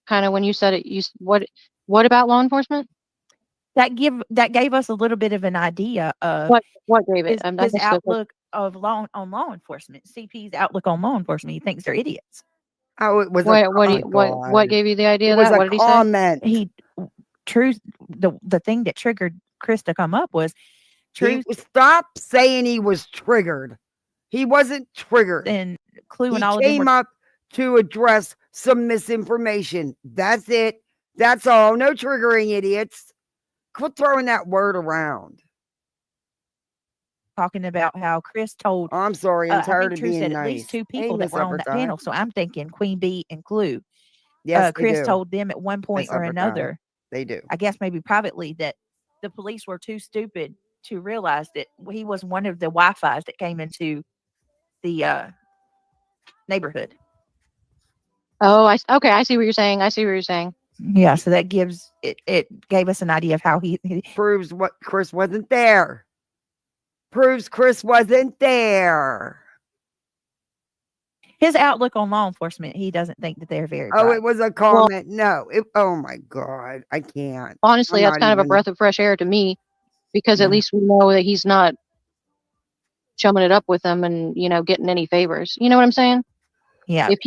Speaker 8: Kind of when you said it, what about law enforcement?
Speaker 15: That gave us a little bit of an idea of
Speaker 8: what gave it?
Speaker 15: his outlook of law enforcement. CP's outlook on law enforcement. He thinks they're idiots.
Speaker 1: Oh, it was
Speaker 8: what gave you the idea
Speaker 1: It
Speaker 8: of
Speaker 1: was
Speaker 8: that?
Speaker 1: a
Speaker 8: What did
Speaker 1: comment.
Speaker 15: He the thing that triggered Chris to come up was
Speaker 1: Stop saying he was triggered. He wasn't triggered.
Speaker 15: And Clue
Speaker 1: he
Speaker 15: and all of them
Speaker 1: came
Speaker 15: were
Speaker 1: up to address some misinformation. That's it. That's all. No triggering, idiots. Quit throwing that word around.
Speaker 15: talking about how Chris told.
Speaker 1: I'm sorry.
Speaker 15: I
Speaker 1: I'm tired
Speaker 15: think
Speaker 1: of
Speaker 15: Drew
Speaker 1: being
Speaker 15: said
Speaker 1: nice.
Speaker 15: at least 2
Speaker 1: Hey,
Speaker 15: people that
Speaker 1: Miss
Speaker 15: were on that
Speaker 1: Uppertime.
Speaker 15: panel. So I'm thinking Queen Bee and Clue.
Speaker 1: Yes, they
Speaker 15: Chris
Speaker 1: do.
Speaker 15: told them at one point
Speaker 1: Miss
Speaker 15: or
Speaker 1: Uppertime.
Speaker 15: another.
Speaker 1: They do.
Speaker 15: I guess maybe privately that the police were too stupid to realize that he was one of the Wi-Fi's that came into the neighborhood.
Speaker 8: Oh, okay. I see what you're saying.
Speaker 15: Yeah, so that gives it gave us an idea of how he
Speaker 1: proves what Chris wasn't there. Proves Chris wasn't there.
Speaker 15: His outlook on law enforcement, he doesn't think that they're very
Speaker 1: Oh,
Speaker 15: bright.
Speaker 1: it was a comment. No. Oh my God. I can't.
Speaker 8: Honestly,
Speaker 1: I'm
Speaker 8: that's
Speaker 1: not
Speaker 8: kind of a
Speaker 1: even-
Speaker 8: breath of fresh air to me, because
Speaker 1: Yeah.
Speaker 8: at least we know that he's not chumming it up with them and getting any favors. You know what I'm saying?
Speaker 15: Yeah.
Speaker 8: If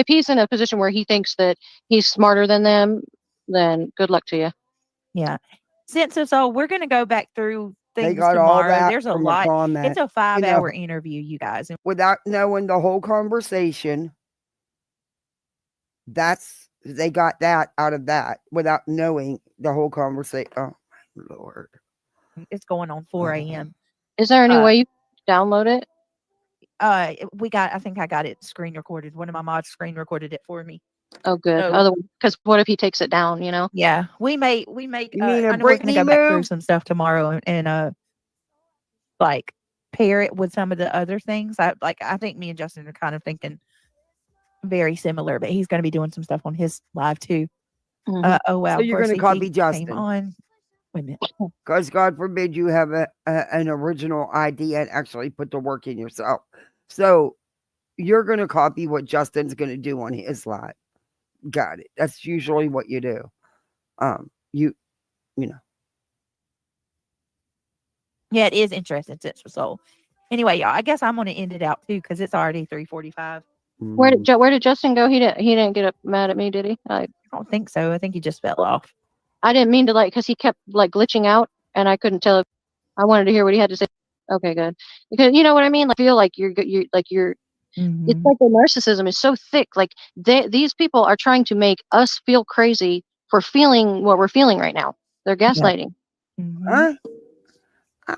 Speaker 8: he's in a position where he thinks that he's smarter than them, then good luck to you.
Speaker 15: Yeah. So we're going to go back through
Speaker 1: They
Speaker 15: things
Speaker 1: got all
Speaker 15: tomorrow.
Speaker 1: that
Speaker 15: There's a
Speaker 1: from a
Speaker 15: lot.
Speaker 1: comment.
Speaker 15: It's a 5-hour interview, you guys.
Speaker 1: Without knowing the whole conversation, they got that out of that without knowing the whole conversation. Oh my Lord.
Speaker 15: It's going on 4 a.m.
Speaker 8: Is there any way you can download it?
Speaker 15: I think I got it screen recorded. One of my mods screen recorded it for me.
Speaker 8: Oh, good.
Speaker 15: So-
Speaker 8: Otherwise, because what if he takes it down?
Speaker 15: Yeah, we make.
Speaker 1: You mean
Speaker 15: I
Speaker 1: a
Speaker 15: know we're gonna
Speaker 1: Brittany
Speaker 15: go back through
Speaker 1: move?
Speaker 15: some stuff tomorrow and like pair it with some of the other things. I think me and Justin are kind of thinking very similar, but he's going to be doing some stuff on his live too.
Speaker 8: Mhm.
Speaker 15: Oh wow!
Speaker 1: So you're
Speaker 15: poor
Speaker 1: going to
Speaker 15: CP
Speaker 1: copy Justin.
Speaker 15: Came on. Wait a minute.
Speaker 1: Because God forbid you have an original idea and actually put the work in yourself. So you're going to copy what Justin's going to do on his live. Got it. That's usually what you do. You know.
Speaker 15: Yeah, it is interesting since so. Anyway, y'all, I guess I'm going to end it out too because it's already 3:45.
Speaker 8: Where did Justin go? He didn't get mad at me, did he?
Speaker 15: I don't think so. I think he just fell off.
Speaker 8: I didn't mean to because he kept glitching out and I couldn't tell if I wanted to hear what he had to say. Okay, good. Because you know what I mean? I feel like you're
Speaker 15: Mm-hmm.
Speaker 8: it's like the narcissism is so thick. Like these people are trying to make us feel crazy for feeling what we're feeling right now. They're gaslighting.
Speaker 15: Mm-hmm.
Speaker 1: Huh?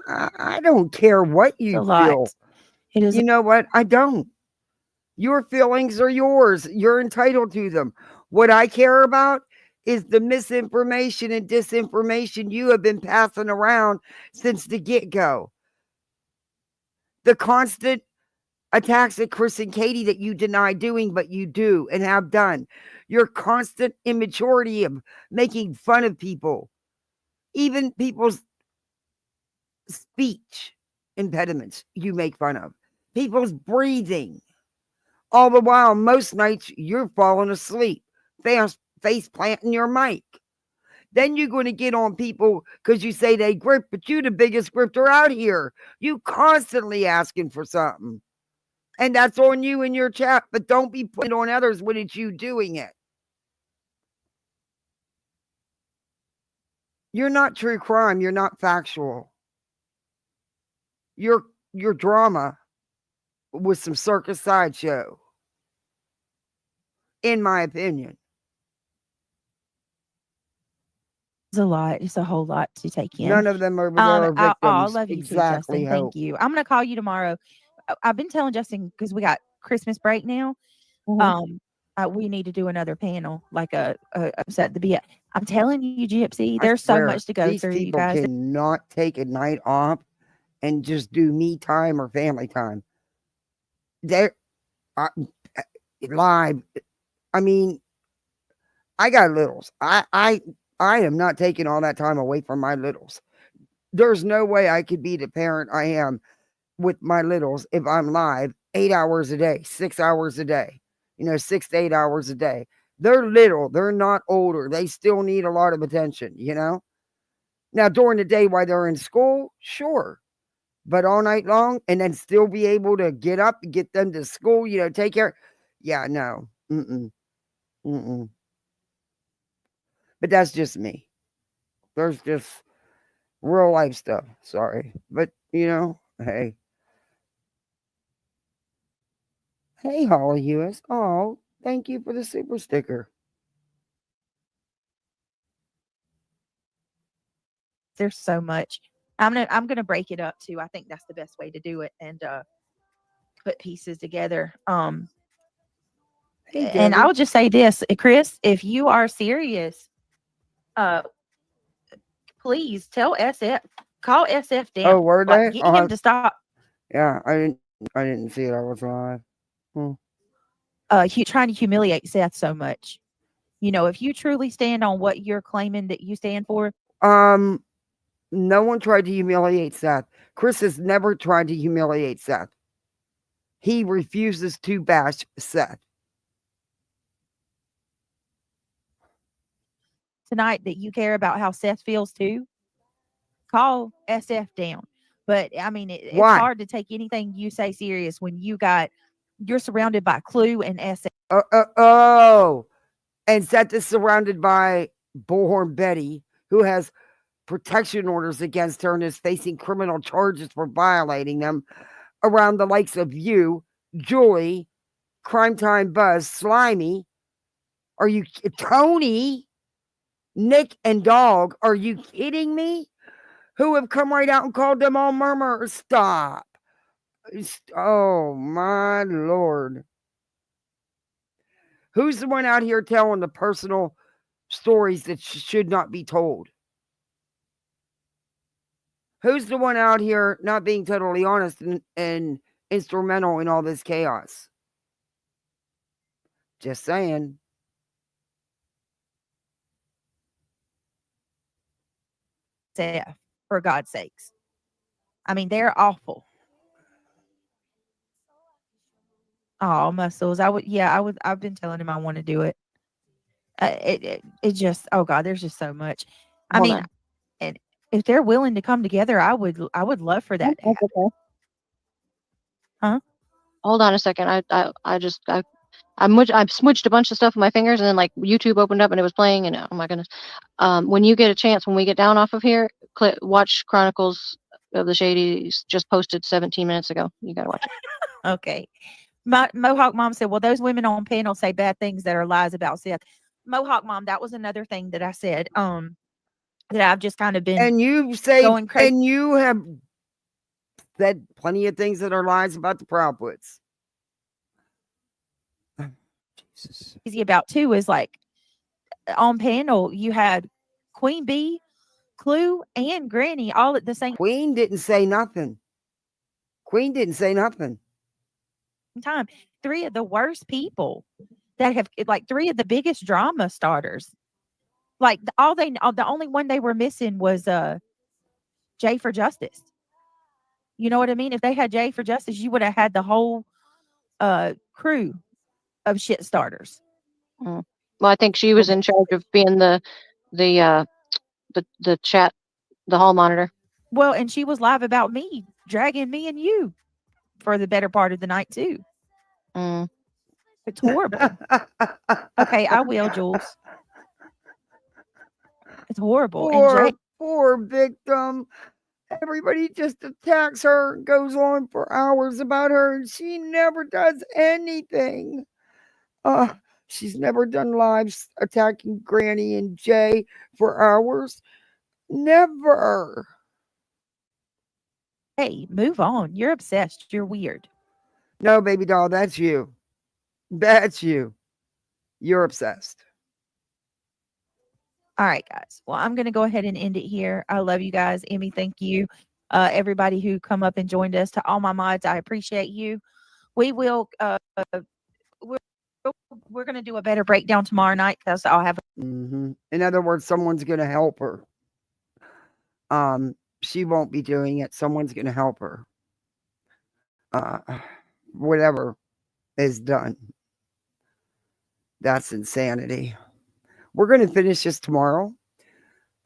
Speaker 1: I don't care what you feel. You know what? I don't. Your feelings are yours. You're entitled to them. What I care about is the misinformation and disinformation you have been passing around since the get-go. The constant attacks at Chris and Katie that you deny doing, but you do and have done. Your constant immaturity of making fun of people. Even people's speech impediments you make fun of. People's breathing. All the while, most nights you're falling asleep. Face planting your mic. Then you're going to get on people because you say they grip, but you the biggest grifter out here. You constantly asking for something. And that's on you in your chat, but don't be putting it on others when it's you doing it. You're not true crime. You're not factual. You're drama with some circus sideshow, in my opinion.
Speaker 15: It's a lot. It's a whole lot to take in.
Speaker 1: None of them over there are victims.
Speaker 15: I love you
Speaker 1: exactly,
Speaker 15: too, Justin. Thank you. I'm gonna call you tomorrow. I've been telling Justin because we got Christmas break now. We need to do another panel, like a upset the beat. I'm telling you, Gypsy, there's so much to go
Speaker 1: these
Speaker 15: through, you
Speaker 1: people
Speaker 15: guys.
Speaker 1: cannot take a night off and just do me time or family time. They're live. I mean, I got littles. I am not taking all that time away from my littles. There's no way I could be the parent I am with my littles if I'm live 8 hours a day, 6 hours a day, 6 to 8 hours a day. They're little. They're not older. They still need a lot of attention, Now, during the day while they're in school, sure. But all night long and then still be able to get up and get them to school, take care. Yeah, no. But that's just me. There's just real life stuff. Sorry. But, hey. Hey, Holly Hughes. Oh, thank you for the super sticker.
Speaker 15: There's so much. I'm gonna break it up too. I think that's the best way to do it and put pieces together.
Speaker 1: Hey,
Speaker 15: and I would just say this, Chris, if you are serious, please tell SF, call SF down.
Speaker 1: Oh, were they?
Speaker 15: Get him to stop.
Speaker 1: Yeah, I didn't see it. I was live.
Speaker 15: Trying to humiliate Seth so much. If you truly stand on what you're claiming that you stand for.
Speaker 1: No one tried to humiliate Seth. Chris has never tried to humiliate Seth. He refuses to bash Seth.
Speaker 15: Tonight that you care about how Seth feels too, call SF down. But I mean, it's hard to take anything you say serious when you're surrounded by Clue and SF.
Speaker 1: And Seth is surrounded by Bullhornbetty, who has protection orders against her and is facing criminal charges for violating them, around the likes of you, Julie, Crimetime Buzz, Slimy. Are you Tony, Nick, and Dog? Are you kidding me? Who have come right out and called them all murmurers? Stop. Oh my Lord. Who's the one out here telling the personal stories that should not be told? Who's the one out here not being totally honest and instrumental in all this chaos? Just saying.
Speaker 15: For God's sakes. I mean, they're awful. Oh, muscles. I've been telling him I want to do it. It just, oh God, there's just so much. I mean, and if they're willing to come together, I would love for that to happen. Huh?
Speaker 8: Hold on a second. I smudged a bunch of stuff with my fingers, and then like YouTube opened up and it was playing, and oh my goodness. When you get a chance, when we get down off of here, watch Chronicles of the Shadies. Just posted 17 minutes ago. You gotta watch it.
Speaker 15: Okay. My Mohawk Mom said, well, those women on panel say bad things that are lies about Seth. Mohawk Mom, that was another thing that I said, that I've just kind of been
Speaker 1: and you say
Speaker 15: going crazy.
Speaker 1: And you have said plenty of things that are lies about the Proudfoots.
Speaker 15: Jesus. Easy about too is like on panel you had Queen Bee, Clue, and Granny all at the same
Speaker 1: Queen didn't say nothing.
Speaker 15: Time. Three of the worst people that have, like, three of the biggest drama starters. Like the only one they were missing was Jay for Justice. You know what I mean? If they had Jay for Justice, you would have had the whole crew of shit starters.
Speaker 8: Well, I think she was in charge of being the chat, the hall monitor.
Speaker 15: Well, and she was live about me dragging me and you. for the better part of the night too.
Speaker 8: Mm.
Speaker 15: It's horrible. Okay, I will, Jules. It's horrible. And Jay,
Speaker 1: Poor victim. Everybody just attacks her, goes on for hours about her, and she never does anything. She's never done lives attacking Granny and Jay for hours. Never.
Speaker 15: hey, move on. You're obsessed. You're weird.
Speaker 1: No, baby doll, that's you. That's you. You're obsessed.
Speaker 15: All right, guys. Well, I'm going to go ahead and end it here. I love you guys. Emmy, thank you. Everybody who come up and joined us, to all my mods, I appreciate you. We will, we're going to do a better breakdown tomorrow night because I'll have.
Speaker 1: In other words, someone's going to help her. She won't be doing it. Someone's going to help her. Whatever is done. That's insanity. We're going to finish this tomorrow.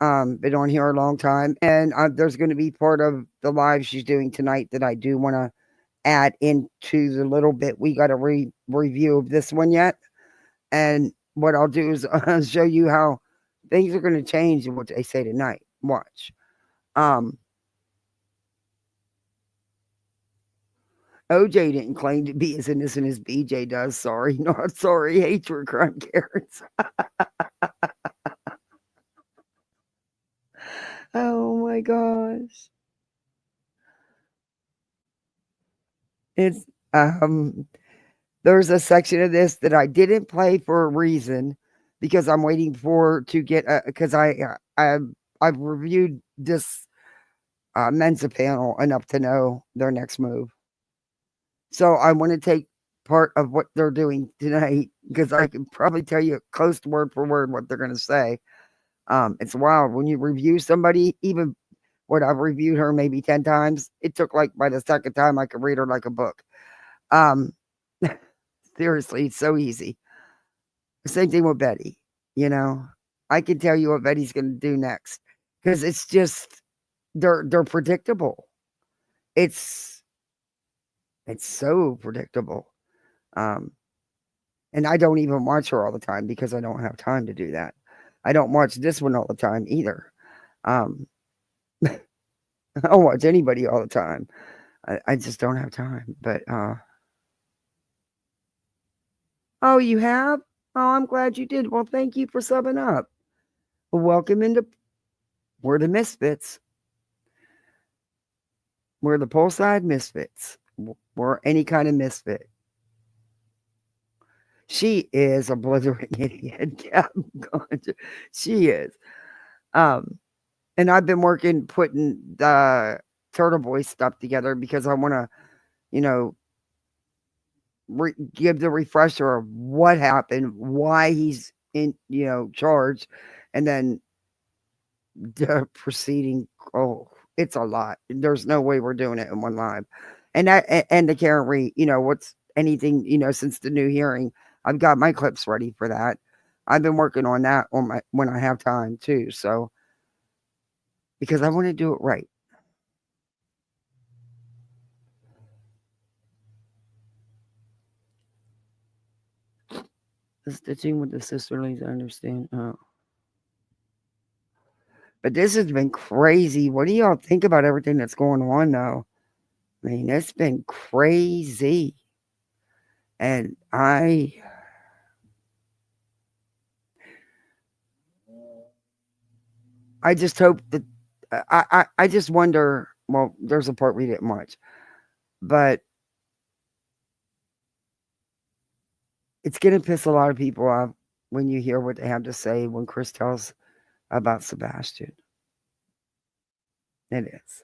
Speaker 1: Been on here a long time. And there's going to be part of the live she's doing tonight that I do want to add into the little bit. We got a review of this one yet. And what I'll do is show you how things are going to change in what they say tonight. Watch. OJ didn't claim to be as innocent as BJ does. Sorry, not sorry. Hatred crime carrots. Oh my gosh. It's there's a section of this that I didn't play for a reason because I'm waiting for to get because I've reviewed this Mensa panel enough to know their next move. So I want to take part of what they're doing tonight because I can probably tell you close to word for word what they're going to say. It's wild when you review somebody, even what I've reviewed her maybe 10 times. It took like by the second time I could read her like a book. Seriously, it's so easy. Same thing with Betty. You know, I can tell you what Betty's going to do next because it's just they're predictable. It's so predictable. And I don't even watch her all the time because I don't have time to do that. I don't watch this one all the time either. I don't watch anybody all the time. I just don't have time. But oh, you have? Oh, I'm glad you did. Well, thank you for subbing up. Welcome into We're the Misfits. We're the pole side misfits. We're any kind of misfit. She is a blithering idiot. Yeah, she is. And I've been putting the Turtle Boy stuff together because I want to, you know, give the refresher of what happened, why he's in, you know, charged, and then the proceeding. Oh, it's a lot. There's no way we're doing it in one live. And that, and the Karen Reed, you know, what's anything, you know, since the new hearing, I've got my clips ready for that. I've been working on that on my when I have time too. So because I want to do it right. The stitching with the sisterlies, I understand. Oh. But this has been crazy. What do y'all think about everything that's going on though? I mean, it's been crazy. And I just hope that I just wonder, well, there's a part we didn't watch, but it's going to piss a lot of people off when you hear what they have to say when Chris tells about Sebastian. It is.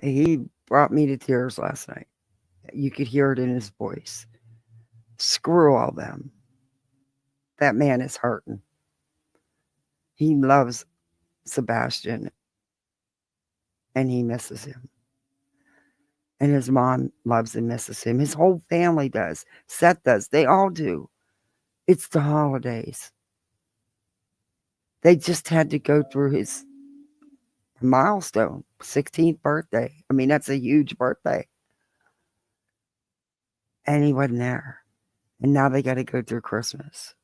Speaker 1: He brought me to tears last night. You could hear it in his voice. Screw all them. That man is hurting. He loves Sebastian and he misses him. And his mom loves and misses him. His whole family does. Seth does. They all do. It's the holidays. They just had to go through his milestone, 16th birthday. I mean, that's a huge birthday. And he wasn't there. And now they got to go through Christmas.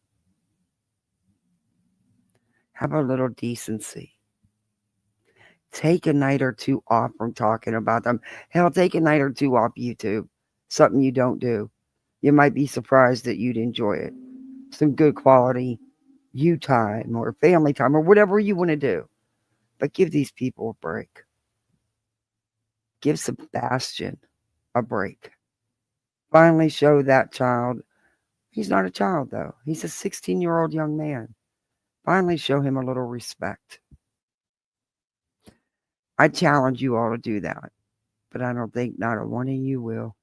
Speaker 1: Have a little decency. Take a night or two off from talking about them. Hell, take a night or two off YouTube. Something you don't do. You might be surprised that you'd enjoy it. Some good quality you time or family time or whatever you want to do. But give these people a break. Give Sebastian a break. Finally show that child. He's not a child, though. He's a 16-year-old young man. Finally show him a little respect. I challenge you all to do that. But I don't think not a one of you will.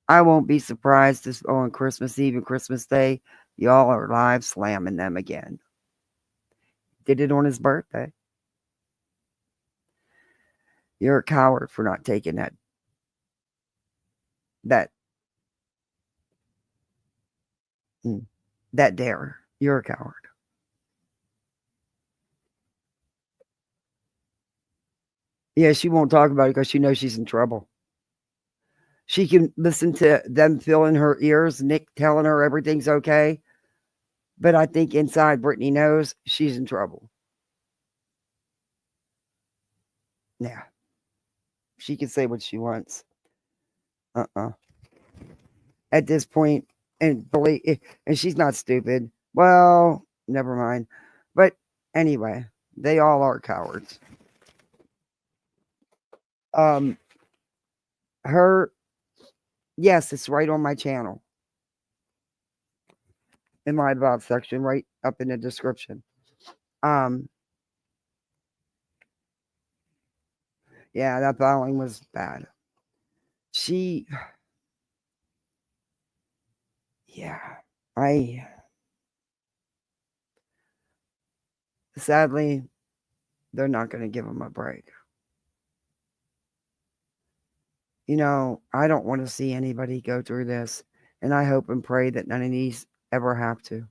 Speaker 1: I won't be surprised if on Christmas Eve and Christmas Day, y'all are live slamming them again. Did it on his birthday. You're a coward for not taking that dare. You're a coward. Yeah, she won't talk about it because she knows she's in trouble. She can listen to them filling her ears, Nick telling her everything's okay. But I think inside Brittany knows she's in trouble. Yeah. She can say what she wants. At this point, and she's not stupid. Well, never mind. But anyway, they all are cowards. Yes, it's right on my channel. In my about section, right up in the description. Yeah, that filing was bad. Sadly, they're not going to give him a break. You know, I don't want to see anybody go through this, and I hope and pray that none of these ever have to.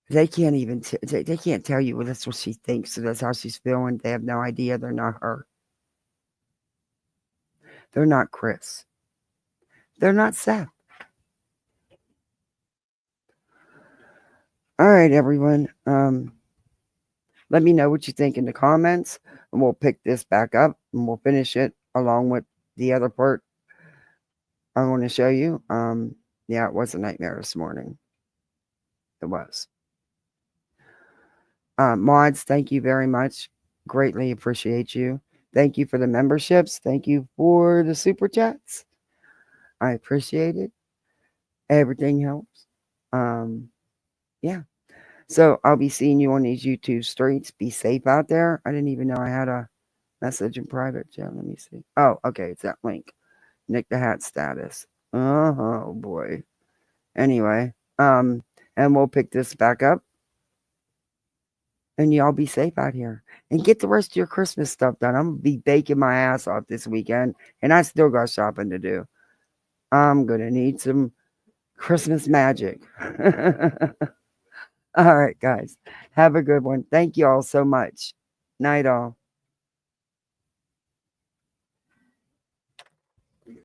Speaker 1: They can't even they can't tell you, well, that's what she thinks, so that's how she's feeling. They have no idea. They're not her. They're not Chris. They're not Seth. All right, everyone. Let me know what you think in the comments, and we'll pick this back up, and we'll finish it along with the other part I want to show you. Yeah, it was a nightmare this morning. It was. Mods, thank you very much. Greatly appreciate you. Thank you for the memberships. Thank you for the super chats. I appreciate it. Everything helps. Yeah. So I'll be seeing you on these YouTube streets. Be safe out there. I didn't even know I had a message in private. Yeah, let me see. Oh, okay. It's that link. Nick the Hat status. Oh boy. Anyway, and we'll pick this back up. And y'all be safe out here. And get the rest of your Christmas stuff done. I'm going to be baking my ass off this weekend. And I still got shopping to do. I'm going to need some Christmas magic. All right, guys. Have a good one. Thank you all so much. Night all.